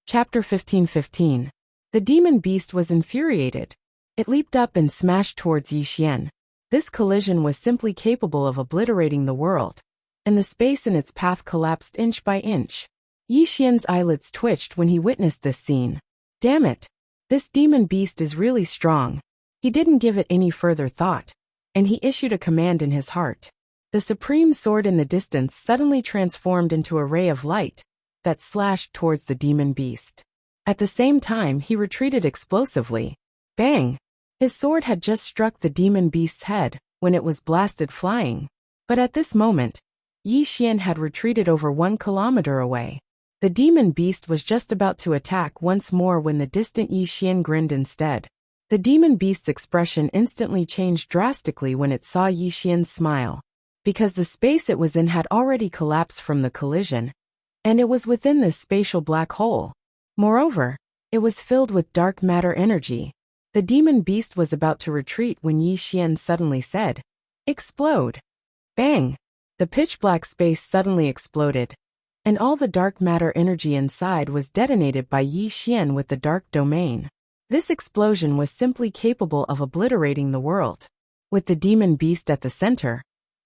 Chapter 15:15. The demon beast was infuriated. It leaped up and smashed towards Yi Xian. This collision was simply capable of obliterating the world, and the space in its path collapsed inch by inch. Yi Xian's eyelids twitched when he witnessed this scene. Damn it! This demon beast is really strong. He didn't give it any further thought, and he issued a command in his heart. The supreme sword in the distance suddenly transformed into a ray of light that slashed towards the demon beast. At the same time, he retreated explosively. Bang! His sword had just struck the demon beast's head when it was blasted flying. But at this moment, Yi Xian had retreated over 1 kilometer away. The demon beast was just about to attack once more when the distant Yi Xian grinned instead. The demon beast's expression instantly changed drastically when it saw Yi Xian's smile, because the space it was in had already collapsed from the collision, and it was within this spatial black hole. Moreover, it was filled with dark matter energy. The demon beast was about to retreat when Yi Xian suddenly said, "Explode!" Bang! The pitch-black space suddenly exploded, and all the dark matter energy inside was detonated by Yi Xian with the dark domain. This explosion was simply capable of obliterating the world. With the demon beast at the center,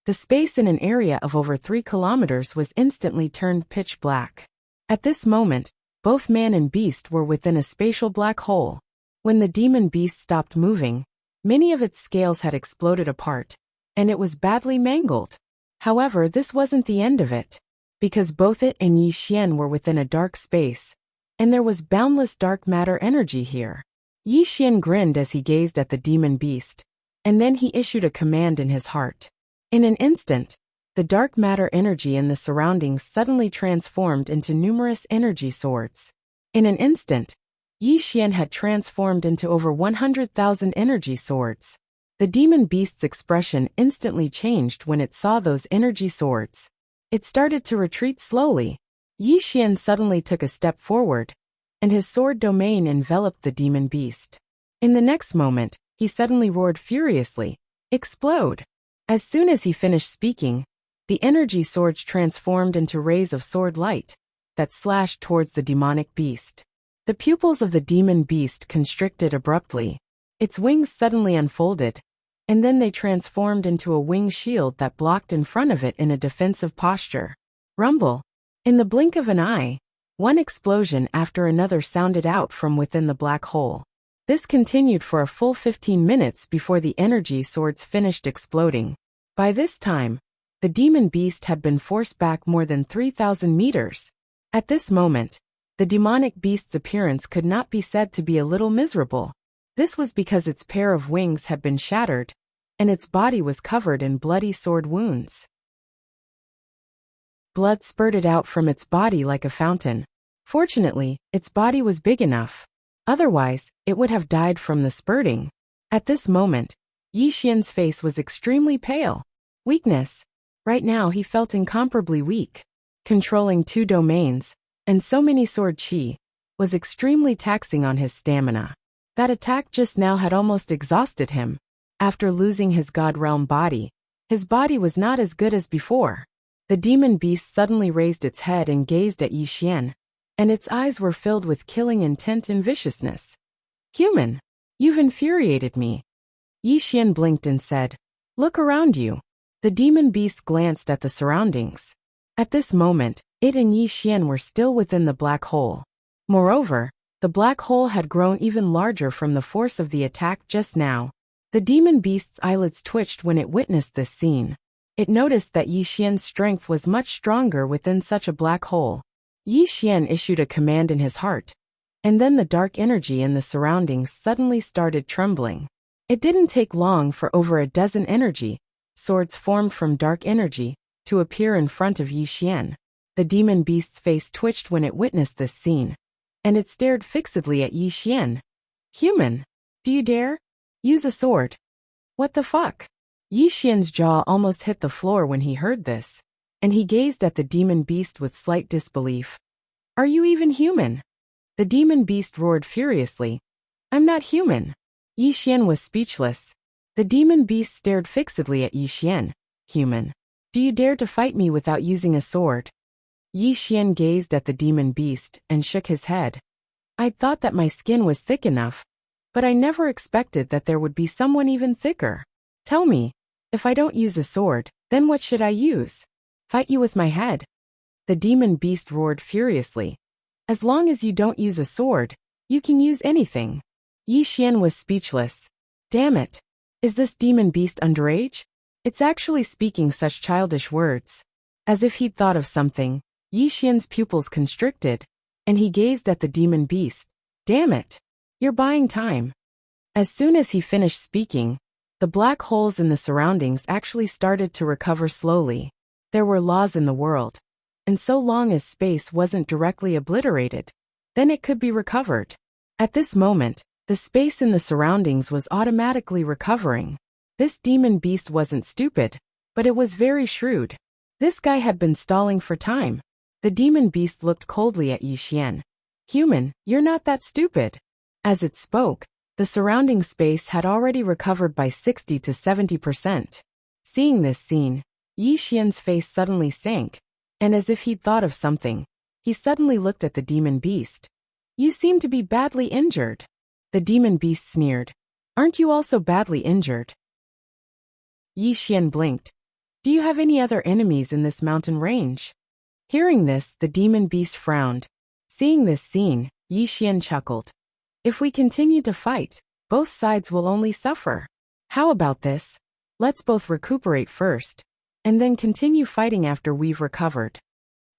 the space in an area of over 3 kilometers was instantly turned pitch black. At this moment, both man and beast were within a spatial black hole. When the demon beast stopped moving, many of its scales had exploded apart, and it was badly mangled. However, this wasn't the end of it, because both it and Yi Xian were within a dark space, and there was boundless dark matter energy here. Yi Xian grinned as he gazed at the demon beast, and then he issued a command in his heart. In an instant, the dark matter energy in the surroundings suddenly transformed into numerous energy swords. In an instant, Yi Xian had transformed into over 100,000 energy swords. The demon beast's expression instantly changed when it saw those energy swords. It started to retreat slowly. Yi Xian suddenly took a step forward, and his sword domain enveloped the demon beast. In the next moment, he suddenly roared furiously, "Explode!" As soon as he finished speaking, the energy swords transformed into rays of sword light that slashed towards the demonic beast. The pupils of the demon beast constricted abruptly. Its wings suddenly unfolded, and then they transformed into a wing shield that blocked in front of it in a defensive posture. Rumble! In the blink of an eye, one explosion after another sounded out from within the black hole. This continued for a full 15 minutes before the energy swords finished exploding. By this time, the demon beast had been forced back more than 3,000 meters. At this moment, the demonic beast's appearance could not be said to be a little miserable. This was because its pair of wings had been shattered, and its body was covered in bloody sword wounds. Blood spurted out from its body like a fountain. Fortunately, its body was big enough. Otherwise, it would have died from the spurting. At this moment, Yi Xian's face was extremely pale. Weakness. Right now he felt incomparably weak. Controlling 2 domains, and so many sword chi, was extremely taxing on his stamina. That attack just now had almost exhausted him. After losing his god realm body, his body was not as good as before. The demon beast suddenly raised its head and gazed at Yi Xian, and its eyes were filled with killing intent and viciousness. "Human, you've infuriated me." Yi Xian blinked and said, "Look around you." The demon beast glanced at the surroundings. At this moment, it and Yi Xian were still within the black hole. Moreover, the black hole had grown even larger from the force of the attack just now. The demon beast's eyelids twitched when it witnessed this scene. It noticed that Yi Xian's strength was much stronger within such a black hole. Yi Xian issued a command in his heart, and then the dark energy in the surroundings suddenly started trembling. It didn't take long for over a dozen energy swords formed from dark energy to appear in front of Yi Xian. The demon beast's face twitched when it witnessed this scene, and it stared fixedly at Yi Xian. "Human, do you dare use a sword? What the fuck?" Yi Xian's jaw almost hit the floor when he heard this, and he gazed at the demon beast with slight disbelief. "Are you even human?" The demon beast roared furiously. "I'm not human." Yi Xian was speechless. The demon beast stared fixedly at Yi Xian. "Human, do you dare to fight me without using a sword?" Yi Xian gazed at the demon beast and shook his head. I'd thought that my skin was thick enough, but I never expected that there would be someone even thicker. Tell me, if I don't use a sword, then what should I use? Fight you with my head?" The demon beast roared furiously. "As long as you don't use a sword, you can use anything." Yi Xian was speechless. Damn it. Is this demon beast underage? It's actually speaking such childish words. As if he'd thought of something, Yi Xian's pupils constricted, and he gazed at the demon beast. Damn it. You're buying time. As soon as he finished speaking, the black holes in the surroundings actually started to recover slowly. There were laws in the world, and so long as space wasn't directly obliterated, then it could be recovered. At this moment, the space in the surroundings was automatically recovering. This demon beast wasn't stupid, but it was very shrewd. This guy had been stalling for time. The demon beast looked coldly at Yi Xian. "Human, you're not that stupid." As it spoke, the surrounding space had already recovered by 60 to 70%. Seeing this scene, Yi Xian's face suddenly sank, and as if he'd thought of something, he suddenly looked at the demon beast. "You seem to be badly injured." The demon beast sneered. "Aren't you also badly injured?" Yi Xian blinked. "Do you have any other enemies in this mountain range?" Hearing this, the demon beast frowned. Seeing this scene, Yi Xian chuckled. "If we continue to fight, both sides will only suffer. How about this? Let's both recuperate first, and then continue fighting after we've recovered."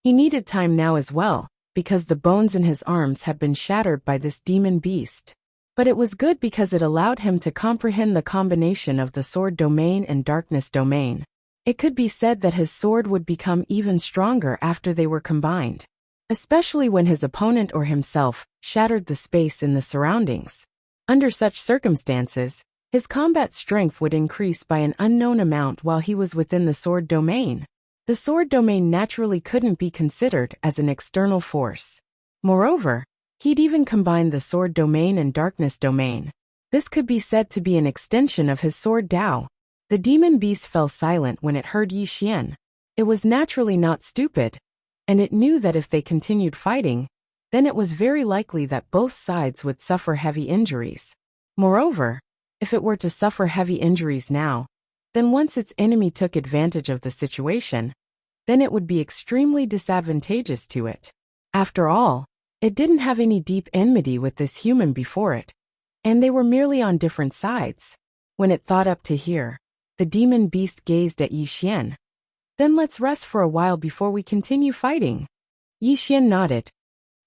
He needed time now as well, because the bones in his arms had been shattered by this demon beast. But it was good because it allowed him to comprehend the combination of the sword domain and darkness domain. It could be said that his sword would become even stronger after they were combined, especially when his opponent or himself shattered the space in the surroundings. Under such circumstances, his combat strength would increase by an unknown amount while he was within the sword domain. The sword domain naturally couldn't be considered as an external force. Moreover, he'd even combined the sword domain and darkness domain. This could be said to be an extension of his sword Dao. The demon beast fell silent when it heard Yi Xian. It was naturally not stupid, and it knew that if they continued fighting, then it was very likely that both sides would suffer heavy injuries. Moreover, if it were to suffer heavy injuries now, then once its enemy took advantage of the situation, then it would be extremely disadvantageous to it. After all, it didn't have any deep enmity with this human before it, and they were merely on different sides. When it thought up to here, the demon beast gazed at Yi Xian. "Then let's rest for a while before we continue fighting." Yi Xian nodded.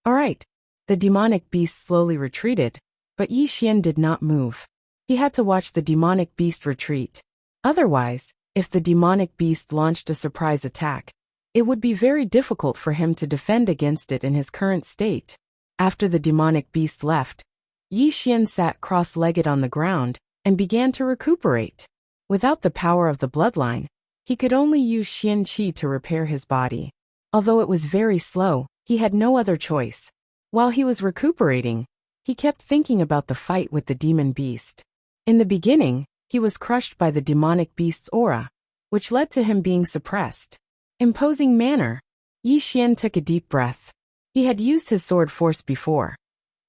"All right." The demonic beast slowly retreated, but Yi Xian did not move. He had to watch the demonic beast retreat. Otherwise, if the demonic beast launched a surprise attack, it would be very difficult for him to defend against it in his current state. After the demonic beast left, Yi Xian sat cross-legged on the ground and began to recuperate. Without the power of the bloodline, he could only use Xian Qi to repair his body. Although it was very slow, he had no other choice. While he was recuperating, he kept thinking about the fight with the demon beast. In the beginning, he was crushed by the demonic beast's aura, which led to him being suppressed. Imposing manner. Yi Xian took a deep breath. He had used his sword force before,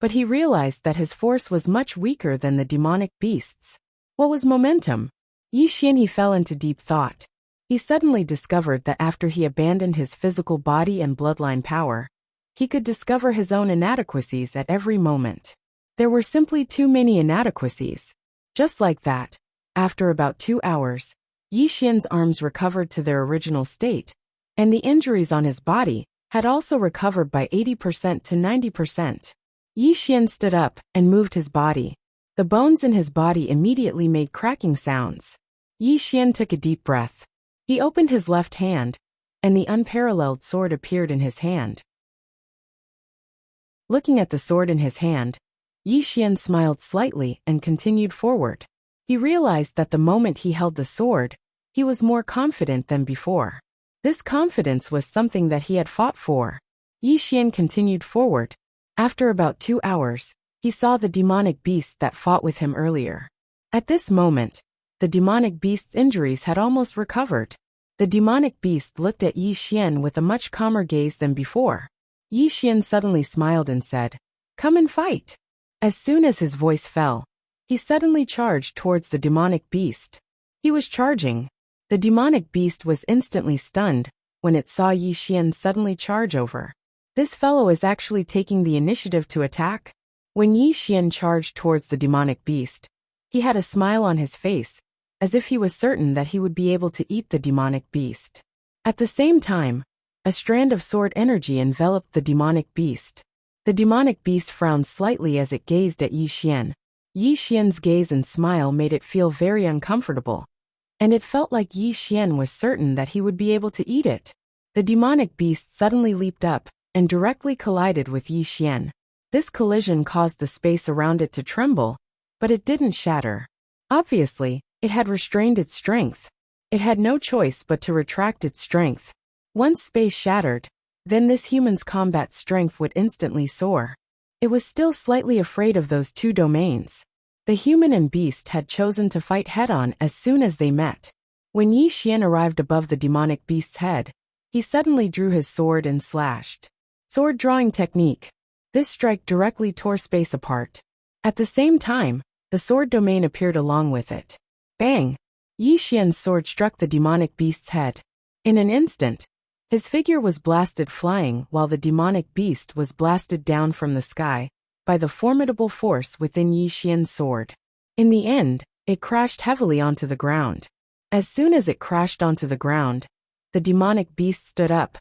but he realized that his force was much weaker than the demonic beast's. What was momentum? Yi Xian he fell into deep thought. He suddenly discovered that after he abandoned his physical body and bloodline power, he could discover his own inadequacies at every moment. There were simply too many inadequacies. Just like that, after about 2 hours, Yi Xian's arms recovered to their original state, and the injuries on his body had also recovered by 80% to 90%. Yi Xian stood up and moved his body. The bones in his body immediately made cracking sounds. Yi Xian took a deep breath. He opened his left hand, and the unparalleled sword appeared in his hand. Looking at the sword in his hand, Yi Xian smiled slightly and continued forward. He realized that the moment he held the sword, he was more confident than before. This confidence was something that he had fought for. Yi Xian continued forward. After about 2 hours, he saw the demonic beast that fought with him earlier. At this moment, the demonic beast's injuries had almost recovered. The demonic beast looked at Yi Xian with a much calmer gaze than before. Yi Xian suddenly smiled and said, Come and fight. As soon as his voice fell, he suddenly charged towards the demonic beast. He was charging. The demonic beast was instantly stunned when it saw Yi Xian suddenly charge over. This fellow is actually taking the initiative to attack? When Yi Xian charged towards the demonic beast, he had a smile on his face, as if he was certain that he would be able to eat the demonic beast. At the same time, a strand of sword energy enveloped the demonic beast. The demonic beast frowned slightly as it gazed at Yi Xian. Yi Xian's gaze and smile made it feel very uncomfortable, and it felt like Yi Xian was certain that he would be able to eat it. The demonic beast suddenly leaped up and directly collided with Yi Xian. This collision caused the space around it to tremble, but it didn't shatter. Obviously, it had restrained its strength. It had no choice but to retract its strength. Once space shattered, then this human's combat strength would instantly soar. It was still slightly afraid of those two domains. The human and beast had chosen to fight head-on as soon as they met. When Yi Xian arrived above the demonic beast's head, he suddenly drew his sword and slashed. Sword drawing technique. This strike directly tore space apart. At the same time, the sword domain appeared along with it. Bang! Yi Xian's sword struck the demonic beast's head. In an instant, his figure was blasted flying while the demonic beast was blasted down from the sky by the formidable force within Yi Xian's sword. In the end, it crashed heavily onto the ground. As soon as it crashed onto the ground, the demonic beast stood up,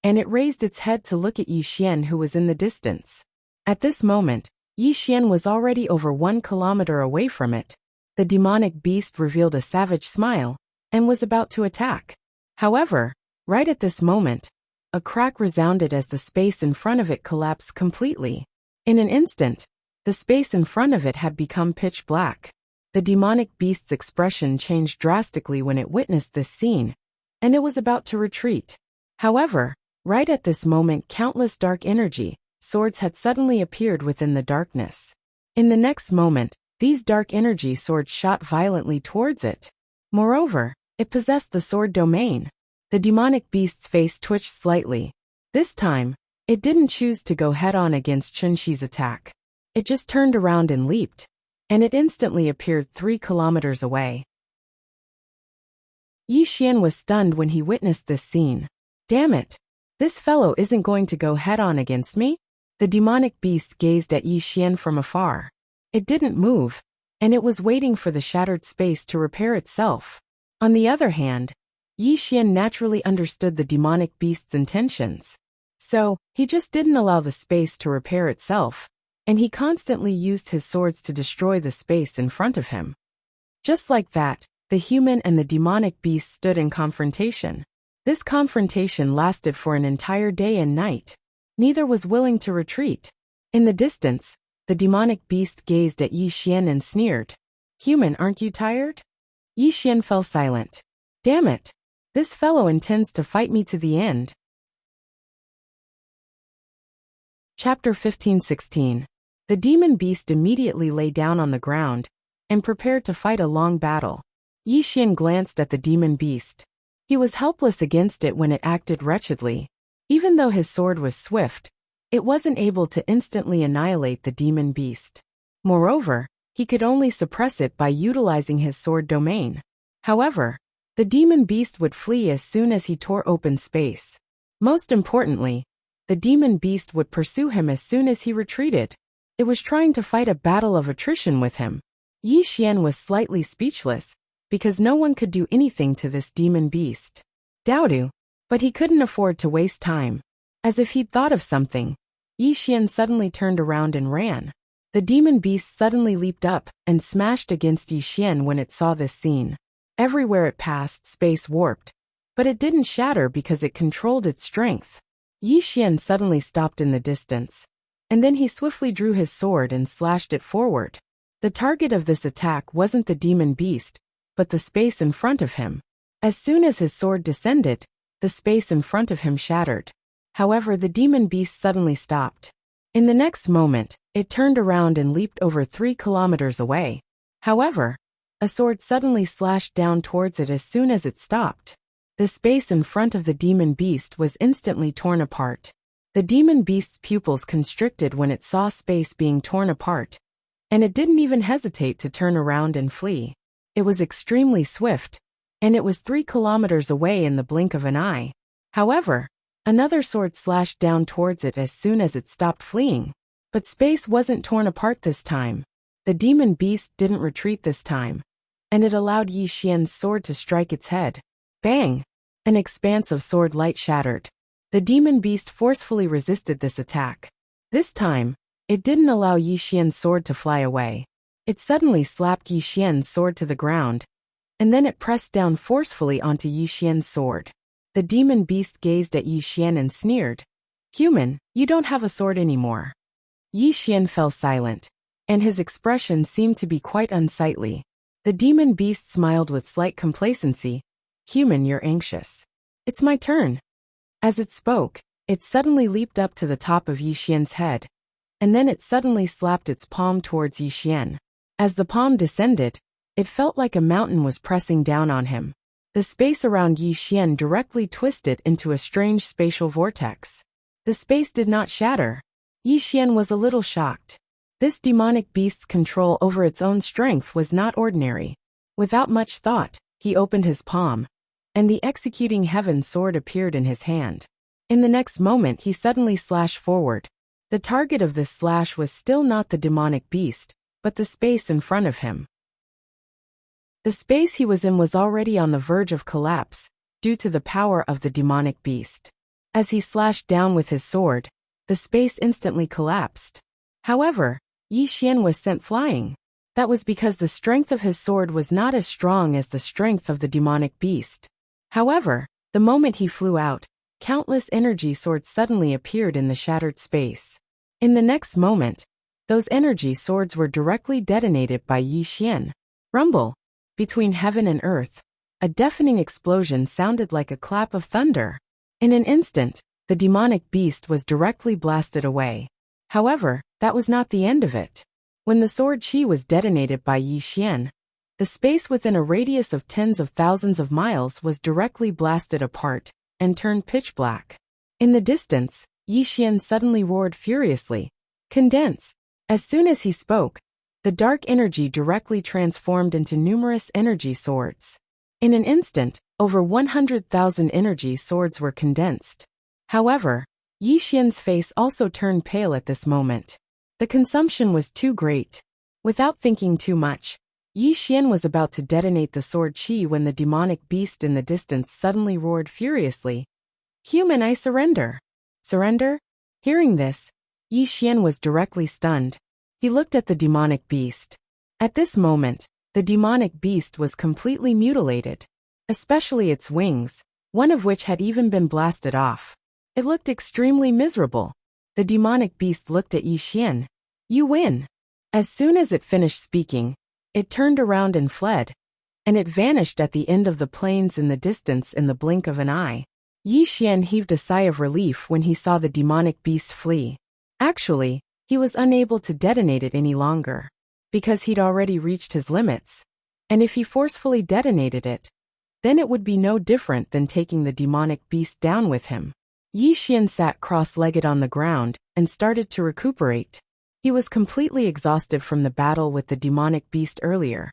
and it raised its head to look at Yi Xian, who was in the distance. At this moment, Yi Xian was already over 1 kilometer away from it. The demonic beast revealed a savage smile and was about to attack. However, right at this moment, a crack resounded as the space in front of it collapsed completely. In an instant, the space in front of it had become pitch black. The demonic beast's expression changed drastically when it witnessed this scene, and it was about to retreat. However, right at this moment, countless dark energy swords had suddenly appeared within the darkness. In the next moment, these dark energy swords shot violently towards it. Moreover, it possessed the sword domain. The demonic beast's face twitched slightly. This time, it didn't choose to go head-on against Chunxi's attack. It just turned around and leaped, and it instantly appeared 3 kilometers away. Yi Xian was stunned when he witnessed this scene. Damn it! This fellow isn't going to go head-on against me? The demonic beast gazed at Yi Xian from afar. It didn't move, and it was waiting for the shattered space to repair itself. On the other hand, Yi Xian naturally understood the demonic beast's intentions. So, he just didn't allow the space to repair itself, and he constantly used his swords to destroy the space in front of him. Just like that, the human and the demonic beast stood in confrontation. This confrontation lasted for an entire day and night. Neither was willing to retreat. In the distance, the demonic beast gazed at Yi Xian and sneered. Human, aren't you tired? Yi Xian fell silent. Damn it! This fellow intends to fight me to the end. Chapter 15-16. The demon beast immediately lay down on the ground and prepared to fight a long battle. Yi Xian glanced at the demon beast. He was helpless against it when it acted wretchedly. Even though his sword was swift, it wasn't able to instantly annihilate the demon beast. Moreover, he could only suppress it by utilizing his sword domain. However, the demon beast would flee as soon as he tore open space. Most importantly, the demon beast would pursue him as soon as he retreated. It was trying to fight a battle of attrition with him. Yi Xian was slightly speechless, because no one could do anything to this demon beast. Daodu. But he couldn't afford to waste time. As if he'd thought of something, Yi Xian suddenly turned around and ran. The demon beast suddenly leaped up and smashed against Yi Xian when it saw this scene. Everywhere it passed, space warped, but it didn't shatter because it controlled its strength. Yi Xian suddenly stopped in the distance, and then he swiftly drew his sword and slashed it forward. The target of this attack wasn't the demon beast, but the space in front of him. As soon as his sword descended, the space in front of him shattered. However, the demon beast suddenly stopped. In the next moment, it turned around and leaped over 3 kilometers away. However, a sword suddenly slashed down towards it as soon as it stopped. The space in front of the demon beast was instantly torn apart. The demon beast's pupils constricted when it saw space being torn apart, and it didn't even hesitate to turn around and flee. It was extremely swift, and it was 3 kilometers away in the blink of an eye. However, another sword slashed down towards it as soon as it stopped fleeing. But space wasn't torn apart this time. The demon beast didn't retreat this time, and it allowed Yi Xian's sword to strike its head. Bang! An expanse of sword light shattered. The demon beast forcefully resisted this attack. This time, it didn't allow Yi Xian's sword to fly away. It suddenly slapped Yi Xian's sword to the ground, and then it pressed down forcefully onto Yi Xian's sword. The demon beast gazed at Yi Xian and sneered, "Human, you don't have a sword anymore." Yi Xian fell silent, and his expression seemed to be quite unsightly. The demon beast smiled with slight complacency. "Human, you're anxious. It's my turn." As it spoke, it suddenly leaped up to the top of Yi Xian's head, and then it suddenly slapped its palm towards Yi Xian. As the palm descended, it felt like a mountain was pressing down on him. The space around Yi Xian directly twisted into a strange spatial vortex. The space did not shatter. Yi Xian was a little shocked. This demonic beast's control over its own strength was not ordinary. Without much thought, he opened his palm, and the executing heaven sword appeared in his hand. In the next moment he suddenly slashed forward. The target of this slash was still not the demonic beast, but the space in front of him. The space he was in was already on the verge of collapse, due to the power of the demonic beast. As he slashed down with his sword, the space instantly collapsed. However, Yi Xian was sent flying. That was because the strength of his sword was not as strong as the strength of the demonic beast. However, the moment he flew out, countless energy swords suddenly appeared in the shattered space. In the next moment, those energy swords were directly detonated by Yi Xian. Rumble! Between heaven and earth, a deafening explosion sounded like a clap of thunder. In an instant, the demonic beast was directly blasted away. However, that was not the end of it. When the sword chi was detonated by Yi Xian, the space within a radius of tens of thousands of miles was directly blasted apart and turned pitch black. In the distance, Yi Xian suddenly roared furiously, "Condense!" As soon as he spoke, the dark energy directly transformed into numerous energy swords. In an instant, over 100,000 energy swords were condensed. However, Yi Xian's face also turned pale at this moment. The consumption was too great. Without thinking too much, Yi Xian was about to detonate the sword chi when the demonic beast in the distance suddenly roared furiously, "Human, I surrender!" Surrender? Hearing this, Yi Xian was directly stunned. He looked at the demonic beast. At this moment, the demonic beast was completely mutilated, especially its wings, one of which had even been blasted off. It looked extremely miserable. The demonic beast looked at Yi Xian. "You win." As soon as it finished speaking, it turned around and fled, and it vanished at the end of the plains in the distance in the blink of an eye. Yi Xian heaved a sigh of relief when he saw the demonic beast flee. Actually, he was unable to detonate it any longer, because he'd already reached his limits, and if he forcefully detonated it, then it would be no different than taking the demonic beast down with him. Yi Xian sat cross-legged on the ground and started to recuperate. He was completely exhausted from the battle with the demonic beast earlier,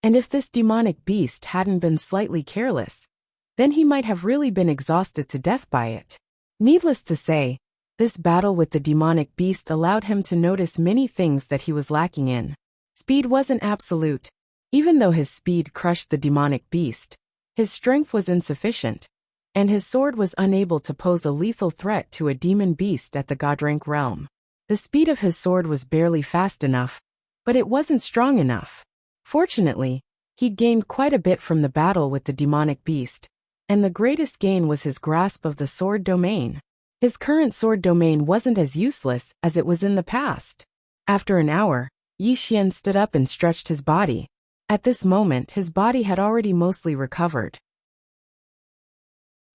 and if this demonic beast hadn't been slightly careless, then he might have really been exhausted to death by it. Needless to say, this battle with the demonic beast allowed him to notice many things that he was lacking in. Speed wasn't absolute. Even though his speed crushed the demonic beast, his strength was insufficient, and his sword was unable to pose a lethal threat to a demon beast at the Godrank realm. The speed of his sword was barely fast enough, but it wasn't strong enough. Fortunately, he'd gained quite a bit from the battle with the demonic beast, and the greatest gain was his grasp of the sword domain. His current sword domain wasn't as useless as it was in the past. After an hour, Yi Xian stood up and stretched his body. At this moment, his body had already mostly recovered.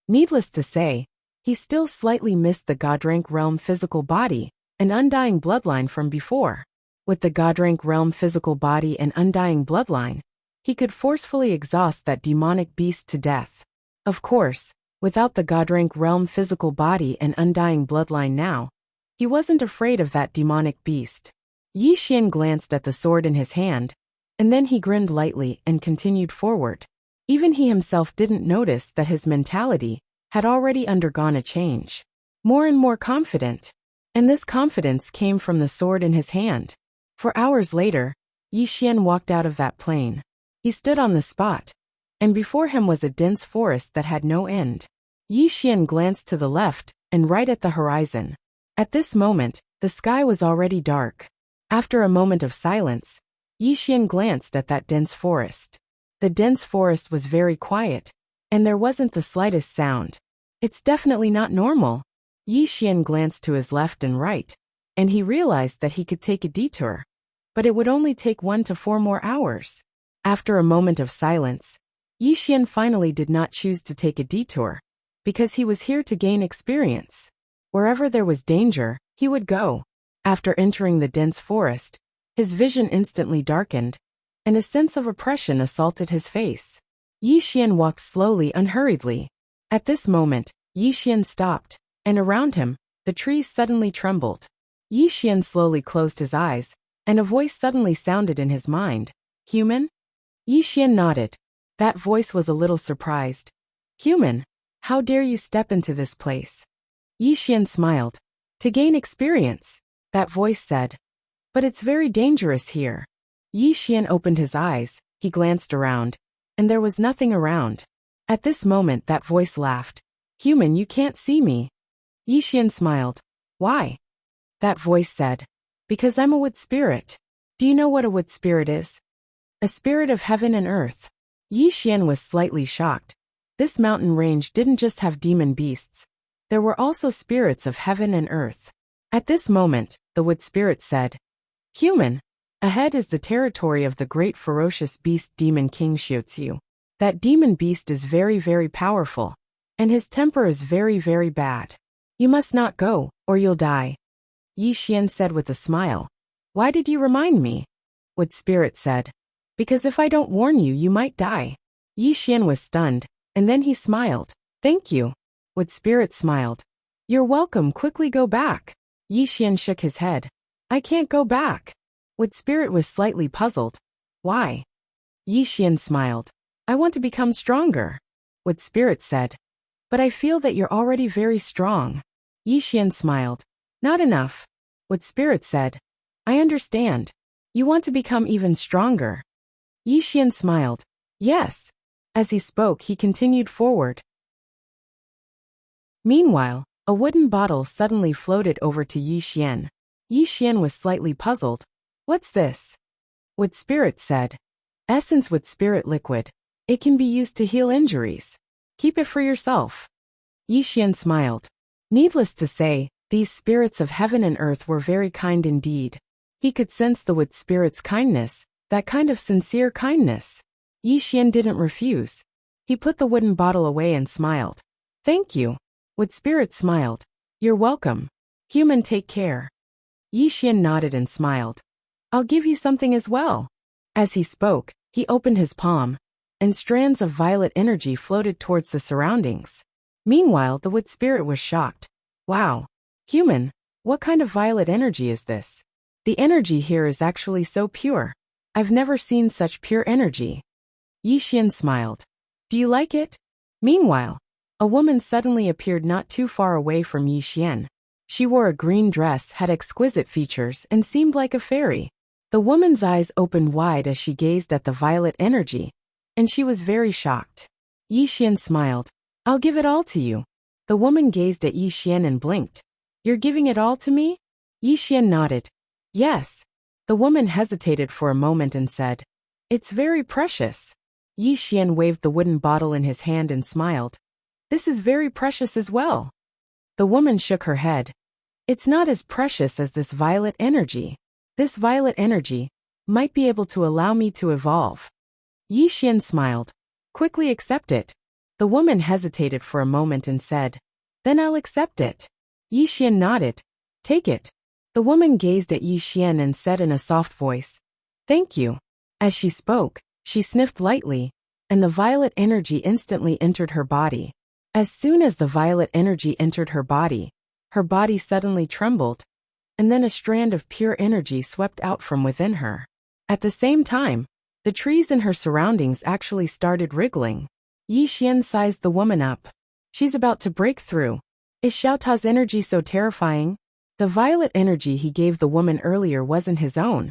Needless to say, he still slightly missed the Godrank realm physical body and undying bloodline from before. With the Godrank realm physical body and undying bloodline, he could forcefully exhaust that demonic beast to death. Of course, Without the godrank realm physical body and undying bloodline now, he wasn't afraid of that demonic beast. Yi Xian glanced at the sword in his hand, and then he grinned lightly and continued forward. Even he himself didn't notice that his mentality had already undergone a change. More and more confident. And this confidence came from the sword in his hand. For hours later, Yi Xian walked out of that plane. He stood on the spot, and before him was a dense forest that had no end. Yi Xian glanced to the left and right at the horizon. At this moment, the sky was already dark. After a moment of silence, Yi Xian glanced at that dense forest. The dense forest was very quiet, and there wasn't the slightest sound. It's definitely not normal. Yi Xian glanced to his left and right, and he realized that he could take a detour. But it would only take 1 to 4 more hours. After a moment of silence, Yi Xian finally did not choose to take a detour, because he was here to gain experience. Wherever there was danger, he would go. After entering the dense forest, his vision instantly darkened, and a sense of oppression assaulted his face. Yi Xian walked slowly, unhurriedly. At this moment, Yi Xian stopped, and around him, the trees suddenly trembled. Yi Xian slowly closed his eyes, and a voice suddenly sounded in his mind. Human? Yi Xian nodded. That voice was a little surprised. Human? How dare you step into this place? Yi Xian smiled. To gain experience, that voice said. But it's very dangerous here. Yi Xian opened his eyes, he glanced around, and there was nothing around. At this moment that voice laughed. Human, you can't see me. Yi Xian smiled. Why? That voice said. Because I'm a wood spirit. Do you know what a wood spirit is? A spirit of heaven and earth. Yi Xian was slightly shocked. This mountain range didn't just have demon beasts. There were also spirits of heaven and earth. At this moment, the wood spirit said, Human, ahead is the territory of the great ferocious beast demon King Xiuqiu. That demon beast is very, very powerful, and his temper is very, very bad. You must not go, or you'll die. Yi Xian said with a smile. Why did you remind me? Wood spirit said. Because if I don't warn you, you might die. Yi Xian was stunned, and then he smiled. Thank you. Wood spirit smiled. You're welcome, quickly go back. Yi Xian shook his head. I can't go back. Wood spirit was slightly puzzled. Why? Yi Xian smiled. I want to become stronger. Wood spirit said. But I feel that you're already very strong. Yi Xian smiled. Not enough. Wood spirit said. I understand. You want to become even stronger. Yi Xian smiled. Yes. As he spoke, he continued forward. Meanwhile, a wooden bottle suddenly floated over to Yi Xian. Yi Xian was slightly puzzled. What's this? Wood spirit said. Essence wood spirit liquid. It can be used to heal injuries. Keep it for yourself. Yi Xian smiled. Needless to say, these spirits of heaven and earth were very kind indeed. He could sense the wood spirit's kindness, that kind of sincere kindness. Yi Xian didn't refuse. He put the wooden bottle away and smiled. Thank you. Wood spirit smiled. You're welcome. Human, take care. Yi Xian nodded and smiled. I'll give you something as well. As he spoke, he opened his palm, and strands of violet energy floated towards the surroundings. Meanwhile, the wood spirit was shocked. Wow. Human, what kind of violet energy is this? The energy here is actually so pure. I've never seen such pure energy. Yi Xian smiled. Do you like it? Meanwhile, a woman suddenly appeared not too far away from Yi Xian. She wore a green dress, had exquisite features, and seemed like a fairy. The woman's eyes opened wide as she gazed at the violet energy, and she was very shocked. Yi Xian smiled. I'll give it all to you. The woman gazed at Yi Xian and blinked. You're giving it all to me? Yi Xian nodded. Yes. The woman hesitated for a moment and said, It's very precious. Yi Xian waved the wooden bottle in his hand and smiled. This is very precious as well. The woman shook her head. It's not as precious as this violet energy. This violet energy might be able to allow me to evolve. Yi Xian smiled. Quickly accept it. The woman hesitated for a moment and said, Then I'll accept it. Yi Xian nodded. Take it. The woman gazed at Yi Xian and said in a soft voice, Thank you. As she spoke, she sniffed lightly, and the violet energy instantly entered her body. As soon as the violet energy entered her body suddenly trembled, and then a strand of pure energy swept out from within her. At the same time, the trees in her surroundings actually started wriggling. Yi Xian sized the woman up. She's about to break through. Is Xiao Ta's energy so terrifying? The violet energy he gave the woman earlier wasn't his own,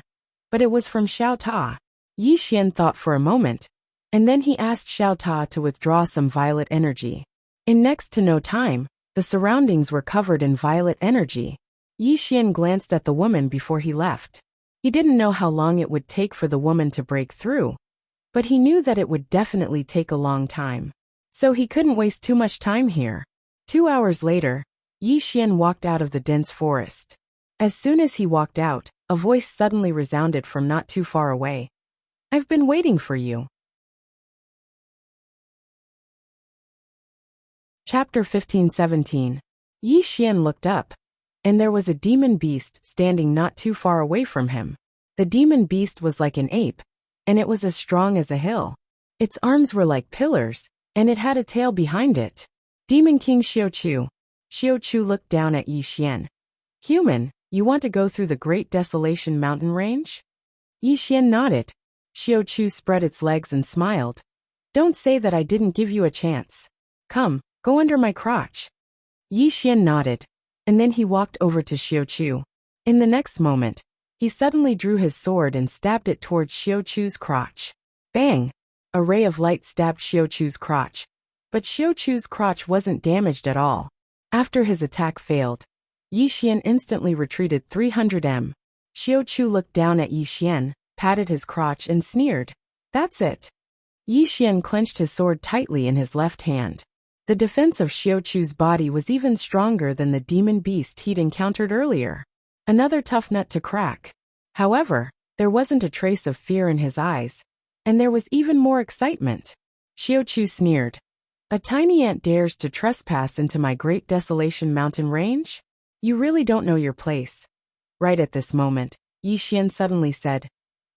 but it was from Xiao Ta. Yi Xian thought for a moment, and then he asked Xiao Ta to withdraw some violet energy. In next to no time, the surroundings were covered in violet energy. Yi Xian glanced at the woman before he left. He didn't know how long it would take for the woman to break through, but he knew that it would definitely take a long time. So he couldn't waste too much time here. 2 hours later, Yi Xian walked out of the dense forest. As soon as he walked out, a voice suddenly resounded from not too far away. I've been waiting for you. Chapter 15-17. Yi Xian looked up, and there was a demon beast standing not too far away from him. The demon beast was like an ape, and it was as strong as a hill. Its arms were like pillars, and it had a tail behind it. Demon King Xiaochu. Xiaochu looked down at Yi Xian. Human, you want to go through the Great Desolation mountain range? Yi Xian nodded. Xiaochu spread its legs and smiled. Don't say that I didn't give you a chance. Come, go under my crotch. Yi Xian nodded, and then he walked over to Xiaochu. In the next moment, he suddenly drew his sword and stabbed it towards Xiaochu's crotch. Bang! A ray of light stabbed Xiaochu's crotch, but Xiaochu's crotch wasn't damaged at all. After his attack failed, Yi Xian instantly retreated 300 m. Xiaochu looked down at Yi Xian, patted his crotch and sneered. That's it. Yi Xian clenched his sword tightly in his left hand. The defense of Xiaochu's body was even stronger than the demon beast he'd encountered earlier. Another tough nut to crack. However, there wasn't a trace of fear in his eyes, and there was even more excitement. Xiaochu sneered. A tiny ant dares to trespass into my Great Desolation mountain range? You really don't know your place. Right at this moment, Yi Xian suddenly said,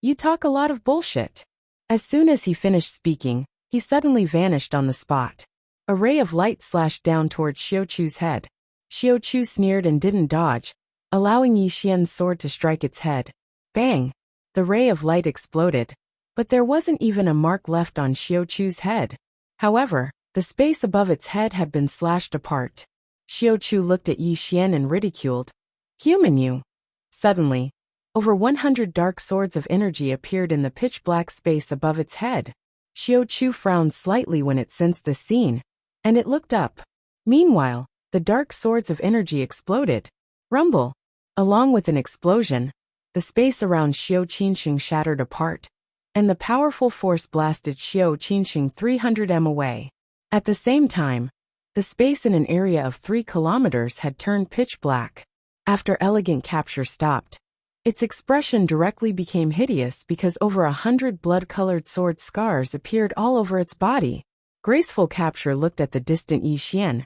You talk a lot of bullshit. As soon as he finished speaking, he suddenly vanished on the spot. A ray of light slashed down towards Xiaochu's head. Xiaochu sneered and didn't dodge, allowing Yi Xian's sword to strike its head. Bang! The ray of light exploded, but there wasn't even a mark left on Xiaochu's head. However, the space above its head had been slashed apart. Xiaochu looked at Yi Xian and ridiculed. Human you! Suddenly, over 100 dark swords of energy appeared in the pitch-black space above its head. Xiaochu frowned slightly when it sensed the scene, and it looked up. Meanwhile, the dark swords of energy exploded. Rumble! Along with an explosion, the space around Xiao Qinxing shattered apart, and the powerful force blasted Xiao Qinxing 300 m away. At the same time, the space in an area of 3 kilometers had turned pitch black. After elegant capture stopped, its expression directly became hideous because over 100 blood-colored sword scars appeared all over its body. Graceful capture looked at the distant Yi Xian,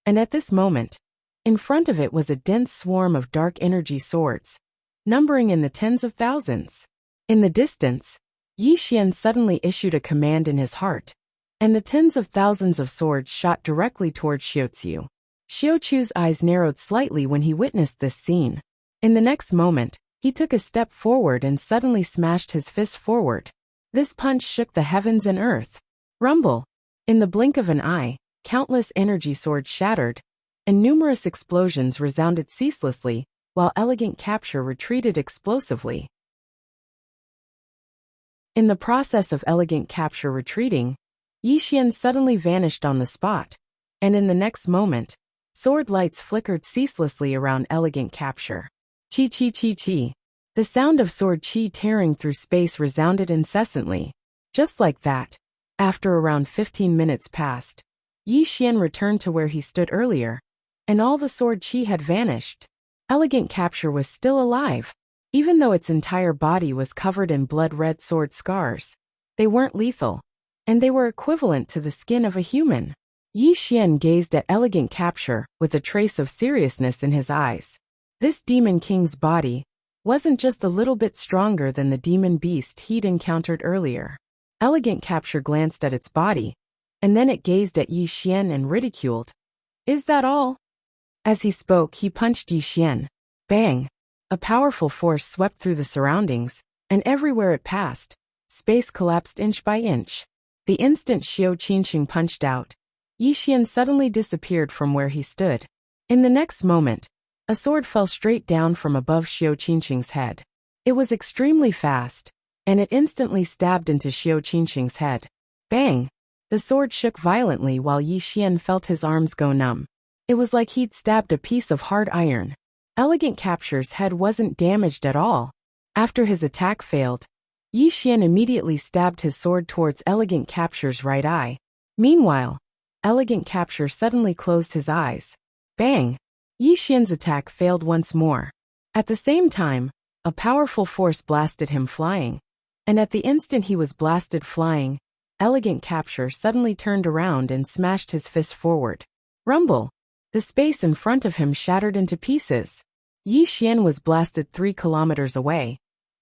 and at this moment, in front of it was a dense swarm of dark energy swords, numbering in the tens of thousands. In the distance, Yi Xian suddenly issued a command in his heart, and the tens of thousands of swords shot directly towards Xiaochu. Xiaochu's eyes narrowed slightly when he witnessed this scene. In the next moment, he took a step forward and suddenly smashed his fist forward. This punch shook the heavens and earth. Rumble! In the blink of an eye, countless energy swords shattered, and numerous explosions resounded ceaselessly, while elegant capture retreated explosively. In the process of elegant capture retreating, Yi Xian suddenly vanished on the spot, and in the next moment, sword lights flickered ceaselessly around elegant capture. Chi chi chi chi. The sound of sword chi tearing through space resounded incessantly. Just like that, after around 15 minutes passed, Yi Xian returned to where he stood earlier, and all the sword chi had vanished. Elegant capture was still alive, even though its entire body was covered in blood-red sword scars. They weren't lethal, and they were equivalent to the skin of a human. Yi Xian gazed at elegant capture with a trace of seriousness in his eyes. This demon king's body wasn't just a little bit stronger than the demon beast he'd encountered earlier. Elegant capture glanced at its body, and then it gazed at Yi Xian and ridiculed. Is that all? As he spoke, he punched Yi Xian. Bang! A powerful force swept through the surroundings, and everywhere it passed, space collapsed inch by inch. The instant Xiao Qinxing punched out, Yi Xian suddenly disappeared from where he stood. In the next moment, a sword fell straight down from above Xiao Qinxing's head. It was extremely fast, and it instantly stabbed into Xiao Qinxing's head. Bang! The sword shook violently while Yi Xian felt his arms go numb. It was like he'd stabbed a piece of hard iron. Elegant Capture's head wasn't damaged at all. After his attack failed, Yi Xian immediately stabbed his sword towards Elegant Capture's right eye. Meanwhile, Elegant Capture suddenly closed his eyes. Bang! Yi Xian's attack failed once more. At the same time, a powerful force blasted him flying. And at the instant he was blasted flying, Elegant Capture suddenly turned around and smashed his fist forward. Rumble! The space in front of him shattered into pieces. Yi Xian was blasted 3 kilometers away,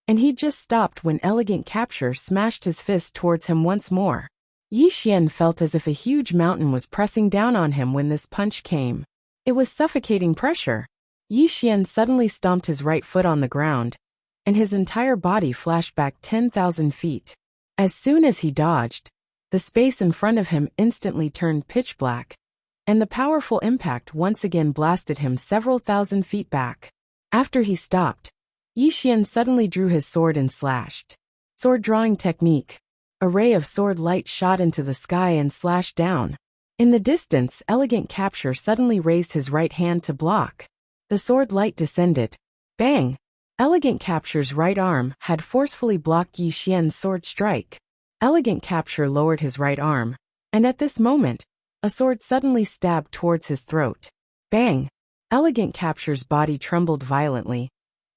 and he'd just stopped when Elegant Capture smashed his fist towards him once more. Yi Xian felt as if a huge mountain was pressing down on him when this punch came. It was suffocating pressure. Yi Xian suddenly stomped his right foot on the ground, and his entire body flashed back 10,000 feet. As soon as he dodged, the space in front of him instantly turned pitch black, and the powerful impact once again blasted him several thousand feet back. After he stopped, Yi Xian suddenly drew his sword and slashed. Sword drawing technique. A ray of sword light shot into the sky and slashed down. In the distance, Elegant Capture suddenly raised his right hand to block. The sword light descended. Bang! Elegant Capture's right arm had forcefully blocked Yi Xian's sword strike. Elegant Capture lowered his right arm, and at this moment, a sword suddenly stabbed towards his throat. Bang! Elegant Capture's body trembled violently,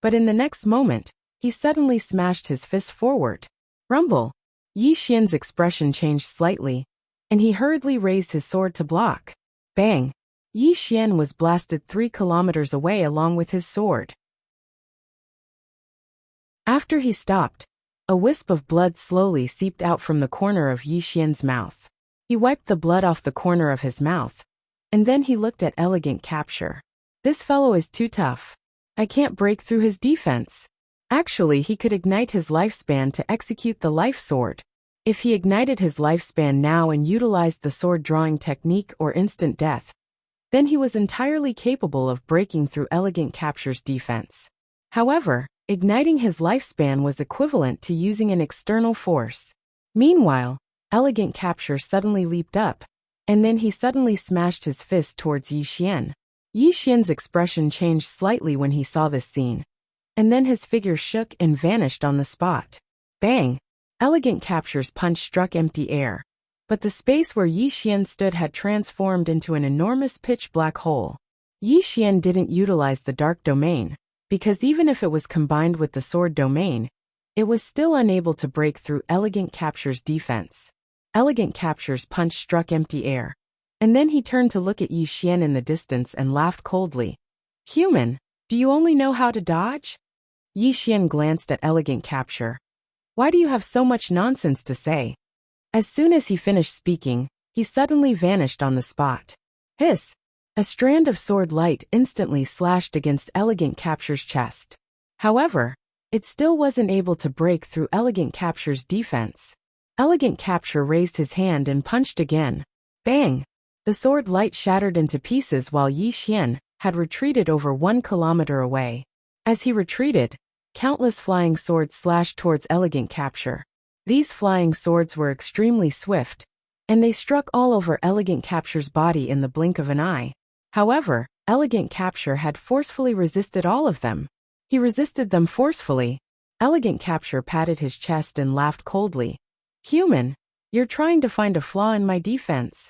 but in the next moment, he suddenly smashed his fist forward. Rumble! Yi Xian's expression changed slightly, and he hurriedly raised his sword to block. Bang! Yi Xian was blasted 3 kilometers away along with his sword. After he stopped, a wisp of blood slowly seeped out from the corner of Yi Xian's mouth. He wiped the blood off the corner of his mouth, and then he looked at Elegant Capture. This fellow is too tough. I can't break through his defense. Actually, he could ignite his lifespan to execute the life sword. If he ignited his lifespan now and utilized the sword drawing technique or instant death, then he was entirely capable of breaking through Elegant Capture's defense. However, igniting his lifespan was equivalent to using an external force. Meanwhile, Elegant Capture suddenly leaped up, and then he suddenly smashed his fist towards Yi Xian. Yi Xian's expression changed slightly when he saw this scene, and then his figure shook and vanished on the spot. Bang! Elegant Capture's punch struck empty air, but the space where Yi Xian stood had transformed into an enormous pitch-black hole. Yi Xian didn't utilize the dark domain, because even if it was combined with the sword domain, it was still unable to break through Elegant Capture's defense. Elegant Capture's punch struck empty air, and then he turned to look at Yi Xian in the distance and laughed coldly. Human, do you only know how to dodge? Yi Xian glanced at Elegant Capture. Why do you have so much nonsense to say? As soon as he finished speaking, he suddenly vanished on the spot. Hiss! A strand of sword light instantly slashed against Elegant Capture's chest. However, it still wasn't able to break through Elegant Capture's defense. Elegant Capture raised his hand and punched again. Bang! The sword light shattered into pieces while Yi Xian had retreated over 1 kilometer away. As he retreated, countless flying swords slashed towards Elegant Capture. These flying swords were extremely swift, and they struck all over Elegant Capture's body in the blink of an eye. However, Elegant Capture had forcefully resisted all of them. He resisted them forcefully. Elegant Capture patted his chest and laughed coldly. Human, you're trying to find a flaw in my defense.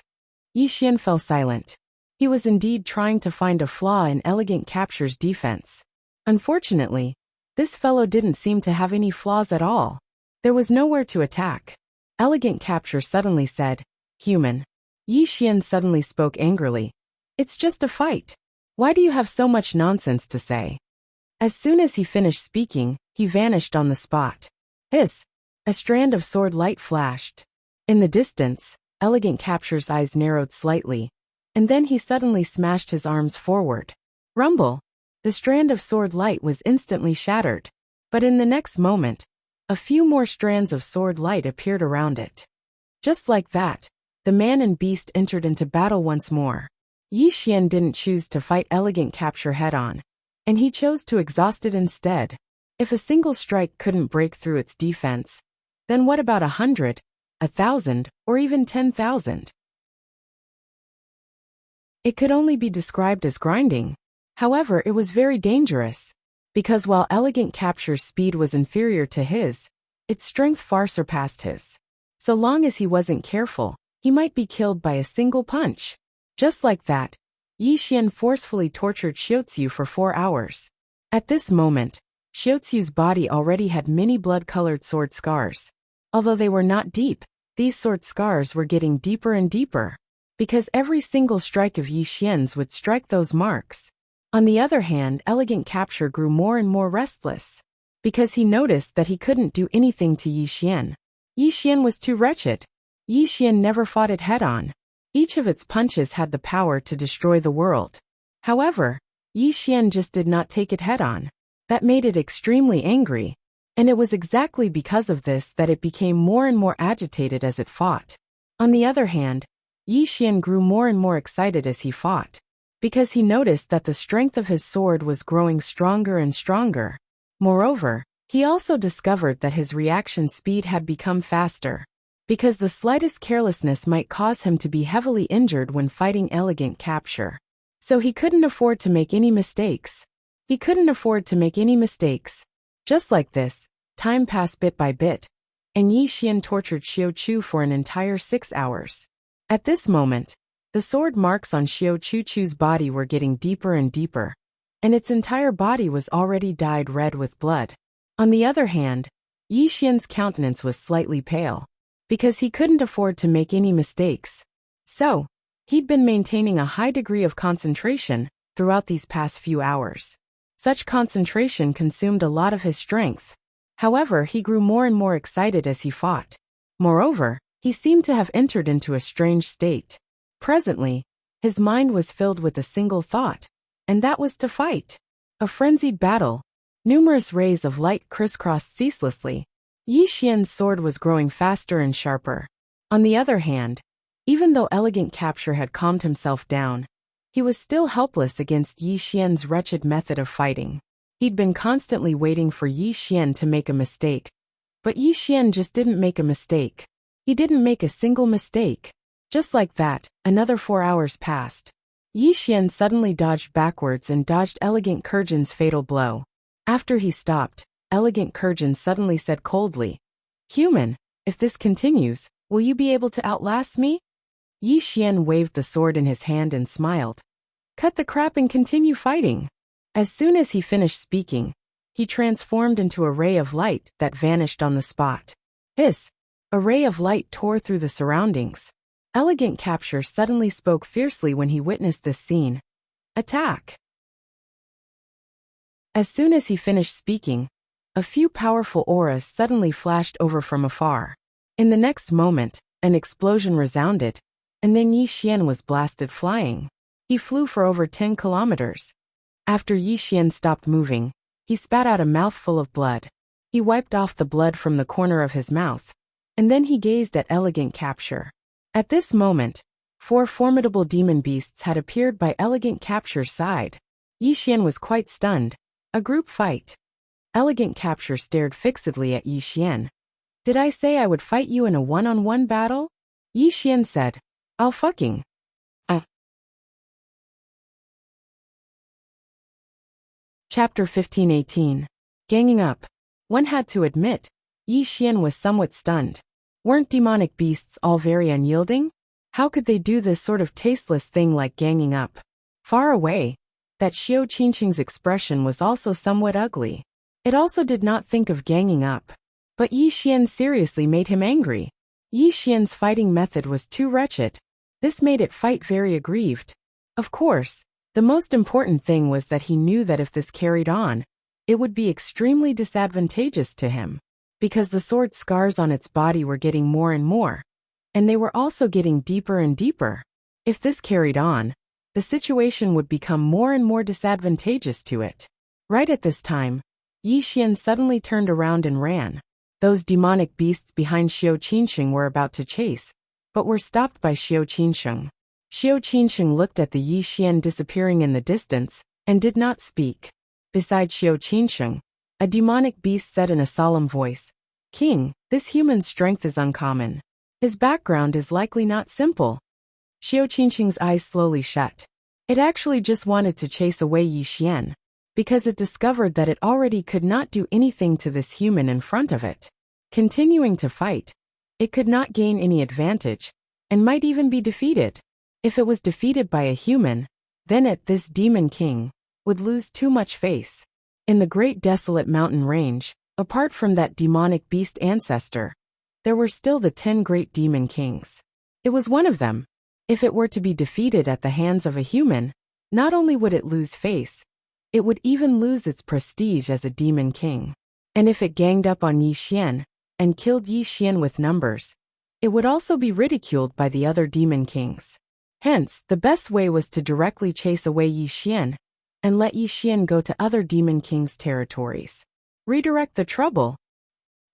Yi Xian fell silent. He was indeed trying to find a flaw in Elegant Capture's defense. Unfortunately, this fellow didn't seem to have any flaws at all. There was nowhere to attack. Elegant Capture suddenly said, Human. Yi Xian suddenly spoke angrily. It's just a fight. Why do you have so much nonsense to say? As soon as he finished speaking, he vanished on the spot. Hiss! A strand of sword light flashed. In the distance, Elegant Capture's eyes narrowed slightly, and then he suddenly smashed his arms forward. Rumble! The strand of sword light was instantly shattered. But in the next moment, a few more strands of sword light appeared around it. Just like that, the man and beast entered into battle once more. Yi Xian didn't choose to fight Elegant Capture head-on, and he chose to exhaust it instead. If a single strike couldn't break through its defense, then what about 100, 1,000, or even 10,000? It could only be described as grinding. However, it was very dangerous, because while Elegant Capture's speed was inferior to his, its strength far surpassed his. So long as he wasn't careful, he might be killed by a single punch. Just like that, Yi Xian forcefully tortured Xiaoziu for 4 hours. At this moment, Xiaoziu's body already had many blood-colored sword scars. Although they were not deep, these sword scars were getting deeper and deeper, because every single strike of Yi Xian's would strike those marks. On the other hand, Elegant Capture grew more and more restless, because he noticed that he couldn't do anything to Yi Xian. Yi Xian was too wretched. Yi Xian never fought it head-on. Each of its punches had the power to destroy the world. However, Yi Xian just did not take it head-on. That made it extremely angry, and it was exactly because of this that it became more and more agitated as it fought. On the other hand, Yi Xian grew more and more excited as he fought, because he noticed that the strength of his sword was growing stronger and stronger. Moreover, he also discovered that his reaction speed had become faster, because the slightest carelessness might cause him to be heavily injured when fighting Elegant Capture. So he couldn't afford to make any mistakes. Just like this, time passed bit by bit, and Yi Xian tortured Xiaoziu for an entire 6 hours. At this moment, the sword marks on Xiaoziu's body were getting deeper and deeper, and its entire body was already dyed red with blood. On the other hand, Yi Xian's countenance was slightly pale, because he couldn't afford to make any mistakes. So, he'd been maintaining a high degree of concentration throughout these past few hours. Such concentration consumed a lot of his strength. However, he grew more and more excited as he fought. Moreover, he seemed to have entered into a strange state. Presently, his mind was filled with a single thought, and that was to fight. A frenzied battle. Numerous rays of light crisscrossed ceaselessly. Yi Xian's sword was growing faster and sharper. On the other hand, even though Elegant Capture had calmed himself down, he was still helpless against Yi Xian's wretched method of fighting. He'd been constantly waiting for Yi Xian to make a mistake. But Yi Xian just didn't make a mistake. He didn't make a single mistake. Just like that, another 4 hours passed. Yi Xian suddenly dodged backwards and dodged Elegant Kurjan's fatal blow. After he stopped, Elegant Kurjan suddenly said coldly, "Human, if this continues, will you be able to outlast me?" Yi Xian waved the sword in his hand and smiled. "Cut the crap and continue fighting." As soon as he finished speaking, he transformed into a ray of light that vanished on the spot. Hiss! A ray of light tore through the surroundings. Elegant Capture suddenly spoke fiercely when he witnessed this scene. "Attack!" As soon as he finished speaking, a few powerful auras suddenly flashed over from afar. In the next moment, an explosion resounded, and then Yi Xian was blasted flying. He flew for over 10 kilometers. After Yi Xian stopped moving, he spat out a mouthful of blood. He wiped off the blood from the corner of his mouth, and then he gazed at Elegant Capture. At this moment, 4 formidable demon beasts had appeared by Elegant Capture's side. Yi Xian was quite stunned. A group fight. Elegant Capture stared fixedly at Yi Xian. "Did I say I would fight you in a one-on-one battle?" Yi Xian said. "I'll fucking." Chapter 15:18. Ganging up. One had to admit, Yi Xian was somewhat stunned. Weren't demonic beasts all very unyielding? How could they do this sort of tasteless thing like ganging up? Far away, that Xiao Qingqing's expression was also somewhat ugly. It also did not think of ganging up. But Yi Xian seriously made him angry. Yi Xian's fighting method was too wretched. This made it fight very aggrieved. Of course, the most important thing was that he knew that if this carried on, it would be extremely disadvantageous to him, because the sword scars on its body were getting more and more. and they were also getting deeper and deeper. If this carried on, the situation would become more and more disadvantageous to it. Right at this time, Yi Xian suddenly turned around and ran. Those demonic beasts behind Xiao Qinsheng were about to chase, but were stopped by Xiao Qinsheng. Xiao Qinsheng looked at the Yi Xian disappearing in the distance, and did not speak. Beside Xiao Qinsheng, a demonic beast said in a solemn voice, "King, this human's strength is uncommon. His background is likely not simple." Xiao Qinsheng's eyes slowly shut. It actually just wanted to chase away Yi Xian, because it discovered that it already could not do anything to this human in front of it. Continuing to fight, it could not gain any advantage, and might even be defeated. If it was defeated by a human, then this demon king would lose too much face. In the great desolate mountain range, apart from that demonic beast ancestor, there were still the 10 great demon kings. It was one of them. If it were to be defeated at the hands of a human, not only would it lose face, it would even lose its prestige as a demon king. And if it ganged up on Yi Xian and killed Yi Xian with numbers, it would also be ridiculed by the other demon kings. Hence, the best way was to directly chase away Yi Xian and let Yi Xian go to other demon kings' territories. Redirect the trouble.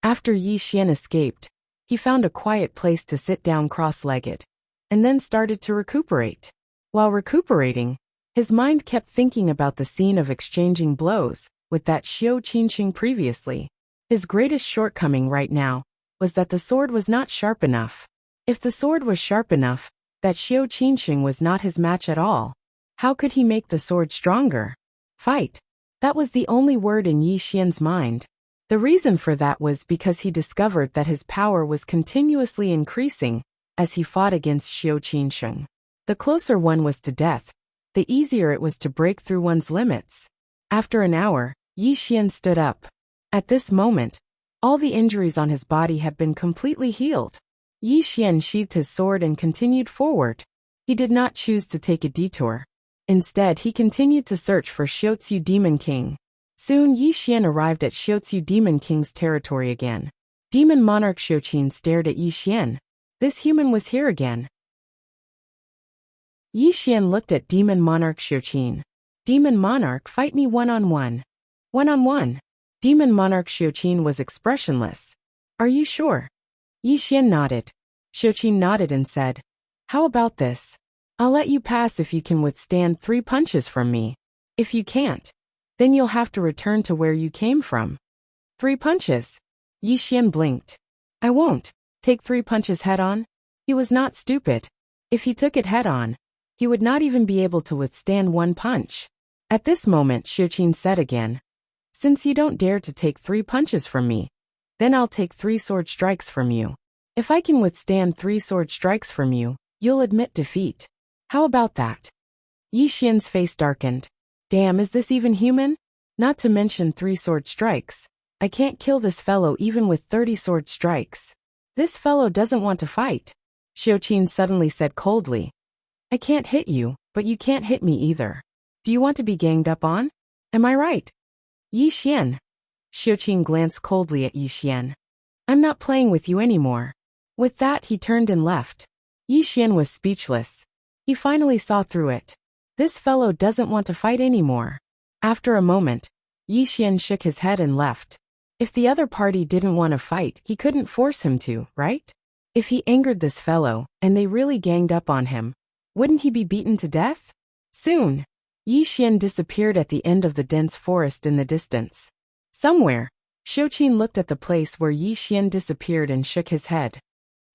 After Yi Xian escaped, he found a quiet place to sit down cross-legged, and then started to recuperate. While recuperating, his mind kept thinking about the scene of exchanging blows with that Xiao Qinsheng previously. His greatest shortcoming right now was that the sword was not sharp enough. If the sword was sharp enough, that Xiao Qinsheng was not his match at all. How could he make the sword stronger? Fight. That was the only word in Yi Xian's mind. The reason for that was because he discovered that his power was continuously increasing as he fought against Xiao Qinsheng. The closer one was to death, the easier it was to break through one's limits. After an hour, Yi Xian stood up. At this moment, all the injuries on his body had been completely healed. Yi Xian sheathed his sword and continued forward. He did not choose to take a detour. Instead, he continued to search for Xiaozu Demon King. Soon Yi Xian arrived at Xiaozu Demon King's territory again. Demon Monarch Xiaoqin stared at Yi Xian. This human was here again. Yi Xian looked at Demon Monarch Xiaoqin. Demon Monarch, fight me one-on-one. One-on-one. Demon Monarch Xiaoqin was expressionless. Are you sure? Yi Xian nodded. Xiaoqin nodded and said, "How about this? I'll let you pass if you can withstand 3 punches from me. If you can't, then you'll have to return to where you came from." 3 punches? Yi Xian blinked. "I won't take 3 punches head-on." He was not stupid. If he took it head-on, he would not even be able to withstand 1 punch. At this moment, Xiaoqin said again, "Since you don't dare to take 3 punches from me, then I'll take 3 sword strikes from you. If I can withstand 3 sword strikes from you, you'll admit defeat. How about that?" Yi Xian's face darkened. Damn, is this even human? Not to mention 3 sword strikes. I can't kill this fellow even with 30 sword strikes. This fellow doesn't want to fight. Xiaoqin suddenly said coldly, "I can't hit you, but you can't hit me either. Do you want to be ganged up on? Am I right?" Yi Xian. Xiaoqin glanced coldly at Yi Xian. "I'm not playing with you anymore." With that, he turned and left. Yi Xian was speechless. He finally saw through it. This fellow doesn't want to fight anymore. After a moment, Yi Xian shook his head and left. If the other party didn't want to fight, he couldn't force him to, right? If he angered this fellow, and they really ganged up on him, wouldn't he be beaten to death? Soon, Yi Xian disappeared at the end of the dense forest in the distance. Somewhere, Xiaoqin looked at the place where Yi Xian disappeared and shook his head.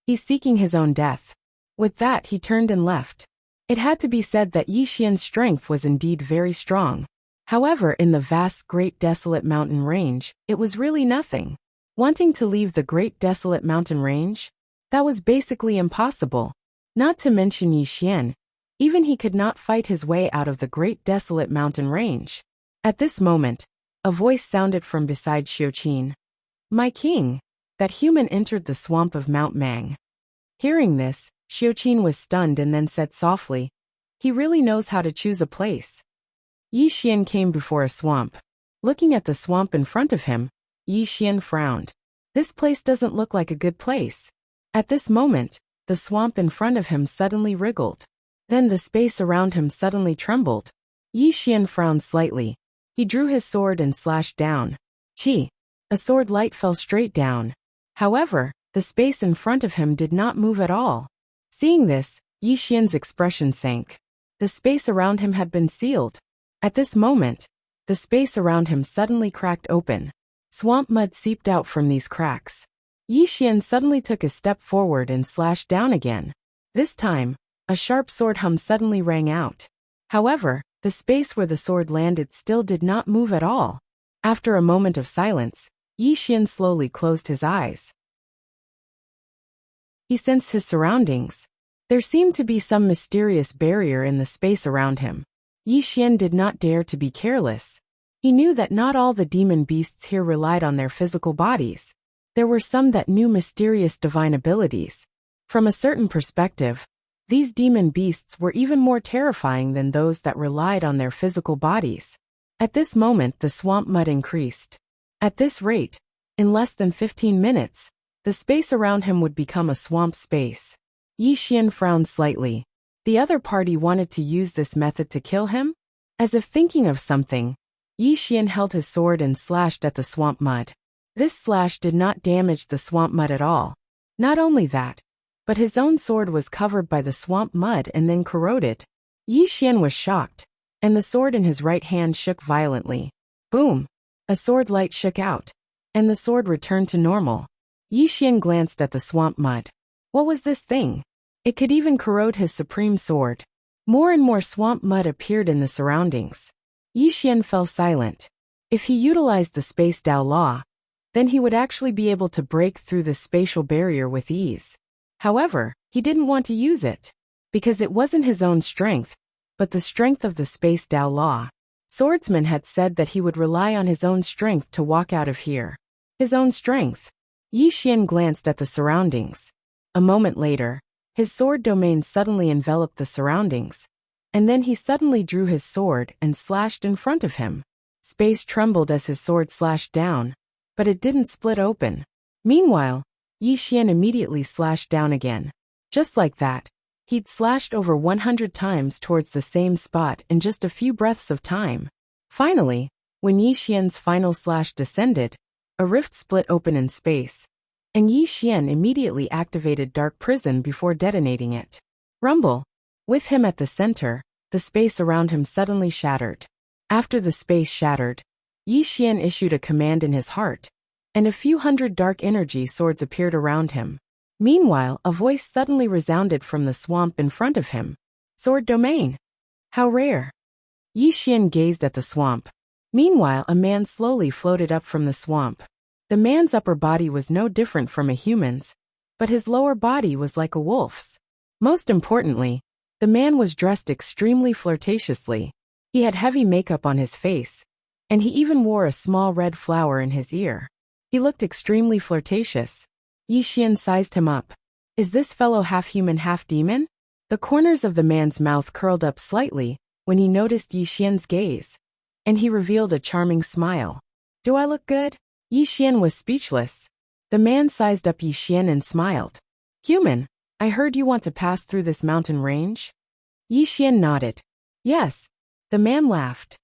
He's seeking his own death. With that, he turned and left. It had to be said that Yi Xian's strength was indeed very strong. However, in the vast great desolate mountain range, it was really nothing. Wanting to leave the great desolate mountain range? That was basically impossible. Not to mention Yi Xian. Even he could not fight his way out of the great desolate mountain range. At this moment, a voice sounded from beside Xiaoqin. "My king." That human entered the swamp of Mount Mang. Hearing this, Xiaoqin was stunned and then said softly, "He really knows how to choose a place." Yi Xian came before a swamp. Looking at the swamp in front of him, Yi Xian frowned. This place doesn't look like a good place. At this moment, the swamp in front of him suddenly wriggled. Then the space around him suddenly trembled. Yi Xian frowned slightly. He drew his sword and slashed down. Chi! A sword light fell straight down. However, the space in front of him did not move at all. Seeing this, Yi Xian's expression sank. The space around him had been sealed. At this moment, the space around him suddenly cracked open. Swamp mud seeped out from these cracks. Yi Xian suddenly took a step forward and slashed down again. This time, a sharp sword hum suddenly rang out. However, the space where the sword landed still did not move at all. After a moment of silence, Yi Xian slowly closed his eyes. He sensed his surroundings. There seemed to be some mysterious barrier in the space around him. Yi Xian did not dare to be careless. He knew that not all the demon beasts here relied on their physical bodies. There were some that knew mysterious divine abilities. From a certain perspective, these demon beasts were even more terrifying than those that relied on their physical bodies. At this moment the swamp mud increased. At this rate, in less than 15 minutes, the space around him would become a swamp space. Yi Xian frowned slightly. The other party wanted to use this method to kill him? As if thinking of something, Yi Xian held his sword and slashed at the swamp mud. This slash did not damage the swamp mud at all. Not only that, but his own sword was covered by the swamp mud and then corroded. Yi Xian was shocked, and the sword in his right hand shook violently. Boom! A sword light shook out, and the sword returned to normal. Yi Xian glanced at the swamp mud. What was this thing? It could even corrode his supreme sword. More and more swamp mud appeared in the surroundings. Yi Xian fell silent. If he utilized the Space Dao Law, then he would actually be able to break through the spatial barrier with ease. However, he didn't want to use it, because it wasn't his own strength, but the strength of the Space Dao Law. Swordsman had said that he would rely on his own strength to walk out of here. His own strength. Yi Xian glanced at the surroundings. A moment later, his sword domain suddenly enveloped the surroundings, and then he suddenly drew his sword and slashed in front of him. Space trembled as his sword slashed down, but it didn't split open. Meanwhile, Yi Xian immediately slashed down again. Just like that, he'd slashed over 100 times towards the same spot in just a few breaths of time. Finally, when Yi Xian's final slash descended, a rift split open in space, and Yi Xian immediately activated Dark Prison before detonating it. Rumble! With him at the center, the space around him suddenly shattered. After the space shattered, Yi Xian issued a command in his heart, and a few hundred dark energy swords appeared around him. Meanwhile, a voice suddenly resounded from the swamp in front of him. Sword domain! How rare! Yi Xian gazed at the swamp. Meanwhile, a man slowly floated up from the swamp. The man's upper body was no different from a human's, but his lower body was like a wolf's. Most importantly, the man was dressed extremely flirtatiously. He had heavy makeup on his face, and he even wore a small red flower in his ear. He looked extremely flirtatious. Yi Xian sized him up. Is this fellow half human, half demon? The corners of the man's mouth curled up slightly when he noticed Yi Xian's gaze, and he revealed a charming smile. Do I look good? Yi Xian was speechless. The man sized up Yi Xian and smiled. Human, I heard you want to pass through this mountain range? Yi Xian nodded. Yes. The man laughed.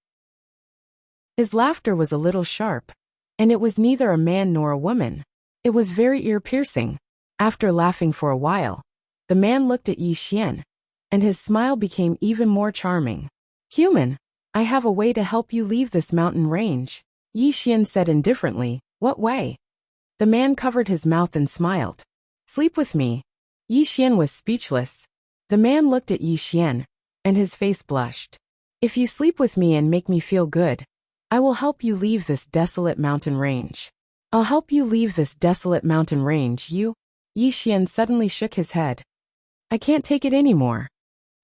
His laughter was a little sharp, and it was neither a man nor a woman. It was very ear-piercing. After laughing for a while, the man looked at Yi Xian, and his smile became even more charming. Human, I have a way to help you leave this mountain range. Yi Xian said indifferently. What way? The man covered his mouth and smiled. Sleep with me. Yi Xian was speechless. The man looked at Yi Xian, and his face blushed. If you sleep with me and make me feel good, I will help you leave this desolate mountain range. I'll help you leave this desolate mountain range, you? Yi Xian suddenly shook his head. I can't take it anymore.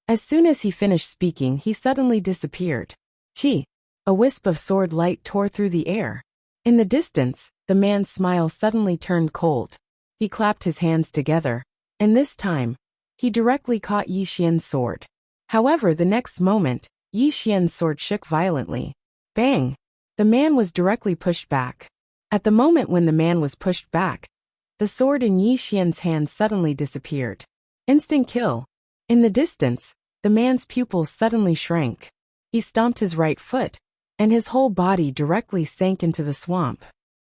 As soon as he finished speaking, he suddenly disappeared. Chi! A wisp of sword light tore through the air. In the distance, the man's smile suddenly turned cold. He clapped his hands together, and this time, he directly caught Yi Xian's sword. However, the next moment, Yi Xian's sword shook violently. Bang! The man was directly pushed back. At the moment when the man was pushed back, the sword in Yi Xian's hand suddenly disappeared. Instant kill. In the distance, the man's pupils suddenly shrank. He stomped his right foot, and his whole body directly sank into the swamp.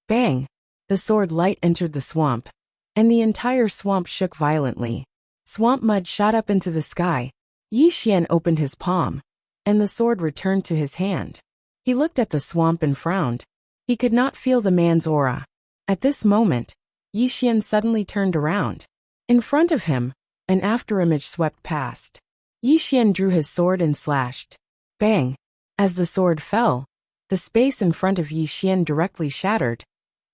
Bang! The sword light entered the swamp, and the entire swamp shook violently. Swamp mud shot up into the sky. Yi Xian opened his palm, and the sword returned to his hand. He looked at the swamp and frowned. He could not feel the man's aura. At this moment, Yi Xian suddenly turned around. In front of him, an afterimage swept past. Yi Xian drew his sword and slashed. Bang! As the sword fell, the space in front of Yi Xian directly shattered,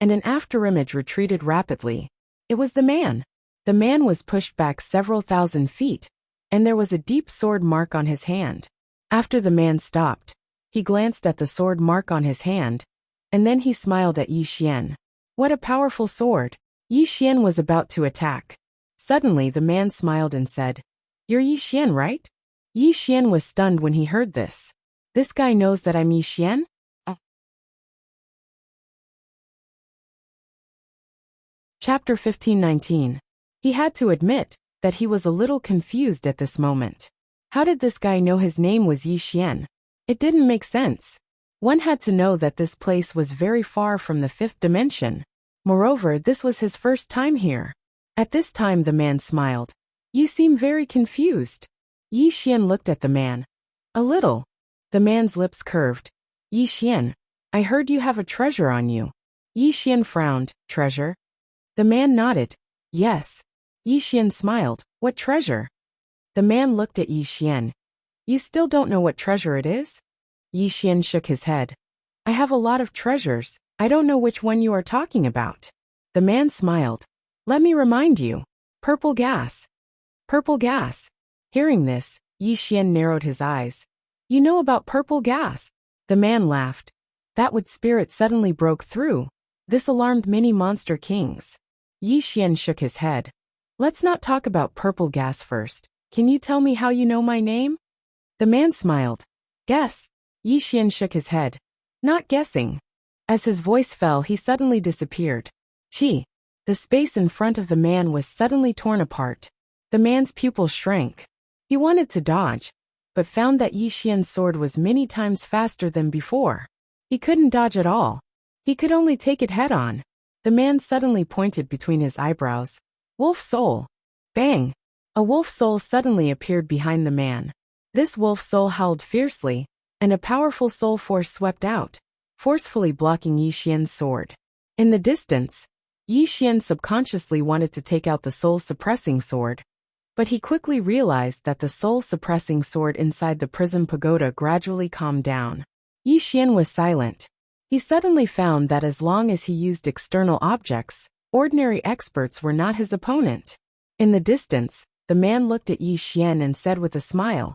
and an afterimage retreated rapidly. It was the man. The man was pushed back several thousand feet, and there was a deep sword mark on his hand. After the man stopped, he glanced at the sword mark on his hand, and then he smiled at Yi Xian. What a powerful sword! Yi Xian was about to attack. Suddenly the man smiled and said, "You're Yi Xian, right?" Yi Xian was stunned when he heard this. This guy knows that I'm Yi Xian? Chapter 15:19. He had to admit that he was a little confused at this moment. How did this guy know his name was Yi Xian? It didn't make sense. One had to know that this place was very far from the fifth dimension. Moreover, this was his first time here. At this time the man smiled. "You seem very confused." Yi Xian looked at the man. "A little." The man's lips curved. "Yi Xian, I heard you have a treasure on you." Yi Xian frowned. "Treasure?" The man nodded. "Yes." Yi Xian smiled. "What treasure?" The man looked at Yi Xian. "You still don't know what treasure it is?" Yi Xian shook his head. "I have a lot of treasures. I don't know which one you are talking about." The man smiled. "Let me remind you. Purple gas." Purple gas. Hearing this, Yi Xian narrowed his eyes. "You know about purple gas?" The man laughed. That wood spirit suddenly broke through. This alarmed many monster kings. Yi Xian shook his head. "Let's not talk about purple gas first. Can you tell me how you know my name?" The man smiled. "Guess." Yi Xian shook his head. "Not guessing." As his voice fell, he suddenly disappeared. Chi! The space in front of the man was suddenly torn apart. The man's pupils shrank. He wanted to dodge, but found that Yi Xian's sword was many times faster than before. He couldn't dodge at all. He could only take it head-on. The man suddenly pointed between his eyebrows. "Wolf soul." Bang! A wolf soul suddenly appeared behind the man. This wolf soul howled fiercely, and a powerful soul force swept out, forcefully blocking Yi Xian's sword. In the distance, Yi Xian subconsciously wanted to take out the soul-suppressing sword, but he quickly realized that the soul-suppressing sword inside the prison pagoda gradually calmed down. Yi Xian was silent. He suddenly found that as long as he used external objects, ordinary experts were not his opponent. In the distance, the man looked at Yi Xian and said with a smile,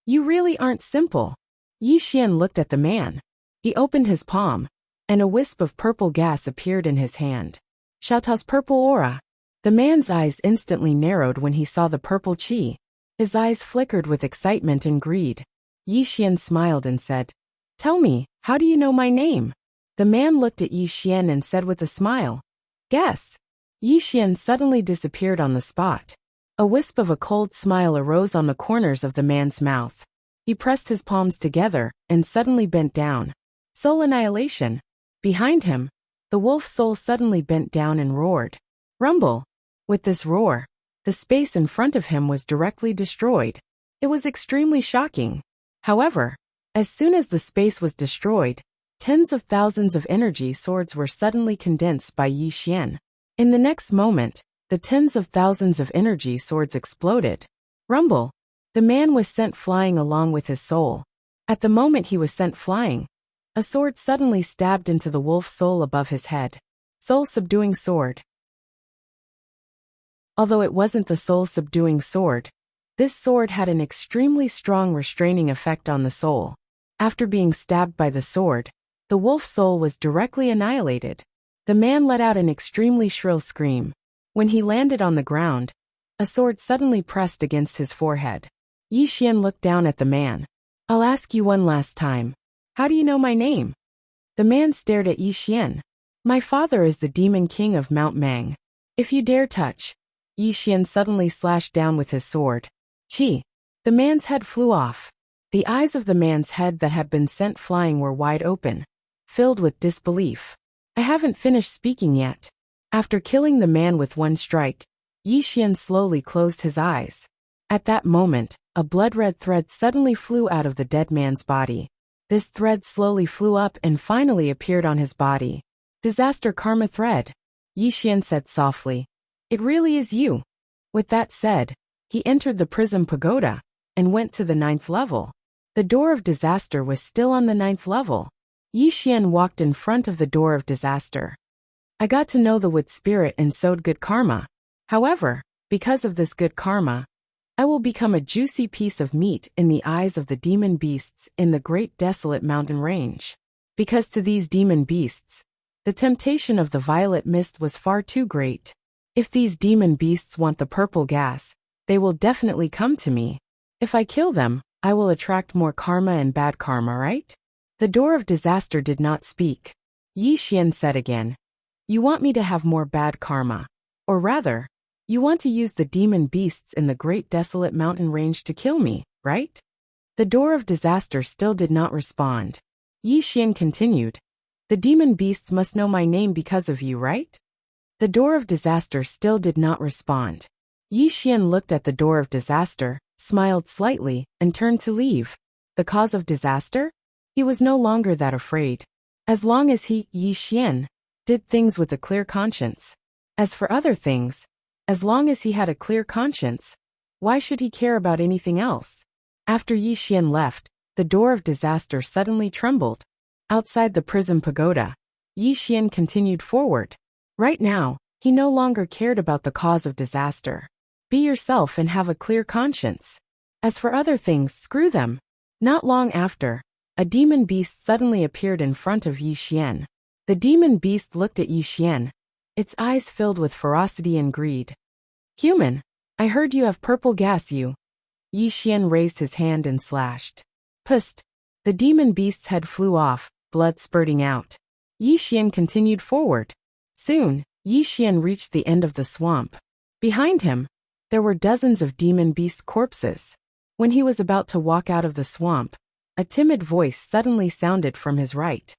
"You really aren't simple." Yi Xian looked at the man. He opened his palm, and a wisp of purple gas appeared in his hand. Xiaotao's purple aura. The man's eyes instantly narrowed when he saw the purple qi. His eyes flickered with excitement and greed. Yi Xian smiled and said, "Tell me, how do you know my name?" The man looked at Yi Xian and said with a smile, "Guess." Yi Xian suddenly disappeared on the spot. A wisp of a cold smile arose on the corners of the man's mouth. He pressed his palms together and suddenly bent down. Soul annihilation. Behind him, the wolf soul suddenly bent down and roared. Rumble. With this roar, the space in front of him was directly destroyed. It was extremely shocking. However, as soon as the space was destroyed, tens of thousands of energy swords were suddenly condensed by Yi Xian. In the next moment, the tens of thousands of energy swords exploded. Rumble. The man was sent flying along with his soul. At the moment he was sent flying, a sword suddenly stabbed into the wolf soul above his head. Soul-subduing sword. Although it wasn't the soul-subduing sword, this sword had an extremely strong restraining effect on the soul. After being stabbed by the sword, the wolf soul was directly annihilated. The man let out an extremely shrill scream. When he landed on the ground, a sword suddenly pressed against his forehead. Yi Xian looked down at the man. "I'll ask you one last time. How do you know my name?" The man stared at Yi Xian. "My father is the demon king of Mount Mang. If you dare touch, Yi Xian suddenly slashed down with his sword. Chi! The man's head flew off. The eyes of the man's head that had been sent flying were wide open, filled with disbelief. I haven't finished speaking yet. After killing the man with one strike, Yi Xian slowly closed his eyes. At that moment, a blood-red thread suddenly flew out of the dead man's body. This thread slowly flew up and finally appeared on his body. Disaster Karma Thread, Yi Xian said softly. It really is you. With that said, he entered the Prism Pagoda and went to the 9th level. The door of disaster was still on the 9th level. Yi Xian walked in front of the door of disaster. I got to know the wood spirit and sowed good karma. However, because of this good karma, I will become a juicy piece of meat in the eyes of the demon beasts in the great desolate mountain range. Because to these demon beasts, the temptation of the violet mist was far too great. If these demon beasts want the purple gas, they will definitely come to me. If I kill them, I will attract more karma and bad karma, right? The door of disaster did not speak. Yi Xian said again. You want me to have more bad karma. Or rather, you want to use the demon beasts in the great desolate mountain range to kill me, right? The door of disaster still did not respond. Yi Xian continued. The demon beasts must know my name because of you, right? The door of disaster still did not respond. Yi Xian looked at the door of disaster, smiled slightly, and turned to leave. The cause of disaster? He was no longer that afraid. As long as he, Yi Xian, did things with a clear conscience. As for other things, as long as he had a clear conscience, why should he care about anything else? After Yi Xian left, the door of disaster suddenly trembled. Outside the Prism Pagoda, Yi Xian continued forward. Right now, he no longer cared about the cause of disaster. Be yourself and have a clear conscience. As for other things, screw them. Not long after, a demon beast suddenly appeared in front of Yi Xian. The demon beast looked at Yi Xian, its eyes filled with ferocity and greed. Human, I heard you have purple gas you. Yi Xian raised his hand and slashed. Psst! The demon beast's head flew off, blood spurting out. Yi Xian continued forward. Soon, Yi Xian reached the end of the swamp. Behind him, there were dozens of demon beast corpses. When he was about to walk out of the swamp, a timid voice suddenly sounded from his right.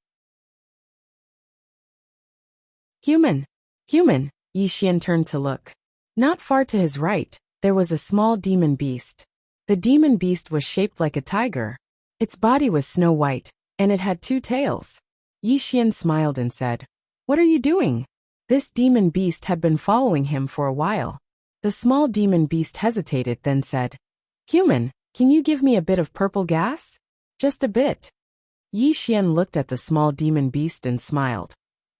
Human! Human! Yi Xian turned to look. Not far to his right, there was a small demon beast. The demon beast was shaped like a tiger. Its body was snow white, and it had 2 tails. Yi Xian smiled and said, What are you doing? This demon beast had been following him for a while. The small demon beast hesitated, then said, Human, can you give me a bit of purple gas? Just a bit. Yi Xian looked at the small demon beast and smiled.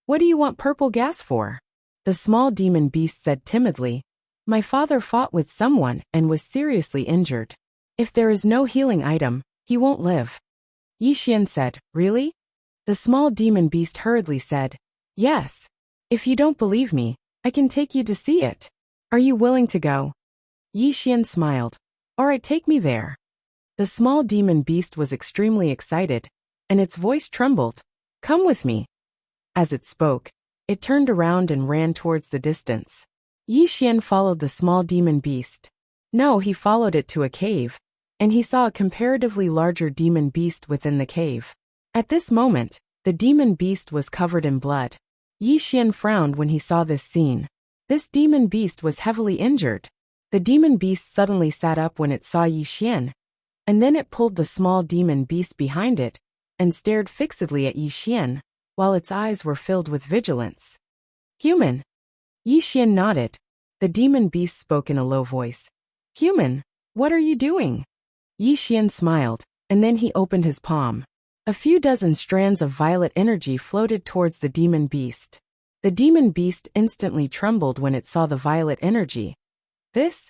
What do you want purple gas for? The small demon beast said timidly, My father fought with someone and was seriously injured. If there is no healing item, he won't live. Yi Xian said, Really? The small demon beast hurriedly said, Yes. If you don't believe me, I can take you to see it. Are you willing to go? Yi Xian smiled. Alright, take me there. The small demon beast was extremely excited, and its voice trembled. Come with me. As it spoke, it turned around and ran towards the distance. Yi Xian followed the small demon beast. No, he followed it to a cave, and he saw a comparatively larger demon beast within the cave. At this moment, the demon beast was covered in blood. Yi Xian frowned when he saw this scene. This demon beast was heavily injured. The demon beast suddenly sat up when it saw Yi Xian, and then it pulled the small demon beast behind it and stared fixedly at Yi Xian, while its eyes were filled with vigilance. Human. Yi Xian nodded. The demon beast spoke in a low voice. Human, what are you doing? Yi Xian smiled, and then he opened his palm. A few dozen strands of violet energy floated towards the demon beast. The demon beast instantly trembled when it saw the violet energy. This?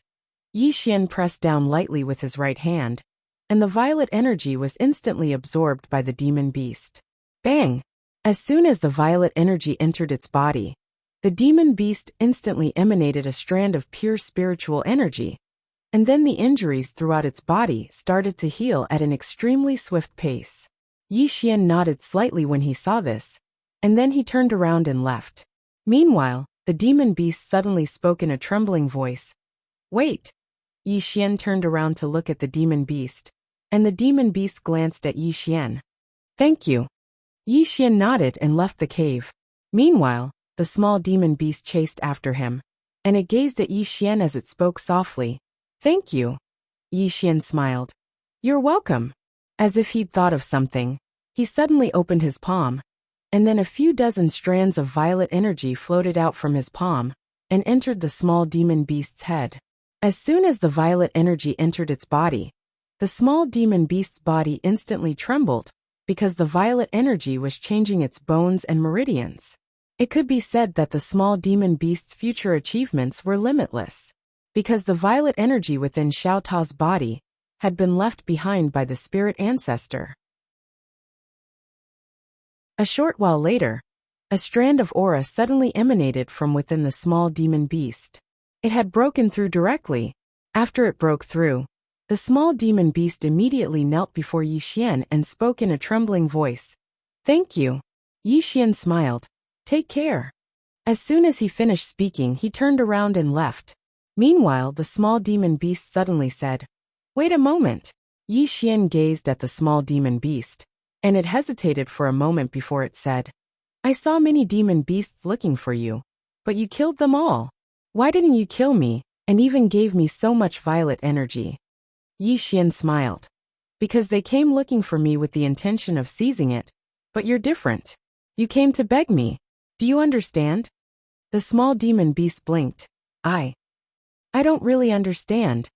Yi Xian pressed down lightly with his right hand, and the violet energy was instantly absorbed by the demon beast. Bang! As soon as the violet energy entered its body, the demon beast instantly emanated a strand of pure spiritual energy, and then the injuries throughout its body started to heal at an extremely swift pace. Yi Xian nodded slightly when he saw this, and then he turned around and left. Meanwhile, the demon beast suddenly spoke in a trembling voice. Wait! Yi Xian turned around to look at the demon beast, and the demon beast glanced at Yi Xian. Thank you. Yi Xian nodded and left the cave. Meanwhile, the small demon beast chased after him, and it gazed at Yi Xian as it spoke softly. Thank you. Yi Xian smiled. You're welcome. As if he'd thought of something, he suddenly opened his palm, and then a few dozen strands of violet energy floated out from his palm and entered the small demon beast's head. As soon as the violet energy entered its body, the small demon beast's body instantly trembled because the violet energy was changing its bones and meridians. It could be said that the small demon beast's future achievements were limitless, because the violet energy within Xiao Tao's body had been left behind by the spirit ancestor. A short while later, a strand of aura suddenly emanated from within the small demon beast. It had broken through directly. After it broke through, the small demon beast immediately knelt before Yi Xian and spoke in a trembling voice. Thank you. Yi Xian smiled. Take care. As soon as he finished speaking, he turned around and left. Meanwhile, the small demon beast suddenly said, Wait a moment. Yi Xian gazed at the small demon beast, and it hesitated for a moment before it said, I saw many demon beasts looking for you, but you killed them all. Why didn't you kill me, and even gave me so much violet energy? Yi Xian smiled. Because they came looking for me with the intention of seizing it, but you're different. You came to beg me. Do you understand? The small demon beast blinked. I don't really understand.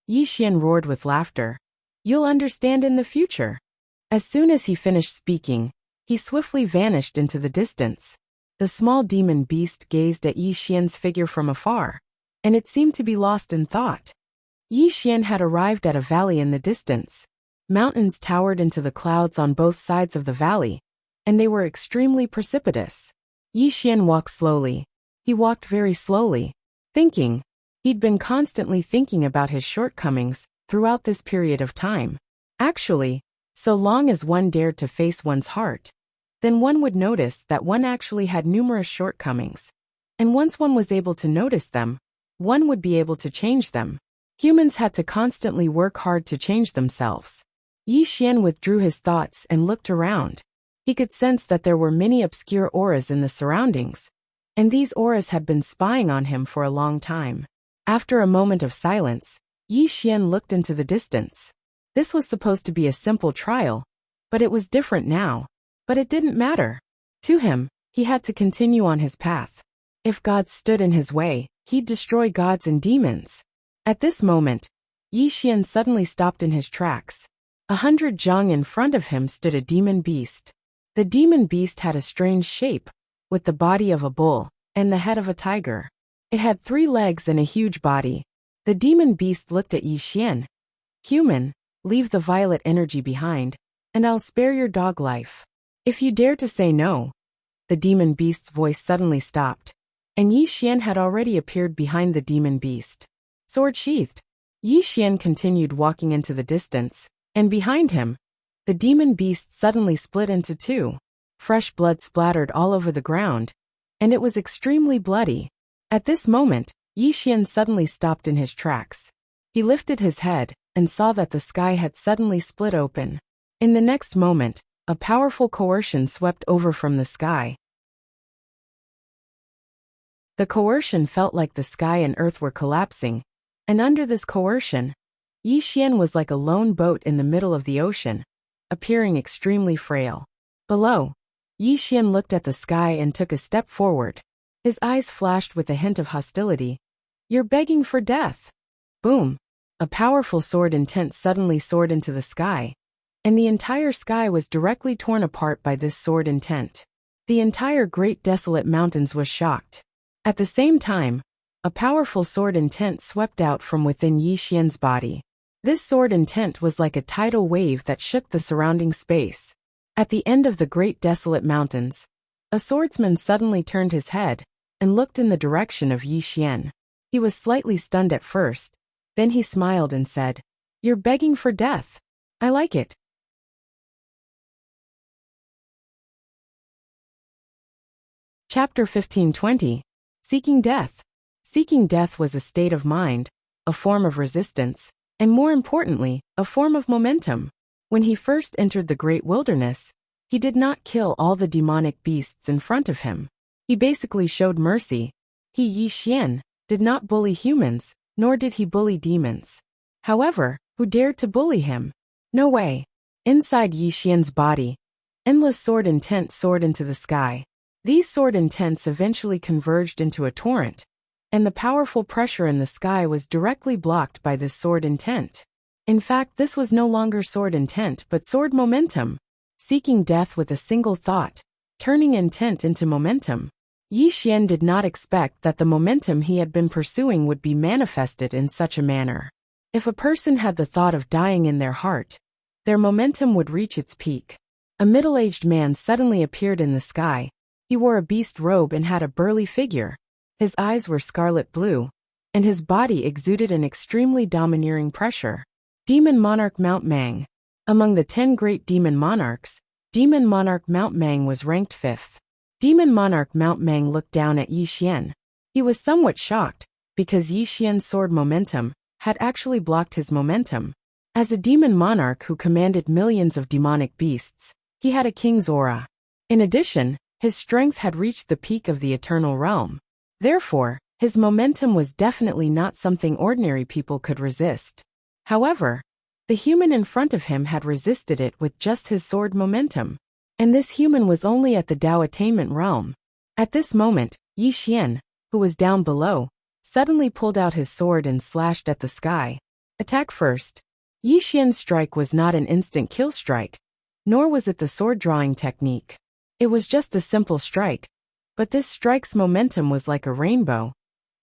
Yi Xian roared with laughter. You'll understand in the future. As soon as he finished speaking, he swiftly vanished into the distance. The small demon beast gazed at Yi Xian's figure from afar, and it seemed to be lost in thought. Yi Xian had arrived at a valley in the distance. Mountains towered into the clouds on both sides of the valley, and they were extremely precipitous. Yi Xian walked slowly. He walked very slowly, thinking. He'd been constantly thinking about his shortcomings throughout this period of time. Actually, so long as one dared to face one's heart, then one would notice that one actually had numerous shortcomings. And once one was able to notice them, one would be able to change them. Humans had to constantly work hard to change themselves. Yi Xian withdrew his thoughts and looked around. He could sense that there were many obscure auras in the surroundings, and these auras had been spying on him for a long time. After a moment of silence, Yi Xian looked into the distance. This was supposed to be a simple trial, but it was different now. But it didn't matter. To him, he had to continue on his path. If gods stood in his way, he'd destroy gods and demons. At this moment, Yi Xian suddenly stopped in his tracks. 100 zhang in front of him stood a demon beast. The demon beast had a strange shape, with the body of a bull and the head of a tiger. It had 3 legs and a huge body. The demon beast looked at Yi Xian. Human, leave the violet energy behind, and I'll spare your dog life. If you dare to say no. The demon beast's voice suddenly stopped, and Yi Xian had already appeared behind the demon beast. Sword sheathed, Yi Xian continued walking into the distance, and behind him, the demon beast suddenly split into 2. Fresh blood splattered all over the ground, and it was extremely bloody. At this moment, Yi Xian suddenly stopped in his tracks. He lifted his head and saw that the sky had suddenly split open. In the next moment, a powerful coercion swept over from the sky. The coercion felt like the sky and earth were collapsing, and under this coercion, Yi Xian was like a lone boat in the middle of the ocean, appearing extremely frail. Below, Yi Xian looked at the sky and took a step forward. His eyes flashed with a hint of hostility. You're begging for death. Boom. A powerful sword intent suddenly soared into the sky, and the entire sky was directly torn apart by this sword intent. The entire great desolate mountains was shocked. At the same time, a powerful sword intent swept out from within Yi Xian's body. This sword intent was like a tidal wave that shook the surrounding space. At the end of the great desolate mountains, a swordsman suddenly turned his head and looked in the direction of Yi Xian. He was slightly stunned at first, then he smiled and said, You're begging for death. I like it. Chapter 1520. Seeking death. Seeking death was a state of mind, a form of resistance, and more importantly, a form of momentum. When he first entered the great wilderness, he did not kill all the demonic beasts in front of him. He basically showed mercy. He, Yi Xian, did not bully humans, nor did he bully demons. However, who dared to bully him? No way. Inside Yi Xian's body, endless sword intent soared into the sky. These sword intents eventually converged into a torrent, and the powerful pressure in the sky was directly blocked by this sword intent. In fact, this was no longer sword intent but sword momentum. Seeking death with a single thought, turning intent into momentum. Yi Xian did not expect that the momentum he had been pursuing would be manifested in such a manner. If a person had the thought of dying in their heart, their momentum would reach its peak. A middle-aged man suddenly appeared in the sky. He wore a beast robe and had a burly figure. His eyes were scarlet blue, and his body exuded an extremely domineering pressure. Demon Monarch Mount Mang. Among the 10 great demon monarchs, Demon Monarch Mount Mang was ranked 5th. Demon Monarch Mount Mang looked down at Yi Xian. He was somewhat shocked, because Yi Xian's sword momentum had actually blocked his momentum. As a demon monarch who commanded millions of demonic beasts, he had a king's aura. In addition, his strength had reached the peak of the eternal realm. Therefore, his momentum was definitely not something ordinary people could resist. However, the human in front of him had resisted it with just his sword momentum. And this human was only at the Dao attainment realm. At this moment, Yi Xian, who was down below, suddenly pulled out his sword and slashed at the sky. Attack first. Yi Xian's strike was not an instant kill strike, nor was it the sword drawing technique. It was just a simple strike. But this strike's momentum was like a rainbow,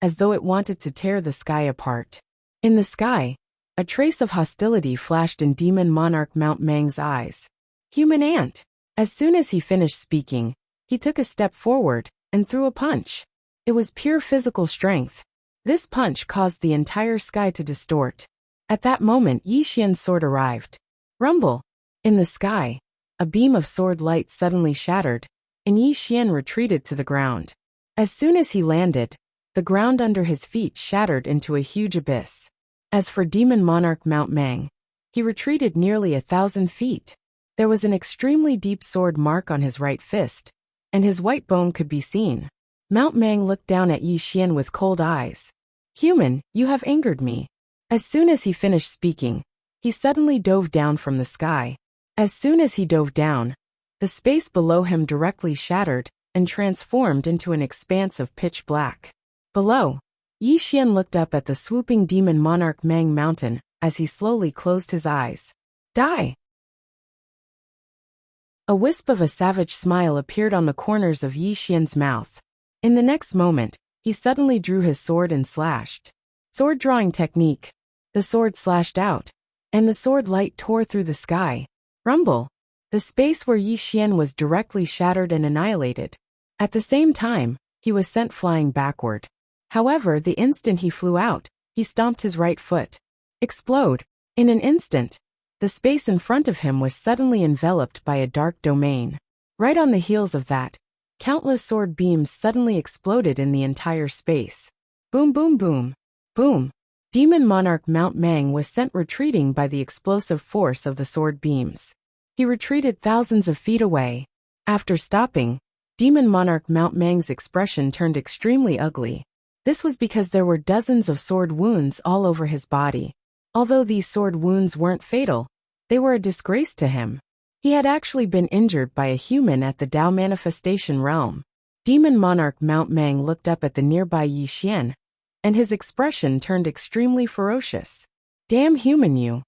as though it wanted to tear the sky apart. In the sky, a trace of hostility flashed in Demon Monarch Mount Mang's eyes. Human ant. As soon as he finished speaking, he took a step forward and threw a punch. It was pure physical strength. This punch caused the entire sky to distort. At that moment, Yi Xian's sword arrived. Rumble. In the sky, a beam of sword light suddenly shattered, and Yi Xian retreated to the ground. As soon as he landed, the ground under his feet shattered into a huge abyss. As for Demon Monarch Mount Mang, he retreated nearly 1,000 feet. There was an extremely deep sword mark on his right fist, and his white bone could be seen. Mount Mang looked down at Yi Xian with cold eyes. Human, you have angered me. As soon as he finished speaking, he suddenly dove down from the sky. As soon as he dove down, the space below him directly shattered and transformed into an expanse of pitch black. Below, Yi Xian looked up at the swooping Demon Monarch Mang Mountain as he slowly closed his eyes. Die! A wisp of a savage smile appeared on the corners of Yi Xian's mouth. In the next moment, he suddenly drew his sword and slashed. Sword drawing technique. The sword slashed out, and the sword light tore through the sky. Rumble. The space where Yi Xian was directly shattered and annihilated. At the same time, he was sent flying backward. However, the instant he flew out, he stomped his right foot. Explode. In an instant, the space in front of him was suddenly enveloped by a dark domain. Right on the heels of that, countless sword beams suddenly exploded in the entire space. Boom boom boom. Boom. Demon Monarch Mount Mang was sent retreating by the explosive force of the sword beams. He retreated thousands of feet away. After stopping, Demon Monarch Mount Mang's expression turned extremely ugly. This was because there were dozens of sword wounds all over his body. Although these sword wounds weren't fatal, they were a disgrace to him. He had actually been injured by a human at the Dao manifestation realm. Demon Monarch Mount Mang looked up at the nearby Yi Xian, and his expression turned extremely ferocious. Damn human you.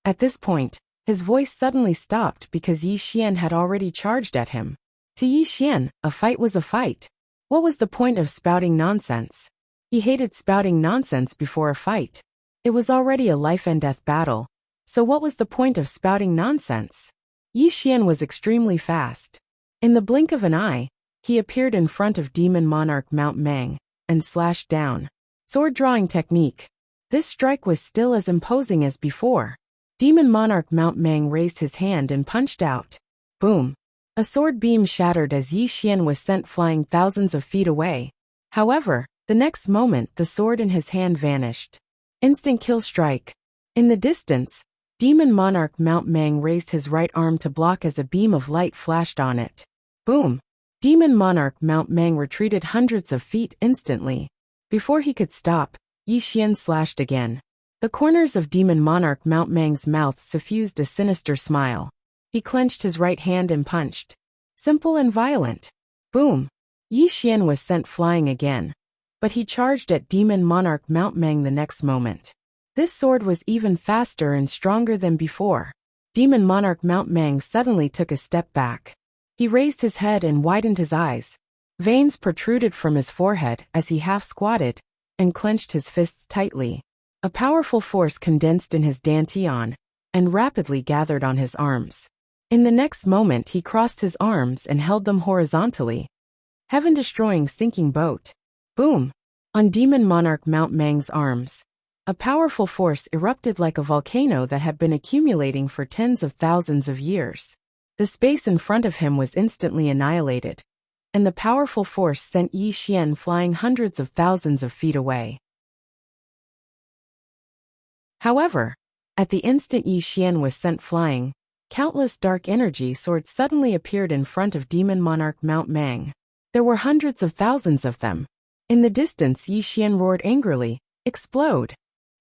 At this point, his voice suddenly stopped because Yi Xian had already charged at him. To Yi Xian, a fight was a fight. What was the point of spouting nonsense? He hated spouting nonsense before a fight. It was already a life and death battle, so what was the point of spouting nonsense? Yi Xian was extremely fast. In the blink of an eye, he appeared in front of Demon Monarch Mount Mang, and slashed down. Sword drawing technique. This strike was still as imposing as before. Demon Monarch Mount Mang raised his hand and punched out. Boom. A sword beam shattered as Yi Xian was sent flying thousands of feet away. However, the next moment the sword in his hand vanished. Instant kill strike. In the distance, Demon Monarch Mount Mang raised his right arm to block as a beam of light flashed on it. Boom! Demon Monarch Mount Mang retreated hundreds of feet instantly. Before he could stop, Yi Xian slashed again. The corners of Demon Monarch Mount Mang's mouth suffused a sinister smile. He clenched his right hand and punched. Simple and violent. Boom! Yi Xian was sent flying again. But he charged at Demon Monarch Mount Mang the next moment. This sword was even faster and stronger than before. Demon Monarch Mount Mang suddenly took a step back. He raised his head and widened his eyes. Veins protruded from his forehead as he half-squatted and clenched his fists tightly. A powerful force condensed in his dantian and rapidly gathered on his arms. In the next moment he crossed his arms and held them horizontally. Heaven-destroying sinking boat. Boom! On Demon Monarch Mount Mang's arms, a powerful force erupted like a volcano that had been accumulating for tens of thousands of years. The space in front of him was instantly annihilated, and the powerful force sent Yi Xian flying hundreds of thousands of feet away. However, at the instant Yi Xian was sent flying, countless dark energy swords suddenly appeared in front of Demon Monarch Mount Mang. There were hundreds of thousands of them. In the distance Yi Xian roared angrily, "Explode!"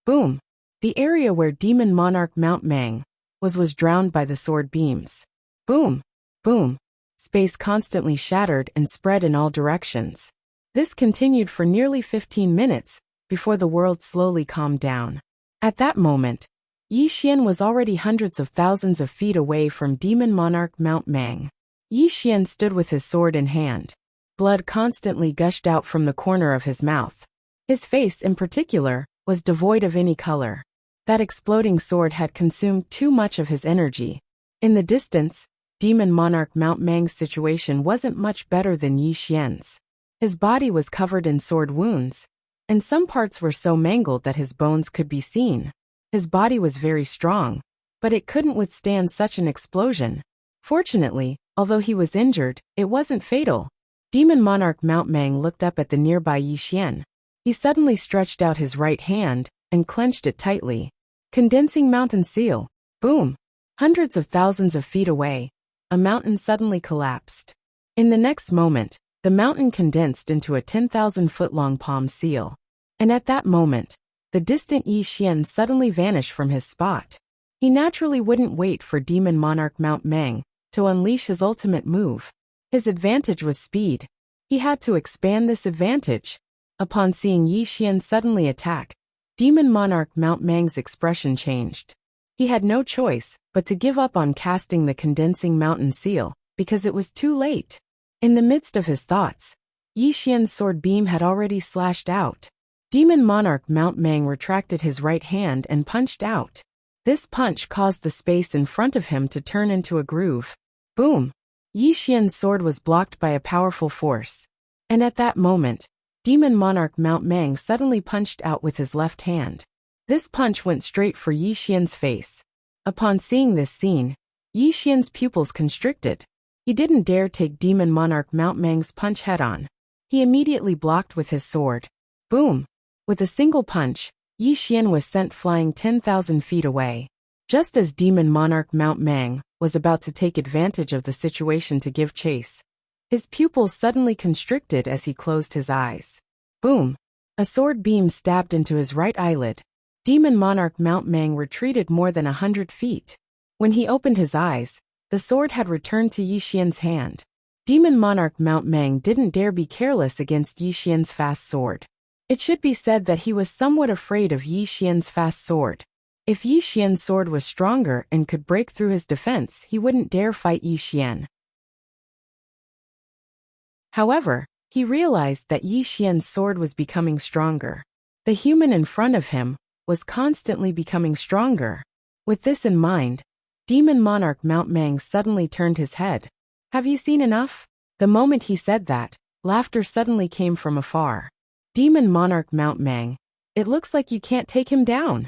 Boom! The area where Demon Monarch Mount Mang was drowned by the sword beams. Boom! Boom! Space constantly shattered and spread in all directions. This continued for nearly 15 minutes, before the world slowly calmed down. At that moment, Yi Xian was already hundreds of thousands of feet away from Demon Monarch Mount Mang. Yi Xian stood with his sword in hand. Blood constantly gushed out from the corner of his mouth. His face, in particular, was devoid of any color. That exploding sword had consumed too much of his energy. In the distance, Demon Monarch Mount Mang's situation wasn't much better than Yi Xian's. His body was covered in sword wounds, and some parts were so mangled that his bones could be seen. His body was very strong, but it couldn't withstand such an explosion. Fortunately, although he was injured, it wasn't fatal. Demon Monarch Mount Mang looked up at the nearby Yi Xian. He suddenly stretched out his right hand and clenched it tightly. Condensing mountain seal. Boom! Hundreds of thousands of feet away, a mountain suddenly collapsed. In the next moment, the mountain condensed into a 10,000-foot-long palm seal. And at that moment, the distant Yi Xian suddenly vanished from his spot. He naturally wouldn't wait for Demon Monarch Mount Mang to unleash his ultimate move. His advantage was speed. He had to expand this advantage. Upon seeing Yi Xian suddenly attack, Demon Monarch Mount Mang's expression changed. He had no choice but to give up on casting the condensing mountain seal, because it was too late. In the midst of his thoughts, Yi Xian's sword beam had already slashed out. Demon Monarch Mount Mang retracted his right hand and punched out. This punch caused the space in front of him to turn into a groove. Boom! Yi Xian's sword was blocked by a powerful force. And at that moment, Demon Monarch Mount Mang suddenly punched out with his left hand. This punch went straight for Yi Xian's face. Upon seeing this scene, Yi Xian's pupils constricted. He didn't dare take Demon Monarch Mount Mang's punch head-on. He immediately blocked with his sword. Boom! With a single punch, Yi Xian was sent flying 10,000 feet away. Just as Demon Monarch Mount Mang was about to take advantage of the situation to give chase, his pupils suddenly constricted as he closed his eyes. Boom! A sword beam stabbed into his right eyelid. Demon Monarch Mount Mang retreated more than 100 feet. When he opened his eyes, the sword had returned to Yi Xian's hand. Demon Monarch Mount Mang didn't dare be careless against Yi Xian's fast sword. It should be said that he was somewhat afraid of Yi Xian's fast sword. If Yi Xian's sword was stronger and could break through his defense, he wouldn't dare fight Yi Xian. However, he realized that Yi Xian's sword was becoming stronger. The human in front of him was constantly becoming stronger. With this in mind, Demon Monarch Mount Mang suddenly turned his head. "Have you seen enough?" The moment he said that, laughter suddenly came from afar. Demon Monarch Mount Mang, it looks like you can't take him down.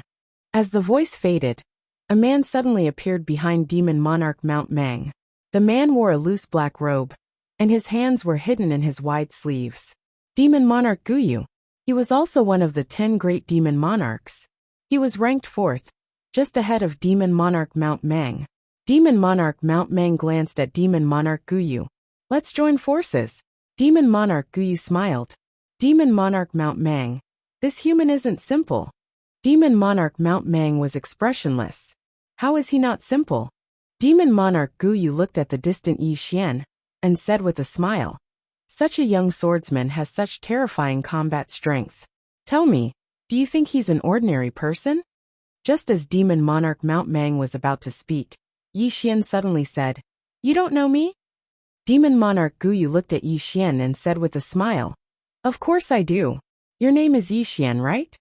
As the voice faded, a man suddenly appeared behind Demon Monarch Mount Mang. The man wore a loose black robe, and his hands were hidden in his wide sleeves. Demon Monarch Guyu. He was also one of the 10 great demon monarchs. He was ranked 4th, just ahead of Demon Monarch Mount Mang. Demon Monarch Mount Mang glanced at Demon Monarch Guyu. Let's join forces. Demon Monarch Guyu smiled. Demon Monarch Mount Mang. This human isn't simple. Demon Monarch Mount Mang was expressionless. How is he not simple? Demon Monarch Guyu looked at the distant Yi Xian and said with a smile, such a young swordsman has such terrifying combat strength. Tell me, do you think he's an ordinary person? Just as Demon Monarch Mount Mang was about to speak, Yi Xian suddenly said, You don't know me? Demon Monarch Guyu looked at Yi Xian and said with a smile, Of course I do. Your name is Yi Xian, right?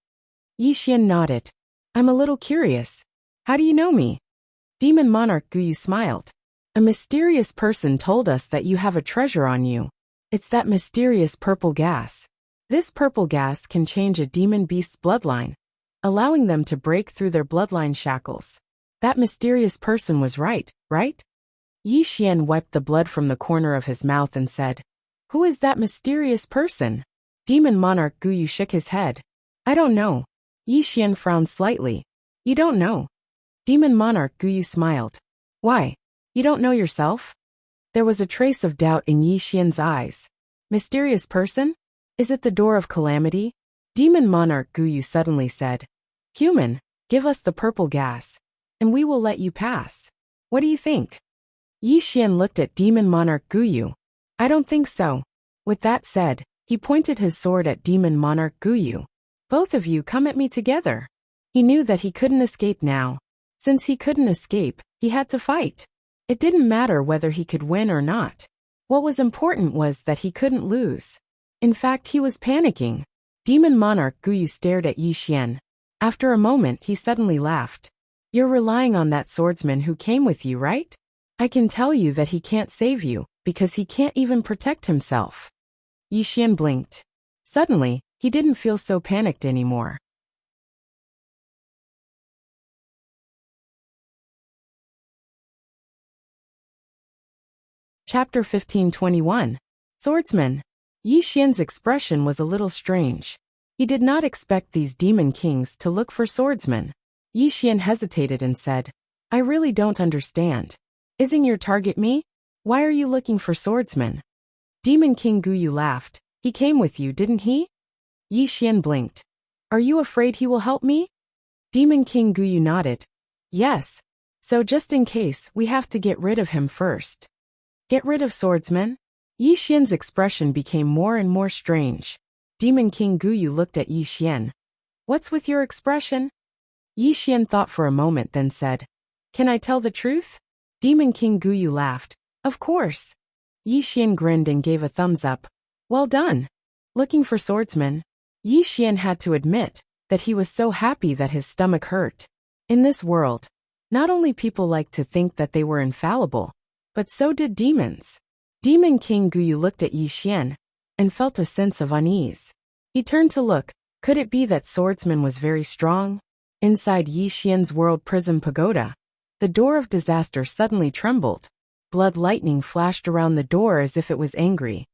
Yi Xian nodded. I'm a little curious. How do you know me? Demon Monarch Guyu smiled. A mysterious person told us that you have a treasure on you. It's that mysterious purple gas. This purple gas can change a demon beast's bloodline, allowing them to break through their bloodline shackles. That mysterious person was right? Yi Xian wiped the blood from the corner of his mouth and said, Who is that mysterious person? Demon Monarch Guyu shook his head. I don't know. Yi Xian frowned slightly. You don't know? Demon Monarch Guyu smiled. Why? You don't know yourself? There was a trace of doubt in Yi Xian's eyes. Mysterious person? Is it the door of calamity? Demon Monarch Guyu suddenly said, Human, give us the purple gas, and we will let you pass. What do you think? Yi Xian looked at Demon Monarch Guyu. I don't think so. With that said, he pointed his sword at Demon Monarch Guyu. Both of you come at me together. He knew that he couldn't escape now. Since he couldn't escape, he had to fight. It didn't matter whether he could win or not. What was important was that he couldn't lose. In fact, he was panicking. Demon Monarch Guyu stared at Yi Xian. After a moment, he suddenly laughed. You're relying on that swordsman who came with you, right? I can tell you that he can't save you, because he can't even protect himself. Yi Xian blinked. Suddenly, he didn't feel so panicked anymore. Chapter 1521. Swordsman. Yi Xian's expression was a little strange. He did not expect these demon kings to look for swordsmen. Yi Xian hesitated and said, I really don't understand. Isn't your target me? Why are you looking for swordsmen? Demon King Guyu laughed. He came with you, didn't he? Yi Xian blinked. Are you afraid he will help me? Demon King Guyu nodded. Yes. So just in case, we have to get rid of him first. Get rid of swordsmen? Yi Xian's expression became more and more strange. Demon King Guyu looked at Yi Xian. What's with your expression? Yi Xian thought for a moment then said, Can I tell the truth? Demon King Guyu laughed. Of course. Yi Xian grinned and gave a thumbs up. Well done. Looking for swordsmen? Yi Xian had to admit that he was so happy that his stomach hurt. In this world, not only people liked to think that they were infallible, but so did demons. Demon King Guyu looked at Yi Xian and felt a sense of unease. He turned to look. Could it be that Swordsman was very strong? Inside Yi Xian's world prison pagoda, the door of disaster suddenly trembled. Blood lightning flashed around the door as if it was angry.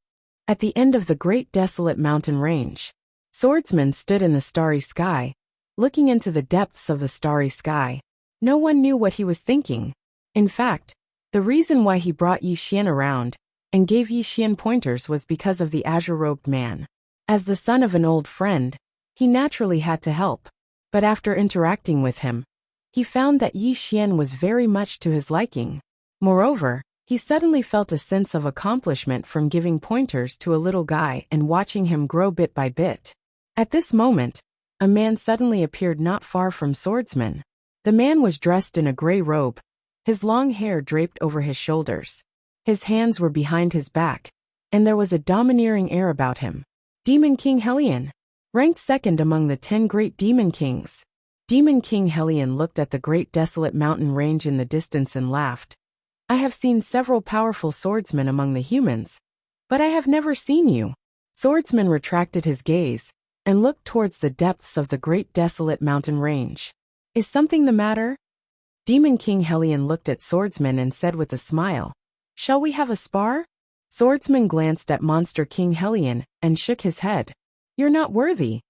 At the end of the great desolate mountain range, Swordsman stood in the starry sky, looking into the depths of the starry sky. No one knew what he was thinking. In fact, the reason why he brought Yi Xian around and gave Yi Xian pointers was because of the azure-robed man. As the son of an old friend, he naturally had to help. But after interacting with him, he found that Yi Xian was very much to his liking. Moreover, he suddenly felt a sense of accomplishment from giving pointers to a little guy and watching him grow bit by bit. At this moment, a man suddenly appeared not far from Swordsman. The man was dressed in a gray robe, his long hair draped over his shoulders. His hands were behind his back, and there was a domineering air about him. Demon King Helion, ranked second among the 10 great demon kings. Demon King Helion looked at the great desolate mountain range in the distance and laughed. I have seen several powerful swordsmen among the humans, but I have never seen you. Swordsman retracted his gaze and looked towards the depths of the great desolate mountain range. Is something the matter? Demon King Helion looked at Swordsman and said with a smile, Shall we have a spar? Swordsman glanced at Monster King Helion and shook his head. You're not worthy.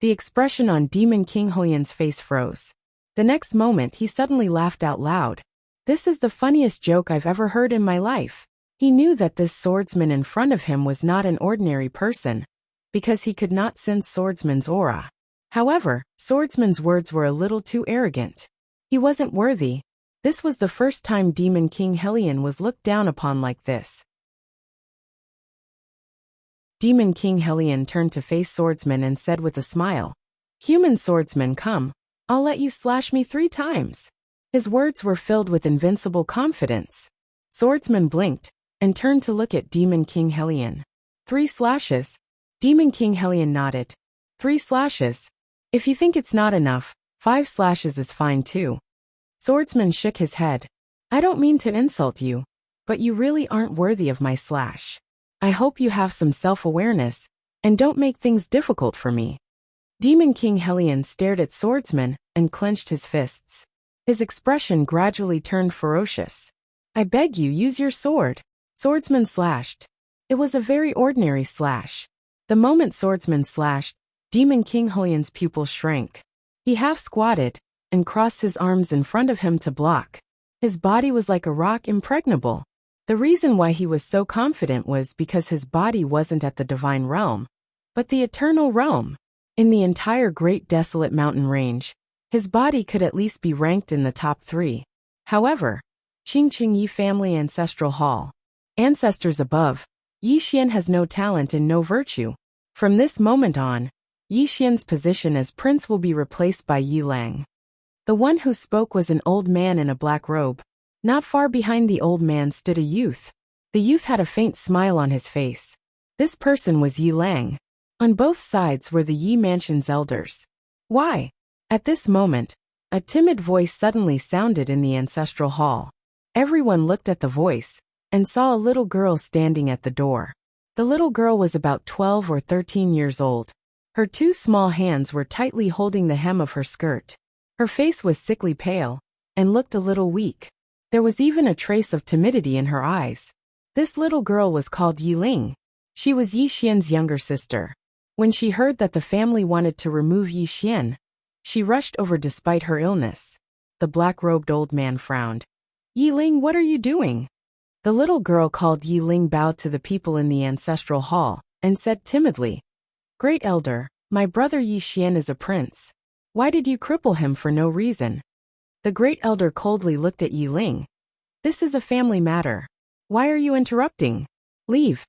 The expression on Demon King Helion's face froze. The next moment he suddenly laughed out loud. This is the funniest joke I've ever heard in my life. He knew that this swordsman in front of him was not an ordinary person, because he could not sense Swordsman's aura. However, Swordsman's words were a little too arrogant. He wasn't worthy. This was the first time Demon King Helion was looked down upon like this. Demon King Helion turned to face Swordsman and said with a smile, Human swordsman, come. I'll let you slash me 3 times. His words were filled with invincible confidence. Swordsman blinked and turned to look at Demon King Helion. 3 slashes? Demon King Helion nodded. 3 slashes. If you think it's not enough, 5 slashes is fine too. Swordsman shook his head. I don't mean to insult you, but you really aren't worthy of my slash. I hope you have some self-awareness, and don't make things difficult for me. Demon King Helion stared at Swordsman and clenched his fists. His expression gradually turned ferocious. I beg you, use your sword. Swordsman slashed. It was a very ordinary slash. The moment Swordsman slashed, Demon King Helion's pupils shrank. He half squatted and crossed his arms in front of him to block. His body was like a rock, impregnable. The reason why he was so confident was because his body wasn't at the divine realm, but the eternal realm. In the entire great desolate mountain range, his body could at least be ranked in the top 3. However, Qingqing Yi family ancestral hall. Ancestors above, Yi Xian has no talent and no virtue. From this moment on, Yi Xian's position as prince will be replaced by Yi Lang. The one who spoke was an old man in a black robe. Not far behind the old man stood a youth. The youth had a faint smile on his face. This person was Yi Lang. On both sides were the Yi mansion's elders. Why? At this moment, a timid voice suddenly sounded in the ancestral hall. Everyone looked at the voice and saw a little girl standing at the door. The little girl was about 12 or 13 years old. Her 2 small hands were tightly holding the hem of her skirt. Her face was sickly pale and looked a little weak. There was even a trace of timidity in her eyes. This little girl was called Yi Ling. She was Yi Xian's younger sister. When she heard that the family wanted to remove Yi Xian, she rushed over despite her illness. The black-robed old man frowned. Yi Ling, what are you doing? The little girl called Yi Ling bowed to the people in the ancestral hall and said timidly, Great Elder, my brother Yi Xian is a prince. Why did you cripple him for no reason? The Great Elder coldly looked at Yi Ling. This is a family matter. Why are you interrupting? Leave.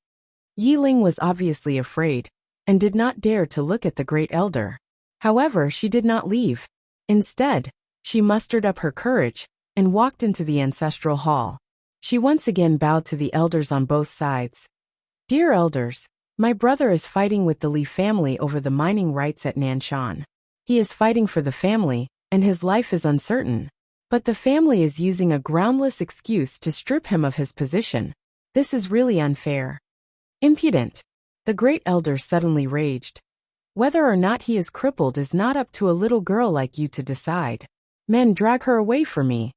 Yi Ling was obviously afraid and did not dare to look at the Great Elder. However, she did not leave. Instead, she mustered up her courage and walked into the ancestral hall. She once again bowed to the elders on both sides. Dear elders, my brother is fighting with the Li family over the mining rights at Nanshan. He is fighting for the family, and his life is uncertain. But the family is using a groundless excuse to strip him of his position. This is really unfair. Impudent. The Great Elder suddenly raged. Whether or not he is crippled is not up to a little girl like you to decide. Men, drag her away from me.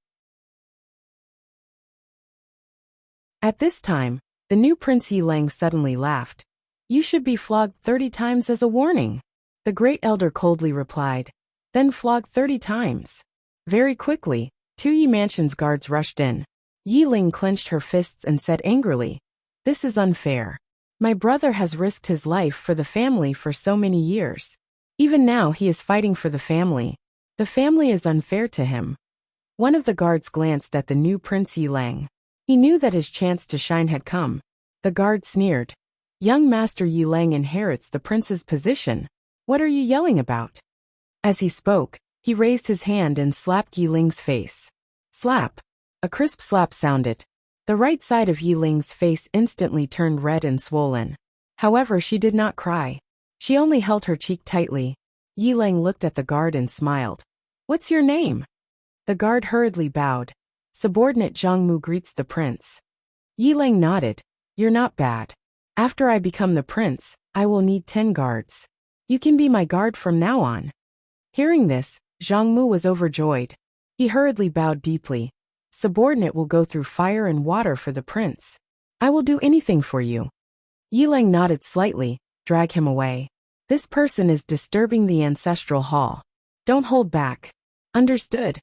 At this time, the new Prince Yi Lang suddenly laughed. You should be flogged 30 times as a warning. The Great Elder coldly replied. Then flogged 30 times. Very quickly, 2 Yi Mansion's guards rushed in. Yi Ling clenched her fists and said angrily, This is unfair. My brother has risked his life for the family for so many years. Even now he is fighting for the family. The family is unfair to him. One of the guards glanced at the new Prince Yi Lang. He knew that his chance to shine had come. The guard sneered. Young Master Yi Lang inherits the prince's position. What are you yelling about? As he spoke, he raised his hand and slapped Yi Ling's face. Slap. A crisp slap sounded. The right side of Yi Ling's face instantly turned red and swollen. However, she did not cry. She only held her cheek tightly. Yi Lang looked at the guard and smiled. What's your name? The guard hurriedly bowed. Subordinate Zhang Mu greets the prince. Yi Lang nodded. You're not bad. After I become the prince, I will need 10 guards. You can be my guard from now on. Hearing this, Zhang Mu was overjoyed. He hurriedly bowed deeply. Subordinate will go through fire and water for the prince. I will do anything for you. Yilang nodded slightly. Drag him away. This person is disturbing the ancestral hall. Don't hold back. Understood.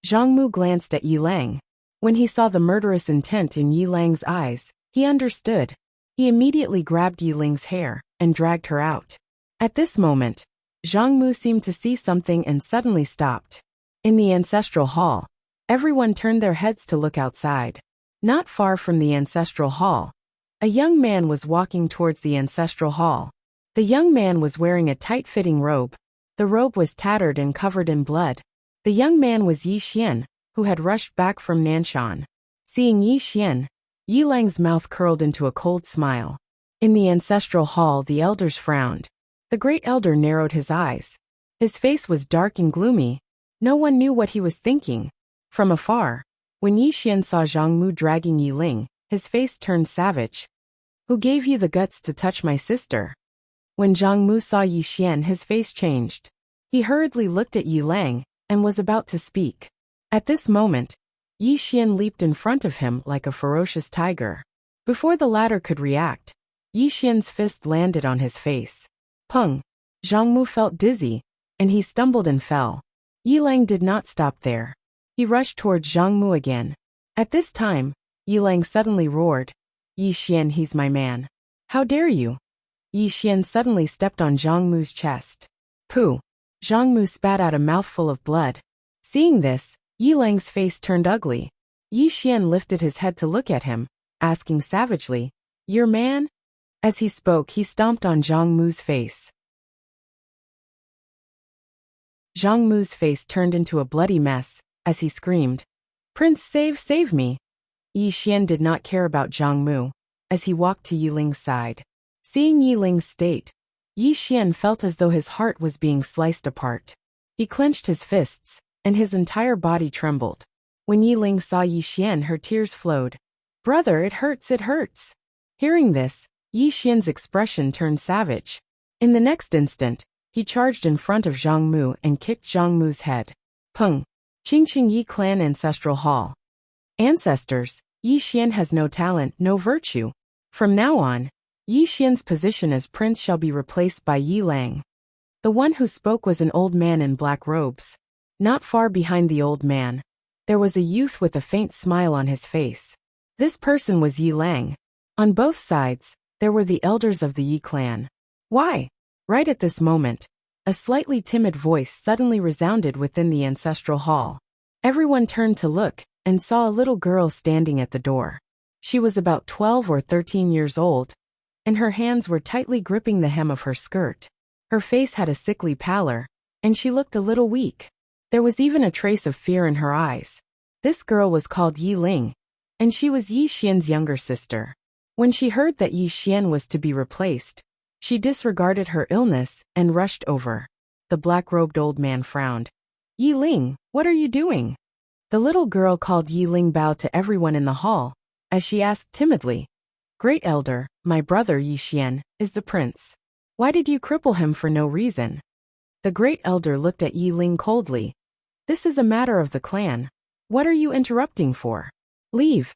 Zhang Mu glanced at Yilang. When he saw the murderous intent in Yilang's eyes, he understood. He immediately grabbed Yiling's hair and dragged her out. At this moment, Zhang Mu seemed to see something and suddenly stopped. In the ancestral hall, everyone turned their heads to look outside. Not far from the ancestral hall, a young man was walking towards the ancestral hall. The young man was wearing a tight-fitting robe. The robe was tattered and covered in blood. The young man was Yi Xian, who had rushed back from Nanshan. Seeing Yi Xian, Yilang's mouth curled into a cold smile. In the ancestral hall, the elders frowned. The great elder narrowed his eyes. His face was dark and gloomy. No one knew what he was thinking. From afar, when Yi Xian saw Zhang Mu dragging Yiling, his face turned savage. Who gave you the guts to touch my sister? When Zhang Mu saw Yi Xian, his face changed. He hurriedly looked at Yilang and was about to speak. At this moment, Yi Xian leaped in front of him like a ferocious tiger. Before the latter could react, Yi Xian's fist landed on his face. Pung! Zhang Mu felt dizzy, and he stumbled and fell. Yilang did not stop there. He rushed towards Zhang Mu again. At this time, Yilang suddenly roared, Yi Xian, he's my man. How dare you? Yi Xian suddenly stepped on Zhang Mu's chest. Pooh! Zhang Mu spat out a mouthful of blood. Seeing this, Yilang's face turned ugly. Yi Xian lifted his head to look at him, asking savagely, Your man? As he spoke, he stomped on Zhang Mu's face. Zhang Mu's face turned into a bloody mess, as he screamed, Prince, save me! Yi Xian did not care about Zhang Mu, as he walked to Yiling's side. Seeing Yiling's state, Yi Xian felt as though his heart was being sliced apart. He clenched his fists, and his entire body trembled. When Yiling saw Yi Xian, her tears flowed. Brother, it hurts. Hearing this, Yi Xian's expression turned savage. In the next instant, he charged in front of Zhang Mu and kicked Zhang Mu's head. Peng! Qingqing Yi Clan Ancestral Hall. Ancestors, Yi Xian has no talent, no virtue. From now on, Yi Xian's position as prince shall be replaced by Yi Lang. The one who spoke was an old man in black robes. Not far behind the old man, there was a youth with a faint smile on his face. This person was Yi Lang. On both sides, there were the elders of the Yi clan. Why? Right at this moment, a slightly timid voice suddenly resounded within the ancestral hall. Everyone turned to look and saw a little girl standing at the door. She was about 12 or 13 years old, and her hands were tightly gripping the hem of her skirt. Her face had a sickly pallor, and she looked a little weak. There was even a trace of fear in her eyes. This girl was called Yi Ling, and she was Yi Xian's younger sister. When she heard that Yi Xian was to be replaced, she disregarded her illness and rushed over. The black-robed old man frowned. Yi Ling, what are you doing? The little girl called Yi Ling bowed to everyone in the hall, as she asked timidly, Great Elder, my brother Yi Xian, is the prince. Why did you cripple him for no reason? The Great Elder looked at Yi Ling coldly. This is a matter of the clan. What are you interrupting for? Leave.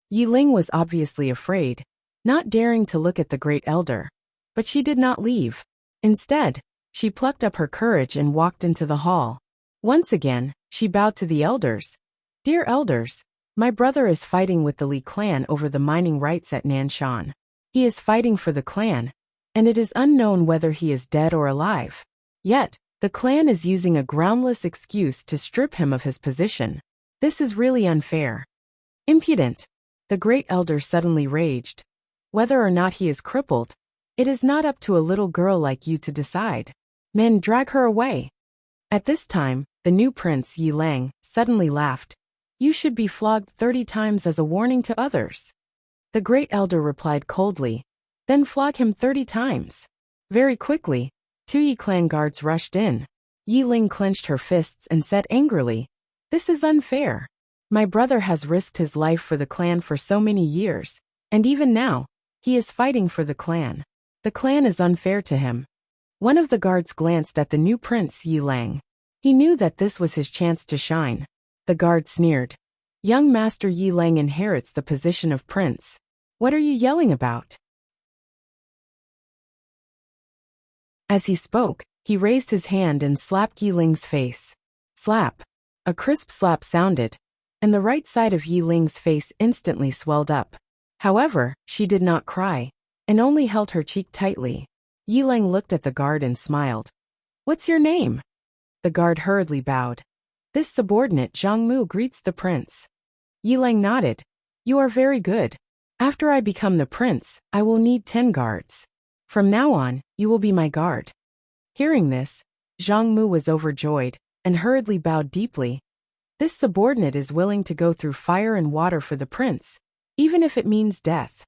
Yi Ling was obviously afraid, not daring to look at the Great Elder. But she did not leave. Instead, she plucked up her courage and walked into the hall. Once again, she bowed to the elders. Dear elders, my brother is fighting with the Li clan over the mining rights at Nanshan. He is fighting for the clan, and it is unknown whether he is dead or alive. Yet, the clan is using a groundless excuse to strip him of his position. This is really unfair. Impudent. The Great Elder suddenly raged. Whether or not he is crippled, it is not up to a little girl like you to decide. Men, drag her away. At this time, the new prince, Yi Lang, suddenly laughed. You should be flogged 30 times as a warning to others. The Great Elder replied coldly. Then flog him 30 times. Very quickly, 2 Yi clan guards rushed in. Yi Ling clenched her fists and said angrily, This is unfair. My brother has risked his life for the clan for so many years, and even now, he is fighting for the clan. The clan is unfair to him. One of the guards glanced at the new prince Yi Lang. He knew that this was his chance to shine. The guard sneered. Young Master Yi Lang inherits the position of prince. What are you yelling about? As he spoke, he raised his hand and slapped Yiling's face. Slap. A crisp slap sounded, and the right side of Yiling's face instantly swelled up. However, she did not cry, and only held her cheek tightly. Yiling looked at the guard and smiled. What's your name? The guard hurriedly bowed. This subordinate Zhang Mu greets the prince. Yiling nodded. You are very good. After I become the prince, I will need 10 guards. From now on, you will be my guard. Hearing this, Zhang Mu was overjoyed, and hurriedly bowed deeply. This subordinate is willing to go through fire and water for the prince, even if it means death.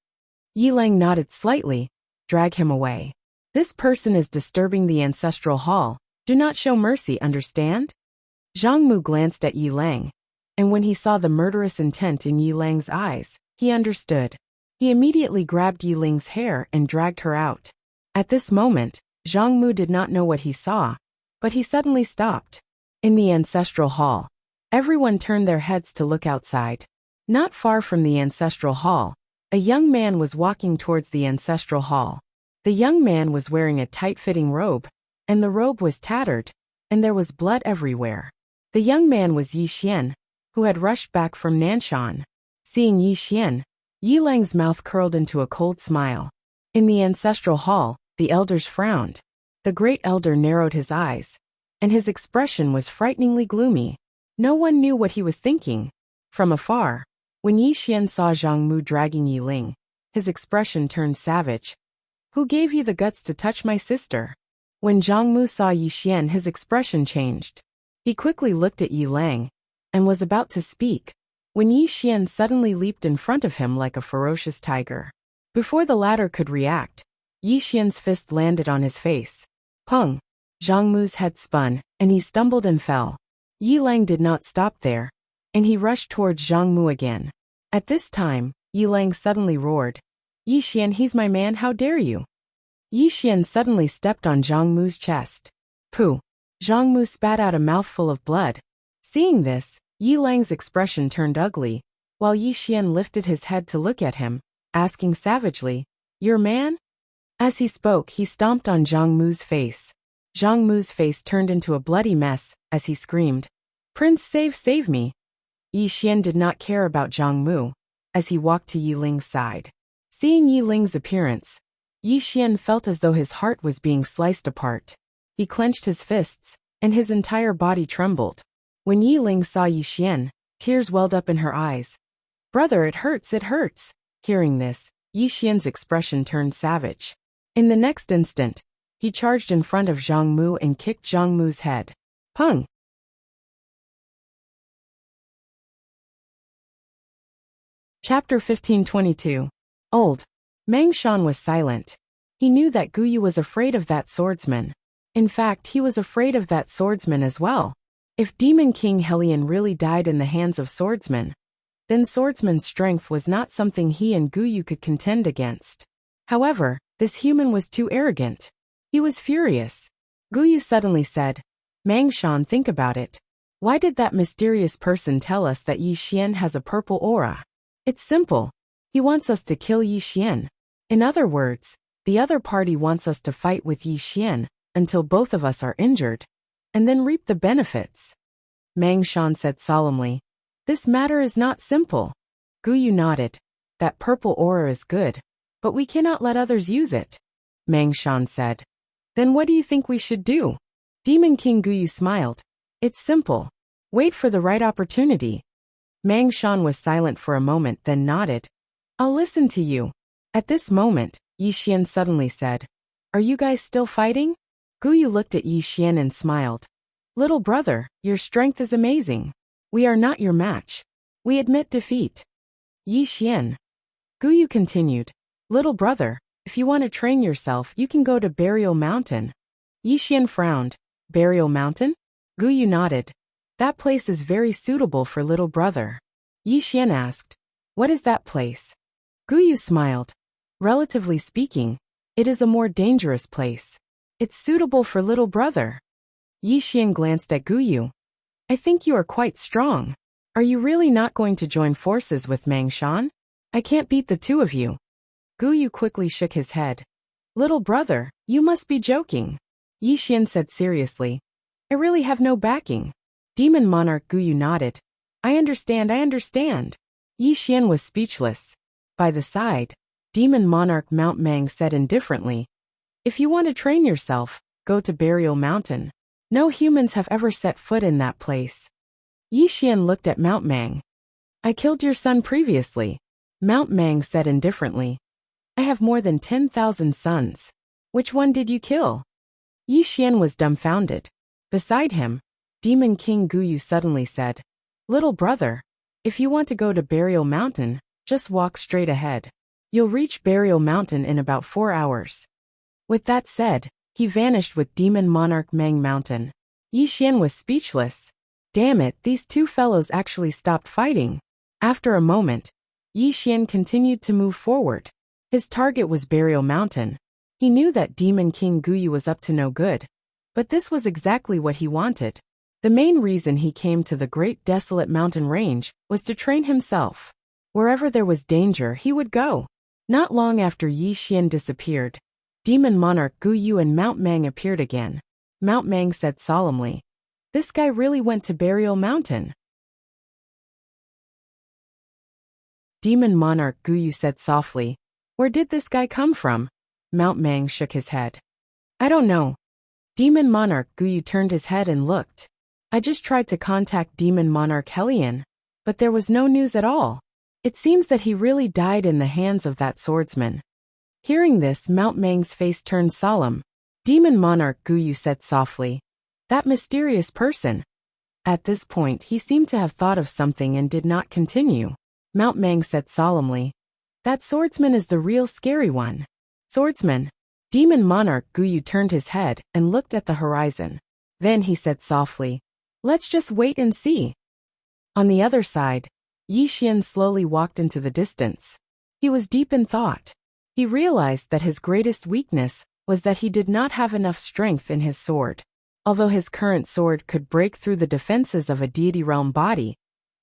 Yiling nodded slightly. Drag him away. This person is disturbing the ancestral hall. Do not show mercy, understand? Zhang Mu glanced at Yiling, and when he saw the murderous intent in Yiling's eyes, he understood. He immediately grabbed Yiling's hair and dragged her out. At this moment, Zhang Mu did not know what he saw, but he suddenly stopped. In the ancestral hall, everyone turned their heads to look outside. Not far from the ancestral hall, a young man was walking towards the ancestral hall. The young man was wearing a tight-fitting robe, and the robe was tattered, and there was blood everywhere. The young man was Yi Xian, who had rushed back from Nanshan. Seeing Yi Xian, Yiling's mouth curled into a cold smile. In the ancestral hall, the elders frowned. The great elder narrowed his eyes, and his expression was frighteningly gloomy. No one knew what he was thinking. From afar, when Yi Xian saw Zhang Mu dragging Yiling, his expression turned savage. Who gave you the guts to touch my sister? When Zhang Mu saw Yi Xian, his expression changed. He quickly looked at Yiling, and was about to speak, when Yi Xian suddenly leaped in front of him like a ferocious tiger. Before the latter could react, Yi Xian's fist landed on his face. Pung! Zhang Mu's head spun, and he stumbled and fell. Yiling did not stop there, and he rushed towards Zhang Mu again. At this time, Yiling suddenly roared. Yi Xian, he's my man, how dare you? Yi Xian suddenly stepped on Zhang Mu's chest. Pooh! Zhang Mu spat out a mouthful of blood. Seeing this, Yiling's expression turned ugly, while Yi Xian lifted his head to look at him, asking savagely, Your man? As he spoke, he stomped on Zhang Mu's face. Zhang Mu's face turned into a bloody mess, as he screamed, Prince, save me! Yi Xian did not care about Zhang Mu, as he walked to Yiling's side. Seeing Yiling's appearance, Yi Xian felt as though his heart was being sliced apart. He clenched his fists, and his entire body trembled. When Yiling saw Yi Xian, tears welled up in her eyes. Brother, it hurts, it hurts. Hearing this, Yi Xian's expression turned savage. In the next instant, he charged in front of Zhang Mu and kicked Zhang Mu's head. Pung! Chapter 1522. Old. Meng Shan was silent. He knew that Guyu was afraid of that swordsman. In fact, he was afraid of that swordsman as well. If Demon King Helion really died in the hands of Swordsman, then Swordsman's strength was not something he and Guyu could contend against. However, this human was too arrogant. He was furious. Guyu suddenly said, Meng Shan, think about it. Why did that mysterious person tell us that Yi Xian has a purple aura? It's simple. He wants us to kill Yi Xian. In other words, the other party wants us to fight with Yi Xian until both of us are injured, and then reap the benefits. Meng Shan said solemnly, This matter is not simple. Guyu nodded. That purple aura is good, but we cannot let others use it. Meng Shan said. Then what do you think we should do? Demon King Guyu smiled. It's simple. Wait for the right opportunity. Meng Shan was silent for a moment, then nodded. I'll listen to you. At this moment, Yi Xian suddenly said, Are you guys still fighting? Guyu looked at Yi Xian and smiled. Little brother, your strength is amazing. We are not your match. We admit defeat. Yi Xian. Guyu continued. Little brother, if you want to train yourself, you can go to Burial Mountain. Yi Xian frowned. Burial Mountain? Guyu nodded. That place is very suitable for little brother. Yi Xian asked, What is that place? Guyu smiled. Relatively speaking, it is a more dangerous place. It's suitable for little brother. Yi Xian glanced at Guyu. I think you are quite strong. Are you really not going to join forces with Meng Shan? I can't beat the two of you. Guyu quickly shook his head. Little brother, you must be joking. Yi Xian said seriously. I really have no backing. Demon Monarch Guyu nodded. I understand. Yi Xian was speechless. By the side, Demon Monarch Mount Mang said indifferently. If you want to train yourself, go to Burial Mountain. No humans have ever set foot in that place. Yi Xian looked at Mount Mang. I killed your son previously. Mount Mang said indifferently. I have more than 10,000 sons. Which one did you kill? Yi Xian was dumbfounded. Beside him, Demon King Guyu suddenly said, Little brother, if you want to go to Burial Mountain, just walk straight ahead. You'll reach Burial Mountain in about 4 hours. With that said, he vanished with Demon Monarch Mang Mountain. Yi Xian was speechless. Damn it, these two fellows actually stopped fighting. After a moment, Yi Xian continued to move forward. His target was Burial Mountain. He knew that Demon King Guyu was up to no good. But this was exactly what he wanted. The main reason he came to the Great Desolate Mountain Range was to train himself. Wherever there was danger, he would go. Not long after Yi Xian disappeared, Demon Monarch Guyu and Mount Mang appeared again. Mount Mang said solemnly, This guy really went to Burial Mountain. Demon Monarch Guyu said softly, Where did this guy come from? Mount Mang shook his head. I don't know. Demon Monarch Guyu turned his head and looked. I just tried to contact Demon Monarch Helion, but there was no news at all. It seems that he really died in the hands of that swordsman. Hearing this, Mount Mang's face turned solemn. Demon Monarch Guyu said softly, That mysterious person. At this point, he seemed to have thought of something and did not continue. Mount Mang said solemnly, That swordsman is the real scary one. Swordsman. Demon Monarch Guyu turned his head and looked at the horizon. Then he said softly, Let's just wait and see. On the other side, Yi Xian slowly walked into the distance. He was deep in thought. He realized that his greatest weakness was that he did not have enough strength in his sword. Although his current sword could break through the defenses of a deity realm body,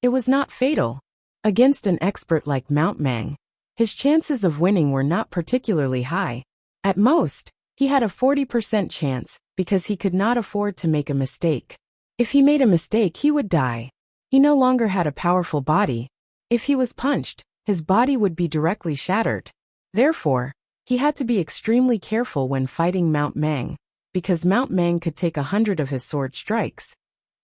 it was not fatal. Against an expert like Mount Mang, his chances of winning were not particularly high. At most, he had a 40% chance because he could not afford to make a mistake. If he made a mistake, he would die. He no longer had a powerful body. If he was punched, his body would be directly shattered. Therefore, he had to be extremely careful when fighting Mount Mang, because Mount Mang could take 100 of his sword strikes.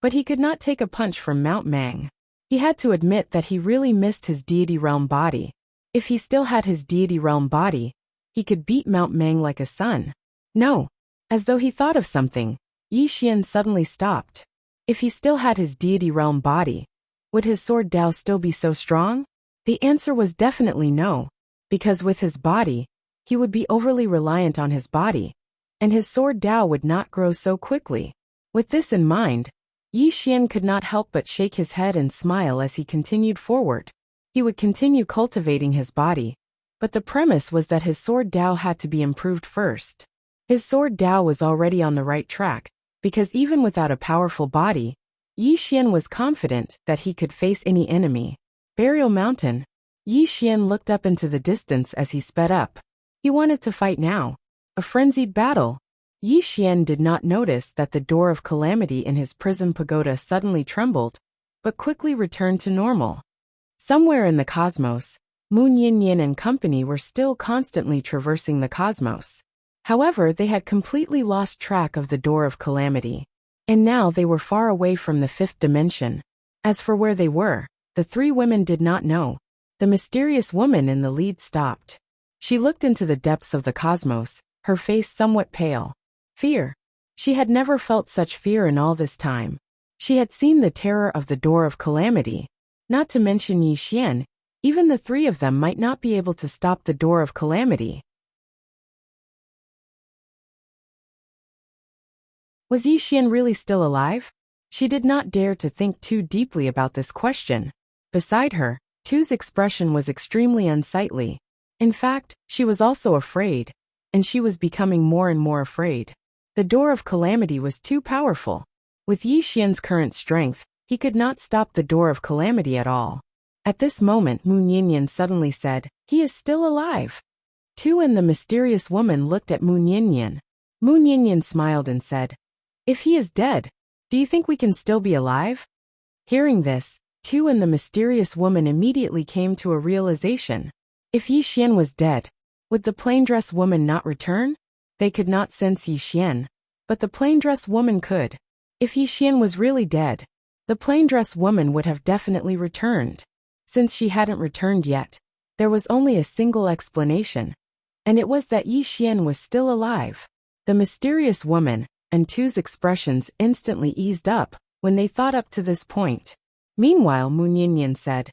But he could not take a punch from Mount Mang. He had to admit that he really missed his deity realm body. If he still had his deity realm body, he could beat Mount Mang like a son. No. As though he thought of something, Yi Xian suddenly stopped. If he still had his deity realm body, would his sword Dao still be so strong? The answer was definitely no, because with his body, he would be overly reliant on his body, and his sword Dao would not grow so quickly. With this in mind, Yi Xian could not help but shake his head and smile as he continued forward. He would continue cultivating his body, but the premise was that his sword Dao had to be improved first. His sword Dao was already on the right track, because even without a powerful body, Yi Xian was confident that he could face any enemy. Burial Mountain. Yi Xian looked up into the distance as he sped up. He wanted to fight now. A frenzied battle. Yi Xian did not notice that the door of calamity in his prison pagoda suddenly trembled, but quickly returned to normal. Somewhere in the cosmos, Moon Yin Yin and company were still constantly traversing the cosmos. However, they had completely lost track of the door of calamity. And now they were far away from the fifth dimension. As for where they were, the three women did not know. The mysterious woman in the lead stopped. She looked into the depths of the cosmos, her face somewhat pale. Fear. She had never felt such fear in all this time. She had seen the terror of the door of calamity. Not to mention Yi Xian, even the three of them might not be able to stop the door of calamity. Was Yi Xian really still alive? She did not dare to think too deeply about this question. Beside her, Tu's expression was extremely unsightly. In fact, she was also afraid, and she was becoming more and more afraid. The door of calamity was too powerful. With Yi Xian's current strength, he could not stop the door of calamity at all. At this moment Mu Ninian suddenly said, "He is still alive." Tu and the mysterious woman looked at Mu Ninian. Mu Ninian smiled and said, "If he is dead, do you think we can still be alive?" Hearing this, Tu and the mysterious woman immediately came to a realization. If Yi Xian was dead, would the plain dress woman not return? They could not sense Yi Xian, but the plain dress woman could. If Yi Xian was really dead, the plain dress woman would have definitely returned. Since she hadn't returned yet, there was only a single explanation, and it was that Yi Xian was still alive. The mysterious woman and Tu's expressions instantly eased up when they thought up to this point. Meanwhile, Mu Ninian said,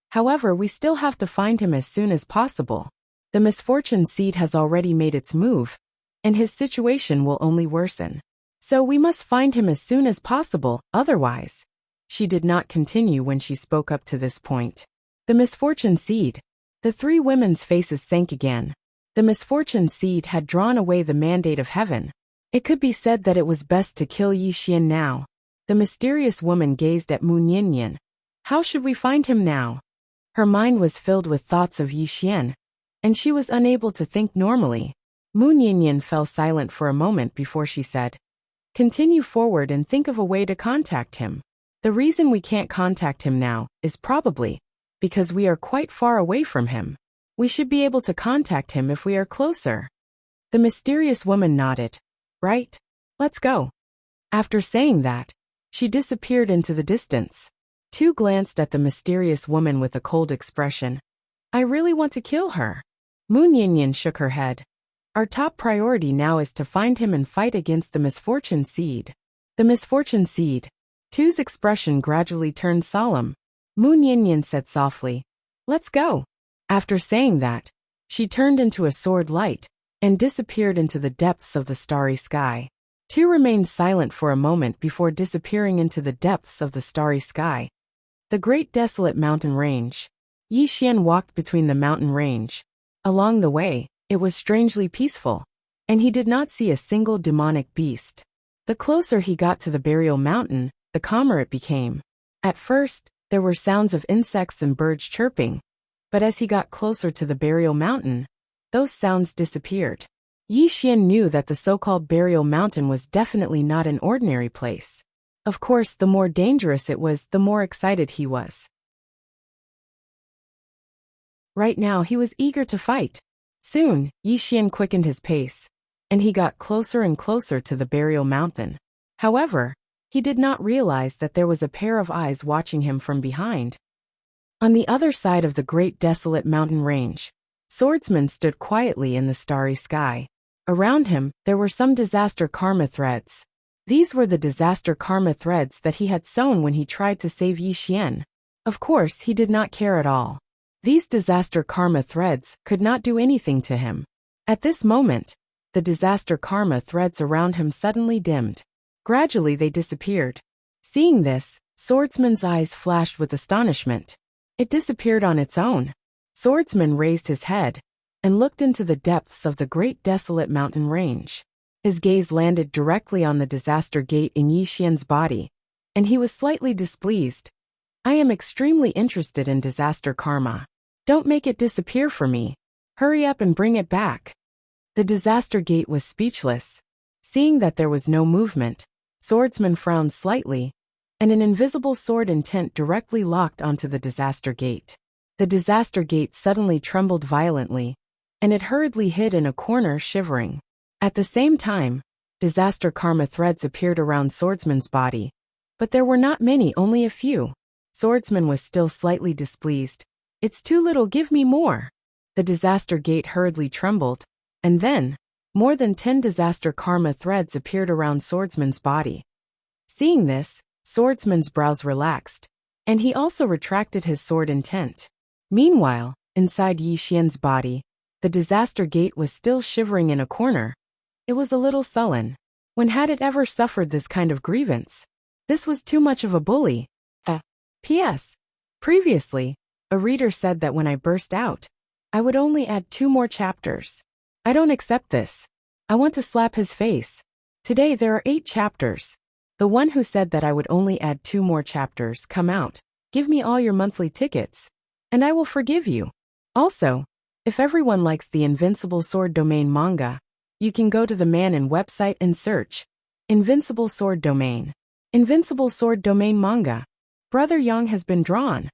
"However, we still have to find him as soon as possible. The misfortune seed has already made its move, and his situation will only worsen. So we must find him as soon as possible, otherwise." She did not continue when she spoke up to this point. The misfortune seed. The three women's faces sank again. The misfortune seed had drawn away the mandate of heaven. It could be said that it was best to kill Yi Xian now. The mysterious woman gazed at Mu Ninian. How should we find him now? Her mind was filled with thoughts of Yi Xian, and she was unable to think normally. Mu Ninian fell silent for a moment before she said, "Continue forward and think of a way to contact him. The reason we can't contact him now is probably because we are quite far away from him. We should be able to contact him if we are closer." The mysterious woman nodded. "Right? Let's go." After saying that, she disappeared into the distance. Tu glanced at the mysterious woman with a cold expression. "I really want to kill her." Mu Ninian shook her head. "Our top priority now is to find him and fight against the misfortune seed." The misfortune seed. Tu's expression gradually turned solemn. Mu Ninian said softly, "Let's go." After saying that, she turned into a sword light and disappeared into the depths of the starry sky. Tu remained silent for a moment before disappearing into the depths of the starry sky. The great desolate mountain range. Yi Xian walked between the mountain range. Along the way, it was strangely peaceful, and he did not see a single demonic beast. The closer he got to the burial mountain, the calmer it became. At first, there were sounds of insects and birds chirping, but as he got closer to the burial mountain, those sounds disappeared. Yi Xian knew that the so-called burial mountain was definitely not an ordinary place. Of course, the more dangerous it was, the more excited he was. Right now, he was eager to fight. Soon, Yi Xian quickened his pace, and he got closer and closer to the burial mountain. However, he did not realize that there was a pair of eyes watching him from behind. On the other side of the great desolate mountain range, Swordsman stood quietly in the starry sky. Around him, there were some disaster karma threads. These were the disaster karma threads that he had sown when he tried to save Yi Xian. Of course, he did not care at all. These disaster karma threads could not do anything to him. At this moment, the disaster karma threads around him suddenly dimmed. Gradually they disappeared. Seeing this, Swordsman's eyes flashed with astonishment. It disappeared on its own. Swordsman raised his head and looked into the depths of the great desolate mountain range. His gaze landed directly on the disaster gate in Yi Xian's body, and he was slightly displeased. "I am extremely interested in disaster karma. Don't make it disappear for me. Hurry up and bring it back." The disaster gate was speechless. Seeing that there was no movement, Swordsman frowned slightly, and an invisible sword intent directly locked onto the disaster gate. The disaster gate suddenly trembled violently, and it hurriedly hid in a corner, shivering. At the same time, disaster karma threads appeared around Swordsman's body, but there were not many, only a few. Swordsman was still slightly displeased. "It's too little, give me more." The disaster gate hurriedly trembled, and then, more than 10 disaster karma threads appeared around Swordsman's body. Seeing this, Swordsman's brows relaxed, and he also retracted his sword intent. Meanwhile, inside Yi Xian's body, the disaster gate was still shivering in a corner. It was a little sullen. When had it ever suffered this kind of grievance? This was too much of a bully. P.S. Previously, a reader said that when I burst out, I would only add 2 more chapters. I don't accept this. I want to slap his face. Today there are 8 chapters. The one who said that I would only add 2 more chapters, come out. Give me all your monthly tickets. and I will forgive you. Also, if everyone likes the Invincible Sword Domain manga, you can go to the Manin website and search Invincible Sword Domain. Invincible Sword Domain manga. Brother Yang has been drawn.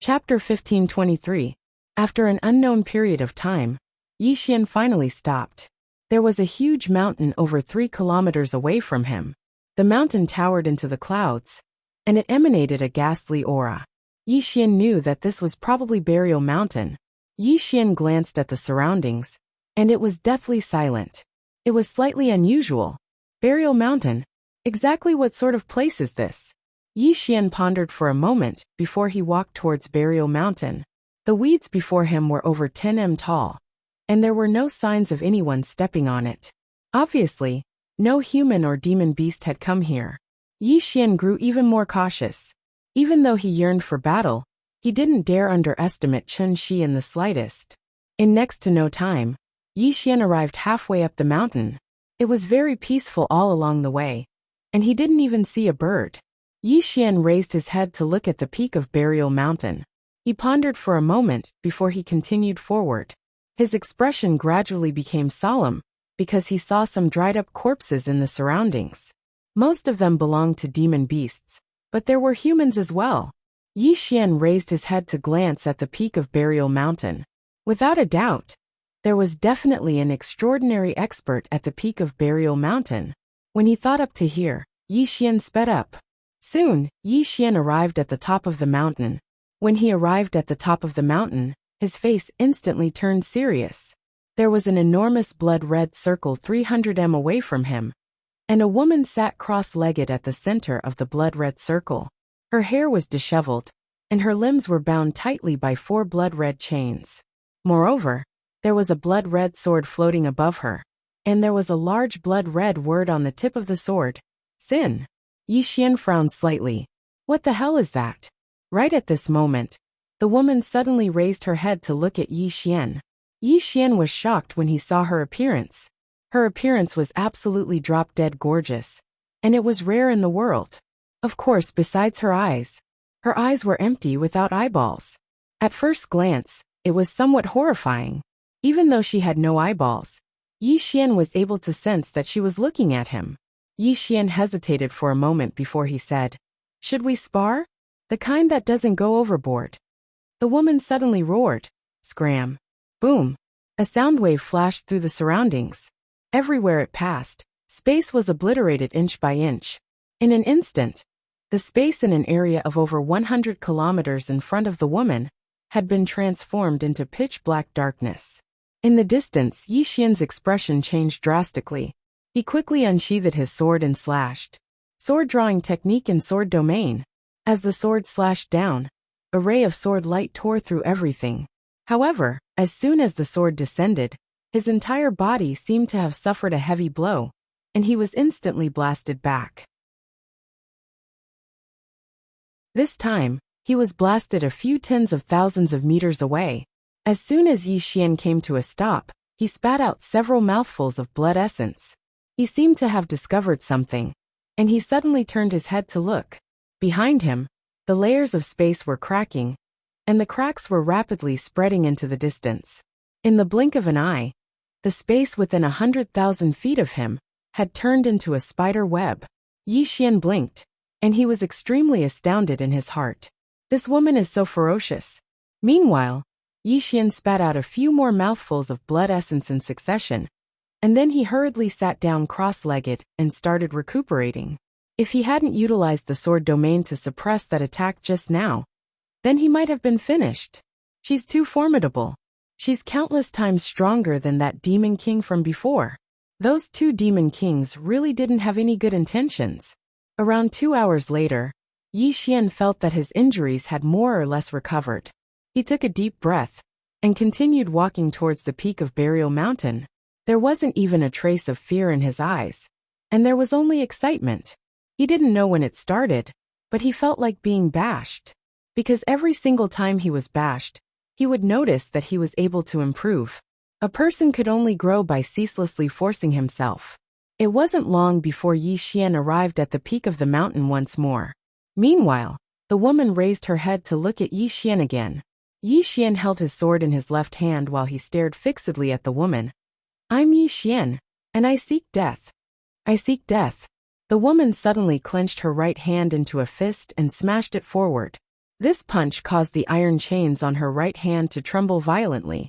Chapter 1523. After an unknown period of time, Yi Xian finally stopped. There was a huge mountain over 3 kilometers away from him. The mountain towered into the clouds, and it emanated a ghastly aura. Yi Xian knew that this was probably Burial Mountain. Yi Xian glanced at the surroundings, and it was deathly silent. It was slightly unusual. Burial Mountain? Exactly what sort of place is this? Yi Xian pondered for a moment before he walked towards Burial Mountain. The weeds before him were over 10 m tall, and there were no signs of anyone stepping on it. Obviously, no human or demon beast had come here. Yi Xian grew even more cautious. Even though he yearned for battle, he didn't dare underestimate Chun Shi in the slightest. In next to no time, Yi Xian arrived halfway up the mountain. It was very peaceful all along the way, and he didn't even see a bird. Yi Xian raised his head to look at the peak of Burial Mountain. He pondered for a moment before he continued forward. His expression gradually became solemn, because he saw some dried-up corpses in the surroundings. Most of them belonged to demon beasts, but there were humans as well. Yi Xian raised his head to glance at the peak of Burial Mountain. Without a doubt, there was definitely an extraordinary expert at the peak of Burial Mountain. When he thought up to here, Yi Xian sped up. Soon, Yi Xian arrived at the top of the mountain. When he arrived at the top of the mountain, his face instantly turned serious. There was an enormous blood-red circle 300 m away from him, and a woman sat cross-legged at the center of the blood-red circle. Her hair was disheveled, and her limbs were bound tightly by 4 blood-red chains. Moreover, there was a blood-red sword floating above her, and there was a large blood-red word on the tip of the sword. Sin. Yi Xian frowned slightly. What the hell is that? Right at this moment, the woman suddenly raised her head to look at Yi Xian. Yi Xian was shocked when he saw her appearance. Her appearance was absolutely drop-dead gorgeous, and it was rare in the world. Of course, besides her eyes were empty without eyeballs. At first glance, it was somewhat horrifying. Even though she had no eyeballs, Yi Xian was able to sense that she was looking at him. Yi Xian hesitated for a moment before he said, "Should we spar? The kind that doesn't go overboard." The woman suddenly roared. Scram. Boom. A sound wave flashed through the surroundings. Everywhere it passed, space was obliterated inch by inch. In an instant, the space in an area of over 100 kilometers in front of the woman had been transformed into pitch-black darkness. In the distance, Yi Xian's expression changed drastically. He quickly unsheathed his sword and slashed. Sword drawing technique in sword domain. As the sword slashed down, a ray of sword light tore through everything. However, as soon as the sword descended, his entire body seemed to have suffered a heavy blow, and he was instantly blasted back. This time, he was blasted a few tens of thousands of meters away. As soon as Yi Xian came to a stop, he spat out several mouthfuls of blood essence. He seemed to have discovered something, and he suddenly turned his head to look. Behind him, the layers of space were cracking, and the cracks were rapidly spreading into the distance. In the blink of an eye, the space within 100,000 feet of him had turned into a spider web. Yi Xian blinked, and he was extremely astounded in his heart. This woman is so ferocious. Meanwhile, Yi Xian spat out a few more mouthfuls of blood essence in succession, and then he hurriedly sat down cross-legged and started recuperating. If he hadn't utilized the sword domain to suppress that attack just now, then he might have been finished. She's too formidable. She's countless times stronger than that demon king from before. Those 2 demon kings really didn't have any good intentions. Around 2 hours later, Yi Xian felt that his injuries had more or less recovered. He took a deep breath and continued walking towards the peak of Burial Mountain. There wasn't even a trace of fear in his eyes, and there was only excitement. He didn't know when it started, but he felt like being bashed. Because every single time he was bashed, he would notice that he was able to improve. A person could only grow by ceaselessly forcing himself. It wasn't long before Yi Xian arrived at the peak of the mountain once more. Meanwhile, the woman raised her head to look at Yi Xian again. Yi Xian held his sword in his left hand while he stared fixedly at the woman. "I'm Yi Xian, and I seek death. I seek death." The woman suddenly clenched her right hand into a fist and smashed it forward. This punch caused the iron chains on her right hand to tremble violently.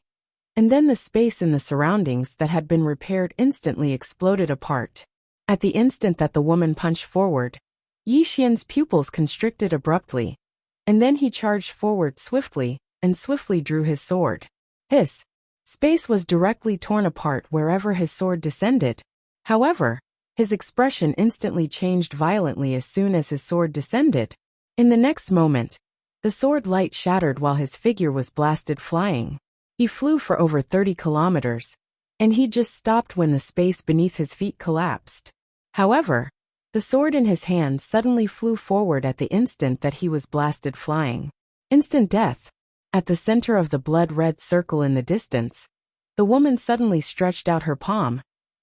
And then the space in the surroundings that had been repaired instantly exploded apart. At the instant that the woman punched forward, Yi Xian's pupils constricted abruptly, and then he charged forward swiftly and swiftly drew his sword. Hiss! Space was directly torn apart wherever his sword descended. However, his expression instantly changed violently as soon as his sword descended. In the next moment, the sword light shattered while his figure was blasted flying. He flew for over 30 kilometers, and he just stopped when the space beneath his feet collapsed. However, the sword in his hand suddenly flew forward at the instant that he was blasted flying. Instant death. At the center of the blood-red circle in the distance, the woman suddenly stretched out her palm,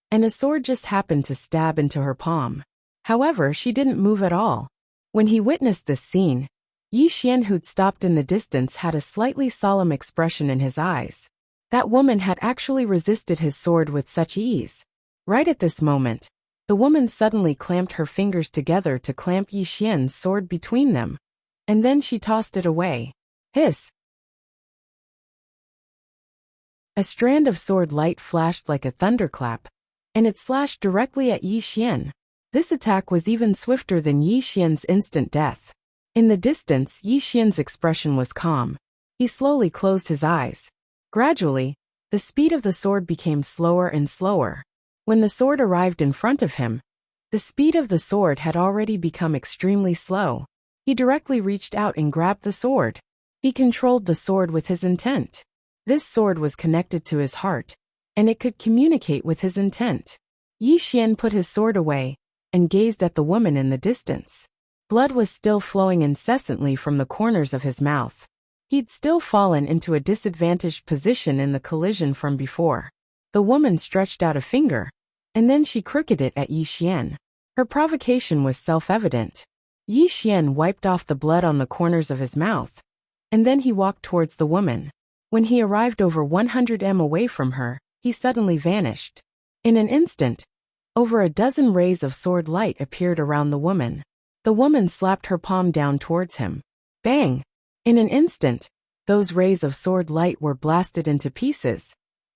and a sword just happened to stab into her palm. However, she didn't move at all. When he witnessed this scene, Yi Xian, who'd stopped in the distance, had a slightly solemn expression in his eyes. That woman had actually resisted his sword with such ease. Right at this moment, the woman suddenly clamped her fingers together to clamp Yi Xian's sword between them, and then she tossed it away. Hiss! A strand of sword light flashed like a thunderclap, and it slashed directly at Yi Xian. This attack was even swifter than Yi Xian's instant death. In the distance, Yi Xian's expression was calm. He slowly closed his eyes. Gradually, the speed of the sword became slower and slower. When the sword arrived in front of him, the speed of the sword had already become extremely slow. He directly reached out and grabbed the sword. He controlled the sword with his intent. This sword was connected to his heart, and it could communicate with his intent. Yi Xian put his sword away and gazed at the woman in the distance. Blood was still flowing incessantly from the corners of his mouth. He'd still fallen into a disadvantaged position in the collision from before. The woman stretched out a finger, and then she crooked it at Yi Xian. Her provocation was self-evident. Yi Xian wiped off the blood on the corners of his mouth, and then he walked towards the woman. When he arrived over 100 m away from her, he suddenly vanished. In an instant, over a dozen rays of sword light appeared around the woman. The woman slapped her palm down towards him. Bang! In an instant, those rays of sword light were blasted into pieces,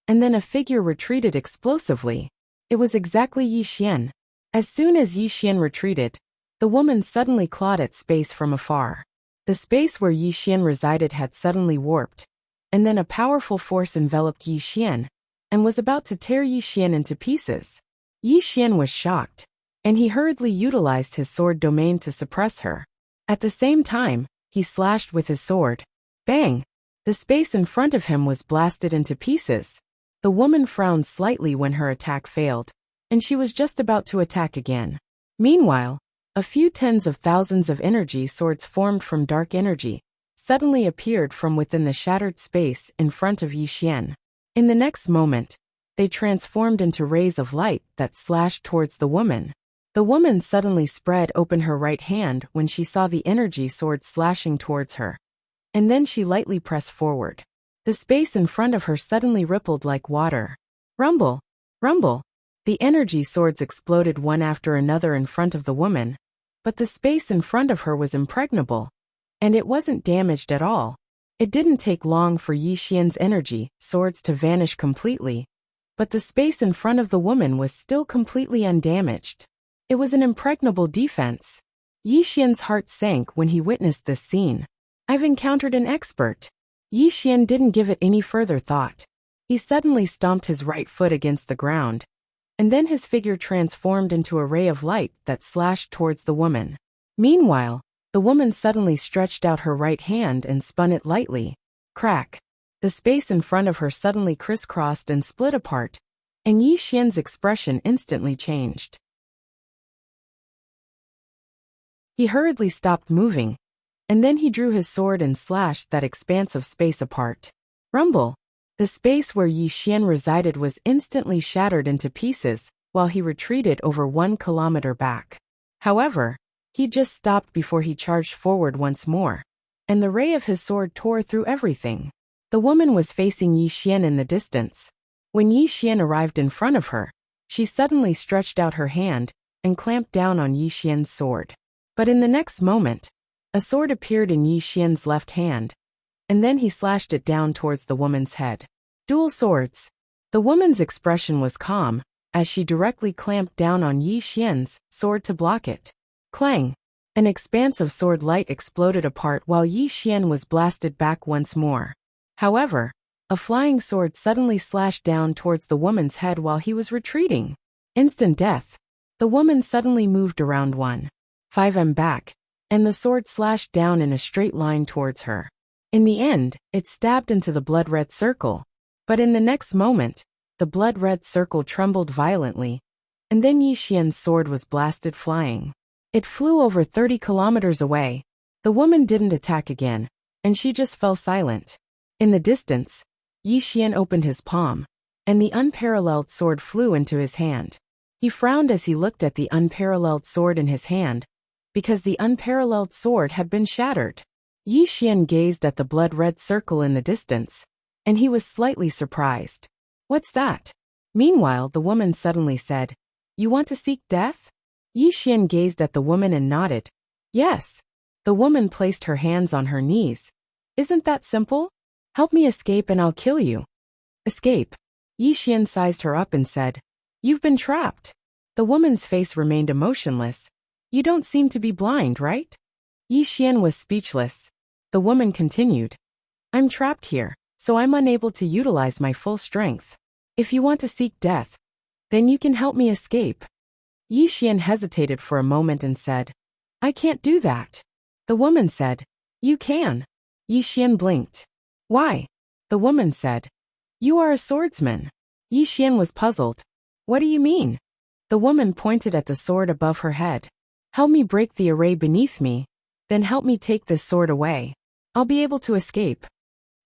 and then a figure retreated explosively. It was exactly Yi Xian. As soon as Yi Xian retreated, the woman suddenly clawed at space from afar. The space where Yi Xian resided had suddenly warped, and then a powerful force enveloped Yi Xian, and was about to tear Yi Xian into pieces. Yi Xian was shocked, and he hurriedly utilized his sword domain to suppress her. At the same time, he slashed with his sword. Bang! The space in front of him was blasted into pieces. The woman frowned slightly when her attack failed, and she was just about to attack again. Meanwhile, a few tens of thousands of energy swords formed from dark energy suddenly appeared from within the shattered space in front of Yi Xian. In the next moment, they transformed into rays of light that slashed towards the woman. The woman suddenly spread open her right hand when she saw the energy sword slashing towards her, and then she lightly pressed forward. The space in front of her suddenly rippled like water. Rumble! Rumble! The energy swords exploded one after another in front of the woman, but the space in front of her was impregnable, and it wasn't damaged at all. It didn't take long for Yi Xian's energy swords to vanish completely, but the space in front of the woman was still completely undamaged. It was an impregnable defense. Yi Xian's heart sank when he witnessed this scene. I've encountered an expert. Yi Xian didn't give it any further thought. He suddenly stomped his right foot against the ground, and then his figure transformed into a ray of light that slashed towards the woman. Meanwhile, the woman suddenly stretched out her right hand and spun it lightly. Crack! The space in front of her suddenly crisscrossed and split apart, and Yi Xian's expression instantly changed. He hurriedly stopped moving, and then he drew his sword and slashed that expanse of space apart. Rumble! The space where Yi Xian resided was instantly shattered into pieces, while he retreated over 1 kilometer back. However, he just stopped before he charged forward once more, and the ray of his sword tore through everything. The woman was facing Yi Xian in the distance. When Yi Xian arrived in front of her, she suddenly stretched out her hand and clamped down on Yi Xian's sword. But in the next moment, a sword appeared in Yi Xian's left hand, and then he slashed it down towards the woman's head. Dual swords. The woman's expression was calm, as she directly clamped down on Yi Xian's sword to block it. Clang! An expanse of sword light exploded apart while Yi Xian was blasted back once more. However, a flying sword suddenly slashed down towards the woman's head while he was retreating. Instant death. The woman suddenly moved around 1.5 back, and the sword slashed down in a straight line towards her. In the end, it stabbed into the blood-red circle. But in the next moment, the blood-red circle trembled violently, and then Yi Xian's sword was blasted flying. It flew over 30 kilometers away. The woman didn't attack again, and she just fell silent. In the distance, Yi Xian opened his palm, and the unparalleled sword flew into his hand. He frowned as he looked at the unparalleled sword in his hand, because the unparalleled sword had been shattered. Yi Xian gazed at the blood-red circle in the distance, and he was slightly surprised. What's that? Meanwhile, the woman suddenly said, You want to seek death? Yi Xian gazed at the woman and nodded. Yes. The woman placed her hands on her knees. Isn't that simple? Help me escape and I'll kill you. Escape. Yi Xian sized her up and said, You've been trapped. The woman's face remained emotionless. You don't seem to be blind, right? Yi Xian was speechless. The woman continued, I'm trapped here, so I'm unable to utilize my full strength. If you want to seek death, then you can help me escape. Yi Xian hesitated for a moment and said, I can't do that. The woman said, You can. Yi Xian blinked. Why? The woman said, You are a swordsman. Yi Xian was puzzled. What do you mean? The woman pointed at the sword above her head. Help me break the array beneath me, then help me take this sword away. I'll be able to escape.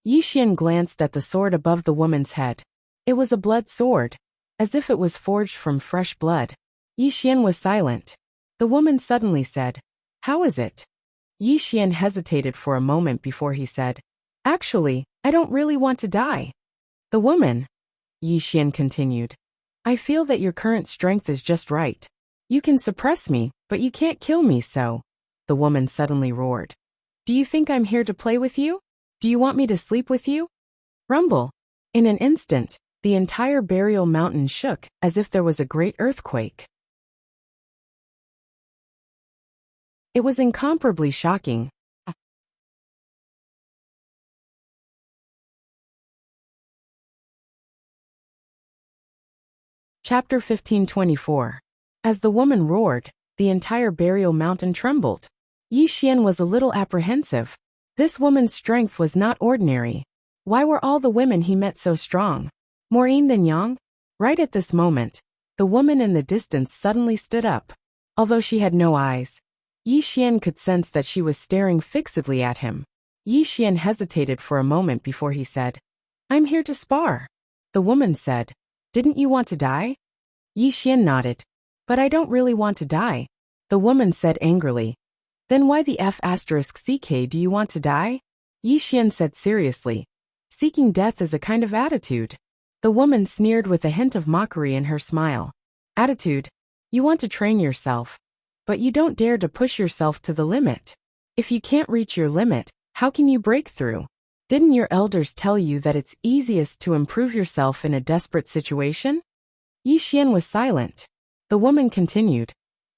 Yi Xian glanced at the sword above the woman's head. It was a blood sword, as if it was forged from fresh blood. Yi Xian was silent. The woman suddenly said, How is it? Yi Xian hesitated for a moment before he said, Actually, I don't really want to die. The woman, Yi Xian continued, I feel that your current strength is just right. You can suppress me, but you can't kill me, so. The woman suddenly roared. Do you think I'm here to play with you? Do you want me to sleep with you? Rumble. In an instant, the entire burial mountain shook as if there was a great earthquake. It was incomparably shocking. Chapter 1524. As the woman roared, the entire burial mountain trembled. Yi Xian was a little apprehensive. This woman's strength was not ordinary. Why were all the women he met so strong? More yin than yang? Right at this moment, the woman in the distance suddenly stood up. Although she had no eyes, Yi Xian could sense that she was staring fixedly at him. Yi Xian hesitated for a moment before he said, I'm here to spar. The woman said, Didn't you want to die? Yi Xian nodded. But I don't really want to die. The woman said angrily. Then why the F***ck do you want to die? Yi Xian said seriously. Seeking death is a kind of attitude. The woman sneered with a hint of mockery in her smile. Attitude? You want to train yourself. But you don't dare to push yourself to the limit. If you can't reach your limit, how can you break through? Didn't your elders tell you that it's easiest to improve yourself in a desperate situation? Yi Xian was silent. The woman continued.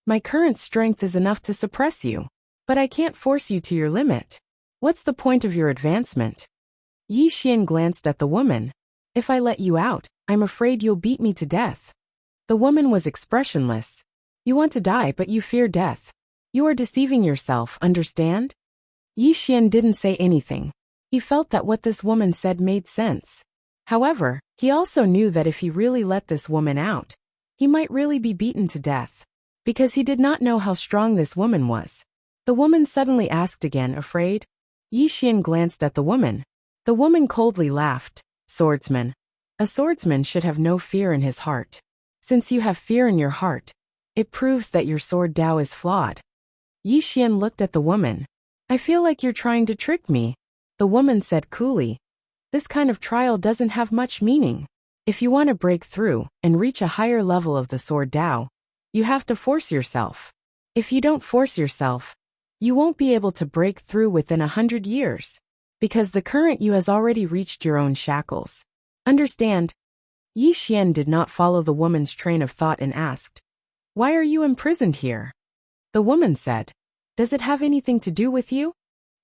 My current strength is enough to suppress you. But I can't force you to your limit. What's the point of your advancement? Yi Xian glanced at the woman. If I let you out, I'm afraid you'll beat me to death. The woman was expressionless. You want to die but you fear death. You are deceiving yourself, understand? Yi Xian didn't say anything. He felt that what this woman said made sense. However, he also knew that if he really let this woman out, he might really be beaten to death. Because he did not know how strong this woman was. The woman suddenly asked again, afraid? Yi Xian glanced at the woman. The woman coldly laughed. Swordsman. A swordsman should have no fear in his heart. Since you have fear in your heart, it proves that your sword Dao is flawed. Yi Xian looked at the woman. I feel like you're trying to trick me. The woman said coolly. This kind of trial doesn't have much meaning. If you want to break through and reach a higher level of the sword Dao, you have to force yourself. If you don't force yourself, you won't be able to break through within 100 years. Because the current you has already reached your own shackles. Understand? Yi Xian did not follow the woman's train of thought and asked, Why are you imprisoned here? The woman said, Does it have anything to do with you?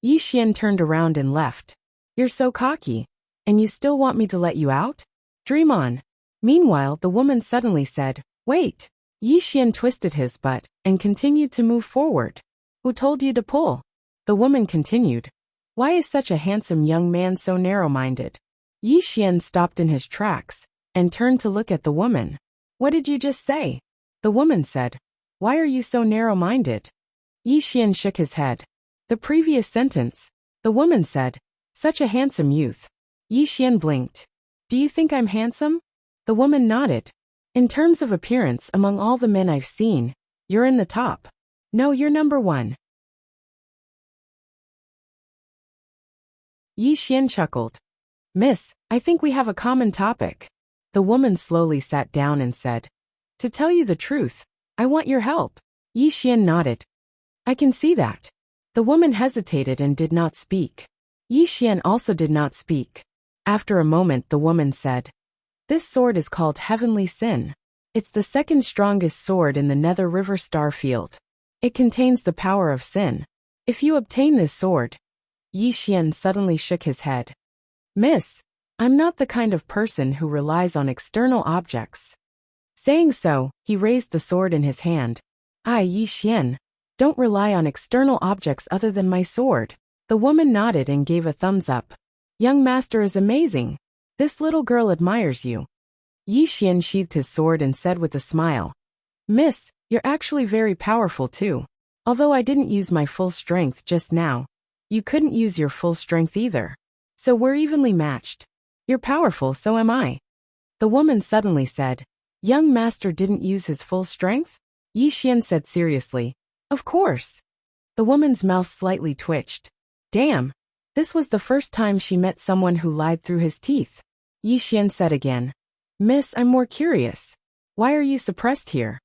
Yi Xian turned around and left. You're so cocky, and you still want me to let you out? Dream on. Meanwhile, the woman suddenly said, Wait. Yi Xian twisted his butt and continued to move forward. Who told you to pull? The woman continued. Why is such a handsome young man so narrow-minded? Yi Xian stopped in his tracks and turned to look at the woman. What did you just say? The woman said. Why are you so narrow-minded? Yi Xian shook his head. The previous sentence. The woman said. Such a handsome youth. Yi Xian blinked. Do you think I'm handsome? The woman nodded. In terms of appearance among all the men I've seen, you're in the top. No, you're number one. Yi Xian chuckled. Miss, I think we have a common topic. The woman slowly sat down and said, To tell you the truth, I want your help. Yi Xian nodded. I can see that. The woman hesitated and did not speak. Yi Xian also did not speak. After a moment the woman said, This sword is called Heavenly Sin. It's the second strongest sword in the Nether River Starfield. It contains the power of sin. If you obtain this sword, Yi Xian suddenly shook his head. Miss, I'm not the kind of person who relies on external objects. Saying so, he raised the sword in his hand. I, Yi Xian, don't rely on external objects other than my sword. The woman nodded and gave a thumbs up. Young master is amazing. This little girl admires you. Yi Xian sheathed his sword and said with a smile. Miss, you're actually very powerful too. Although I didn't use my full strength just now, you couldn't use your full strength either. So we're evenly matched. You're powerful, so am I. The woman suddenly said, Young master didn't use his full strength? Yi Xian said seriously, Of course. The woman's mouth slightly twitched. Damn. This was the first time she met someone who lied through his teeth. Yi Xian said again, Miss, I'm more curious. Why are you suppressed here?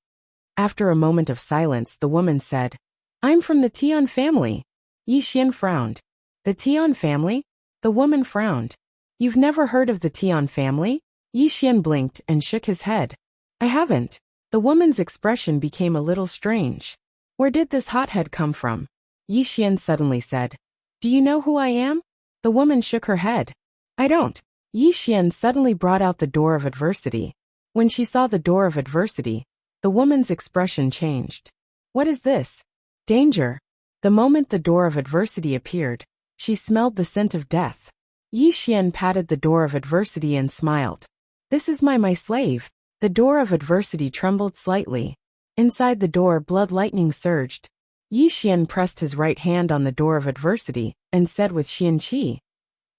After a moment of silence, the woman said, I'm from the Tian family. Yi Xian frowned. The Tian family? The woman frowned. You've never heard of the Tian family? Yi Xian blinked and shook his head. I haven't. The woman's expression became a little strange. Where did this hothead come from? Yi Xian suddenly said, Do you know who I am? The woman shook her head. I don't. Yi Xian suddenly brought out the door of adversity. When she saw the door of adversity, the woman's expression changed. What is this? Danger. The moment the door of adversity appeared, she smelled the scent of death. Yi Xian patted the door of adversity and smiled. This is my slave. The door of adversity trembled slightly. Inside the door, blood lightning surged. Yi Xian pressed his right hand on the door of adversity and said with Xian Qi,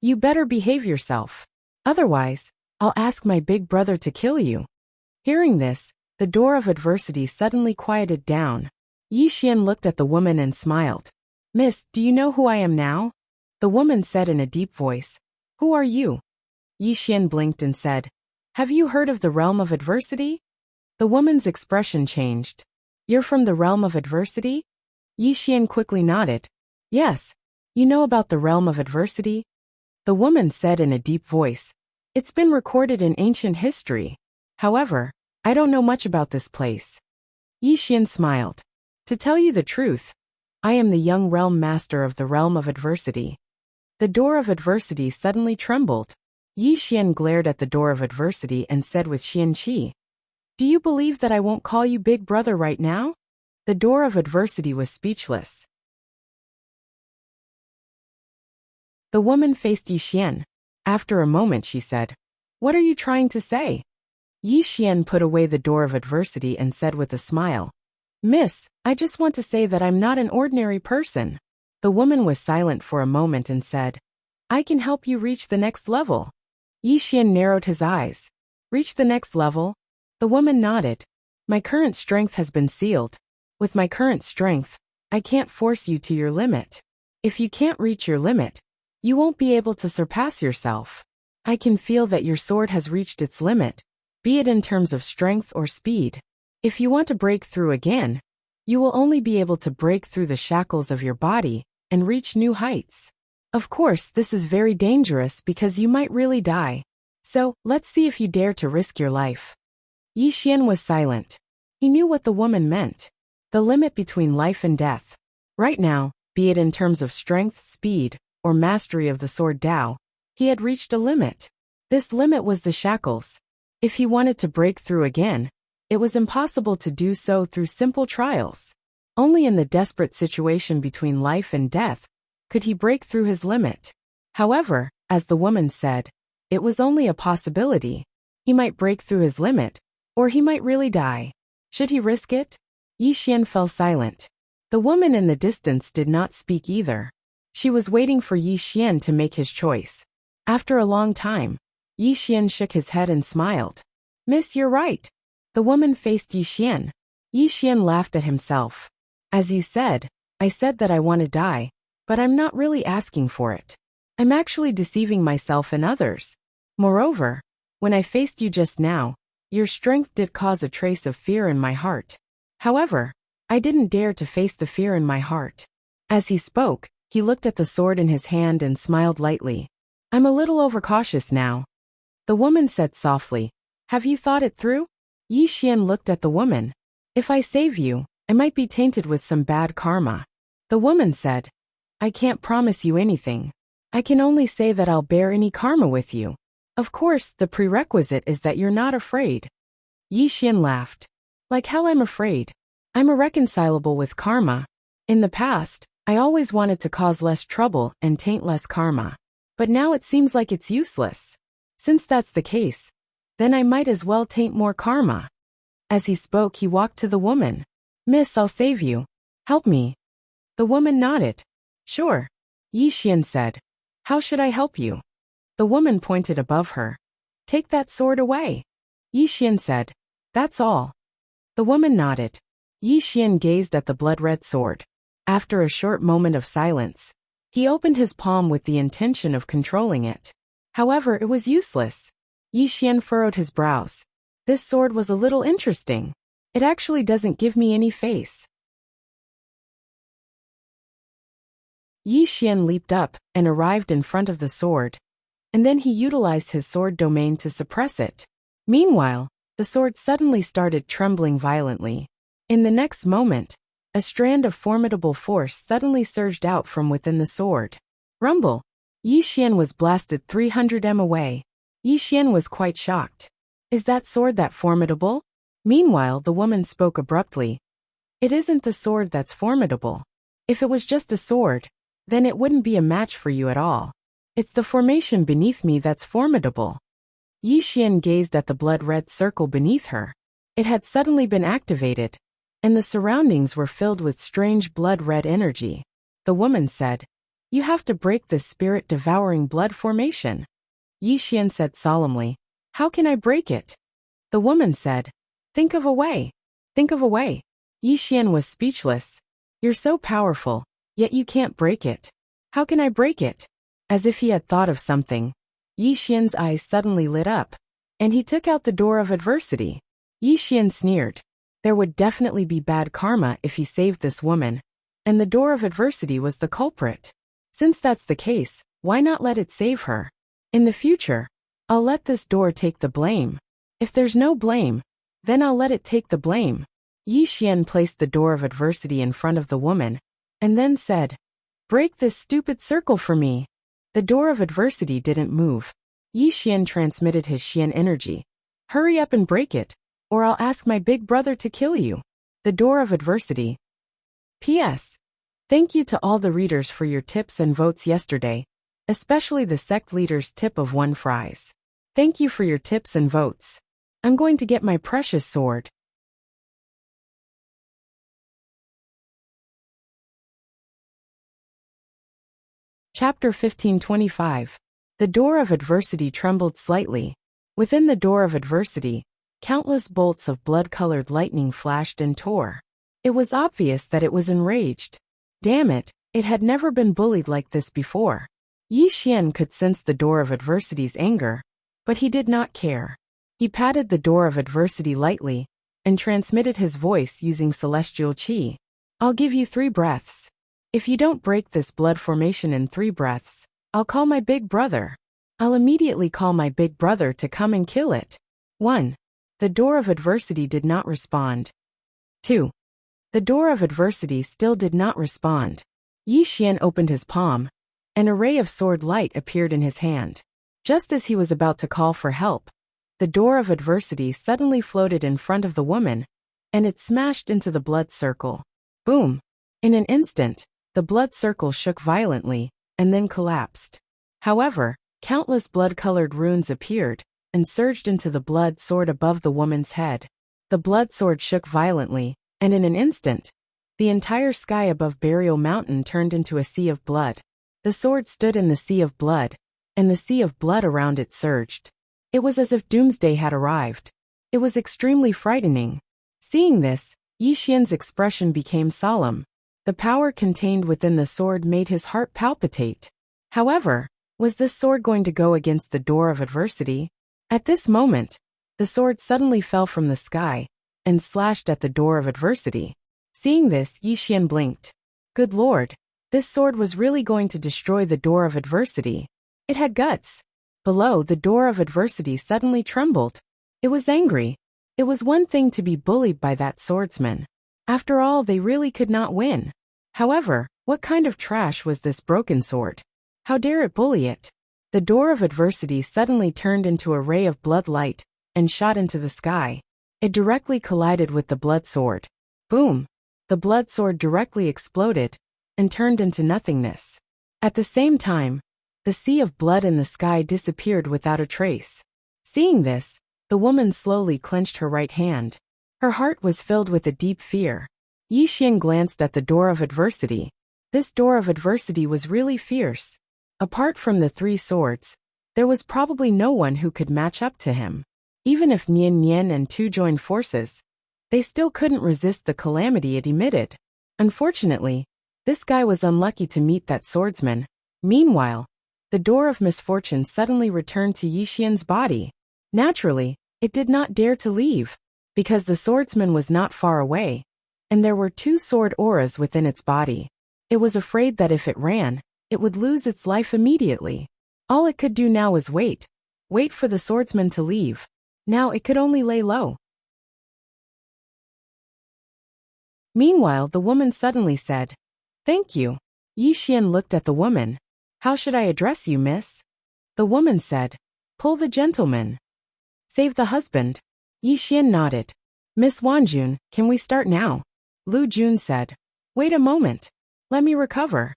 You better behave yourself. Otherwise, I'll ask my big brother to kill you. Hearing this, the door of adversity suddenly quieted down. Yi Xian looked at the woman and smiled. Miss, do you know who I am now? The woman said in a deep voice. Who are you? Yi Xian blinked and said, Have you heard of the realm of adversity? The woman's expression changed. You're from the realm of adversity? Yi Xian quickly nodded. Yes. You know about the realm of adversity? The woman said in a deep voice. It's been recorded in ancient history. However, I don't know much about this place. Yi Xian smiled. To tell you the truth, I am the young realm master of the realm of adversity. The door of adversity suddenly trembled. Yi Xian glared at the door of adversity and said with Xian Qi, Do you believe that I won't call you big brother right now? The door of adversity was speechless. The woman faced Yi Xian. After a moment she said, What are you trying to say? Yi Xian put away the door of adversity and said with a smile, Miss, I just want to say that I'm not an ordinary person. The woman was silent for a moment and said, I can help you reach the next level. Yi Xian narrowed his eyes. Reach the next level? The The woman nodded. My current strength has been sealed. With my current strength, I can't force you to your limit. If you can't reach your limit, you won't be able to surpass yourself. I can feel that your sword has reached its limit, be it in terms of strength or speed. If you want to break through again, you will only be able to break through the shackles of your body and reach new heights. Of course, this is very dangerous because you might really die. So, let's see if you dare to risk your life. Yi Xian was silent. He knew what the woman meant. The limit between life and death. Right now, be it in terms of strength, speed, or mastery of the sword Dao, he had reached a limit. This limit was the shackles. If he wanted to break through again, it was impossible to do so through simple trials. Only in the desperate situation between life and death could he break through his limit. However, as the woman said, it was only a possibility. He might break through his limit, or he might really die. Should he risk it? Yi Xian fell silent. The woman in the distance did not speak either. She was waiting for Yi Xian to make his choice. After a long time, Yi Xian shook his head and smiled. Miss, you're right. The woman faced Yi Xian. Yi Xian laughed at himself. As you said, I said that I want to die, but I'm not really asking for it. I'm actually deceiving myself and others. Moreover, when I faced you just now, your strength did cause a trace of fear in my heart. However, I didn't dare to face the fear in my heart. As he spoke, he looked at the sword in his hand and smiled lightly. I'm a little overcautious now. The woman said softly, Have you thought it through? Yi Xian looked at the woman. If I save you, I might be tainted with some bad karma. The woman said, I can't promise you anything. I can only say that I'll bear any karma with you. Of course, the prerequisite is that you're not afraid. Yi Xian laughed. Like hell I'm afraid. I'm irreconcilable with karma. In the past, I always wanted to cause less trouble and taint less karma. But now it seems like it's useless. Since that's the case, then I might as well taint more karma. As he spoke, he walked to the woman. Miss, I'll save you. Help me. The woman nodded. Sure. Yi Xian said. How should I help you? The woman pointed above her. Take that sword away. Yi Xian said. That's all. The woman nodded. Yi Xian gazed at the blood-red sword. After a short moment of silence, he opened his palm with the intention of controlling it. However, it was useless. Yi Xian furrowed his brows. This sword was a little interesting. It actually doesn't give me any face. Yi Xian leaped up and arrived in front of the sword, and then he utilized his sword domain to suppress it. Meanwhile, the sword suddenly started trembling violently. In the next moment, a strand of formidable force suddenly surged out from within the sword. Rumble! Yi Xian was blasted 300 m away. Yi Xian was quite shocked. Is that sword that formidable? Meanwhile, the woman spoke abruptly. It isn't the sword that's formidable. If it was just a sword, then it wouldn't be a match for you at all. It's the formation beneath me that's formidable. Yi Xian gazed at the blood-red circle beneath her. It had suddenly been activated, and the surroundings were filled with strange blood-red energy. The woman said, You have to break this spirit-devouring blood formation. Yi Xian said solemnly, How can I break it? The woman said, Think of a way. Think of a way. Yi Xian was speechless. You're so powerful, yet you can't break it. How can I break it? As if he had thought of something, Yi Xian's eyes suddenly lit up, and he took out the door of adversity. Yi Xian sneered. There would definitely be bad karma if he saved this woman, and the door of adversity was the culprit. Since that's the case, why not let it save her? In the future, I'll let this door take the blame. If there's no blame, then I'll let it take the blame. Yi Xian placed the door of adversity in front of the woman, and then said, Break this stupid circle for me. The door of adversity didn't move. Yi Xian transmitted his Xian energy. Hurry up and break it, or I'll ask my big brother to kill you. The door of adversity. P.S. Thank you to all the readers for your tips and votes yesterday, especially the sect leader's tip of 1 fries. Thank you for your tips and votes. I'm going to get my precious sword. Chapter 1525. The door of adversity trembled slightly. Within the door of adversity, Countless bolts of blood-colored lightning flashed and tore. It was obvious that it was enraged. Damn it, it had never been bullied like this before. Yi Xian could sense the door of adversity's anger, but he did not care. He patted the door of adversity lightly and transmitted his voice using celestial qi. I'll give you 3 breaths. If you don't break this blood formation in 3 breaths, I'll call my big brother. I'll immediately call my big brother to come and kill it. 1. The door of adversity did not respond. 2. The door of adversity still did not respond. Yi Xian opened his palm. An array of sword light appeared in his hand. Just as he was about to call for help, the door of adversity suddenly floated in front of the woman, and it smashed into the blood circle. Boom! In an instant, the blood circle shook violently, and then collapsed. However, countless blood-colored runes appeared, and surged into the blood sword above the woman's head. The blood sword shook violently, and in an instant, the entire sky above Burial Mountain turned into a sea of blood. The sword stood in the sea of blood, and the sea of blood around it surged. It was as if doomsday had arrived. It was extremely frightening. Seeing this, Yi Xian's expression became solemn. The power contained within the sword made his heart palpitate. However, was this sword going to go against the door of adversity? At this moment, the sword suddenly fell from the sky and slashed at the door of adversity. Seeing this, Yi Xian blinked. Good Lord, this sword was really going to destroy the door of adversity. It had guts. Below, the door of adversity suddenly trembled. It was angry. It was one thing to be bullied by that swordsman. After all, they really could not win. However, what kind of trash was this broken sword? How dare it bully it? The door of adversity suddenly turned into a ray of blood light and shot into the sky. It directly collided with the blood sword. Boom! The blood sword directly exploded and turned into nothingness. At the same time, the sea of blood in the sky disappeared without a trace. Seeing this, the woman slowly clenched her right hand. Her heart was filled with a deep fear. Yi Xian glanced at the door of adversity. This door of adversity was really fierce. Apart from the 3 swords, there was probably no one who could match up to him. Even if Nian Nian and Tu joined forces, they still couldn't resist the calamity it emitted. Unfortunately, this guy was unlucky to meet that swordsman. Meanwhile, the door of misfortune suddenly returned to Yi Xian's body. Naturally, it did not dare to leave, because the swordsman was not far away, and there were 2 sword auras within its body. It was afraid that if it ran, it would lose its life immediately. All it could do now was wait for the swordsman to leave. Now it could only lay low. Meanwhile, the woman suddenly said, "Thank you." Yi Xian looked at the woman. "How should I address you, miss?" The woman said, "Pull the gentleman. Save the husband." Yi Xian nodded. "Miss Wanjun, can we start now?" Lu Jun said, "Wait a moment. Let me recover."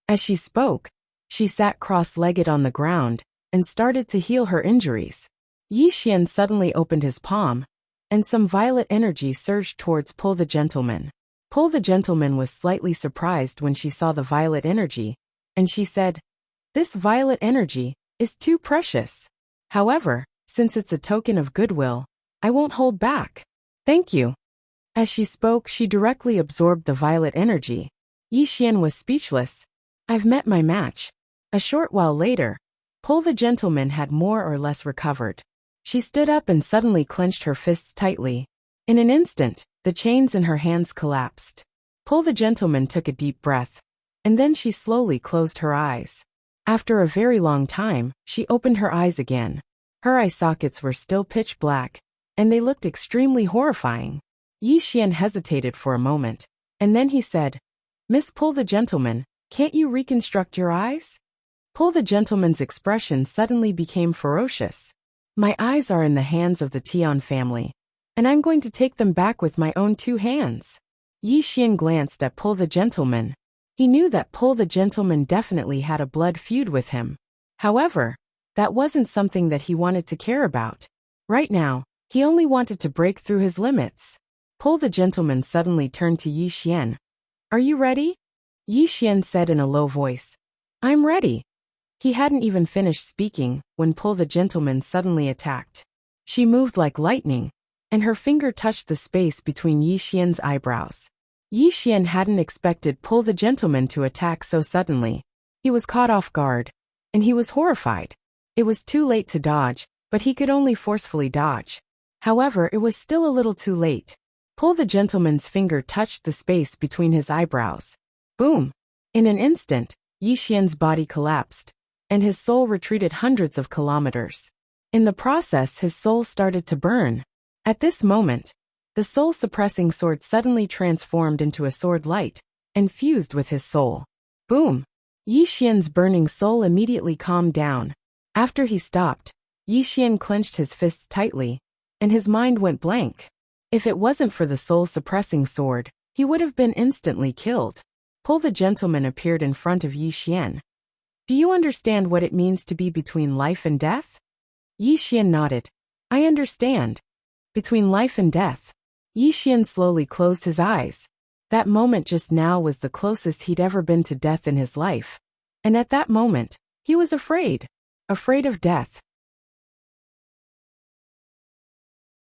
As she spoke, she sat cross-legged on the ground and started to heal her injuries. Yi Xian suddenly opened his palm, and some violet energy surged towards Pull the Gentleman. Pull the Gentleman was slightly surprised when she saw the violet energy, and she said, "This violet energy is too precious. However, since it's a token of goodwill, I won't hold back. Thank you." As she spoke, she directly absorbed the violet energy. Yi Xian was speechless. "I've met my match." A short while later, Pull the Gentleman had more or less recovered. She stood up and suddenly clenched her fists tightly. In an instant, the chains in her hands collapsed. Pull the Gentleman took a deep breath, and then she slowly closed her eyes. After a very long time, she opened her eyes again. Her eye sockets were still pitch black, and they looked extremely horrifying. Yi Xian hesitated for a moment, and then he said, "Miss Pull the Gentleman, can't you reconstruct your eyes?" Pull the Gentleman's expression suddenly became ferocious. "My eyes are in the hands of the Tian family, and I'm going to take them back with my own 2 hands. Yi Xian glanced at Pull the Gentleman. He knew that Pull the Gentleman definitely had a blood feud with him. However, that wasn't something that he wanted to care about. Right now, he only wanted to break through his limits. Pull the Gentleman suddenly turned to Yi Xian. "Are you ready?" Yi Xian said in a low voice. "I'm ready." He hadn't even finished speaking when Pull the Gentleman suddenly attacked. She moved like lightning, and her finger touched the space between Yi Xian's eyebrows. Yi Xian hadn't expected Pull the Gentleman to attack so suddenly. He was caught off guard, and he was horrified. It was too late to dodge, but he could only forcefully dodge. However, it was still a little too late. Pull the Gentleman's finger touched the space between his eyebrows. Boom! In an instant, Yi Xian's body collapsed, and his soul retreated hundreds of kilometers. In the process, his soul started to burn. At this moment, the soul-suppressing sword suddenly transformed into a sword light and fused with his soul. Boom! Yi Xian's burning soul immediately calmed down. After he stopped, Yi Xian clenched his fists tightly, and his mind went blank. If it wasn't for the soul-suppressing sword, he would have been instantly killed. Pull the Gentleman appeared in front of Yi Xian. Do you understand what it means to be between life and death? Yi Xian nodded. I understand. Between life and death. Yi Xian slowly closed his eyes. That moment just now was the closest he'd ever been to death in his life. And at that moment, he was afraid. Afraid of death.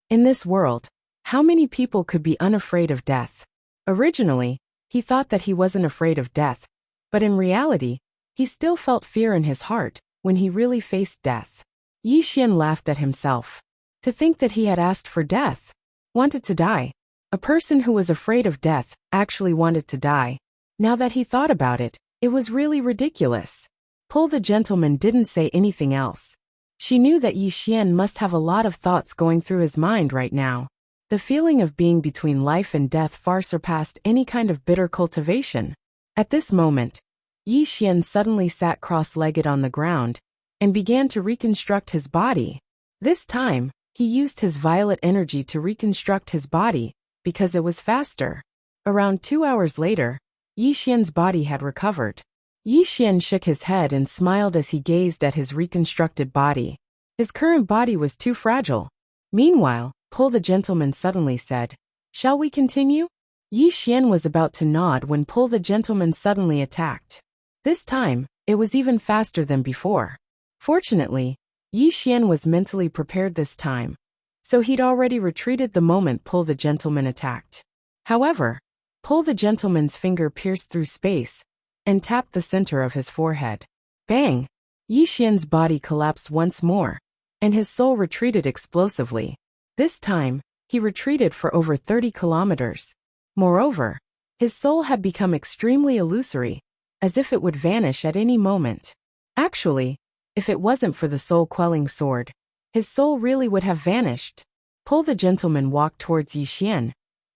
In this world, how many people could be unafraid of death? Originally, he thought that he wasn't afraid of death, but in reality, he still felt fear in his heart when he really faced death. Yi Xian laughed at himself. To think that he had asked for death. Wanted to die. A person who was afraid of death actually wanted to die. Now that he thought about it, it was really ridiculous. Pull the Gentleman didn't say anything else. She knew that Yi Xian must have a lot of thoughts going through his mind right now. The feeling of being between life and death far surpassed any kind of bitter cultivation. At this moment, Yi Xian suddenly sat cross-legged on the ground and began to reconstruct his body. This time, he used his violet energy to reconstruct his body because it was faster. Around 2 hours later, Yi Xian's body had recovered. Yi Xian shook his head and smiled as he gazed at his reconstructed body. His current body was too fragile. Meanwhile, Pull the Gentleman suddenly said, "Shall we continue?" Yi Xian was about to nod when Pull the Gentleman suddenly attacked. This time, it was even faster than before. Fortunately, Yi Xian was mentally prepared this time, so he'd already retreated the moment Pull the Gentleman attacked. However, Pull the Gentleman's finger pierced through space and tapped the center of his forehead. Bang! Yi Xian's body collapsed once more, and his soul retreated explosively. This time, he retreated for over 30 kilometers. Moreover, his soul had become extremely illusory, as if it would vanish at any moment. Actually, if it wasn't for the soul-quelling sword, his soul really would have vanished. Pull the Gentleman walked towards Yi Xian.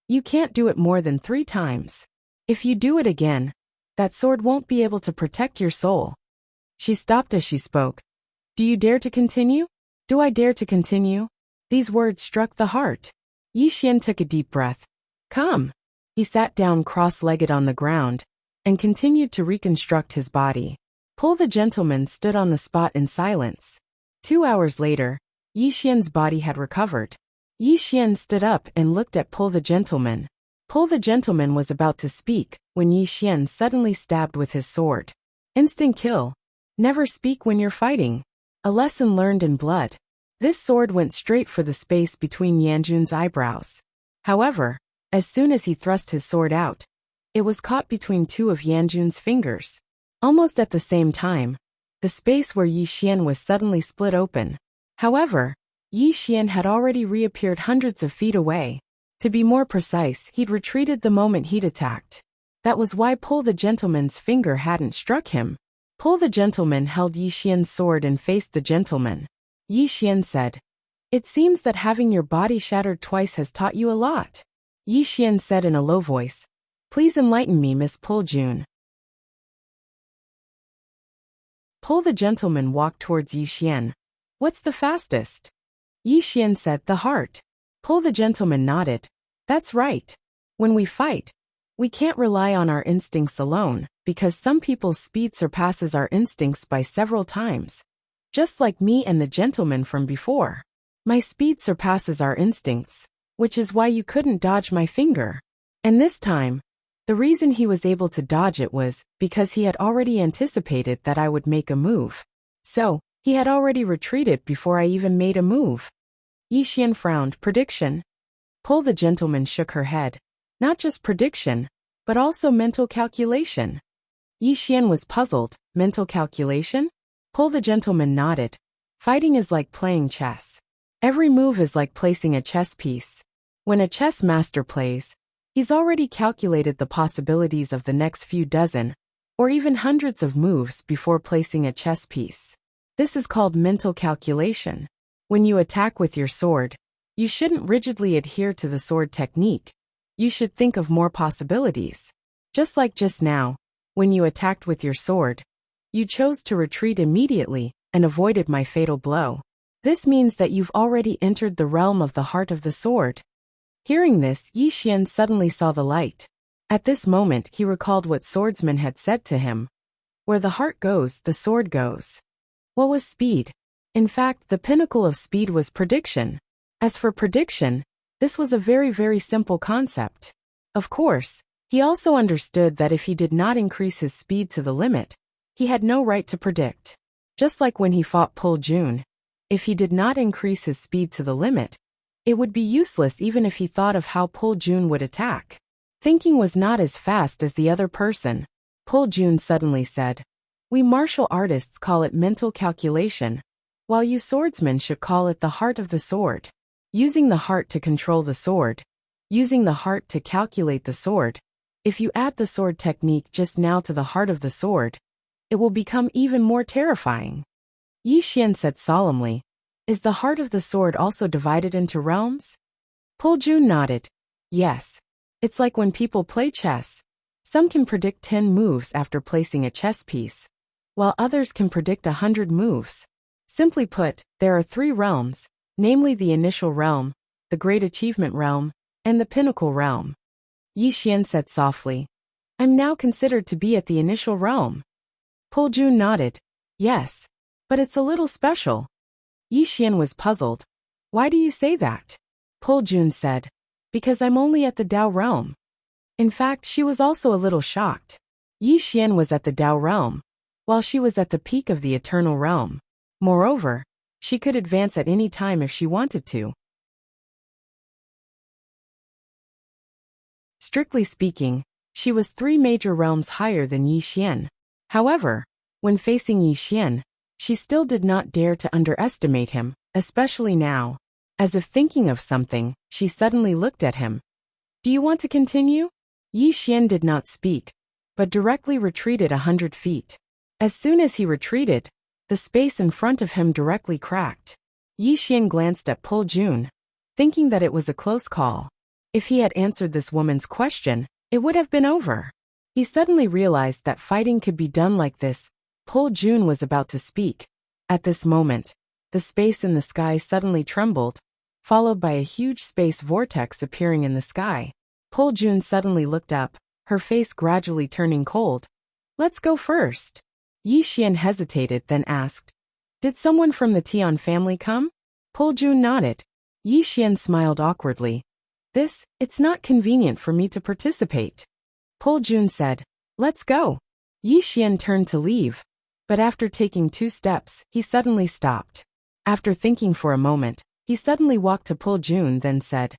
You can't do it more than 3 times. If you do it again, that sword won't be able to protect your soul. She stopped as she spoke. Do you dare to continue? Do I dare to continue? These words struck the heart. Yi Xian took a deep breath. Come. He sat down cross-legged on the ground and continued to reconstruct his body. Pull the Gentleman stood on the spot in silence. 2 hours later, Yi Xian's body had recovered. Yi Xian stood up and looked at Pull the Gentleman. Pull the Gentleman was about to speak when Yi Xian suddenly stabbed with his sword. Instant kill. Never speak when you're fighting. A lesson learned in blood. This sword went straight for the space between Yanjun's eyebrows. However, as soon as he thrust his sword out, it was caught between 2 of Yanjun's fingers. Almost at the same time, the space where Yi Xian was suddenly split open. However, Yi Xian had already reappeared hundreds of feet away. To be more precise, he'd retreated the moment he'd attacked. That was why Pull the Gentleman's finger hadn't struck him. Pull the Gentleman held Yi Xian's sword and faced the gentleman. Yi Xian said, "It seems that having your body shattered twice has taught you a lot." Yi Xian said in a low voice, "Please enlighten me, Miss Pull Jun." Pull the Gentleman walked towards Yi Xian. What's the fastest? Yi Xian said, the heart. Pull the Gentleman nodded. That's right. When we fight, we can't rely on our instincts alone, because some people's speed surpasses our instincts by several times. Just like me and the gentleman from before. My speed surpasses our instincts, which is why you couldn't dodge my finger. And this time, the reason he was able to dodge it was because he had already anticipated that I would make a move. So, he had already retreated before I even made a move. Yi Xian frowned. Prediction? Pull the gentleman shook her head. Not just prediction, but also mental calculation. Yi Xian was puzzled. Mental calculation? Pull the gentleman nodded. Fighting is like playing chess. Every move is like placing a chess piece. When a chess master plays, he's already calculated the possibilities of the next few dozen, or even hundreds of moves before placing a chess piece. This is called mental calculation. When you attack with your sword, you shouldn't rigidly adhere to the sword technique. You should think of more possibilities. Just like just now, when you attacked with your sword, you chose to retreat immediately and avoided my fatal blow. This means that you've already entered the realm of the heart of the sword. Hearing this, Yi Xian suddenly saw the light. At this moment he recalled what Swordsman had said to him. Where the heart goes, the sword goes. What was speed? In fact, the pinnacle of speed was prediction. As for prediction, this was a very simple concept. Of course, he also understood that if he did not increase his speed to the limit, he had no right to predict. Just like when he fought Pull Jun, if he did not increase his speed to the limit, it would be useless even if he thought of how Pull Jun would attack. Thinking was not as fast as the other person. Pull Jun suddenly said, "We martial artists call it mental calculation, while you swordsmen should call it the heart of the sword. Using the heart to control the sword, using the heart to calculate the sword. If you add the sword technique just now to the heart of the sword, it will become even more terrifying." Yi Xian said solemnly, "Is the heart of the sword also divided into realms?" Pull Jun nodded. "Yes. It's like when people play chess. Some can predict 10 moves after placing a chess piece, while others can predict 100 moves. Simply put, there are 3 realms, namely the initial realm, the great achievement realm, and the pinnacle realm." Yi Xian said softly, "I'm now considered to be at the initial realm." Pull Jun nodded. "Yes. But it's a little special." Yi Xian was puzzled. "Why do you say that?" Pull Jun said, "Because I'm only at the Tao realm." In fact, she was also a little shocked. Yi Xian was at the Tao realm, while she was at the peak of the eternal realm. Moreover, she could advance at any time if she wanted to. Strictly speaking, she was 3 major realms higher than Yi Xian. However, when facing Yi Xian, she still did not dare to underestimate him, especially now. As if thinking of something, she suddenly looked at him. "Do you want to continue?" Yi Xian did not speak, but directly retreated 100 feet. As soon as he retreated, the space in front of him directly cracked. Yi Xian glanced at Pull Jun, thinking that it was a close call. If he had answered this woman's question, it would have been over. He suddenly realized that fighting could be done like this. Pull Jun was about to speak. At this moment, the space in the sky suddenly trembled, followed by a huge space vortex appearing in the sky. Pull Jun suddenly looked up, her face gradually turning cold. "Let's go first." Yi Xian hesitated, then asked, "Did someone from the Tian family come?" Pull Jun nodded. Yi Xian smiled awkwardly. It's not convenient for me to participate." Pull Jun said, "Let's go." Yi Xian turned to leave, but after taking 2 steps, he suddenly stopped. After thinking for a moment, he suddenly walked to Pull Jun, then said,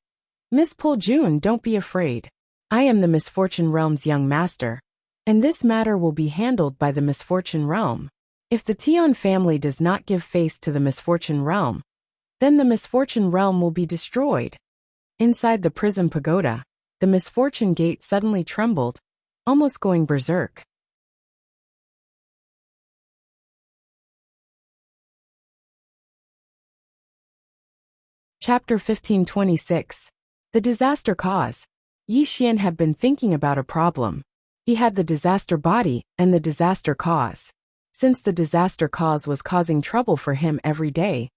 "Miss Pull Jun, don't be afraid. I am the Misfortune Realm's young master, and this matter will be handled by the Misfortune Realm. If the Tian family does not give face to the Misfortune Realm, then the Misfortune Realm will be destroyed." Inside the Prism Pagoda, the Misfortune Gate suddenly trembled, almost going berserk. Chapter 1526. The Disaster Cause. Yi Xian had been thinking about a problem. He had the disaster body and the disaster cause. Since the disaster cause was causing trouble for him every day,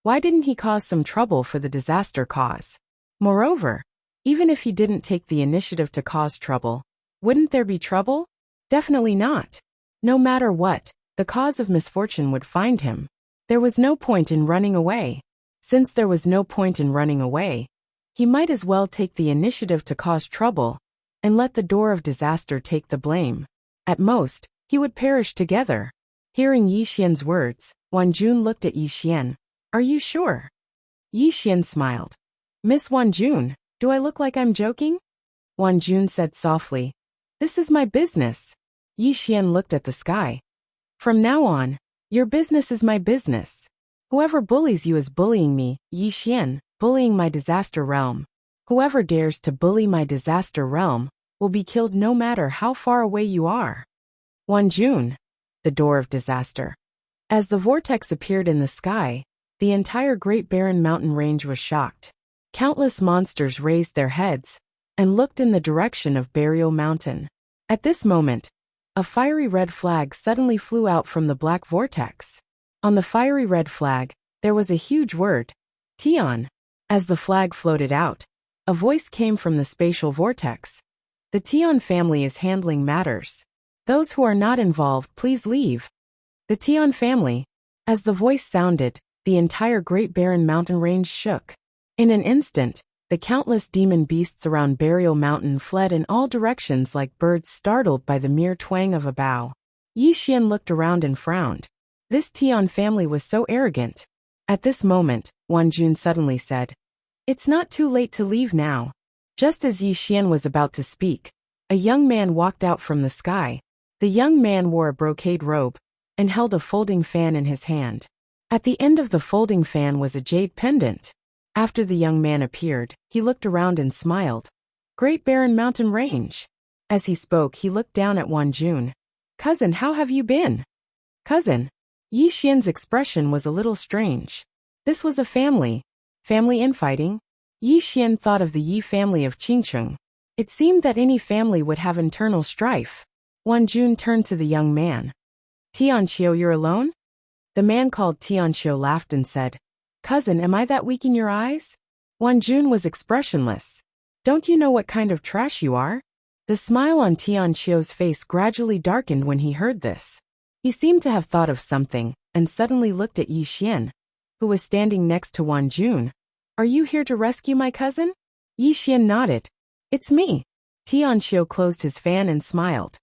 why didn't he cause some trouble for the disaster cause? Moreover, even if he didn't take the initiative to cause trouble, wouldn't there be trouble? Definitely not. No matter what, the cause of misfortune would find him. There was no point in running away. Since there was no point in running away, he might as well take the initiative to cause trouble and let the door of disaster take the blame. At most, he would perish together. Hearing Yi Xian's words, Wan Jun looked at Yi Xian. "Are you sure?" Yi Xian smiled. "Miss Wan Jun, Do I look like I'm joking? Wan Jun said softly. This is my business. Yi Xian looked at the sky. From now on, your business is my business. Whoever bullies you is bullying me, Yi Xian, bullying my disaster realm. Whoever dares to bully my disaster realm will be killed no matter how far away you are. Wan Jun, the door of disaster. As the vortex appeared in the sky, the entire Great Barren Mountain range was shocked. Countless monsters raised their heads and looked in the direction of Burial Mountain. At this moment, a fiery red flag suddenly flew out from the black vortex. On the fiery red flag, there was a huge word, Tian. As the flag floated out, a voice came from the spatial vortex. The Tian family is handling matters. Those who are not involved, please leave. The Tian family. As the voice sounded, the entire Great Barren Mountain range shook. In an instant, the countless demon beasts around Burial Mountain fled in all directions like birds startled by the mere twang of a bow. Yi Xian looked around and frowned. This Tian family was so arrogant. At this moment, Wan Jun suddenly said, It's not too late to leave now. Just as Yi Xian was about to speak, a young man walked out from the sky. The young man wore a brocade robe and held a folding fan in his hand. At the end of the folding fan was a jade pendant. After the young man appeared, he looked around and smiled. Great Barren Mountain Range. As he spoke, he looked down at Wan Jun. Cousin, how have you been? Cousin. Yi Xian's expression was a little strange. This was a family. Family infighting? Yi Xian thought of the Yi family of Qingcheng. It seemed that any family would have internal strife. Wan Jun turned to the young man. Tianqiu, you're alone? The man called Tianqiu laughed and said, Cousin, am I that weak in your eyes? Wan Jun was expressionless. Don't you know what kind of trash you are? The smile on Tianqiu's face gradually darkened when he heard this. He seemed to have thought of something, and suddenly looked at Yi Xian, who was standing next to Wan Jun. Are you here to rescue my cousin? Yi Xian nodded. It's me. Tianqiu closed his fan and smiled.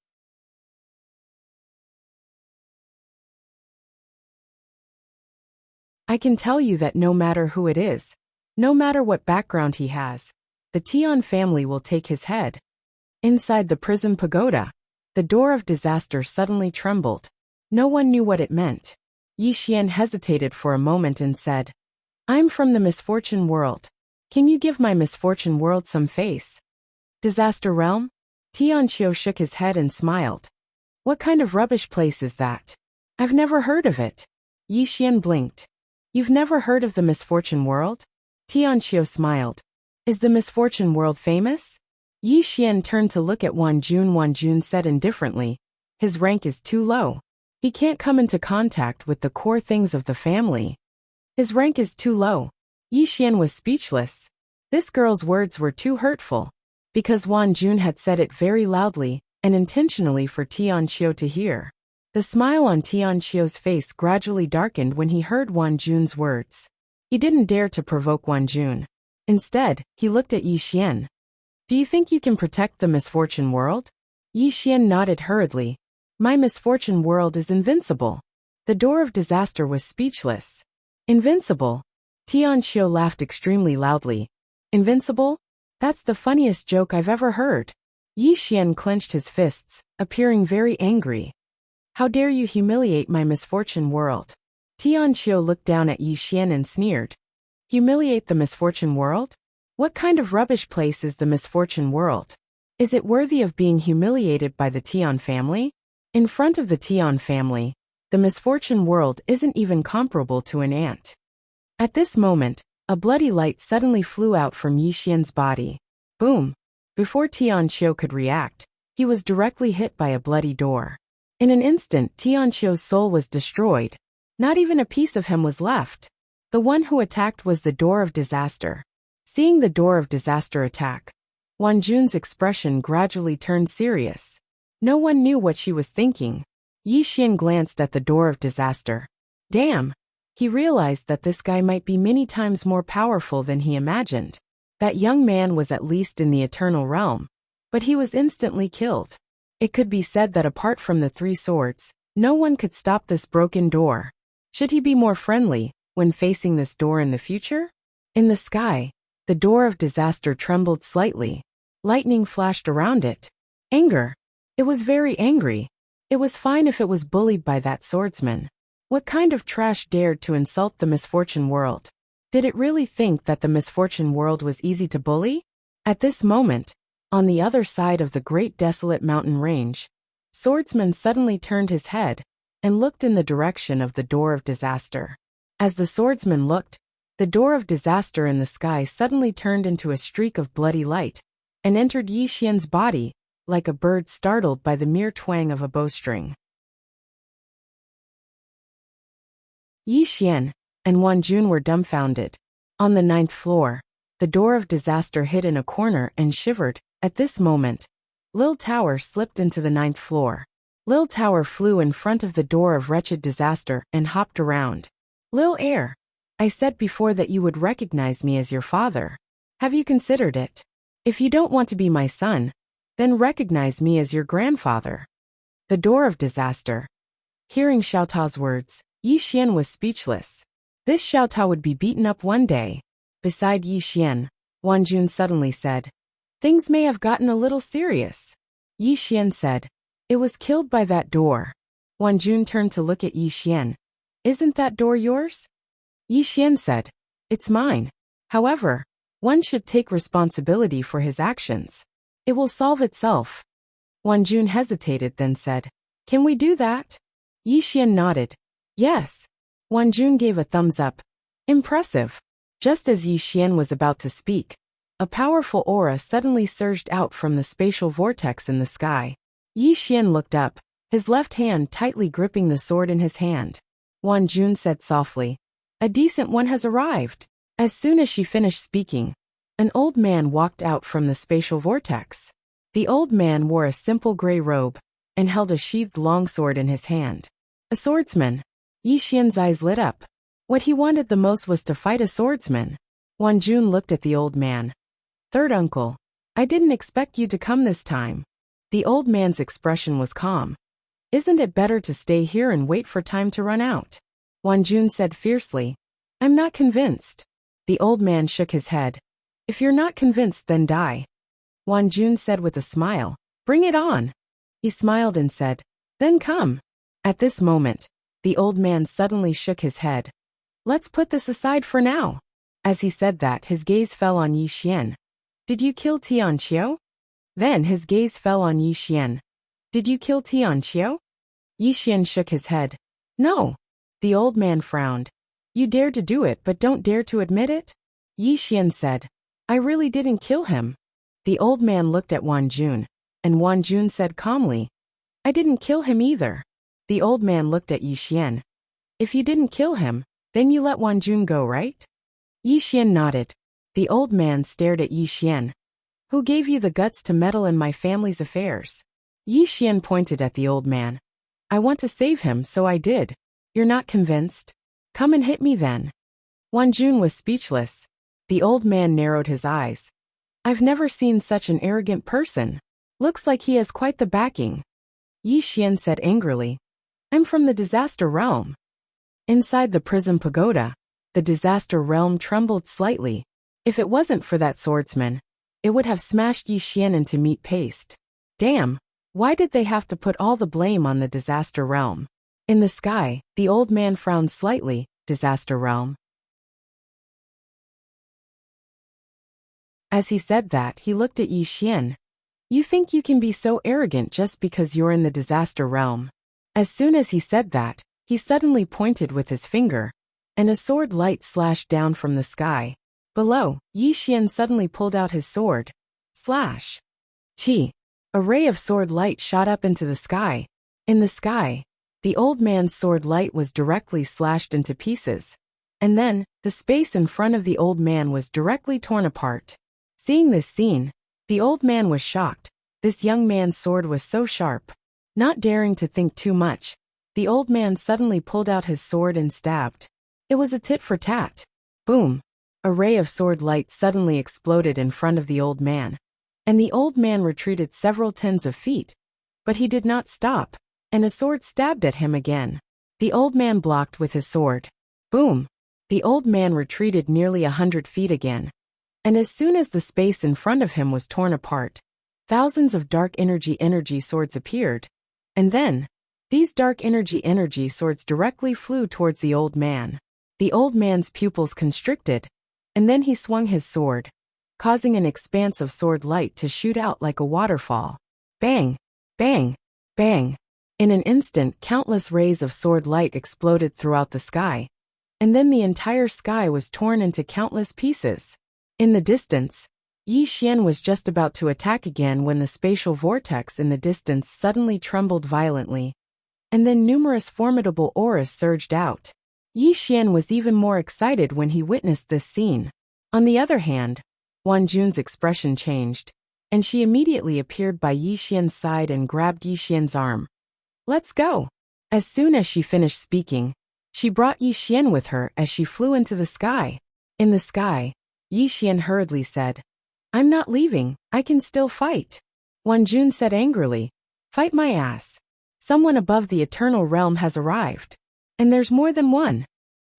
I can tell you that no matter who it is, no matter what background he has, the Tian family will take his head. Inside the prison pagoda, the door of disaster suddenly trembled. No one knew what it meant. Yi Xian hesitated for a moment and said, I'm from the misfortune world. Can you give my misfortune world some face? Disaster realm? Tianqiu shook his head and smiled. What kind of rubbish place is that? I've never heard of it. Yi Xian blinked. You've never heard of the misfortune world? Tianqiu smiled. Is the misfortune world famous? Yi Xian turned to look at Wan Jun. Wan Jun said indifferently, his rank is too low. He can't come into contact with the core things of the family. His rank is too low. Yi Xian was speechless. This girl's words were too hurtful. Because Wan Jun had said it very loudly and intentionally for Tianqiu to hear. The smile on Tianqiu's face gradually darkened when he heard Wan Jun's words. He didn't dare to provoke Wan Jun. Instead, he looked at Yi Xian. Do you think you can protect the misfortune world? Yi Xian nodded hurriedly. My misfortune world is invincible. The door of disaster was speechless. Invincible? Tianqiu laughed extremely loudly. Invincible? That's the funniest joke I've ever heard. Yi Xian clenched his fists, appearing very angry. How dare you humiliate my misfortune world? Tianqiu looked down at Yi Xian and sneered. Humiliate the misfortune world? What kind of rubbish place is the misfortune world? Is it worthy of being humiliated by the Tian family? In front of the Tian family, the misfortune world isn't even comparable to an ant. At this moment, a bloody light suddenly flew out from Yi Xian's body. Boom! Before Tianqiu could react, he was directly hit by a bloody door. In an instant, Tianqiu's soul was destroyed. Not even a piece of him was left. The one who attacked was the door of disaster. Seeing the door of disaster attack, Wan Jun's expression gradually turned serious. No one knew what she was thinking. Yi Xian glanced at the door of disaster. Damn! He realized that this guy might be many times more powerful than he imagined. That young man was at least in the eternal realm. But he was instantly killed. It could be said that apart from the three swords, no one could stop this broken door. Should he be more friendly when facing this door in the future? In the sky, The door of disaster trembled slightly. Lightning flashed around it. Anger. It was very angry. It was fine if it was bullied by that swordsman. What kind of trash dared to insult the misfortune world? Did it really think that the misfortune world was easy to bully? At this moment, on the other side of the great desolate mountain range, Swordsman suddenly turned his head and looked in the direction of the door of disaster. As the swordsman looked, the door of disaster in the sky suddenly turned into a streak of bloody light and entered Yi Xian's body like a bird startled by the mere twang of a bowstring. Yi Xian and Wan Jun were dumbfounded. On the 9th floor, the door of disaster hid in a corner and shivered. At this moment, Lil Tower slipped into the 9th floor. Lil Tower flew in front of the door of wretched disaster and hopped around. Lil Heir, I said before that you would recognize me as your father. Have you considered it? If you don't want to be my son, then recognize me as your grandfather. The door of disaster. Hearing Xiao Tao's words, Yi Xian was speechless. This Xiao Tao would be beaten up one day. Beside Yi Xian, Wan Jun suddenly said, "Things may have gotten a little serious." Yi Xian said, "It was killed by that door." Wan Jun turned to look at Yi Xian. "Isn't that door yours?" Yi Xian said, "It's mine. However, one should take responsibility for his actions. It will solve itself." Wan Jun hesitated, then said, "Can we do that?" Yi Xian nodded. "Yes." Wan Jun gave a thumbs up. "Impressive." Just as Yi Xian was about to speak, a powerful aura suddenly surged out from the spatial vortex in the sky. Yi Xian looked up, his left hand tightly gripping the sword in his hand. Wan Jun said softly, "A decent one has arrived." As soon as she finished speaking, an old man walked out from the spatial vortex. The old man wore a simple gray robe and held a sheathed longsword in his hand. A swordsman. Yi Xian's eyes lit up. What he wanted the most was to fight a swordsman. Wan Jun looked at the old man. "Third uncle, I didn't expect you to come this time." The old man's expression was calm. "Isn't it better to stay here and wait for time to run out?" Wan Jun said fiercely. "I'm not convinced." The old man shook his head. "If you're not convinced, then die." Wan Jun said with a smile, "Bring it on." He smiled and said, "Then come." At this moment, the old man suddenly shook his head. "Let's put this aside for now." As he said that, his gaze fell on Yi Xian. "Did you kill Tian Qiu?" Then his gaze fell on Yi Xian. "Did you kill Tian Qiu?" Yi Xian shook his head. "No." The old man frowned. "You dare to do it but don't dare to admit it?" Yi Xian said, "I really didn't kill him." The old man looked at Wan Jun, and Wan Jun said calmly, "I didn't kill him either." The old man looked at Yi Xian. "If you didn't kill him, then you let Wan Jun go, right?" Yi Xian nodded. The old man stared at Yi Xian. "Who gave you the guts to meddle in my family's affairs?" Yi Xian pointed at the old man. "I want to save him, so I did." "You're not convinced? Come and hit me then." Wan Jun was speechless. The old man narrowed his eyes. "I've never seen such an arrogant person. Looks like he has quite the backing." Yi Xian said angrily, "I'm from the disaster realm." Inside the prism pagoda, the disaster realm trembled slightly. If it wasn't for that swordsman, it would have smashed Yi Xian into meat paste. Damn, why did they have to put all the blame on the disaster realm? In the sky, the old man frowned slightly. Disaster realm. As he said that, he looked at Yi Xian. "You think you can be so arrogant just because you're in the disaster realm?" As soon as he said that, he suddenly pointed with his finger, and a sword light slashed down from the sky. Below, Yi Xian suddenly pulled out his sword. Slash! Chi! A ray of sword light shot up into the sky. In the sky, the old man's sword light was directly slashed into pieces. And then, the space in front of the old man was directly torn apart. Seeing this scene, the old man was shocked. This young man's sword was so sharp. Not daring to think too much, the old man suddenly pulled out his sword and stabbed. It was a tit for tat. Boom! A ray of sword light suddenly exploded in front of the old man. And the old man retreated several tens of feet. But he did not stop, and a sword stabbed at him again. The old man blocked with his sword. Boom! The old man retreated nearly 100 feet again. And as soon as the space in front of him was torn apart, thousands of dark energy swords appeared. And then, these dark energy swords directly flew towards the old man. The old man's pupils constricted, and then he swung his sword, causing an expanse of sword light to shoot out like a waterfall. Bang! Bang! Bang! In an instant, countless rays of sword light exploded throughout the sky, and then the entire sky was torn into countless pieces. In the distance, Yi Xian was just about to attack again when the spatial vortex in the distance suddenly trembled violently, and then numerous formidable auras surged out. Yi Xian was even more excited when he witnessed this scene. On the other hand, Wan Jun's expression changed, and she immediately appeared by Yi Xian's side and grabbed Yi Xian's arm. "Let's go." As soon as she finished speaking, she brought Yi Xian with her as she flew into the sky. In the sky, Yi Xian hurriedly said, "I'm not leaving, I can still fight." Wan Jun said angrily, "Fight my ass. Someone above the eternal realm has arrived. And there's more than one."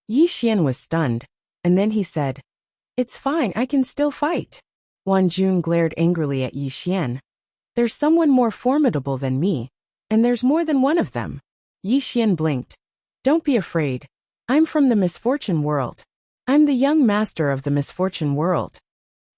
Yi Xian was stunned, and then he said, "It's fine, I can still fight." Wan Jun glared angrily at Yi Xian. "There's someone more formidable than me, and there's more than one of them." Yi Xian blinked. "Don't be afraid. I'm from the misfortune world. I'm the young master of the misfortune world."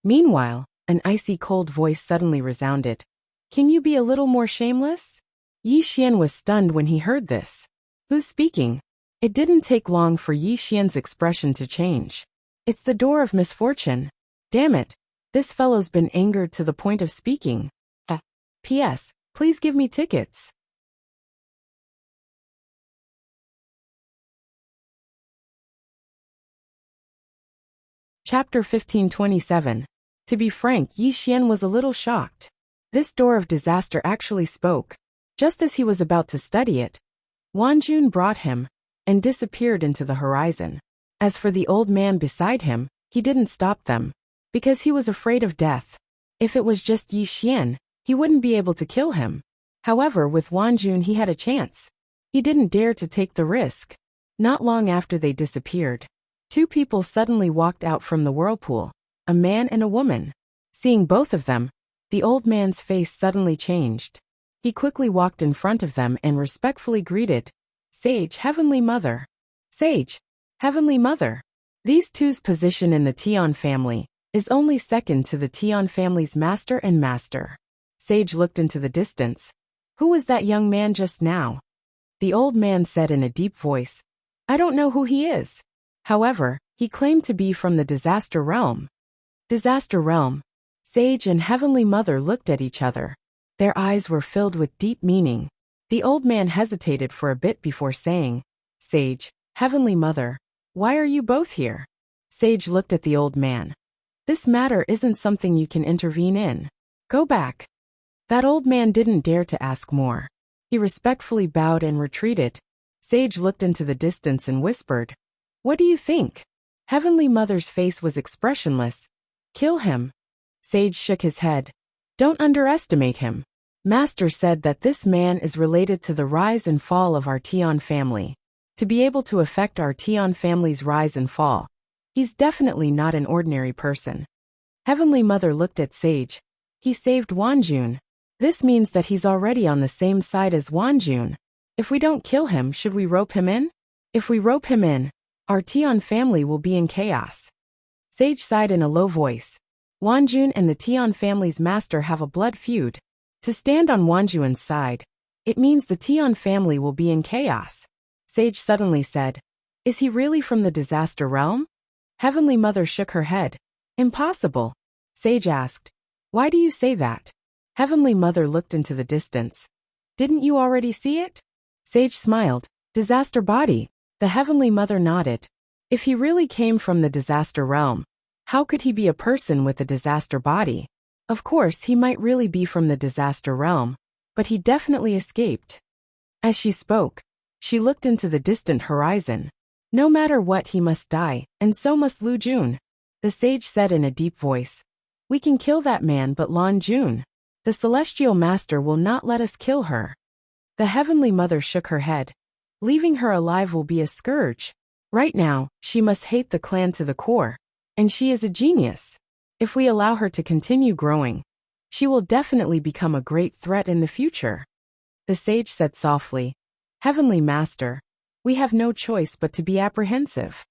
Meanwhile, an icy cold voice suddenly resounded. "Can you be a little more shameless?" Yi Xian was stunned when he heard this. "Who's speaking?" It didn't take long for Yi Xian's expression to change. "It's the door of misfortune. Damn it, this fellow's been angered to the point of speaking. P.S. Please give me tickets." Chapter 1527. To be frank, Yi Xian was a little shocked. This door of disaster actually spoke. Just as he was about to study it, Wan Jun brought him, and disappeared into the horizon. As for the old man beside him, he didn't stop them, because he was afraid of death. If it was just Yi Xian, he wouldn't be able to kill him. However, with Wan Jun he had a chance. He didn't dare to take the risk. Not long after they disappeared, two people suddenly walked out from the whirlpool, a man and a woman. Seeing both of them, the old man's face suddenly changed. He quickly walked in front of them and respectfully greeted, "Sage, Heavenly Mother." "Sage, Heavenly Mother." These two's position in the Tian family is only second to the Tian family's master and master. Sage looked into the distance. "Who was that young man just now?" The old man said in a deep voice, "I don't know who he is. However, he claimed to be from the disaster realm." Disaster realm. Sage and Heavenly Mother looked at each other. Their eyes were filled with deep meaning. The old man hesitated for a bit before saying, "Sage, Heavenly Mother, why are you both here?" Sage looked at the old man. "This matter isn't something you can intervene in. Go back." That old man didn't dare to ask more. He respectfully bowed and retreated. Sage looked into the distance and whispered, "What do you think?" Heavenly Mother's face was expressionless. "Kill him." Sage shook his head. "Don't underestimate him. Master said that this man is related to the rise and fall of our Tian family. To be able to affect our Tian family's rise and fall, he's definitely not an ordinary person." Heavenly Mother looked at Sage. "He saved Wan Jun. This means that he's already on the same side as Wan Jun. If we don't kill him, should we rope him in? If we rope him in, our Tian family will be in chaos." Sage sighed in a low voice. "Wan Jun and the Tian family's master have a blood feud. To stand on Wan Jun's side, it means the Tian family will be in chaos." Sage suddenly said, "Is he really from the disaster realm?" Heavenly Mother shook her head. "Impossible." Sage asked, "Why do you say that?" Heavenly Mother looked into the distance. "Didn't you already see it?" Sage smiled. "Disaster body." The Heavenly Mother nodded. If he really came from the disaster realm, how could he be a person with a disaster body? Of course, he might really be from the disaster realm, but he definitely escaped. As she spoke, she looked into the distant horizon. "No matter what, he must die, and so must Lu Jun." The sage said in a deep voice, "We can kill that man, but Lan Jun, the celestial master, will not let us kill her." The Heavenly Mother shook her head. "Leaving her alive will be a scourge. Right now, she must hate the clan to the core, and she is a genius." If we allow her to continue growing, she will definitely become a great threat in the future. The sage said softly, Heavenly Master, we have no choice but to be apprehensive.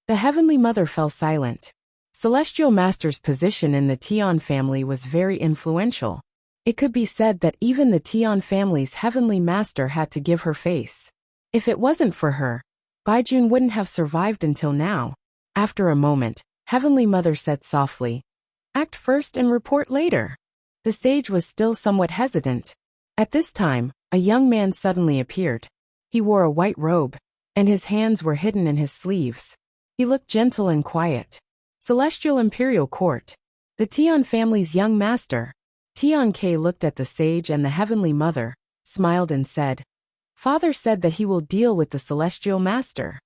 The Heavenly Mother fell silent. Celestial Master's position in the Tian family was very influential. It could be said that even the Tian family's Heavenly Master had to give her face. If it wasn't for her, Baijun wouldn't have survived until now. After a moment, Heavenly Mother said softly, Act first and report later. The sage was still somewhat hesitant. At this time, a young man suddenly appeared. He wore a white robe, and his hands were hidden in his sleeves. He looked gentle and quiet. Celestial Imperial Court. The Tian family's young master. Tian Ke looked at the sage and the Heavenly Mother, smiled and said, Father said that he will deal with the Celestial Master.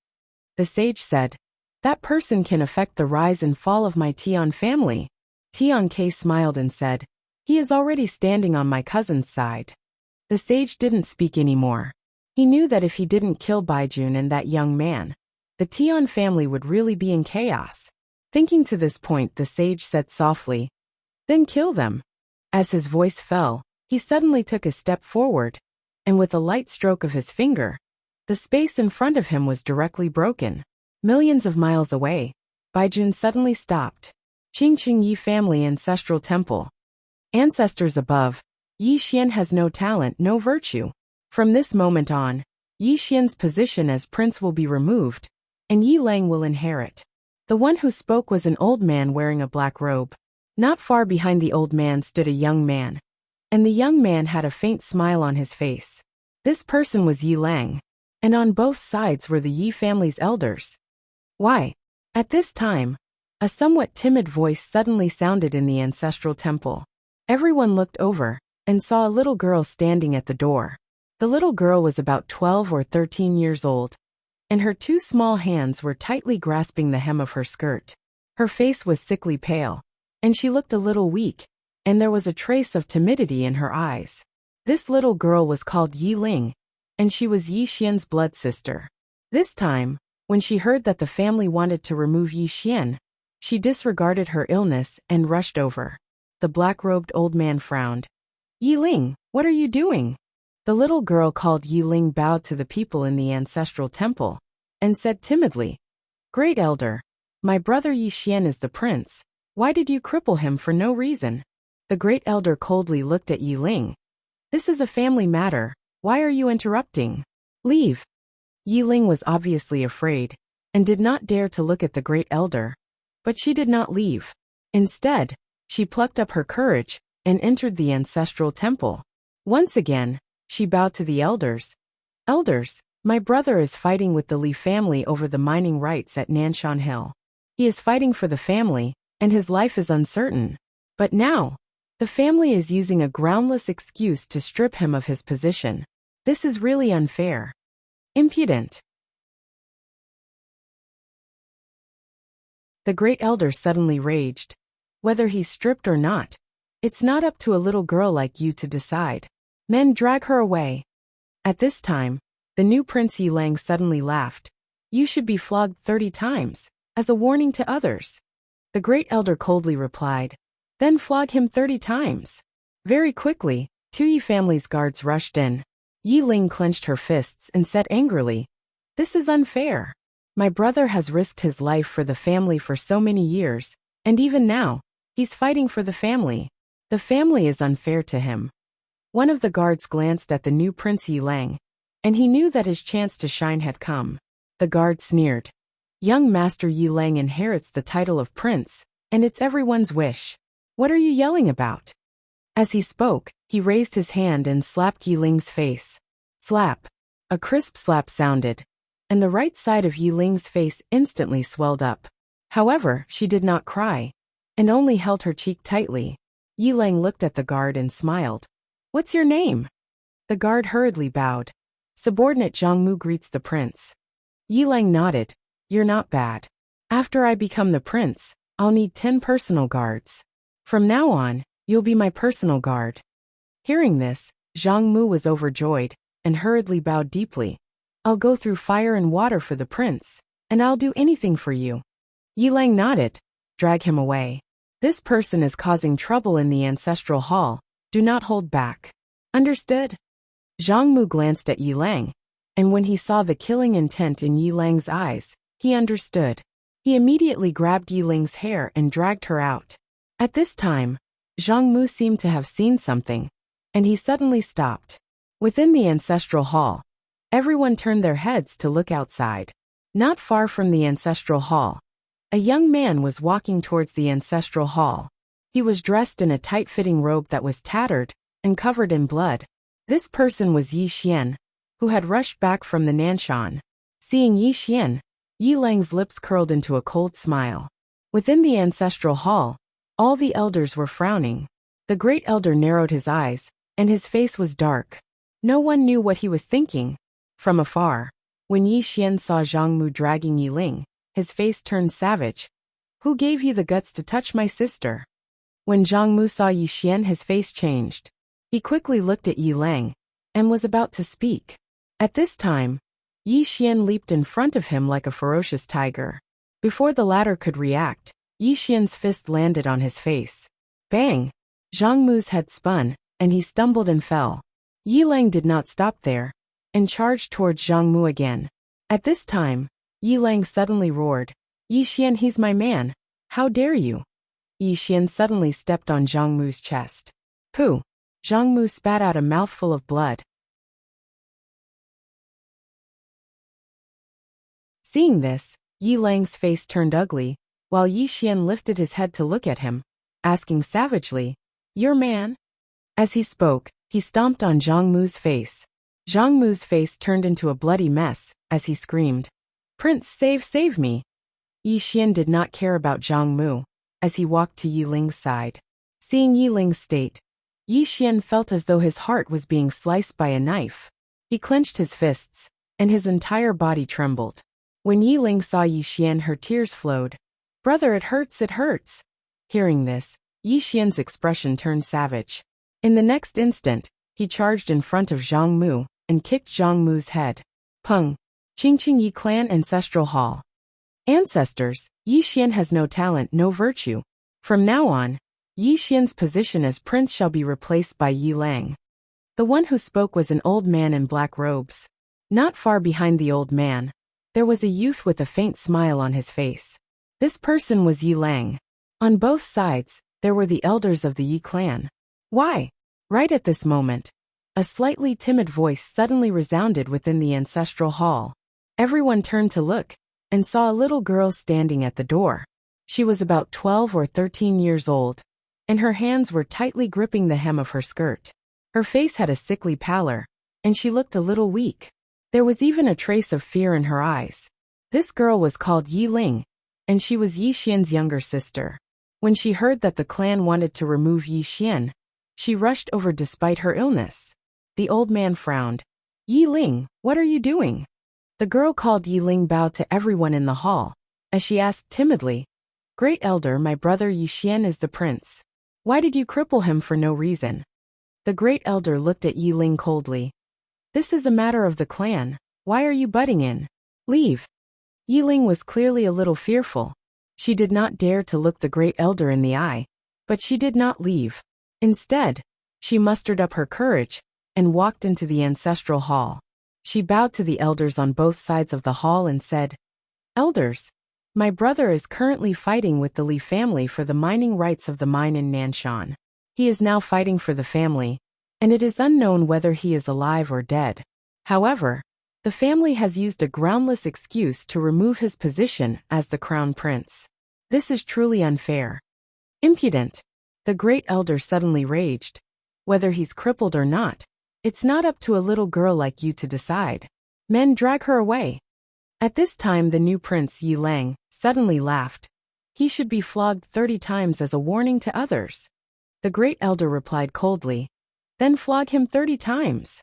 The sage said, That person can affect the rise and fall of my Tian family. Tian Ke smiled and said, He is already standing on my cousin's side. The sage didn't speak anymore. He knew that if he didn't kill Baijun and that young man, the Tian family would really be in chaos. Thinking to this point, the sage said softly, Then kill them. As his voice fell, he suddenly took a step forward, and with a light stroke of his finger, the space in front of him was directly broken. Millions of miles away, Baijun suddenly stopped. Qingqing Yi Family Ancestral Temple. Ancestors above, Yi Xian has no talent, no virtue. From this moment on, Yi Xian's position as prince will be removed, and Yi Lang will inherit. The one who spoke was an old man wearing a black robe. Not far behind the old man stood a young man, and the young man had a faint smile on his face. This person was Yi Lang, and on both sides were the Yi family's elders. Why? At this time, a somewhat timid voice suddenly sounded in the ancestral temple. Everyone looked over, and saw a little girl standing at the door. The little girl was about 12 or 13 years old, and her two small hands were tightly grasping the hem of her skirt. Her face was sickly pale, and she looked a little weak, and there was a trace of timidity in her eyes. This little girl was called Yi Ling, and she was Yi Xian's blood sister. This time, when she heard that the family wanted to remove Yi Xian, she disregarded her illness and rushed over. The black-robed old man frowned. Yi Ling, what are you doing? The little girl called Yi Ling bowed to the people in the ancestral temple, and said timidly, Great Elder, my brother Yi Xian is the prince. Why did you cripple him for no reason? The great elder coldly looked at Yi Ling. This is a family matter. Why are you interrupting? Leave. Yi Ling was obviously afraid, and did not dare to look at the great elder. But she did not leave. Instead, she plucked up her courage, and entered the ancestral temple. Once again, she bowed to the elders. Elders, my brother is fighting with the Li family over the mining rights at Nanshan Hill. He is fighting for the family, and his life is uncertain. But now, the family is using a groundless excuse to strip him of his position. This is really unfair. Impudent. The great elder suddenly raged. Whether he's stripped or not, it's not up to a little girl like you to decide. Men, drag her away. At this time, the new Prince Yi Lang suddenly laughed. You should be flogged 30 times, as a warning to others. The great elder coldly replied, Then flog him 30 times. Very quickly, two Yi family's guards rushed in. Yi Ling clenched her fists and said angrily, This is unfair. My brother has risked his life for the family for so many years, and even now, he's fighting for the family. The family is unfair to him. One of the guards glanced at the new Prince Yi Lang, and he knew that his chance to shine had come. The guard sneered. Young Master Yi Lang inherits the title of prince, and it's everyone's wish. What are you yelling about? As he spoke, he raised his hand and slapped Yi Ling's face. Slap. A crisp slap sounded, and the right side of Yi Ling's face instantly swelled up. However, she did not cry, and only held her cheek tightly. Yi Lang looked at the guard and smiled. What's your name? The guard hurriedly bowed. Subordinate Zhang Mu greets the prince. Yi Lang nodded. You're not bad. After I become the prince, I'll need 10 personal guards. From now on, you'll be my personal guard. Hearing this, Zhang Mu was overjoyed, and hurriedly bowed deeply. I'll go through fire and water for the prince, and I'll do anything for you. Yi Lang nodded. Drag him away. This person is causing trouble in the ancestral hall. Do not hold back. Understood? Zhang Mu glanced at Yi Lang, and when he saw the killing intent in Yi Lang's eyes, he understood. He immediately grabbed Yi Lang's hair and dragged her out. At this time, Zhang Mu seemed to have seen something, and he suddenly stopped. Within the ancestral hall, everyone turned their heads to look outside. Not far from the ancestral hall, a young man was walking towards the ancestral hall. He was dressed in a tight-fitting robe that was tattered and covered in blood. This person was Yi Xian, who had rushed back from the Nanshan. Seeing Yi Xian, Yi Lang's lips curled into a cold smile. Within the ancestral hall, all the elders were frowning. The great elder narrowed his eyes, and his face was dark. No one knew what he was thinking. From afar, when Yi Xian saw Zhang Mu dragging Yi Ling, his face turned savage. Who gave you the guts to touch my sister? When Zhang Mu saw Yi Xian, his face changed. He quickly looked at Yi Lang, and was about to speak. At this time, Yi Xian leaped in front of him like a ferocious tiger. Before the latter could react, Yi Xian's fist landed on his face. Bang! Zhang Mu's head spun, and he stumbled and fell. Yi Lang did not stop there, and charged towards Zhang Mu again. At this time, Yi Lang suddenly roared, Yi Xian, he's my man. How dare you? Yi Xian suddenly stepped on Zhang Mu's chest. Pooh! Zhang Mu spat out a mouthful of blood. Seeing this, Yi Lang's face turned ugly, while Yi Xian lifted his head to look at him, asking savagely, Your man? As he spoke, he stomped on Zhang Mu's face. Zhang Mu's face turned into a bloody mess, as he screamed, Prince, save me! Yi Xian did not care about Zhang Mu, as he walked to Yi Ling's side. Seeing Yi Ling's state, Yi Xian felt as though his heart was being sliced by a knife. He clenched his fists, and his entire body trembled. When Yi Ling saw Yi Xian, her tears flowed. Brother, it hurts, it hurts. Hearing this, Yi Xian's expression turned savage. In the next instant, he charged in front of Zhang Mu, and kicked Zhang Mu's head. Peng! Qingqing Yi Clan Ancestral Hall. Ancestors, Yi Xian has no talent, no virtue. From now on, Yi Xian's position as prince shall be replaced by Yi Lang. The one who spoke was an old man in black robes. Not far behind the old man, there was a youth with a faint smile on his face. This person was Yi Lang. On both sides, there were the elders of the Yi clan. Why? Right at this moment, a slightly timid voice suddenly resounded within the ancestral hall. Everyone turned to look, and saw a little girl standing at the door. She was about 12 or 13 years old, and her hands were tightly gripping the hem of her skirt. Her face had a sickly pallor, and she looked a little weak. There was even a trace of fear in her eyes. This girl was called Yi Ling, and she was Yi Xian's younger sister. When she heard that the clan wanted to remove Yi Xian, she rushed over despite her illness. The old man frowned. Yi Ling, what are you doing? The girl called Yi Ling bowed to everyone in the hall, as she asked timidly, Great Elder, my brother Yi Xian is the prince. Why did you cripple him for no reason? The Great Elder looked at Yi Ling coldly. This is a matter of the clan. Why are you butting in? Leave. Yi Ling was clearly a little fearful. She did not dare to look the Great Elder in the eye, but she did not leave. Instead, she mustered up her courage and walked into the ancestral hall. She bowed to the elders on both sides of the hall and said, Elders, my brother is currently fighting with the Li family for the mining rights of the mine in Nanshan. He is now fighting for the family, and it is unknown whether he is alive or dead. However, the family has used a groundless excuse to remove his position as the crown prince. This is truly unfair. Impudent. The Great Elder suddenly raged. Whether he's crippled or not, it's not up to a little girl like you to decide. Men, drag her away. At this time the new prince Yi Lang suddenly laughed. He should be flogged 30 times as a warning to others. The Great Elder replied coldly. Then flog him 30 times.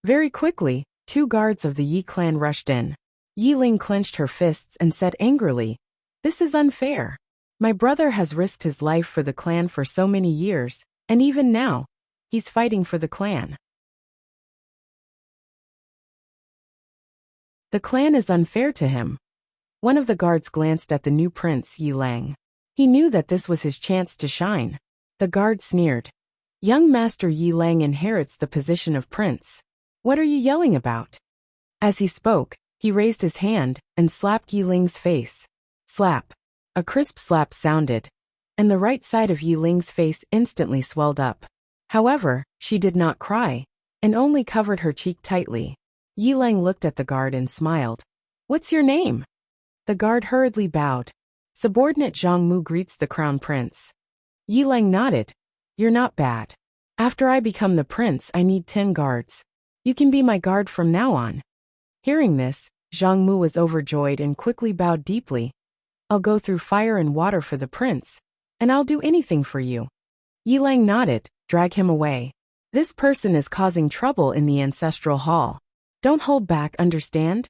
Very quickly, 2 guards of the Yi clan rushed in. Yi Ling clenched her fists and said angrily, This is unfair. My brother has risked his life for the clan for so many years, and even now, he's fighting for the clan. The clan is unfair to him. One of the guards glanced at the new prince, Yi Lang. He knew that this was his chance to shine. The guard sneered. Young Master Yi Lang inherits the position of prince. What are you yelling about? As he spoke, he raised his hand and slapped Yi Ling's face. Slap. A crisp slap sounded, and the right side of Yi Ling's face instantly swelled up. However, she did not cry, and only covered her cheek tightly. Yi Lang looked at the guard and smiled. What's your name? The guard hurriedly bowed. Subordinate Zhang Mu greets the crown prince. Yi Lang nodded. You're not bad. After I become the prince, I need 10 guards. You can be my guard from now on. Hearing this, Zhang Mu was overjoyed and quickly bowed deeply. I'll go through fire and water for the prince, and I'll do anything for you. Yi Lang nodded. Drag him away. This person is causing trouble in the ancestral hall. Don't hold back, understand?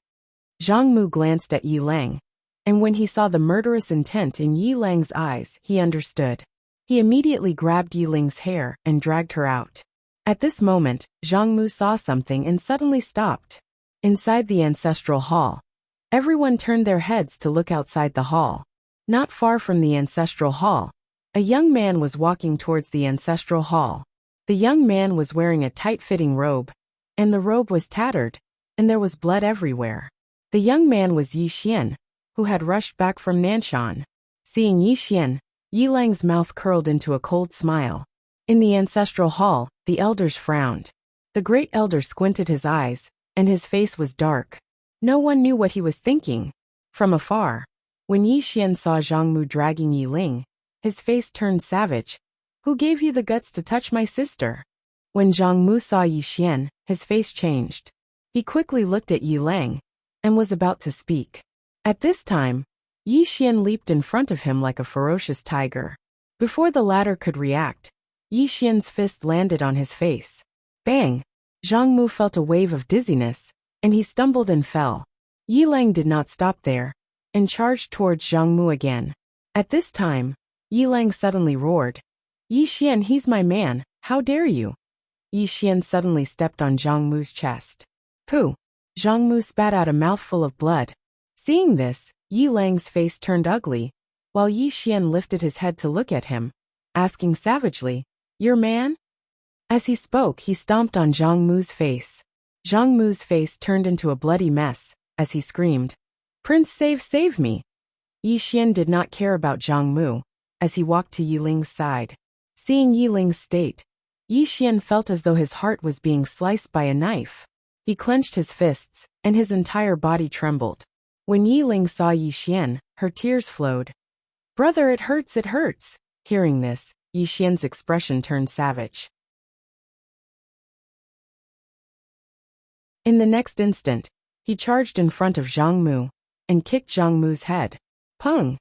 Zhang Mu glanced at Yi Lang, and when he saw the murderous intent in Yi Lang's eyes, he understood. He immediately grabbed Yi Ling's hair and dragged her out. At this moment, Zhang Mu saw something and suddenly stopped. Inside the ancestral hall, everyone turned their heads to look outside the hall. Not far from the ancestral hall, a young man was walking towards the ancestral hall. The young man was wearing a tight-fitting robe, and the robe was tattered, and there was blood everywhere. The young man was Yi Xian, who had rushed back from Nanshan. Seeing Yi Xian, Yi Lang's mouth curled into a cold smile. In the ancestral hall, the elders frowned. The great elder squinted his eyes, and his face was dark. No one knew what he was thinking. From afar, when Yi Xian saw Zhang Mu dragging Yi Ling, his face turned savage. Who gave you the guts to touch my sister? When Zhang Mu saw Yi Xian, his face changed. He quickly looked at Yi Lang, and was about to speak. At this time, Yi Xian leaped in front of him like a ferocious tiger. Before the latter could react, Yi Xian's fist landed on his face. Bang! Zhang Mu felt a wave of dizziness, and he stumbled and fell. Yi Lang did not stop there, and charged towards Zhang Mu again. At this time, Yi Lang suddenly roared. Yi Xian, he's my man, how dare you? Yi Xian suddenly stepped on Zhang Mu's chest. Pooh! Zhang Mu spat out a mouthful of blood. Seeing this, Yi Lang's face turned ugly, while Yi Xian lifted his head to look at him, asking savagely, Your man? As he spoke, he stomped on Zhang Mu's face. Zhang Mu's face turned into a bloody mess, as he screamed, Prince, save me! Yi Xian did not care about Zhang Mu, as he walked to Yi Ling's side. Seeing Yi Ling's state, Yi Xian felt as though his heart was being sliced by a knife. He clenched his fists, and his entire body trembled. When Yi Ling saw Yi Xian, her tears flowed. Brother, it hurts, it hurts. Hearing this, Yi Xian's expression turned savage. In the next instant, he charged in front of Zhang Mu, and kicked Zhang Mu's head. Pung!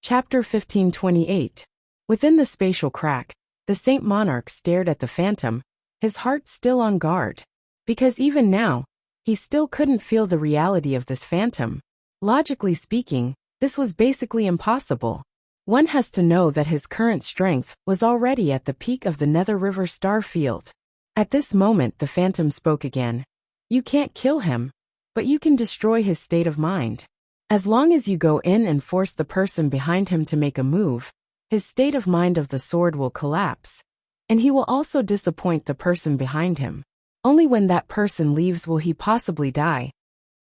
Chapter 1528. Within the spatial crack, the Saint Monarch stared at the phantom, his heart still on guard. Because even now, he still couldn't feel the reality of this phantom. Logically speaking, this was basically impossible. One has to know that his current strength was already at the peak of the Nether River star field. At this moment the phantom spoke again. You can't kill him, but you can destroy his state of mind. As long as you go in and force the person behind him to make a move, his state of mind of the sword will collapse, and he will also disappoint the person behind him. Only when that person leaves will he possibly die.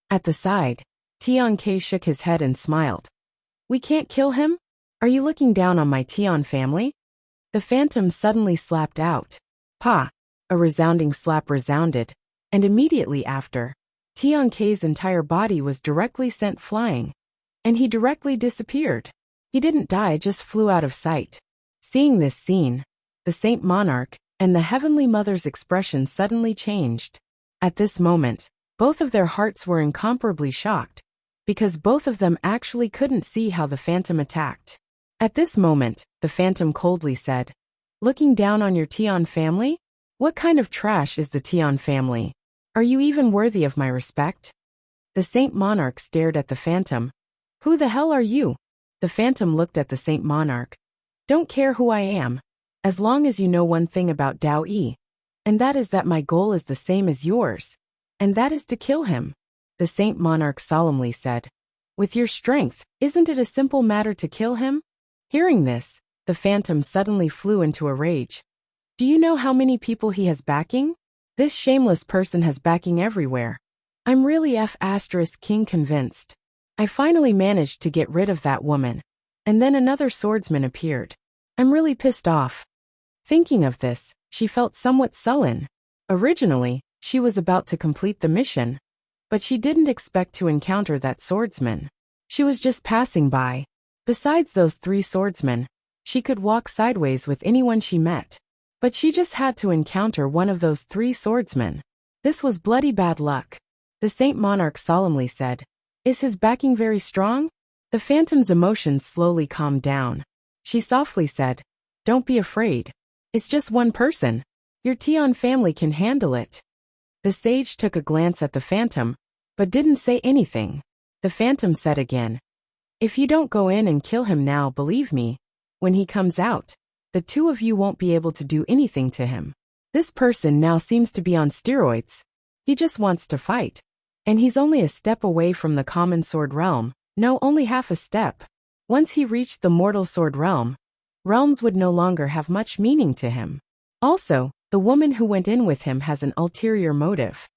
At the side, Tian Ke shook his head and smiled. We can't kill him? Are you looking down on my Tian family? The phantom suddenly slapped out. Pa! A resounding slap resounded, and immediately after, Tian Ke's entire body was directly sent flying, and he directly disappeared. He didn't die, just flew out of sight. Seeing this scene, the Saint Monarch and the Heavenly Mother's expression suddenly changed. At this moment, both of their hearts were incomparably shocked, because both of them actually couldn't see how the phantom attacked. At this moment, the phantom coldly said, Looking down on your Tian family? What kind of trash is the Tian family? Are you even worthy of my respect? The Saint Monarch stared at the phantom. Who the hell are you? The phantom looked at the Saint Monarch. Don't care who I am. as long as you know one thing about Dao Yi, and that is that my goal is the same as yours, and that is to kill him, the Saint Monarch solemnly said. With your strength, isn't it a simple matter to kill him? Hearing this, the phantom suddenly flew into a rage. Do you know how many people he has backing? This shameless person has backing everywhere. I'm really King convinced. I finally managed to get rid of that woman. And then another swordsman appeared. I'm really pissed off. Thinking of this, she felt somewhat sullen. Originally, she was about to complete the mission, but she didn't expect to encounter that swordsman. She was just passing by. Besides those 3 swordsmen, she could walk sideways with anyone she met. But she just had to encounter one of those 3 swordsmen. This was bloody bad luck. The Saint Monarch solemnly said. Is his backing very strong? The phantom's emotions slowly calmed down. She softly said, Don't be afraid. It's just one person. Your Tian family can handle it. The sage took a glance at the phantom, but didn't say anything. The phantom said again, If you don't go in and kill him now, believe me, when he comes out, the 2 of you won't be able to do anything to him. This person now seems to be on steroids. He just wants to fight. And he's only a step away from the common sword realm. No, only half a step. Once he reached the mortal sword realm, realms would no longer have much meaning to him. Also, the woman who went in with him has an ulterior motive.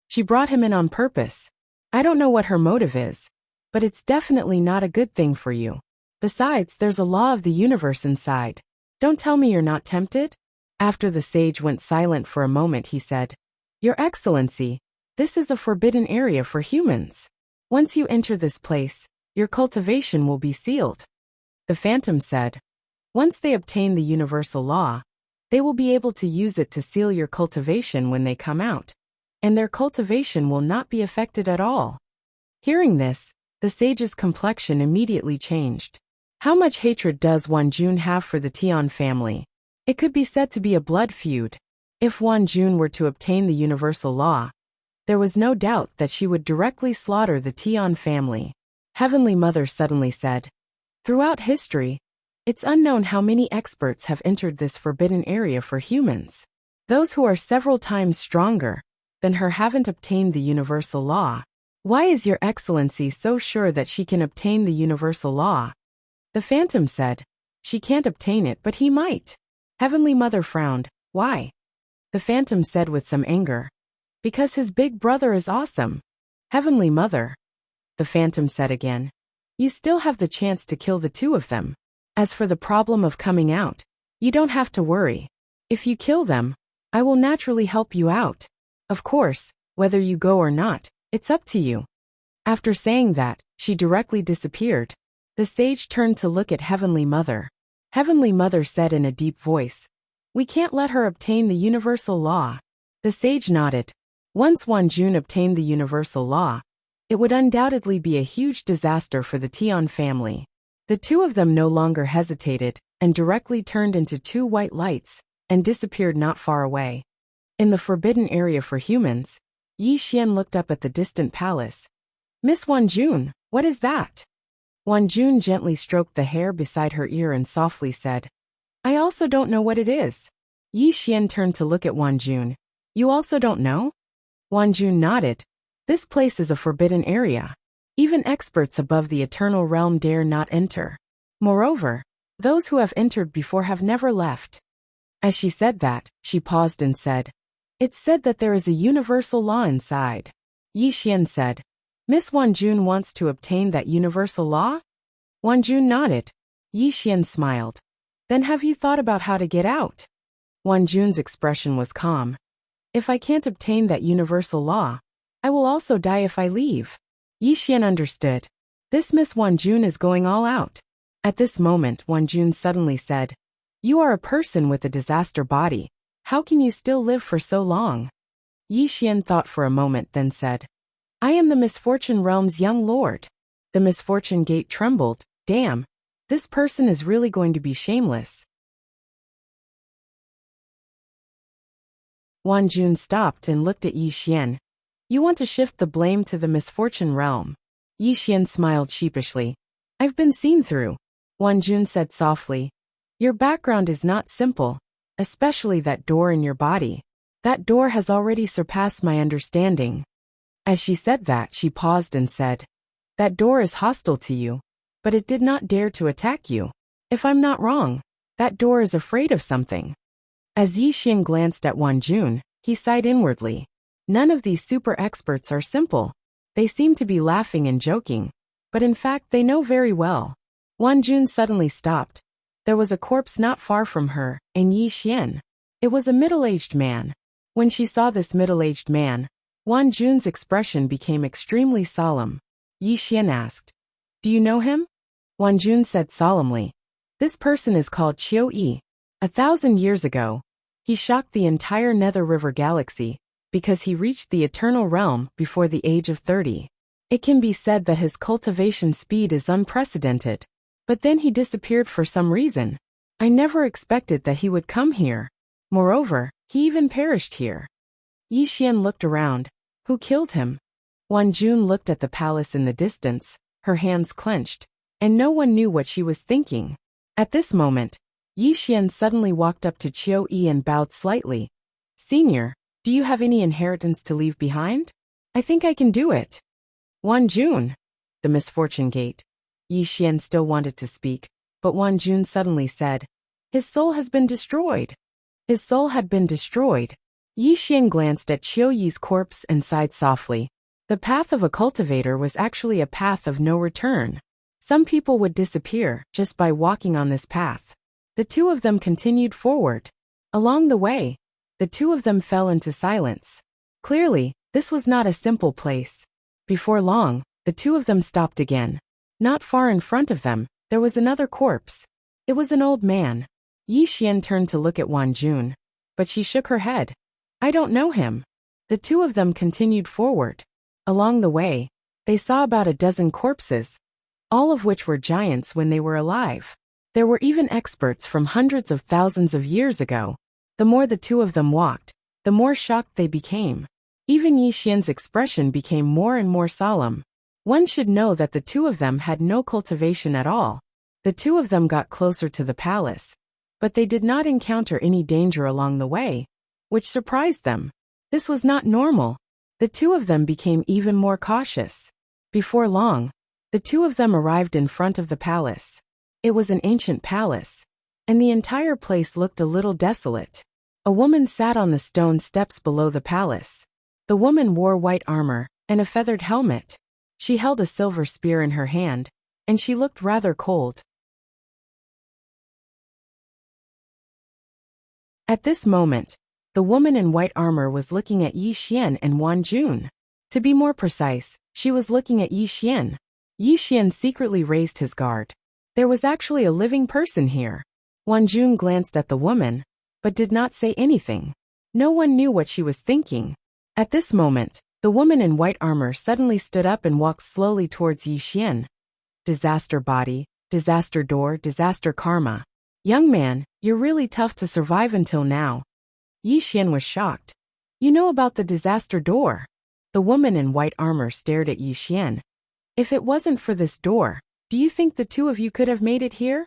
She brought him in on purpose. I don't know what her motive is, but it's definitely not a good thing for you. Besides, there's a law of the universe inside. Don't tell me you're not tempted? After the sage went silent for a moment, he said, Your Excellency, this is a forbidden area for humans. Once you enter this place, your cultivation will be sealed. The phantom said, Once they obtain the universal law, they will be able to use it to seal your cultivation when they come out, and their cultivation will not be affected at all. Hearing this, the sage's complexion immediately changed. How much hatred does Wan Jun have for the Tian family? It could be said to be a blood feud. If Wan Jun were to obtain the universal law, there was no doubt that she would directly slaughter the Tian family. Heavenly Mother suddenly said, Throughout history, it's unknown how many experts have entered this forbidden area for humans. Those who are several times stronger than her haven't obtained the universal law. Why is Your Excellency so sure that she can obtain the universal law? The phantom said, She can't obtain it, but he might. Heavenly Mother frowned. Why? The phantom said with some anger. Because his big brother is awesome. Heavenly Mother. The phantom said again. You still have the chance to kill the 2 of them. As for the problem of coming out, you don't have to worry. If you kill them, I will naturally help you out. Of course, whether you go or not, it's up to you. After saying that, she directly disappeared. The sage turned to look at Heavenly Mother. Heavenly Mother said in a deep voice, We can't let her obtain the universal law. The sage nodded. Once Wan Jun obtained the universal law, it would undoubtedly be a huge disaster for the Tian family. The 2 of them no longer hesitated, and directly turned into 2 white lights, and disappeared not far away. In the forbidden area for humans, Yi Xian looked up at the distant palace. Miss Wan Jun, what is that? Wan Jun gently stroked the hair beside her ear and softly said, I also don't know what it is. Yi Xian turned to look at Wan Jun. You also don't know? Wan Jun nodded. This place is a forbidden area. Even experts above the eternal realm dare not enter. Moreover, those who have entered before have never left. As she said that, she paused and said, It's said that there is a universal law inside. Yi Xian said, Miss Wan Jun wants to obtain that universal law? Wan Jun nodded. Yi Xian smiled. Then have you thought about how to get out? Wan Jun's expression was calm. If I can't obtain that universal law, I will also die if I leave. Yi Xian understood. This Miss Wan Jun is going all out. At this moment, Wan Jun suddenly said, You are a person with a disaster body. How can you still live for so long? Yi Xian thought for a moment, then said, I am the Misfortune Realm's young lord. The Misfortune Gate trembled. Damn, this person is really going to be shameless. Wan Jun stopped and looked at Yi Xian. You want to shift the blame to the Misfortune Realm? Yi Xian smiled sheepishly. I've been seen through. Jun said softly. Your background is not simple, especially that door in your body. That door has already surpassed my understanding. As she said that, she paused and said, that door is hostile to you, but it did not dare to attack you. If I'm not wrong, that door is afraid of something. As Yixian glanced at Jun, he sighed inwardly. None of these super experts are simple. They seem to be laughing and joking, but in fact they know very well. Jun suddenly stopped. There was a corpse not far from her, and Yixian. It was a middle-aged man. When she saw this middle-aged man, Jun's expression became extremely solemn. Yixian asked, do you know him? Jun said solemnly, this person is called Qiu Yi. 1,000 years ago, he shocked the entire Nether River galaxy because he reached the Eternal Realm before the age of 30. It can be said that his cultivation speed is unprecedented. But then he disappeared for some reason. I never expected that he would come here. Moreover, he even perished here. Yixian looked around. Who killed him? Jun looked at the palace in the distance, her hands clenched, and no one knew what she was thinking. At this moment, Yixian suddenly walked up to Qiu Yi and bowed slightly. Senior, do you have any inheritance to leave behind? I think I can do it. Jun. The misfortune gate. Yixian still wanted to speak, but Jun suddenly said, his soul has been destroyed. His soul had been destroyed. Yixian glanced at Qiu Yi's corpse and sighed softly. The path of a cultivator was actually a path of no return. Some people would disappear just by walking on this path. The two of them continued forward. Along the way, the two of them fell into silence. Clearly, this was not a simple place. Before long, the two of them stopped again. Not far in front of them, there was another corpse. It was an old man. Yixian turned to look at Jun, but she shook her head. I don't know him. The two of them continued forward. Along the way, they saw about a dozen corpses, all of which were giants when they were alive. There were even experts from hundreds of thousands of years ago. The more the two of them walked, the more shocked they became. Even Yixian's expression became more and more solemn. One should know that the two of them had no cultivation at all. The two of them got closer to the palace, but they did not encounter any danger along the way, which surprised them. This was not normal. The two of them became even more cautious. Before long, the two of them arrived in front of the palace. It was an ancient palace, and the entire place looked a little desolate. A woman sat on the stone steps below the palace. The woman wore white armor and a feathered helmet. She held a silver spear in her hand, and she looked rather cold. At this moment, the woman in white armor was looking at Yixian and Jun. To be more precise, she was looking at Yixian. Yixian secretly raised his guard. There was actually a living person here. Jun glanced at the woman, but did not say anything. No one knew what she was thinking. At this moment, the woman in white armor suddenly stood up and walked slowly towards Yixian. Disaster body, disaster door, disaster karma. Young man, you're really tough to survive until now. Yixian was shocked. You know about the disaster door? The woman in white armor stared at Yixian. If it wasn't for this door, do you think the two of you could have made it here?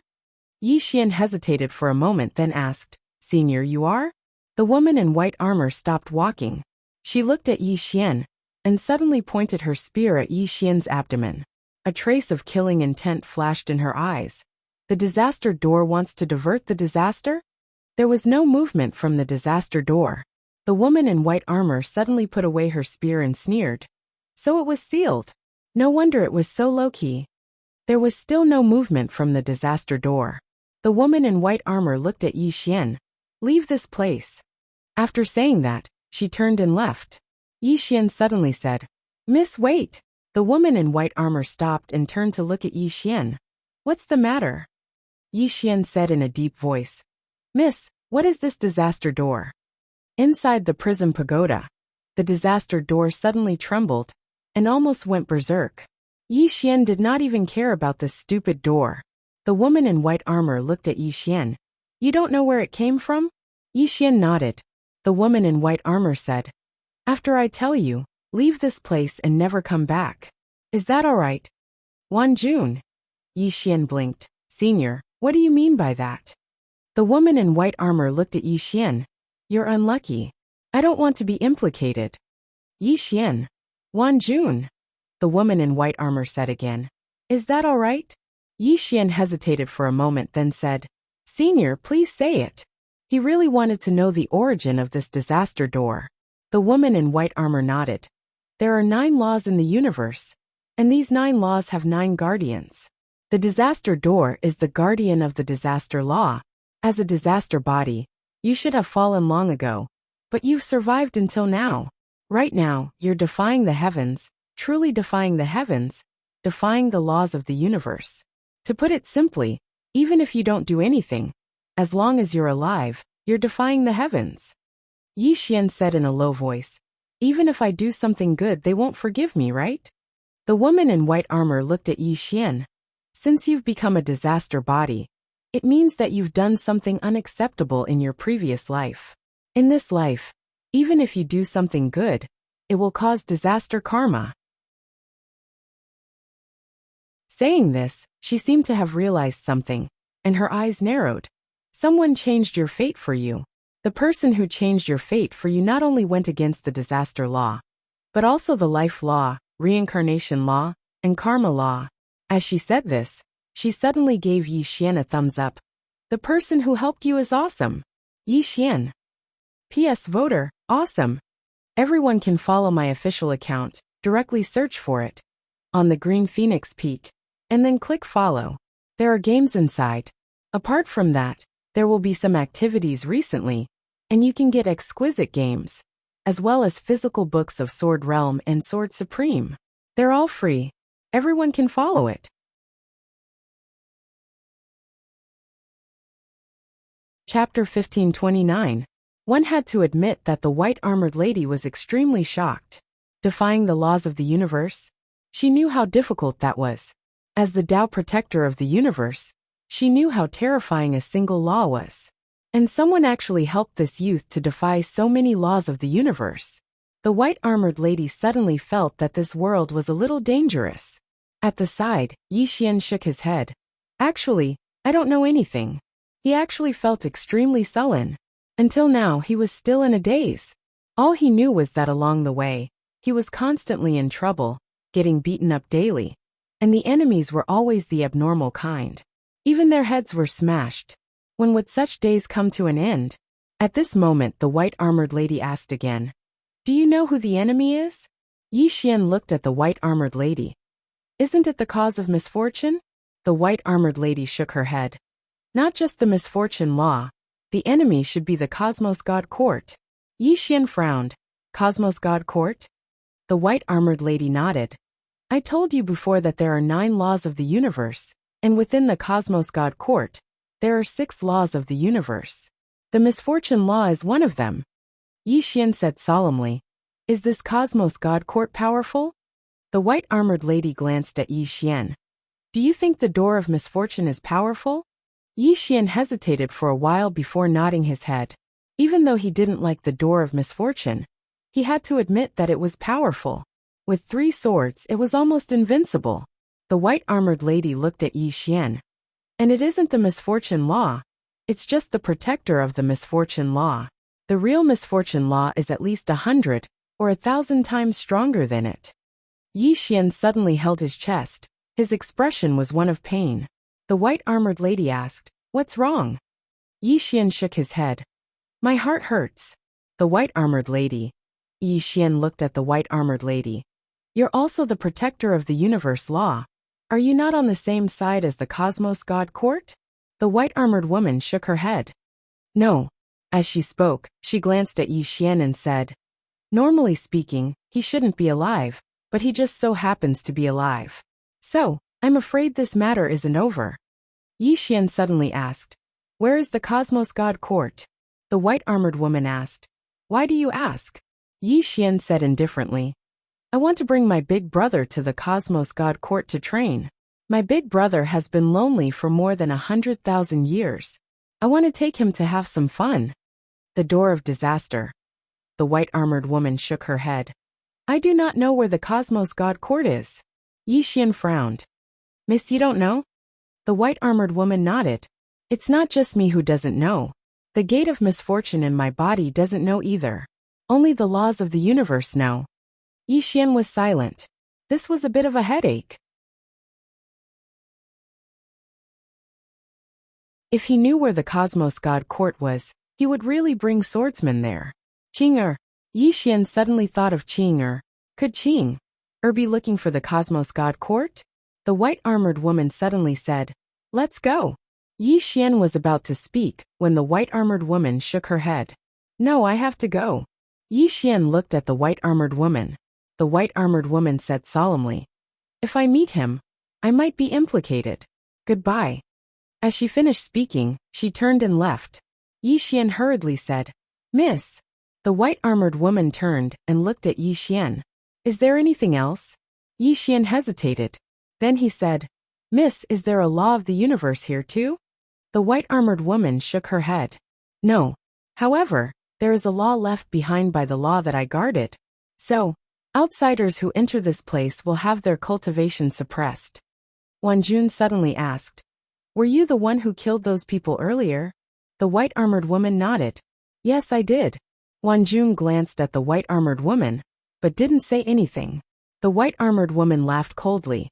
Yixian hesitated for a moment, then asked, Senior, you are? The woman in white armor stopped walking. She looked at Yixian, and suddenly pointed her spear at Yixian's abdomen. A trace of killing intent flashed in her eyes. The disaster door wants to divert the disaster? There was no movement from the disaster door. The woman in white armor suddenly put away her spear and sneered. So it was sealed. No wonder it was so low-key. There was still no movement from the disaster door. The woman in white armor looked at Yixian. Leave this place. After saying that, she turned and left. Yixian suddenly said, Miss, wait. The woman in white armor stopped and turned to look at Yixian. What's the matter? Yixian said in a deep voice, Miss, what is this disaster door? Inside the prison pagoda, the disaster door suddenly trembled and almost went berserk. Yixian did not even care about this stupid door. The woman in white armor looked at Yixian. You don't know where it came from? Yixian nodded. The woman in white armor said, After I tell you, leave this place and never come back. Is that all right? Jun. Yixian blinked. Senior, what do you mean by that? The woman in white armor looked at Yi Xian. You're unlucky. I don't want to be implicated. Yi Xian. Wan Jun. The woman in white armor said again. Is that all right? Yi Xian hesitated for a moment, then said, Senior, please say it. He really wanted to know the origin of this disaster door. The woman in white armor nodded. There are 9 laws in the universe, and these 9 laws have 9 guardians. The disaster door is the guardian of the disaster law. As a disaster body, you should have fallen long ago, but you've survived until now. Right now, you're defying the heavens, truly defying the heavens, defying the laws of the universe. To put it simply, even if you don't do anything, as long as you're alive, you're defying the heavens. Yi Xian said in a low voice, Even if I do something good, they won't forgive me, right? The woman in white armor looked at Yi Xian. Since you've become a disaster body, it means that you've done something unacceptable in your previous life. In this life, even if you do something good, it will cause disaster karma. Saying this, she seemed to have realized something, and her eyes narrowed. Someone changed your fate for you. The person who changed your fate for you not only went against the disaster law, but also the life law, reincarnation law, and karma law. As she said this, she suddenly gave Yi Xian a thumbs up. The person who helped you is awesome. Yi Xian. PS Voter, awesome. Everyone can follow my official account, directly search for it on the Green Phoenix Peak, and then click follow. There are games inside. Apart from that, there will be some activities recently, and you can get exquisite games, as well as physical books of Sword Realm and Sword Supreme. They're all free. Everyone can follow it. Chapter 1529. One had to admit that the white-armored lady was extremely shocked. Defying the laws of the universe? She knew how difficult that was. As the Tao protector of the universe, she knew how terrifying a single law was. And someone actually helped this youth to defy so many laws of the universe. The white-armored lady suddenly felt that this world was a little dangerous. At the side, Yi Xian shook his head. Actually, I don't know anything. He actually felt extremely sullen. Until now, he was still in a daze. All he knew was that along the way, he was constantly in trouble, getting beaten up daily. And the enemies were always the abnormal kind. Even their heads were smashed. When would such days come to an end? At this moment, the white-armored lady asked again. Do you know who the enemy is? Yi Xian looked at the white-armored lady. Isn't it the cause of misfortune? The white-armored lady shook her head. Not just the misfortune law. The enemy should be the Cosmos God Court. Yi Xian frowned. Cosmos God Court? The white-armored lady nodded. I told you before that there are 9 laws of the universe, and within the Cosmos God Court, there are 6 laws of the universe. The misfortune law is one of them. Yi Xian said solemnly. Is this Cosmos God Court powerful? The white-armored lady glanced at Yi Xian. Do you think the door of misfortune is powerful? Yi Xian hesitated for a while before nodding his head. Even though he didn't like the door of misfortune, he had to admit that it was powerful. With 3 swords, it was almost invincible. The white-armored lady looked at Yi Xian. And it isn't the misfortune law. It's just the protector of the misfortune law. The real misfortune law is at least 100 or 1,000 times stronger than it. Yi Xian suddenly held his chest. His expression was one of pain. The white-armored lady asked, What's wrong? Yi Xian shook his head. My heart hurts. The white-armored lady. Yi Xian looked at the white-armored lady. You're also the protector of the universe law. Are you not on the same side as the Cosmos God Court? The white-armored woman shook her head. No. As she spoke, she glanced at Yi Xian and said, Normally speaking, he shouldn't be alive, but he just so happens to be alive. So, I'm afraid this matter isn't over. Yi Xian suddenly asked, Where is the Cosmos God Court? The white-armored woman asked, Why do you ask? Yi Xian said indifferently, I want to bring my big brother to the Cosmos God Court to train. My big brother has been lonely for more than 100,000 years. I want to take him to have some fun. The door of disaster. The white-armored woman shook her head. I do not know where the Cosmos God Court is. Yi Xian frowned. Miss, you don't know? The white-armored woman nodded. It's not just me who doesn't know. The gate of misfortune in my body doesn't know either. Only the laws of the universe know. Yixian was silent. This was a bit of a headache. If he knew where the Cosmos God Court was, he would really bring Swordsman there. Qing-er. Yixian suddenly thought of Qing-er. Could Qing-er be looking for the Cosmos God Court? The white-armored woman suddenly said, "Let's go." Yixian was about to speak when the white-armored woman shook her head. "No, I have to go." Yixian looked at the white-armored woman. The white-armored woman said solemnly, "If I meet him, I might be implicated. Goodbye." As she finished speaking, she turned and left. Yixian hurriedly said, "Miss." The white-armored woman turned and looked at Yixian. "Is there anything else?" Yixian hesitated. Then he said, "Miss, is there a law of the universe here too?" The white-armored woman shook her head. "No. However, there is a law left behind by the law that I guarded. So, outsiders who enter this place will have their cultivation suppressed." Wanjun suddenly asked, "Were you the one who killed those people earlier?" The white-armored woman nodded. "Yes, I did." Wanjun glanced at the white-armored woman, but didn't say anything. The white-armored woman laughed coldly.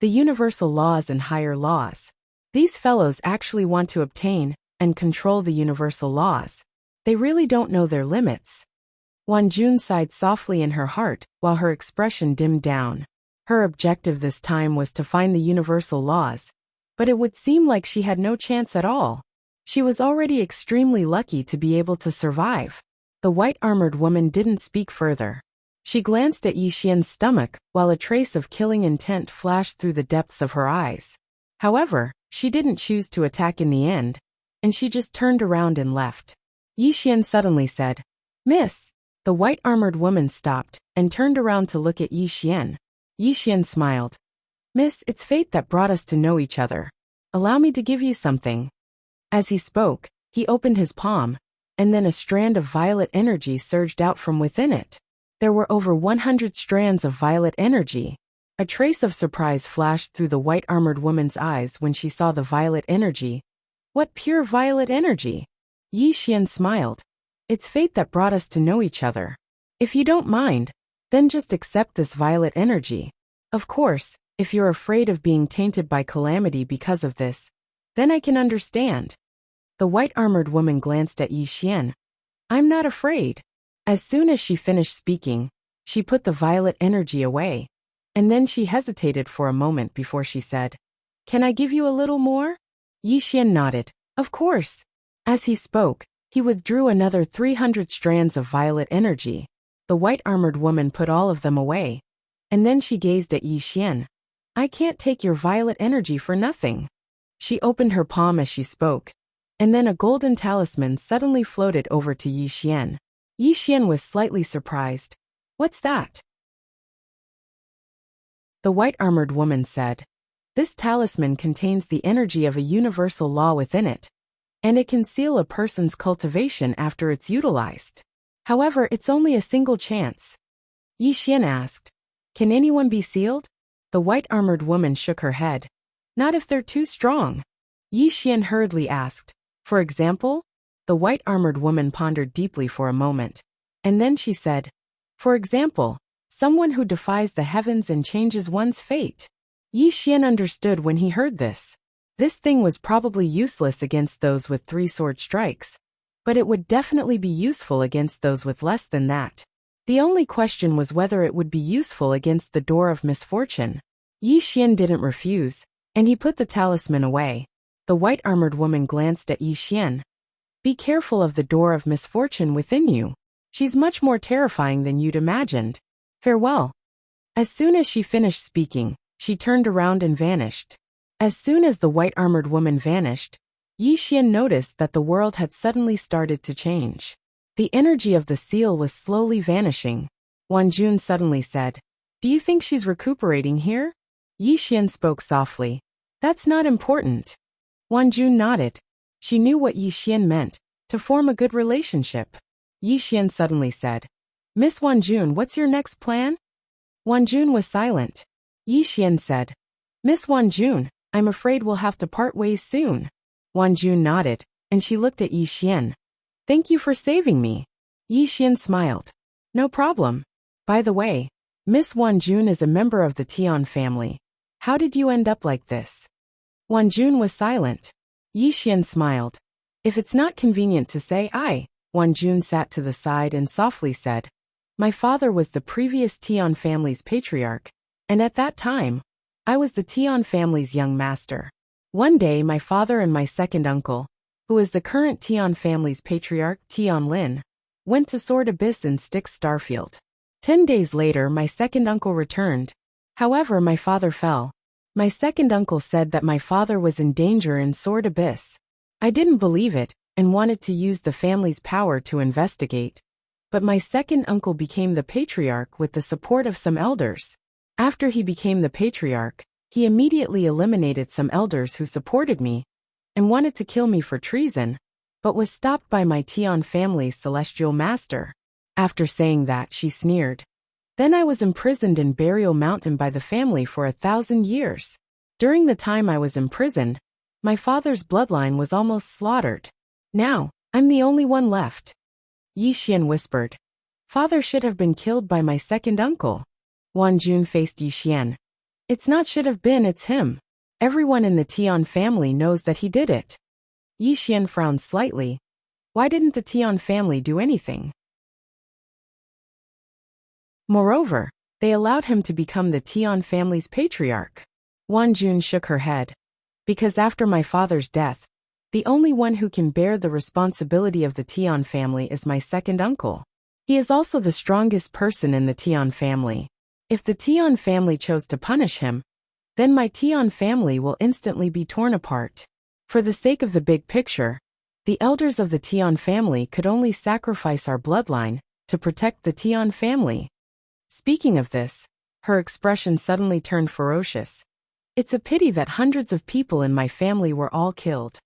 "The universal laws and higher laws. These fellows actually want to obtain and control the universal laws. They really don't know their limits." Wanjun sighed softly in her heart while her expression dimmed down. Her objective this time was to find the universal laws, but it would seem like she had no chance at all. She was already extremely lucky to be able to survive. The white-armored woman didn't speak further. She glanced at Yixian's stomach while a trace of killing intent flashed through the depths of her eyes. However, she didn't choose to attack in the end, and she just turned around and left. Yixian suddenly said, "Miss." The white-armored woman stopped and turned around to look at Yixian. Yixian smiled. "Miss, it's fate that brought us to know each other. Allow me to give you something." As he spoke, he opened his palm, and then a strand of violet energy surged out from within it. There were over 100 strands of violet energy. A trace of surprise flashed through the white-armored woman's eyes when she saw the violet energy. "What pure violet energy?" Yixian smiled. "It's fate that brought us to know each other. If you don't mind, then just accept this violet energy. Of course, if you're afraid of being tainted by calamity because of this, then I can understand." The white-armored woman glanced at Yixian. "I'm not afraid." As soon as she finished speaking, she put the violet energy away, and then she hesitated for a moment before she said, "Can I give you a little more?" Yixian nodded. "Of course." As he spoke, he withdrew another 300 strands of violet energy. The white-armored woman put all of them away, and then she gazed at Yixian. "I can't take your violet energy for nothing." She opened her palm as she spoke, and then a golden talisman suddenly floated over to Yixian. Yixian was slightly surprised. "What's that?" The white-armored woman said, "This talisman contains the energy of a universal law within it, and it can seal a person's cultivation after it's utilized. However, it's only a single chance." Yixian asked, "Can anyone be sealed?" The white-armored woman shook her head. "Not if they're too strong." Yixian hurriedly asked, "For example?" The white-armored woman pondered deeply for a moment, and then she said, "For example, someone who defies the heavens and changes one's fate." Yixian understood when he heard this. This thing was probably useless against those with 3 sword strikes, but it would definitely be useful against those with less than that. The only question was whether it would be useful against the door of misfortune. Yixian didn't refuse, and he put the talisman away. The white-armored woman glanced at Yixian. "Be careful of the door of misfortune within you. She's much more terrifying than you'd imagined. Farewell." As soon as she finished speaking, she turned around and vanished. As soon as the white-armored woman vanished, Yixian noticed that the world had suddenly started to change. The energy of the seal was slowly vanishing. Wanjun suddenly said, "Do you think she's recuperating here?" Yixian spoke softly. "That's not important." Wanjun nodded. She knew what Yixian meant, to form a good relationship. Yixian suddenly said, "Miss Wanjun, what's your next plan?" Wanjun was silent. Yixian said, "Miss Wanjun, I'm afraid we'll have to part ways soon. Wanjun nodded, and she looked at Yi Xian. Thank you for saving me. Yi Xian smiled. No problem. By the way, Miss Wanjun is a member of the Tian family. How did you end up like this? Wanjun was silent. Yi Xian smiled. If it's not convenient to say I, Wanjun sat to the side and softly said, my father was the previous Tian family's patriarch, and at that time, I was the Tian family's young master. One day my father and my second uncle, who is the current Tian family's patriarch Tian Lin, went to Sword Abyss in Styx Starfield. 10 days later my second uncle returned. However, my father fell. My second uncle said that my father was in danger in Sword Abyss. I didn't believe it, and wanted to use the family's power to investigate. But my second uncle became the patriarch with the support of some elders. After he became the patriarch, he immediately eliminated some elders who supported me, and wanted to kill me for treason, but was stopped by my Tian family's celestial master. After saying that, she sneered. Then I was imprisoned in Burial Mountain by the family for 1,000 years. During the time I was imprisoned, my father's bloodline was almost slaughtered. Now, I'm the only one left. Yi Xian whispered. Father should have been killed by my second uncle. Wanjun faced Yi Xian. It's not should have been, it's him. Everyone in the Tian family knows that he did it. Yi Xian frowned slightly. Why didn't the Tian family do anything? Moreover, they allowed him to become the Tian family's patriarch. Wanjun shook her head. Because after my father's death, the only one who can bear the responsibility of the Tian family is my second uncle. He is also the strongest person in the Tian family. If the Tian family chose to punish him, then my Tian family will instantly be torn apart. For the sake of the big picture, the elders of the Tian family could only sacrifice our bloodline to protect the Tian family. Speaking of this, her expression suddenly turned ferocious. It's a pity that hundreds of people in my family were all killed.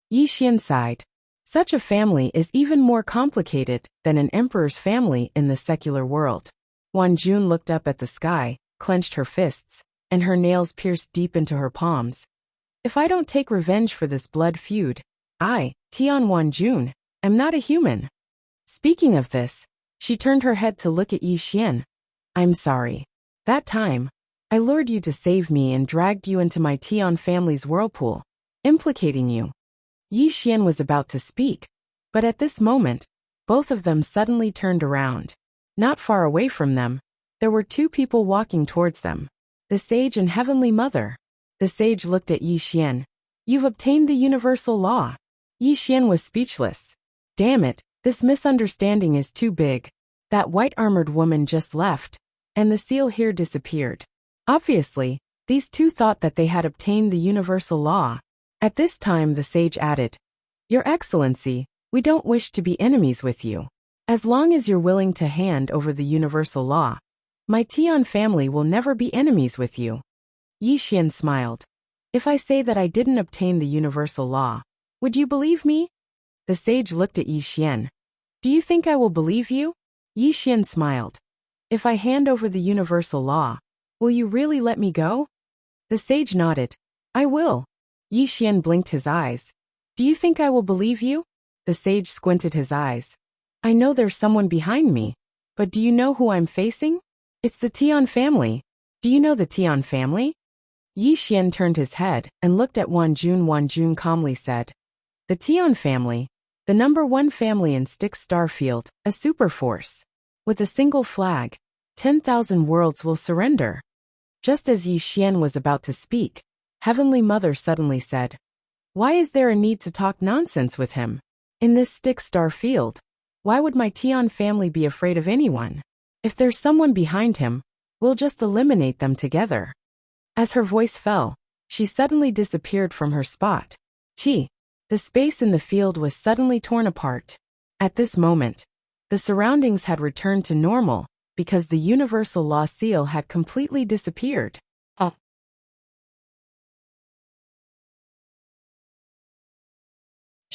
Yi Xian sighed. Such a family is even more complicated than an emperor's family in the secular world. Wanjun looked up at the sky, clenched her fists, and her nails pierced deep into her palms. If I don't take revenge for this blood feud, I, Tian Wanjun, am not a human. Speaking of this, she turned her head to look at Yi Xian. I'm sorry. That time, I lured you to save me and dragged you into my Tian family's whirlpool, implicating you. Yi Xian was about to speak, but at this moment, both of them suddenly turned around. Not far away from them, there were two people walking towards them. The sage and Heavenly Mother. The sage looked at Yi Xian. You've obtained the universal law. Yi Xian was speechless. Damn it, this misunderstanding is too big. That white-armored woman just left, and the seal here disappeared. Obviously, these two thought that they had obtained the universal law. At this time the sage added, Your Excellency, we don't wish to be enemies with you. As long as you're willing to hand over the universal law, my Tian family will never be enemies with you. Yi Xian smiled. If I say that I didn't obtain the universal law, would you believe me? The sage looked at Yi Xian. Do you think I will believe you? Yi Xian smiled. If I hand over the universal law, will you really let me go? The sage nodded. I will. Yi Xian blinked his eyes. Do you think I will believe you? The sage squinted his eyes. I know there's someone behind me, but do you know who I'm facing? It's the Tian family. Do you know the Tian family? Yi Xian turned his head and looked at Wanjun. Wanjun calmly said, The Tian family, the #1 family in Styx Starfield, a superforce. With a single flag, 10,000 worlds will surrender. Just as Yi Xian was about to speak, Heavenly Mother suddenly said, Why is there a need to talk nonsense with him? In this Styx Starfield, why would my Tian family be afraid of anyone? If there's someone behind him, we'll just eliminate them together. As her voice fell, she suddenly disappeared from her spot. Chi. The space in the field was suddenly torn apart. At this moment, the surroundings had returned to normal, because the universal law seal had completely disappeared.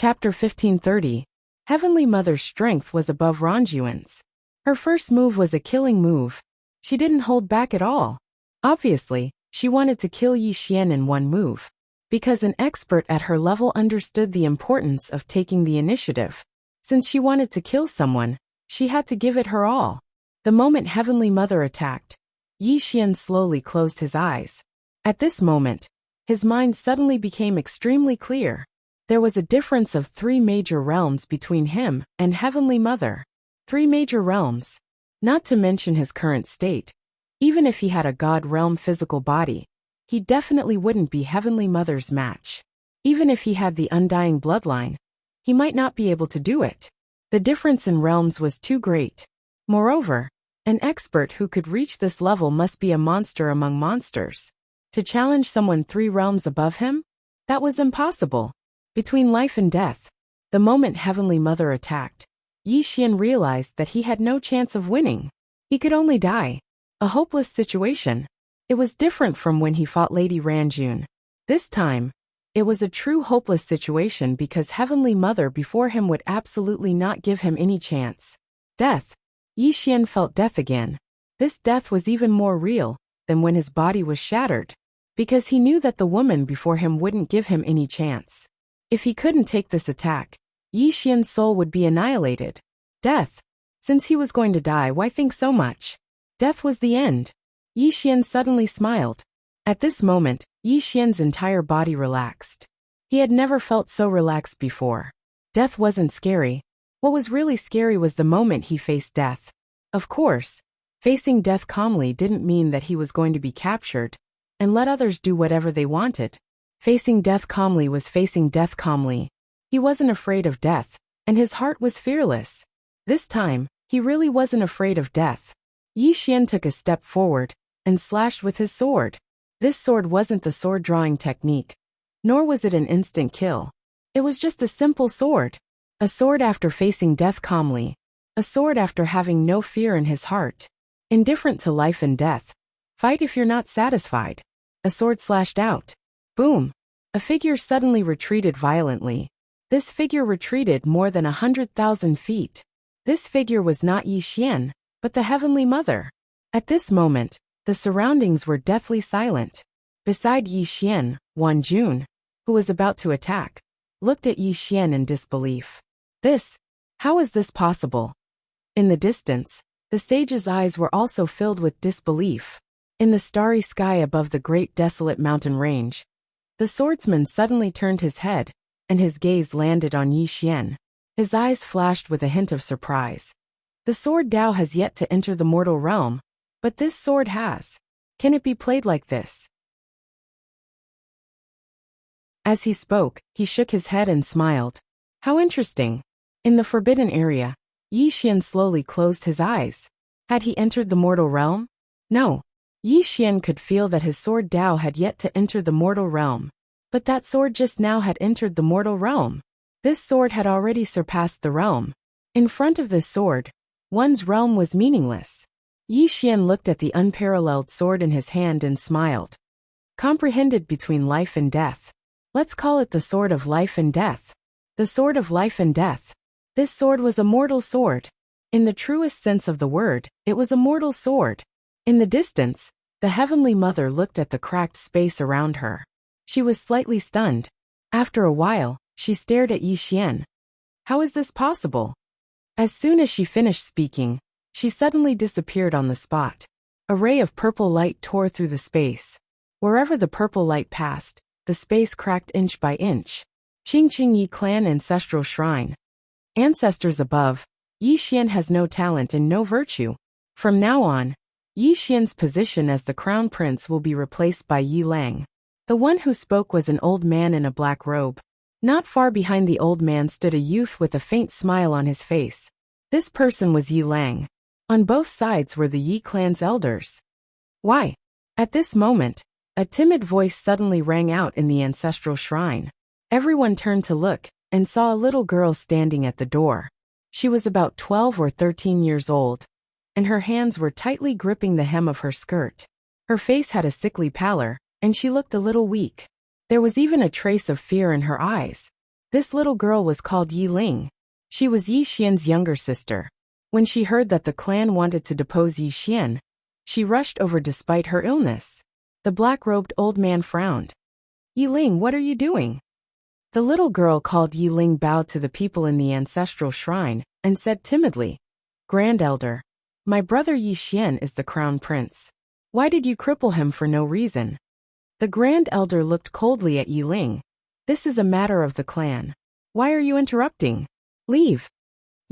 Chapter 1530. Heavenly Mother's strength was above Ranjuan's. Her first move was a killing move. She didn't hold back at all. Obviously, she wanted to kill Yi Xian in one move. because an expert at her level understood the importance of taking the initiative. Since she wanted to kill someone, she had to give it her all. The moment Heavenly Mother attacked, Yi Xian slowly closed his eyes. At this moment, his mind suddenly became extremely clear. There was a difference of 3 major realms between him and Heavenly Mother. 3 major realms. Not to mention his current state. Even if he had a God realm physical body, he definitely wouldn't be Heavenly Mother's match. Even if he had the undying bloodline, he might not be able to do it. The difference in realms was too great. Moreover, an expert who could reach this level must be a monster among monsters. To challenge someone 3 realms above him? That was impossible. Between life and death, the moment Heavenly Mother attacked, Yi Xian realized that he had no chance of winning. He could only die. A hopeless situation. It was different from when he fought Lady Ranjun. This time, it was a true hopeless situation because Heavenly Mother before him would absolutely not give him any chance. Death. Yi Xian felt death again. This death was even more real than when his body was shattered, because he knew that the woman before him wouldn't give him any chance. If he couldn't take this attack, Yi Xian's soul would be annihilated. Death. Since he was going to die, why think so much? Death was the end. Yi Xian suddenly smiled. At this moment, Yi Xian's entire body relaxed. He had never felt so relaxed before. Death wasn't scary. What was really scary was the moment he faced death. Of course, facing death calmly didn't mean that he was going to be captured and let others do whatever they wanted. Facing death calmly was facing death calmly. He wasn't afraid of death, and his heart was fearless. This time, he really wasn't afraid of death. Yi Xian took a step forward and slashed with his sword. This sword wasn't the sword drawing technique, nor was it an instant kill. It was just a simple sword. A sword after facing death calmly. A sword after having no fear in his heart. Indifferent to life and death. Fight if you're not satisfied. A sword slashed out. Boom. A figure suddenly retreated violently. This figure retreated more than 100,000 feet. This figure was not Yi Xian, but the Heavenly Mother. At this moment, the surroundings were deathly silent. Beside Yi Xian, Wan Jun, who was about to attack, looked at Yi Xian in disbelief. How is this possible? In the distance, the sage's eyes were also filled with disbelief. In the starry sky above the great desolate mountain range, the swordsman suddenly turned his head, and his gaze landed on Yi Xian. His eyes flashed with a hint of surprise. The sword Dao has yet to enter the mortal realm, but this sword has. Can it be played like this? As he spoke, he shook his head and smiled. How interesting. In the forbidden area, Yi Xian slowly closed his eyes. Had he entered the mortal realm? No. Yi Xian could feel that his sword Dao had yet to enter the mortal realm. But that sword just now had entered the mortal realm. This sword had already surpassed the realm. In front of this sword, one's realm was meaningless. Yi Xian looked at the unparalleled sword in his hand and smiled. Comprehended between life and death. Let's call it the sword of life and death. The sword of life and death. This sword was a mortal sword. In the truest sense of the word, it was a mortal sword. In the distance, the Heavenly Mother looked at the cracked space around her. She was slightly stunned. After a while, she stared at Yi Xian. How is this possible? As soon as she finished speaking, she suddenly disappeared on the spot. A ray of purple light tore through the space. Wherever the purple light passed, the space cracked inch by inch. Qingqing Yi Clan Ancestral Shrine. Ancestors above, Yi Xian has no talent and no virtue. From now on, Yi Xian's position as the crown prince will be replaced by Yi Lang. The one who spoke was an old man in a black robe. Not far behind the old man stood a youth with a faint smile on his face. This person was Yi Lang. On both sides were the Yi clan's elders. Why? At this moment, a timid voice suddenly rang out in the ancestral shrine. Everyone turned to look, and saw a little girl standing at the door. She was about 12 or 13 years old, and her hands were tightly gripping the hem of her skirt. Her face had a sickly pallor, and she looked a little weak. There was even a trace of fear in her eyes. This little girl was called Yi Ling. She was Yi Xian's younger sister. When she heard that the clan wanted to depose Yi Xian, she rushed over despite her illness. The black-robed old man frowned. Yiling, what are you doing? The little girl called Yiling bowed to the people in the ancestral shrine and said timidly, Grand Elder, my brother Yixian is the crown prince. Why did you cripple him for no reason? The Grand Elder looked coldly at Yiling. This is a matter of the clan. Why are you interrupting? Leave.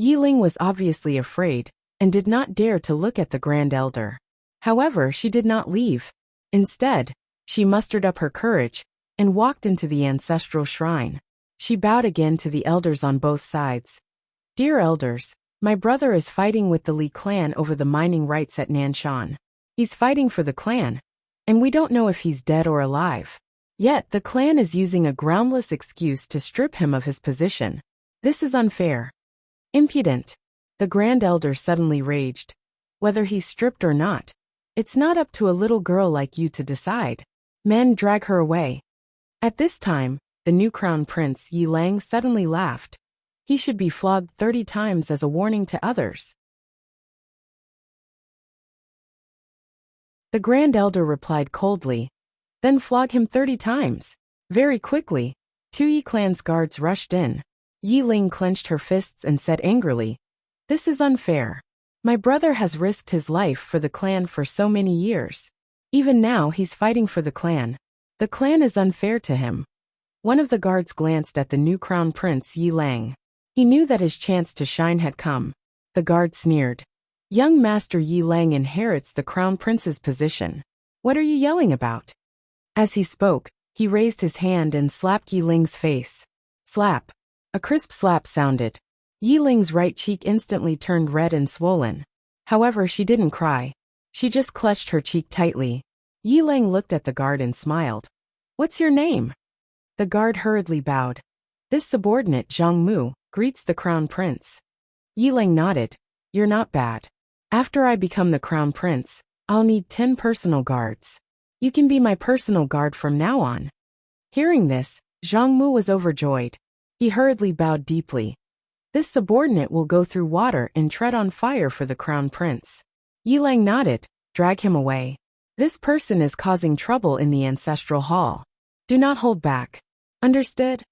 Yiling was obviously afraid and did not dare to look at the Grand Elder. However, she did not leave. Instead, she mustered up her courage and walked into the ancestral shrine. She bowed again to the elders on both sides. Dear elders, my brother is fighting with the Li clan over the mining rights at Nanshan. He's fighting for the clan, and we don't know if he's dead or alive. Yet, the clan is using a groundless excuse to strip him of his position. This is unfair. Impudent. The Grand Elder suddenly raged. Whether he's stripped or not, it's not up to a little girl like you to decide. Men, drag her away. At this time, the new crown prince Yilang suddenly laughed. He should be flogged 30 times as a warning to others. The Grand Elder replied coldly, Then flog him 30 times. Very quickly, 2 Yi clan's guards rushed in. Yiling clenched her fists and said angrily, This is unfair. My brother has risked his life for the clan for so many years. Even now he's fighting for the clan. The clan is unfair to him. One of the guards glanced at the new crown prince Yilang. He knew that his chance to shine had come. The guard sneered. Young Master Yilang inherits the crown prince's position. What are you yelling about? As he spoke, he raised his hand and slapped Yiling's face. Slap. A crisp slap sounded. Yiling's right cheek instantly turned red and swollen. However, she didn't cry. She just clutched her cheek tightly. Yiling looked at the guard and smiled. What's your name? The guard hurriedly bowed. This subordinate, Zhang Mu, greets the crown prince. Yiling nodded. You're not bad. After I become the crown prince, I'll need 10 personal guards. You can be my personal guard from now on. Hearing this, Zhang Mu was overjoyed. He hurriedly bowed deeply. This subordinate will go through water and tread on fire for the crown prince. Yiling nodded. Drag him away. This person is causing trouble in the ancestral hall. Do not hold back. Understood?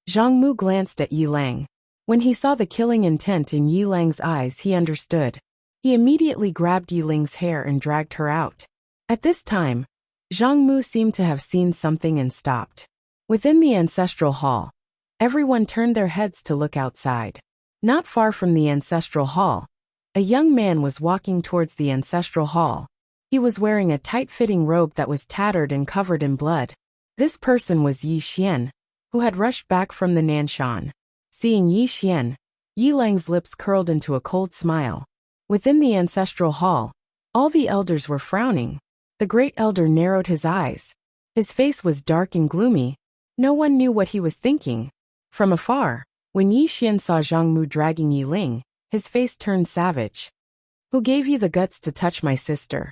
Zhang Mu glanced at Yiling. When he saw the killing intent in Yiling's eyes, he understood. He immediately grabbed Yiling's hair and dragged her out. At this time, Zhang Mu seemed to have seen something and stopped. Within the ancestral hall, everyone turned their heads to look outside. Not far from the ancestral hall, a young man was walking towards the ancestral hall. He was wearing a tight-fitting robe that was tattered and covered in blood. This person was Yi Xian, who had rushed back from the Nanshan. Seeing Yi Xian, Yiling's lips curled into a cold smile. Within the ancestral hall, all the elders were frowning. The great elder narrowed his eyes. His face was dark and gloomy. No one knew what he was thinking. From afar, when Yi Xian saw Zhang Mu dragging Yiling, his face turned savage. Who gave you the guts to touch my sister?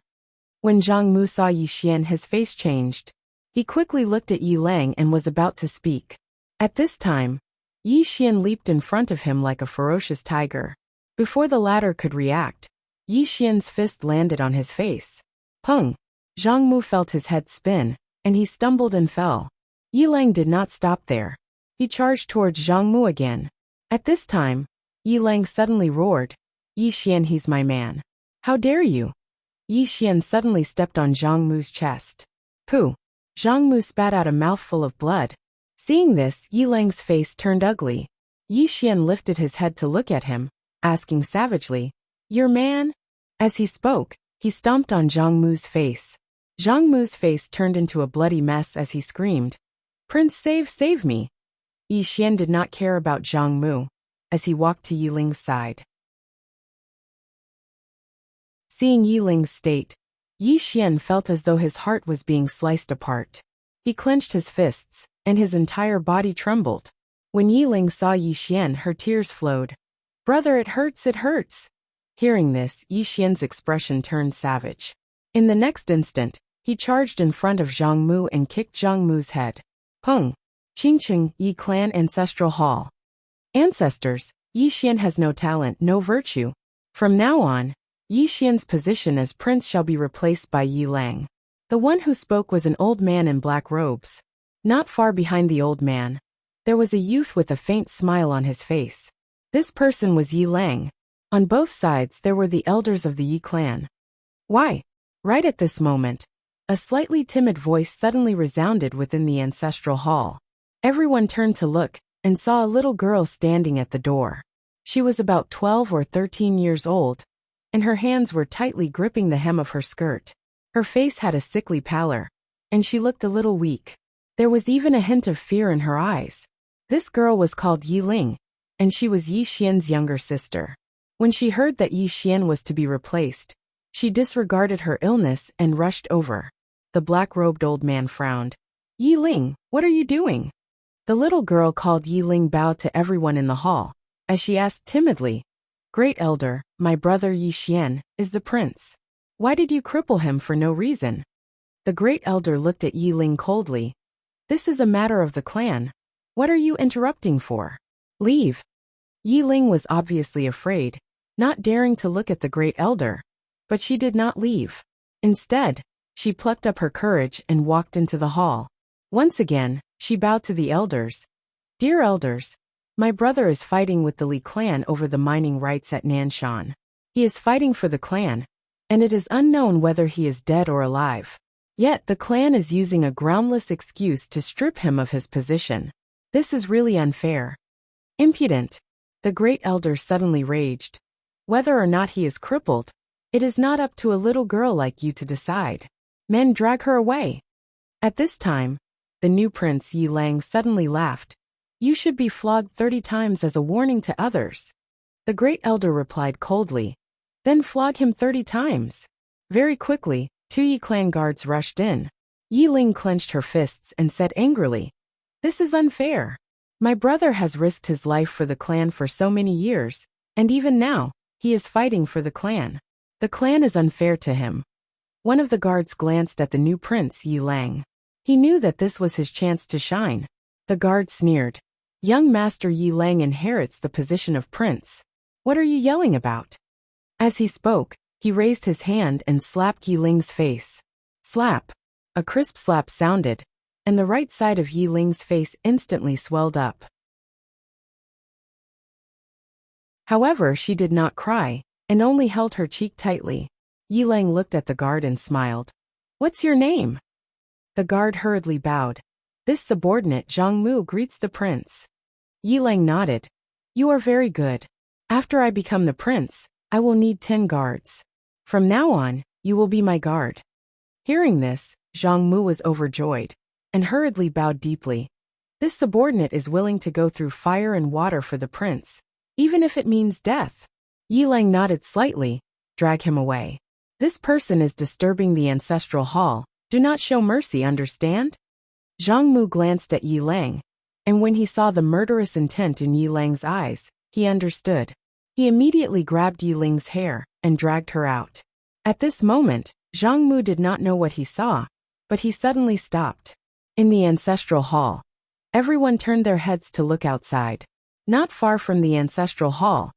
When Zhang Mu saw Yi Xian, his face changed. He quickly looked at Yiling and was about to speak. At this time, Yi Xian leaped in front of him like a ferocious tiger. Before the latter could react, Yi Xian's fist landed on his face. Pung! Zhang Mu felt his head spin, and he stumbled and fell. Yiling did not stop there. He charged towards Zhang Mu again. At this time, Yiling suddenly roared, Yi Xian, he's my man. How dare you? Yi Xian suddenly stepped on Zhang Mu's chest. Pooh! Zhang Mu spat out a mouthful of blood. Seeing this, Yiling's face turned ugly. Yi Xian lifted his head to look at him, asking savagely, Your man? As he spoke, he stomped on Zhang Mu's face. Zhang Mu's face turned into a bloody mess as he screamed, Prince, save me! Yi Xian did not care about Zhang Mu, as he walked to Yiling's side. Seeing Yiling's state, Yi Xian felt as though his heart was being sliced apart. He clenched his fists, and his entire body trembled. When Yiling saw Yi Xian, her tears flowed. Brother, it hurts. Hearing this, Yi Xian's expression turned savage. In the next instant, he charged in front of Zhang Mu and kicked Zhang Mu's head. Pung! Qingqing, Yi Clan Ancestral Hall. Ancestors, Yi Xian has no talent, no virtue. From now on, Yi Xian's position as prince shall be replaced by Yi Lang. The one who spoke was an old man in black robes. Not far behind the old man, there was a youth with a faint smile on his face. This person was Yi Lang. On both sides there were the elders of the Yi clan. Why? Right at this moment, a slightly timid voice suddenly resounded within the ancestral hall. Everyone turned to look and saw a little girl standing at the door. She was about 12 or 13 years old, and her hands were tightly gripping the hem of her skirt. Her face had a sickly pallor, and she looked a little weak. There was even a hint of fear in her eyes. This girl was called Yi Ling, and she was Yi Xian's younger sister. When she heard that Yi Xian was to be replaced, she disregarded her illness and rushed over. The black-robed old man frowned. Yi Ling, what are you doing? The little girl called Yi Ling bowed to everyone in the hall, as she asked timidly, Great Elder, my brother Yi Xian is the prince. Why did you cripple him for no reason? The Great Elder looked at Yi Ling coldly. This is a matter of the clan. What are you interrupting for? Leave. Yi Ling was obviously afraid, not daring to look at the Great Elder, but she did not leave. Instead, she plucked up her courage and walked into the hall. Once again, she bowed to the elders. Dear elders, my brother is fighting with the Li clan over the mining rights at Nanshan. He is fighting for the clan, and it is unknown whether he is dead or alive. Yet the clan is using a groundless excuse to strip him of his position. This is really unfair. Impudent. The Great Elder suddenly raged. Whether or not he is crippled, it is not up to a little girl like you to decide. Men, drag her away. At this time, the new prince Yi Lang suddenly laughed. You should be flogged 30 times as a warning to others. The Great Elder replied coldly. Then flog him 30 times. Very quickly, 2 Yi clan guards rushed in. Yi Ling clenched her fists and said angrily, This is unfair. My brother has risked his life for the clan for so many years, and even now, he is fighting for the clan. The clan is unfair to him. One of the guards glanced at the new prince Yi Lang. He knew that this was his chance to shine. The guard sneered. Young Master Yi Lang inherits the position of prince. What are you yelling about? As he spoke, he raised his hand and slapped Yi Ling's face. Slap. A crisp slap sounded, and the right side of Yi Ling's face instantly swelled up. However, she did not cry, and only held her cheek tightly. Yi Lang looked at the guard and smiled. What's your name? The guard hurriedly bowed. This subordinate Zhang Mu greets the prince. Yi Lang nodded. You are very good. After I become the prince, I will need 10 guards. From now on, you will be my guard. Hearing this, Zhang Mu was overjoyed, and hurriedly bowed deeply. This subordinate is willing to go through fire and water for the prince, even if it means death. Yi Lang nodded slightly. Drag him away. This person is disturbing the ancestral hall. Do not show mercy, understand? Zhang Mu glanced at Yi Lang, and when he saw the murderous intent in Yi Lang's eyes, he understood. He immediately grabbed Yi Ling's hair and dragged her out. At this moment, Zhang Mu did not know what he saw, but he suddenly stopped. In the ancestral hall, everyone turned their heads to look outside. Not far from the ancestral hall,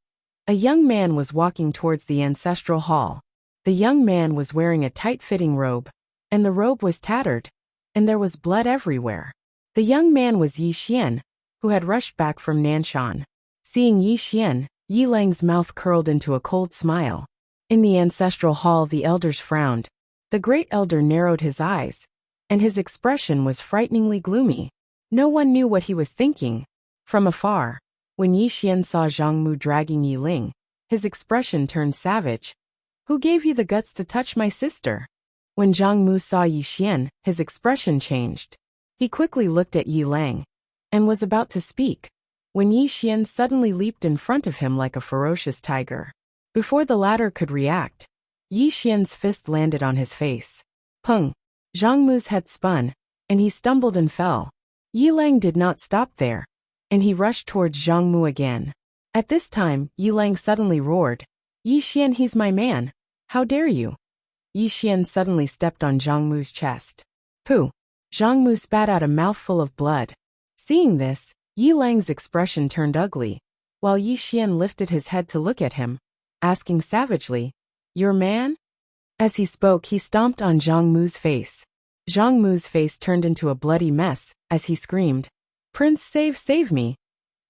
a young man was walking towards the ancestral hall. The young man was wearing a tight-fitting robe, and the robe was tattered, and there was blood everywhere. The young man was Yi Xian, who had rushed back from Nanshan. Seeing Yi Xian, Yi Lang's mouth curled into a cold smile. In the ancestral hall, the elders frowned. The Great Elder narrowed his eyes, and his expression was frighteningly gloomy. No one knew what he was thinking. From afar, when Yi Xian saw Zhang Mu dragging Yi Ling, his expression turned savage. Who gave you the guts to touch my sister? When Zhang Mu saw Yi Xian, his expression changed. He quickly looked at Yi Lang, and was about to speak, when Yi Xian suddenly leaped in front of him like a ferocious tiger. Before the latter could react, Yi Xian's fist landed on his face. Pung! Zhang Mu's head spun, and he stumbled and fell. Yi Lang did not stop there, and he rushed towards Zhang Mu again. At this time, Yi Lang suddenly roared. Yi Xian, he's my man. How dare you? Yi Xian suddenly stepped on Zhang Mu's chest. Pooh! Zhang Mu spat out a mouthful of blood. Seeing this, Yi Lang's expression turned ugly, while Yi Xian lifted his head to look at him, asking savagely, Your man? As he spoke, he stomped on Zhang Mu's face. Zhang Mu's face turned into a bloody mess as he screamed, "Prince, save me!"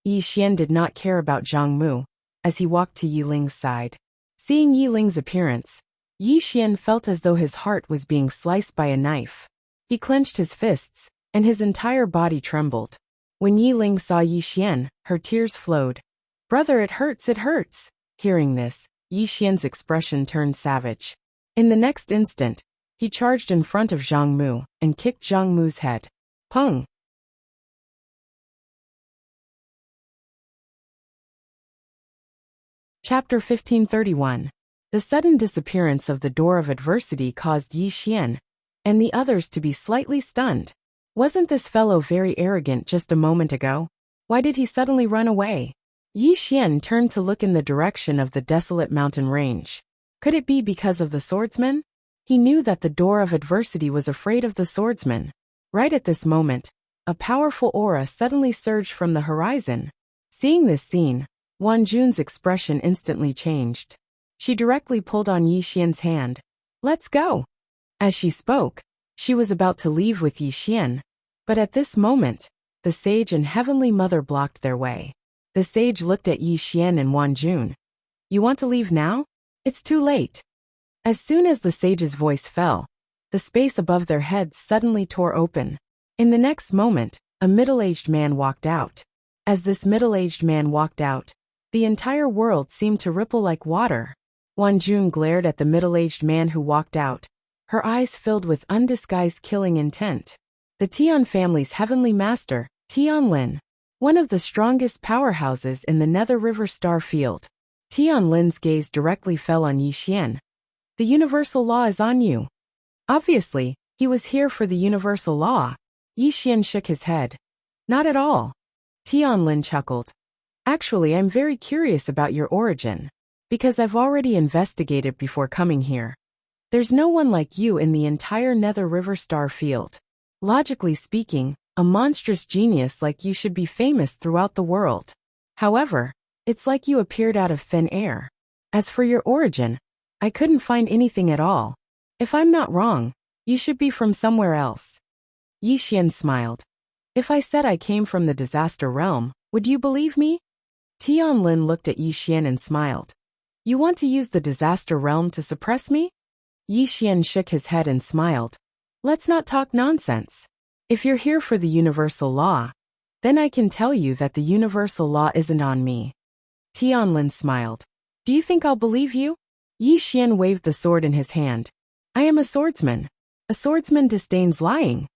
Yi Xian did not care about Zhang Mu as he walked to Yi Ling's side. Seeing Yi Ling's appearance, Yi Xian felt as though his heart was being sliced by a knife. He clenched his fists, and his entire body trembled. When Yi Ling saw Yi Xian, her tears flowed. "Brother, it hurts, it hurts." Hearing this, Yi Xian's expression turned savage. In the next instant, he charged in front of Zhang Mu and kicked Zhang Mu's head. Pung! Chapter 1531. The sudden disappearance of the door of adversity caused Yi Xian and the others to be slightly stunned. Wasn't this fellow very arrogant just a moment ago? Why did he suddenly run away? Yi Xian turned to look in the direction of the desolate mountain range. Could it be because of the swordsman? He knew that the door of adversity was afraid of the swordsman. Right at this moment, a powerful aura suddenly surged from the horizon. Seeing this scene, Wan Jun's expression instantly changed. She directly pulled on Yi Xian's hand. "Let's go." As she spoke, she was about to leave with Yi Xian. But at this moment, the sage and Heavenly Mother blocked their way. The sage looked at Yi Xian and Wan Jun. "You want to leave now? It's too late." As soon as the sage's voice fell, the space above their heads suddenly tore open. In the next moment, a middle-aged man walked out. As this middle-aged man walked out, the entire world seemed to ripple like water. Wan Jun glared at the middle-aged man who walked out, her eyes filled with undisguised killing intent. The Tian family's heavenly master, Tian Lin, one of the strongest powerhouses in the Nether River Star Field. Tian Lin's gaze directly fell on Yi Xian. "The universal law is on you." Obviously, he was here for the universal law. Yi Xian shook his head. "Not at all." Tian Lin chuckled. "Actually, I'm very curious about your origin, because I've already investigated before coming here. There's no one like you in the entire Nether River Star Field. Logically speaking, a monstrous genius like you should be famous throughout the world. However, it's like you appeared out of thin air. As for your origin, I couldn't find anything at all. If I'm not wrong, you should be from somewhere else." Yi Xian smiled. "If I said I came from the disaster realm, would you believe me?" Tian Lin looked at Yi Xian and smiled. "You want to use the disaster realm to suppress me?" Yi Xian shook his head and smiled. "Let's not talk nonsense. If you're here for the universal law, then I can tell you that the universal law isn't on me." Tian Lin smiled. "Do you think I'll believe you?" Yi Xian waved the sword in his hand. "I am a swordsman. A swordsman disdains lying."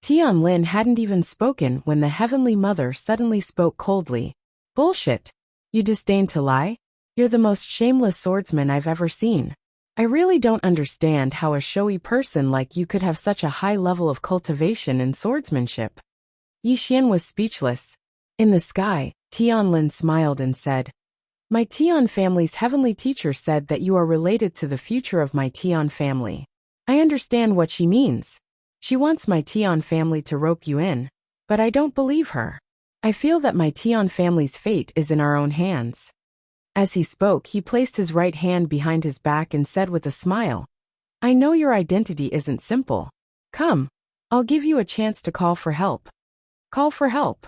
Tian Lin hadn't even spoken when the Heavenly Mother suddenly spoke coldly. "Bullshit. You disdain to lie? You're the most shameless swordsman I've ever seen. I really don't understand how a showy person like you could have such a high level of cultivation and swordsmanship." Yi Xian was speechless. In the sky, Tian Lin smiled and said, "My Tian family's heavenly teacher said that you are related to the future of my Tian family. I understand what she means. She wants my Tian family to rope you in, but I don't believe her. I feel that my Tian family's fate is in our own hands." As he spoke, he placed his right hand behind his back and said with a smile, "I know your identity isn't simple. Come, I'll give you a chance to call for help. Call for help."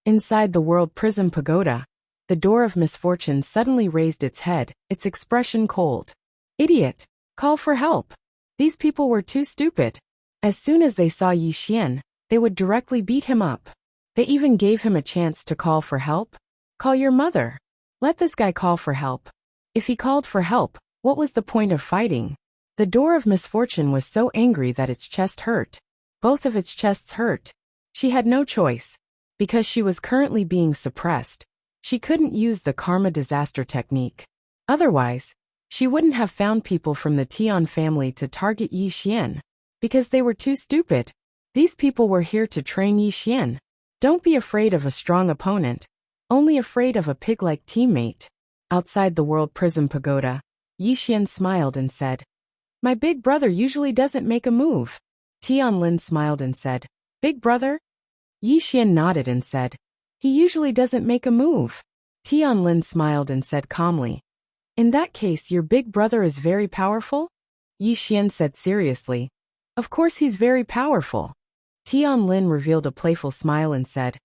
Inside the World Prism Pagoda, the door of misfortune suddenly raised its head, its expression cold. "Idiot! Call for help." These people were too stupid. As soon as they saw Yi Xian, they would directly beat him up. They even gave him a chance to call for help. Call your mother. Let this guy call for help. If he called for help, what was the point of fighting? The door of misfortune was so angry that its chest hurt. Both of its chests hurt. She had no choice. Because she was currently being suppressed, she couldn't use the karma disaster technique. Otherwise, she wouldn't have found people from the Tian family to target Yi Xian. Because they were too stupid. These people were here to train Yi Xian. Don't be afraid of a strong opponent, only afraid of a pig-like teammate. Outside the World Prism Pagoda, Yi Xian smiled and said, "My big brother usually doesn't make a move." Tian Lin smiled and said, "Big brother?" Yi Xian nodded and said, "He usually doesn't make a move." Tian Lin smiled and said calmly, "In that case, your big brother is very powerful?" Yi Xian said seriously. Of course he's very powerful. Tianlin revealed a playful smile and said,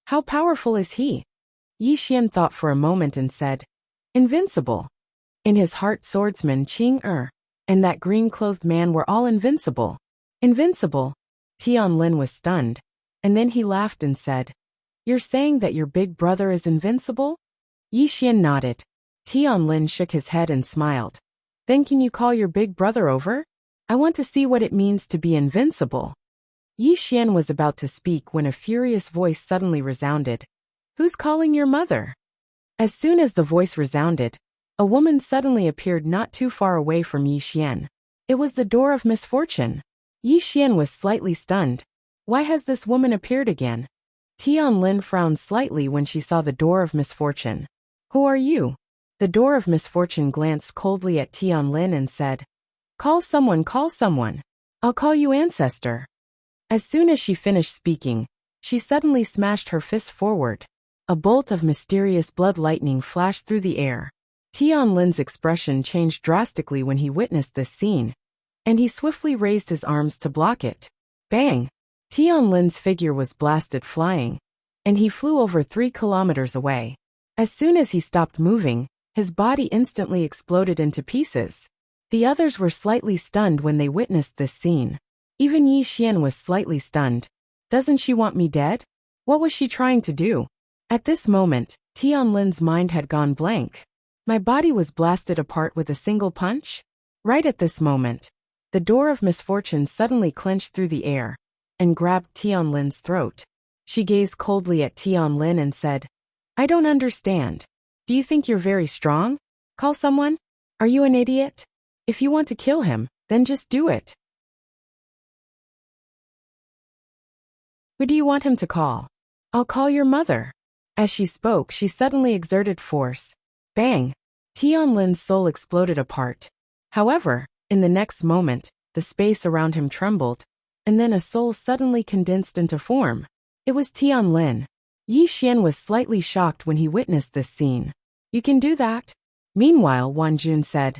How powerful is he? Yi Xian thought for a moment and said, Invincible. In his heart Swordsman Qing and that green-clothed man were all invincible. Invincible? Tianlin was stunned, and then he laughed and said, You're saying that your big brother is invincible? Yi Xian nodded. Tianlin shook his head and smiled. Then can you call your big brother over? I want to see what it means to be invincible. Yi Xian was about to speak when a furious voice suddenly resounded. Who's calling your mother? As soon as the voice resounded, a woman suddenly appeared not too far away from Yi Xian. It was the door of misfortune. Yi Xian was slightly stunned. Why has this woman appeared again? Tianlin frowned slightly when she saw the door of misfortune. Who are you? The door of misfortune glanced coldly at Tianlin and said, Call someone, call someone. I'll call you ancestor. As soon as she finished speaking, she suddenly smashed her fist forward. A bolt of mysterious blood lightning flashed through the air. Tianlin's expression changed drastically when he witnessed this scene, and he swiftly raised his arms to block it. Bang! Tianlin's figure was blasted flying, and he flew over 3 kilometers away. As soon as he stopped moving, his body instantly exploded into pieces. The others were slightly stunned when they witnessed this scene. Even Yi Xian was slightly stunned. Doesn't she want me dead? What was she trying to do? At this moment, Tianlin's mind had gone blank. My body was blasted apart with a single punch? Right at this moment, the door of misfortune suddenly clenched through the air and grabbed Tianlin's throat. She gazed coldly at Tianlin and said, I don't understand. Do you think you're very strong? Call someone? Are you an idiot? If you want to kill him, then just do it. Who do you want him to call? I'll call your mother. As she spoke, she suddenly exerted force. Bang! Tianlin's soul exploded apart. However, in the next moment, the space around him trembled, and then a soul suddenly condensed into form. It was Tianlin. Yi Xian was slightly shocked when he witnessed this scene. You can do that? Meanwhile, Wan Jun said,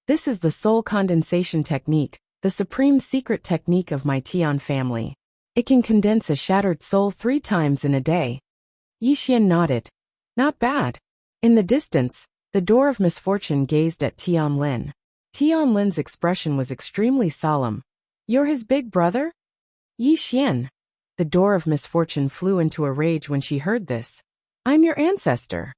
This is the soul condensation technique, the supreme secret technique of my Tian family. It can condense a shattered soul 3 times in a day. Yi Xian nodded. Not bad. In the distance, the door of misfortune gazed at Tianlin. Tianlin's expression was extremely solemn. You're his big brother? Yi Xian. The door of misfortune flew into a rage when she heard this. I'm your ancestor.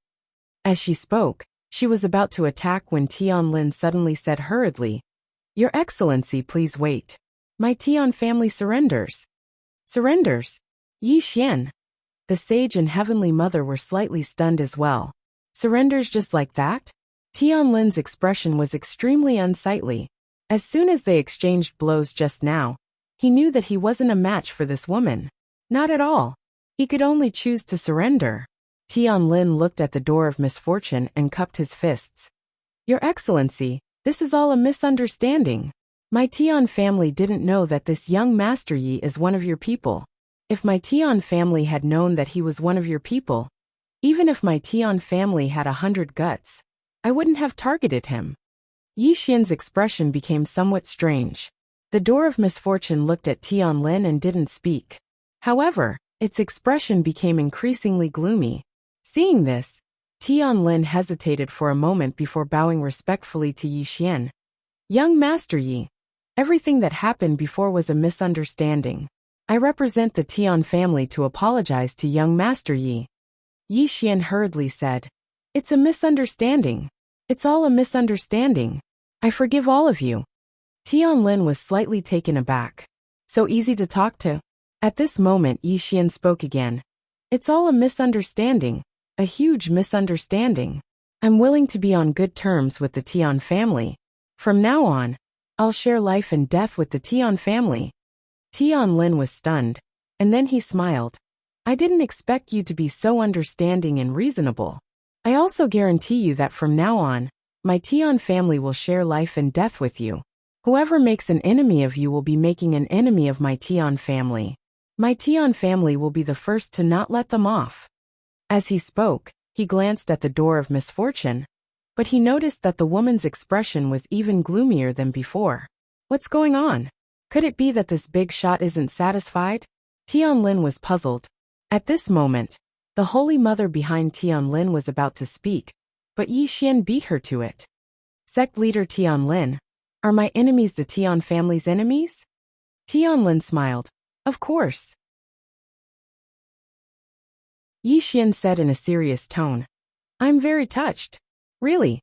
As she spoke, she was about to attack when Tianlin suddenly said hurriedly, Your Excellency, please wait. My Tian family surrenders. Surrenders? Yi Xian. The sage and heavenly mother were slightly stunned as well. Surrenders just like that? Tianlin's expression was extremely unsightly. As soon as they exchanged blows just now, he knew that he wasn't a match for this woman. Not at all. He could only choose to surrender. Tianlin looked at the door of misfortune and cupped his fists. Your Excellency, this is all a misunderstanding. My Tian family didn't know that this young Master Yi is one of your people. If my Tian family had known that he was one of your people, even if my Tian family had 100 guts, I wouldn't have targeted him. Yi Xian's expression became somewhat strange. The door of misfortune looked at Tianlin and didn't speak. However, its expression became increasingly gloomy. Seeing this, Tianlin hesitated for a moment before bowing respectfully to Yi Xian. Young Master Yi, everything that happened before was a misunderstanding. I represent the Tian family to apologize to young Master Yi. Yi Xian hurriedly said, It's a misunderstanding. It's all a misunderstanding. I forgive all of you. Tianlin was slightly taken aback. So easy to talk to? At this moment Yi Xian spoke again. It's all a misunderstanding. A huge misunderstanding. I'm willing to be on good terms with the Tian family. From now on, I'll share life and death with the Tian family. Tianlin was stunned, and then he smiled. I didn't expect you to be so understanding and reasonable. I also guarantee you that from now on, my Tian family will share life and death with you. Whoever makes an enemy of you will be making an enemy of my Tian family. My Tian family will be the first to not let them off. As he spoke, he glanced at the door of misfortune, but he noticed that the woman's expression was even gloomier than before. What's going on? Could it be that this big shot isn't satisfied? Tianlin was puzzled. At this moment, the Holy Mother behind Tianlin was about to speak, but Yi Xian beat her to it. Sect leader Tianlin, are my enemies the Tian family's enemies? Tianlin smiled. Of course. Yi Xian said in a serious tone. I'm very touched. Really?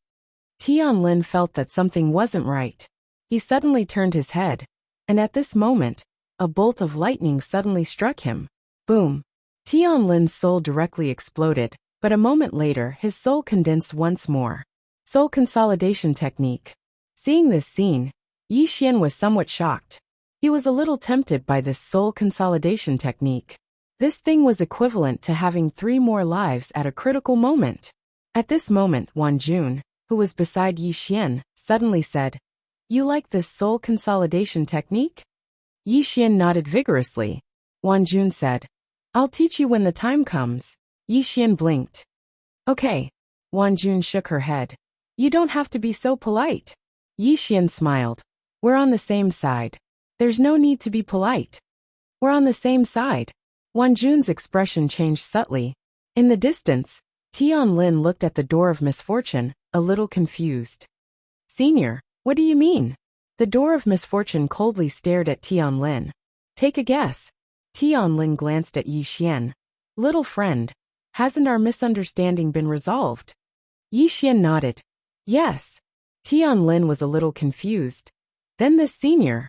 Tianlin felt that something wasn't right. He suddenly turned his head, and at this moment, a bolt of lightning suddenly struck him. Boom. Tianlin's soul directly exploded, but a moment later his soul condensed once more. Soul consolidation technique. Seeing this scene, Yi Xian was somewhat shocked. He was a little tempted by this soul consolidation technique. This thing was equivalent to having 3 more lives at a critical moment. At this moment, Wan Jun, who was beside Yi Xian, suddenly said, You like this soul consolidation technique? Yi Xian nodded vigorously. Wan Jun said, I'll teach you when the time comes. Yi Xian blinked. Okay. Wan Jun shook her head. You don't have to be so polite. Yi Xian smiled. We're on the same side. There's no need to be polite. We're on the same side. Wan Jun's expression changed subtly. In the distance, Tianlin looked at the door of misfortune, a little confused. Senior, what do you mean? The door of misfortune coldly stared at Tianlin. Take a guess. Tianlin glanced at Yi Xian. Little friend, hasn't our misunderstanding been resolved? Yi Xian nodded. Yes. Tianlin was a little confused. Then this senior.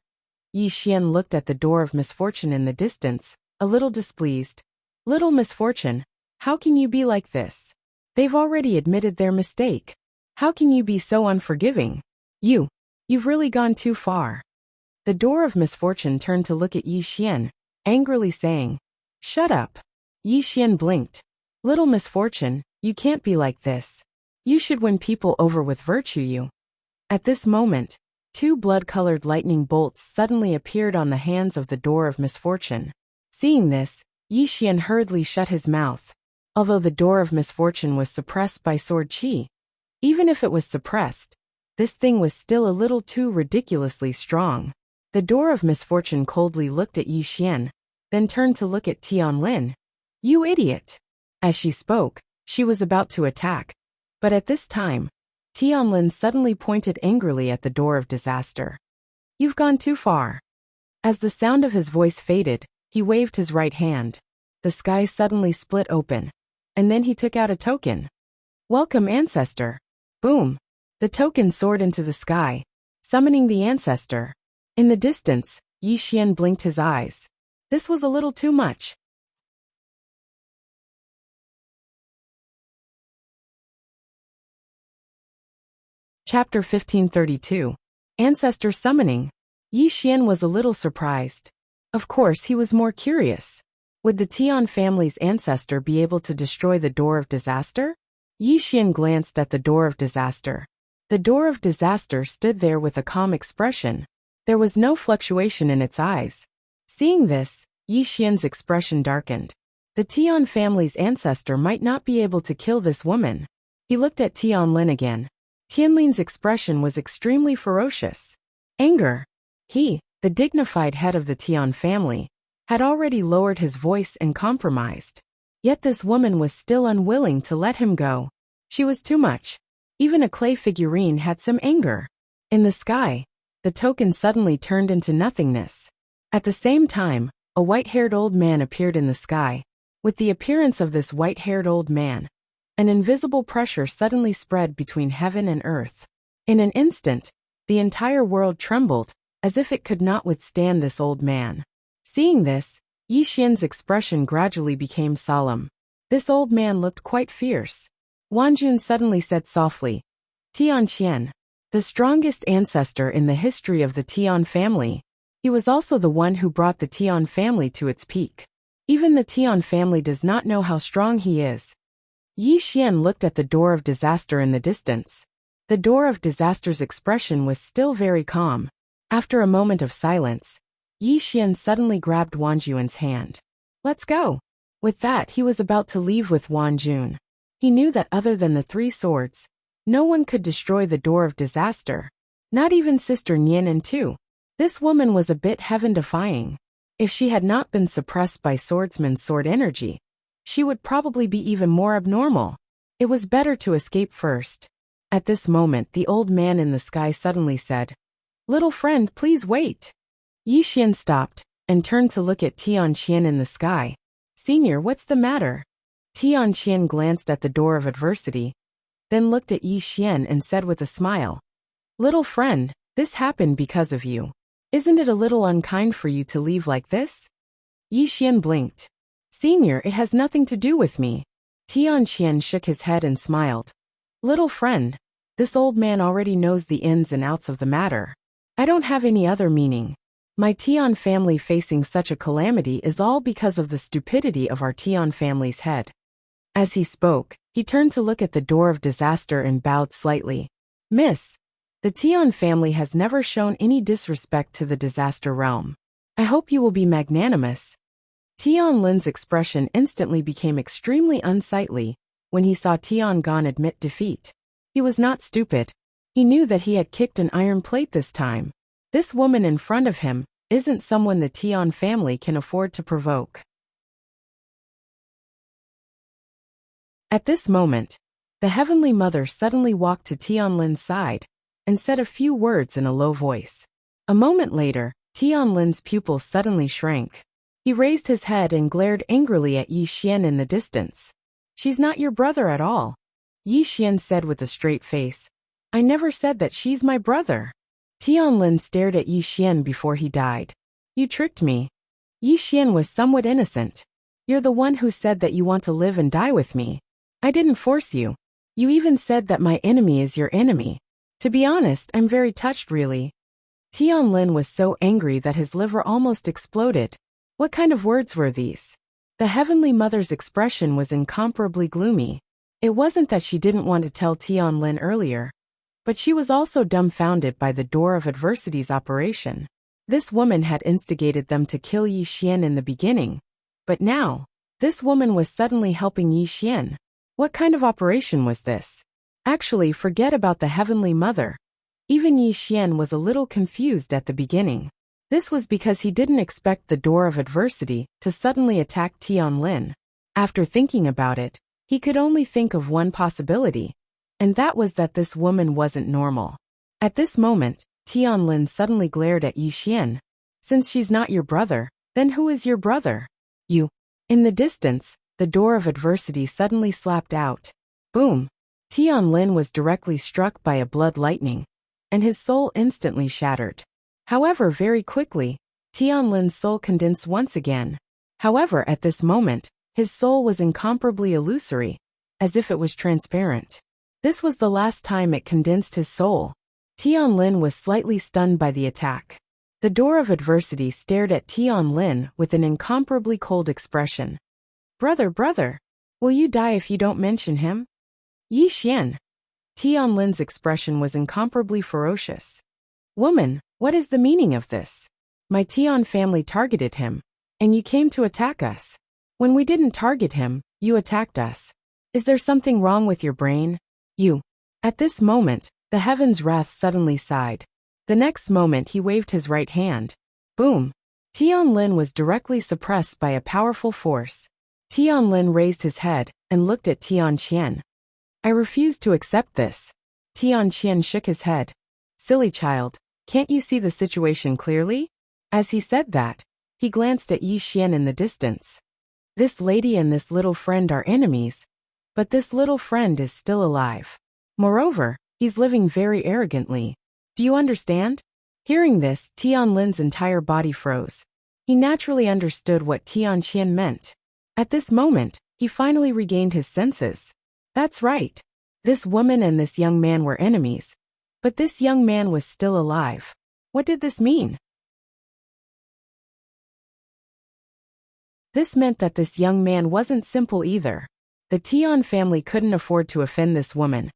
Yi Xian looked at the door of misfortune in the distance, a little displeased. Little misfortune, how can you be like this? They've already admitted their mistake. How can you be so unforgiving? You've really gone too far. The door of misfortune turned to look at Yi Xian, angrily saying, Shut up. Yi Xian blinked. Little misfortune, you can't be like this. You should win people over with virtue. At this moment, 2 blood-colored lightning bolts suddenly appeared on the hands of the door of misfortune. Seeing this, Yi Xian hurriedly shut his mouth. Although the door of misfortune was suppressed by sword qi, even if it was suppressed, this thing was still a little too ridiculously strong. The door of misfortune coldly looked at Yi Xian, then turned to look at Tianlin. You idiot! As she spoke, she was about to attack. But at this time, Tianlin suddenly pointed angrily at the door of disaster. You've gone too far. As the sound of his voice faded, he waved his right hand. The sky suddenly split open. And then he took out a token. Welcome, ancestor. Boom. The token soared into the sky, summoning the ancestor. In the distance, Yi Xian blinked his eyes. This was a little too much. Chapter 1532. Ancestor Summoning. Yi Xian was a little surprised. Of course, he was more curious. Would the Tian family's ancestor be able to destroy the door of disaster? Yi Xian glanced at the door of disaster. The door of disaster stood there with a calm expression. There was no fluctuation in its eyes. Seeing this, Yi Xian's expression darkened. The Tian family's ancestor might not be able to kill this woman. He looked at Tianlin again. Tianlin's expression was extremely ferocious. Anger. He, the dignified head of the Tian family, had already lowered his voice and compromised. Yet this woman was still unwilling to let him go. She was too much. Even a clay figurine had some anger. In the sky, the token suddenly turned into nothingness. At the same time, a white-haired old man appeared in the sky. With the appearance of this white-haired old man, an invisible pressure suddenly spread between heaven and earth. In an instant, the entire world trembled, as if it could not withstand this old man. Seeing this, Yi Xian's expression gradually became solemn. This old man looked quite fierce. Wan Jun suddenly said softly, Tian Qian, the strongest ancestor in the history of the Tian family. He was also the one who brought the Tian family to its peak. Even the Tian family does not know how strong he is. Yi Xian looked at the door of disaster in the distance. The door of disaster's expression was still very calm. After a moment of silence, Yi Xian suddenly grabbed Wan Jun's hand. Let's go. With that, he was about to leave with Wan Jun. He knew that other than the 3 swords, no one could destroy the door of disaster. Not even Sister Nian and Tu. This woman was a bit heaven-defying. If she had not been suppressed by Swordsman's sword energy, she would probably be even more abnormal. It was better to escape first. At this moment, the old man in the sky suddenly said, "Little friend, please wait." Yi Xian stopped and turned to look at Tianqian in the sky. "Senior, what's the matter?" Tianqian glanced at the door of adversity, then looked at Yi Xian and said with a smile, "Little friend, this happened because of you. Isn't it a little unkind for you to leave like this?" Yi Xian blinked. "Senior, it has nothing to do with me." Tianqian shook his head and smiled. "Little friend, this old man already knows the ins and outs of the matter. I don't have any other meaning. My Tian family facing such a calamity is all because of the stupidity of our Tian family's head." As he spoke, he turned to look at the door of disaster and bowed slightly. "Miss, the Tian family has never shown any disrespect to the disaster realm. I hope you will be magnanimous." Tian Lin's expression instantly became extremely unsightly when he saw Tian Gan admit defeat. He was not stupid. He knew that he had kicked an iron plate this time. This woman in front of him isn't someone the Tian family can afford to provoke. At this moment, the Heavenly Mother suddenly walked to Tian Lin's side and said a few words in a low voice. A moment later, Tian Lin's pupils suddenly shrank. He raised his head and glared angrily at Yi Xian in the distance. "She's not your brother at all," Yi Xian said with a straight face. "I never said that she's my brother." Tian Lin stared at Yi Xian before he died. "You tricked me." Yi Xian was somewhat innocent. "You're the one who said that you want to live and die with me. I didn't force you. You even said that my enemy is your enemy. To be honest, I'm very touched really." Tian Lin was so angry that his liver almost exploded. What kind of words were these? The Heavenly Mother's expression was incomparably gloomy. It wasn't that she didn't want to tell Tian Lin earlier, but she was also dumbfounded by the door of adversity's operation. This woman had instigated them to kill Yi Xian in the beginning, but now, this woman was suddenly helping Yi Xian. What kind of operation was this? Actually, forget about the Heavenly Mother. Even Yi Xian was a little confused at the beginning. This was because he didn't expect the door of adversity to suddenly attack Tian Lin. After thinking about it, he could only think of one possibility, and that was that this woman wasn't normal. At this moment, Tian Lin suddenly glared at Yi Xian. "Since she's not your brother, then who is your brother?" "You." In the distance, the door of adversity suddenly slapped out. Boom! Tian Lin was directly struck by a blood lightning, and his soul instantly shattered. However, very quickly, Tian Lin's soul condensed once again. However, at this moment, his soul was incomparably illusory, as if it was transparent. This was the last time it condensed his soul. Tian Lin was slightly stunned by the attack. The door of adversity stared at Tian Lin with an incomparably cold expression. Brother, will you die if you don't mention him?" "Yi Xian." Tian Lin's expression was incomparably ferocious. "Woman, what is the meaning of this? My Tian family targeted him, and you came to attack us. When we didn't target him, you attacked us. Is there something wrong with your brain? You." At this moment, the heaven's wrath suddenly sighed. The next moment he waved his right hand. Boom! Tian Lin was directly suppressed by a powerful force. Tian Lin raised his head and looked at Tianqian. "I refuse to accept this." Tianqian shook his head. "Silly child. Can't you see the situation clearly?" As he said that, he glanced at Yi Xian in the distance. "This lady and this little friend are enemies, but this little friend is still alive. Moreover, he's living very arrogantly. Do you understand?" Hearing this, Tian Lin's entire body froze. He naturally understood what Tianqian meant. At this moment, he finally regained his senses. That's right. This woman and this young man were enemies, but this young man was still alive. What did this mean? This meant that this young man wasn't simple either. The Tian family couldn't afford to offend this woman.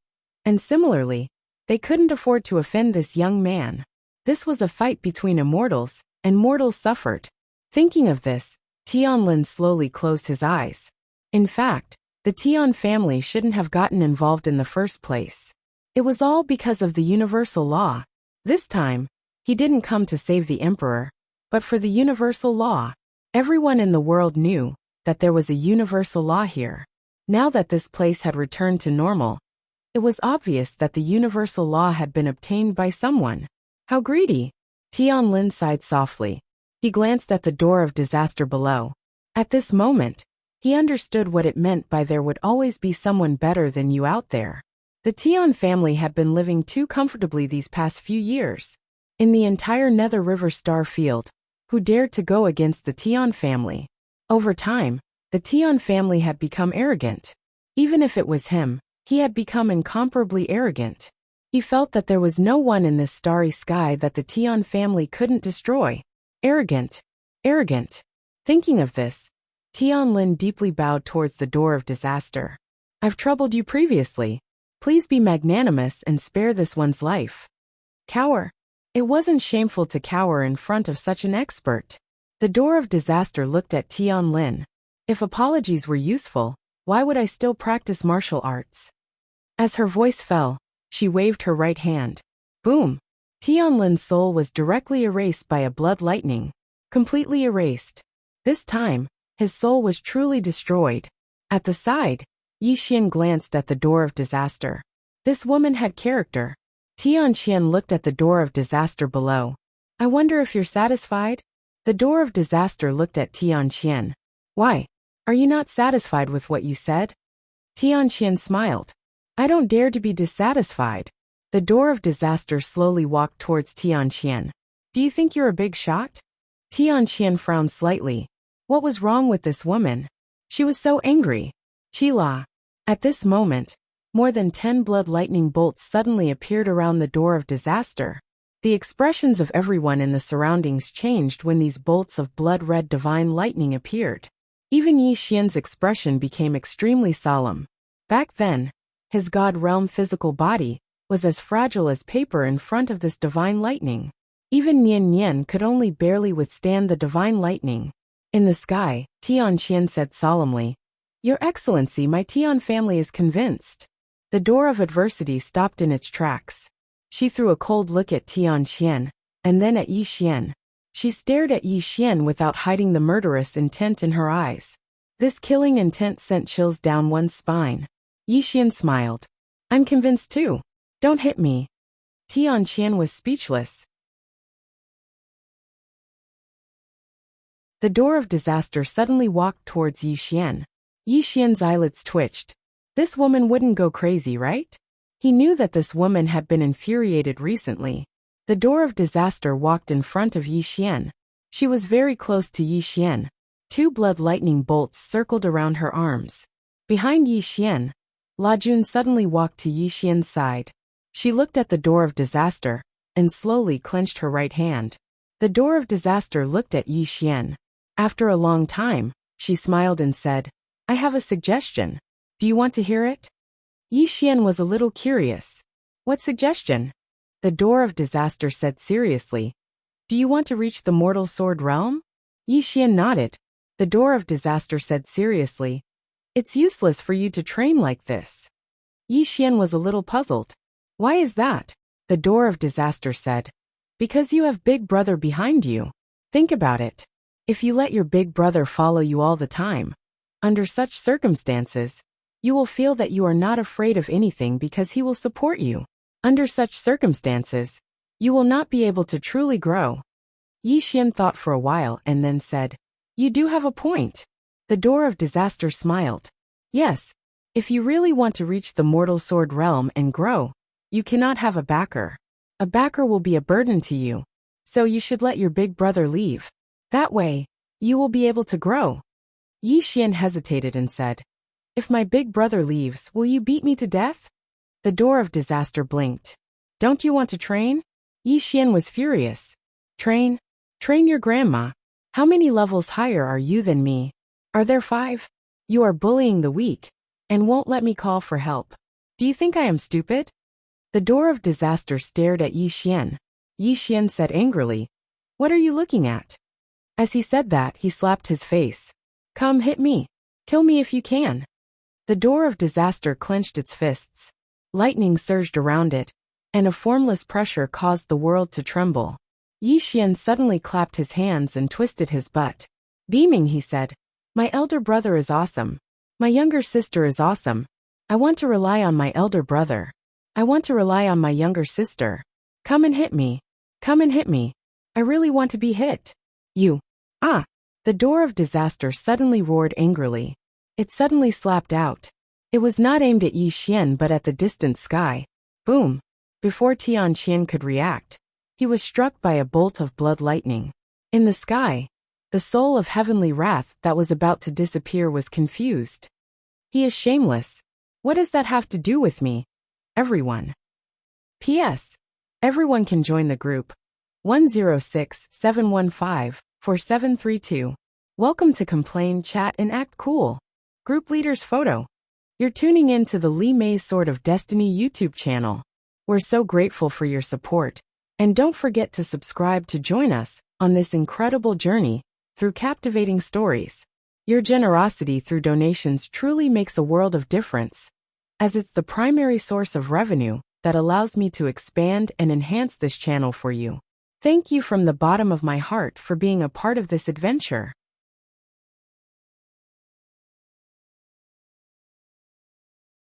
And similarly, they couldn't afford to offend this young man. This was a fight between immortals, and mortals suffered. Thinking of this, Tian Lin slowly closed his eyes. In fact, the Tian family shouldn't have gotten involved in the first place. It was all because of the universal law. This time, He didn't come to save the emperor, but for the universal law. Everyone in the world knew that there was a universal law here. Now that this place had returned to normal, it was obvious that the universal law had been obtained by someone. How greedy! Tianlin sighed softly. He glanced at the door of disaster below. At this moment, he understood what it meant by there would always be someone better than you out there. The Tian family had been living too comfortably these past few years. In the entire Nether River Star Field, who dared to go against the Tian family? Over time, the Tian family had become arrogant. Even if it was him, he had become incomparably arrogant. He felt that there was no one in this starry sky that the Tian family couldn't destroy. Arrogant. Arrogant. Thinking of this, Tianlin deeply bowed towards the door of disaster. I've troubled you previously. Please be magnanimous and spare this one's life. Cower. It wasn't shameful to cower in front of such an expert. The door of disaster looked at Tianlin. If apologies were useful, why would I still practice martial arts? As her voice fell, she waved her right hand. Boom! Tianlin's soul was directly erased by a blood lightning. Completely erased. This time, his soul was truly destroyed. At the side, Yi Xian glanced at the door of disaster. This woman had character. Tian Qian looked at the door of disaster below. I wonder if you're satisfied? The door of disaster looked at Tian Qian. Why? Are you not satisfied with what you said? Tian Qian smiled. I don't dare to be dissatisfied. The door of disaster slowly walked towards Tian Qian. Do you think you're a big shot? Tian Qian frowned slightly. What was wrong with this woman? She was so angry. Qila. At this moment, more than 10 blood lightning bolts suddenly appeared around the door of disaster. The expressions of everyone in the surroundings changed when these bolts of blood-red divine lightning appeared. Even Yi Xian's expression became extremely solemn. Back then, his god realm physical body was as fragile as paper in front of this divine lightning. Even Nian Nian could only barely withstand the divine lightning. In the sky, Tian Qian said solemnly, Your Excellency, my Tian family is convinced. The door of adversity stopped in its tracks. She threw a cold look at Tian Qian, and then at Yi Xian. She stared at Yi Xian without hiding the murderous intent in her eyes. This killing intent sent chills down one's spine. Yi Xian smiled. I'm convinced too. Don't hit me. Tian Qian was speechless. The door of disaster suddenly walked towards Yi Xian. Yi Xian's eyelids twitched. This woman wouldn't go crazy, right? He knew that this woman had been infuriated recently. The door of disaster walked in front of Yi Xian. She was very close to Yi Xian. 2 blood lightning bolts circled around her arms. Behind Yi Xian, La Jun suddenly walked to Yi Xian's side. She looked at the door of disaster, and slowly clenched her right hand. The door of disaster looked at Yi Xian. After a long time, she smiled and said, I have a suggestion. Do you want to hear it? Yi Xian was a little curious. What suggestion? The door of disaster said seriously. Do you want to reach the mortal sword realm? Yi Xian nodded. The door of disaster said seriously. It's useless for you to train like this. Yi Xian was a little puzzled. Why is that? The door of disaster said. Because you have Big Brother behind you. Think about it. If you let your big brother follow you all the time, under such circumstances, you will feel that you are not afraid of anything because he will support you. Under such circumstances, you will not be able to truly grow. Yi Xian thought for a while and then said, You do have a point. The door of disaster smiled. Yes, if you really want to reach the mortal sword realm and grow, you cannot have a backer. A backer will be a burden to you. So you should let your big brother leave. That way, you will be able to grow. Yi Xian hesitated and said, If my big brother leaves, will you beat me to death? The door of disaster blinked. Don't you want to train? Yi Xian was furious. Train? Train your grandma. How many levels higher are you than me? Are there 5? You are bullying the weak, and won't let me call for help. Do you think I am stupid? The door of disaster stared at Yi Xian. Yi Xian said angrily, What are you looking at? As he said that, he slapped his face. Come hit me. Kill me if you can. The door of disaster clenched its fists. Lightning surged around it, and a formless pressure caused the world to tremble. Yi Xian suddenly clapped his hands and twisted his butt. Beaming, he said, "My elder brother is awesome. My younger sister is awesome. I want to rely on my elder brother. I want to rely on my younger sister. Come and hit me. Come and hit me. I really want to be hit. You. Ah!" The door of disaster suddenly roared angrily. It suddenly slapped out. It was not aimed at Yi Xian but at the distant sky. Boom! Before Tian Qian could react, he was struck by a bolt of blood lightning. In the sky, the soul of heavenly wrath that was about to disappear was confused. He is shameless. What does that have to do with me? Everyone. P.S. Everyone can join the group. 106-715-4732. Welcome to Complain, Chat, and Act Cool. Group Leader's Photo. You're tuning in to the Li Mei's Sword of Destiny YouTube channel. We're so grateful for your support. And don't forget to subscribe to join us on this incredible journey through captivating stories. Your generosity through donations truly makes a world of difference, as it's the primary source of revenue that allows me to expand and enhance this channel for you. Thank you from the bottom of my heart for being a part of this adventure.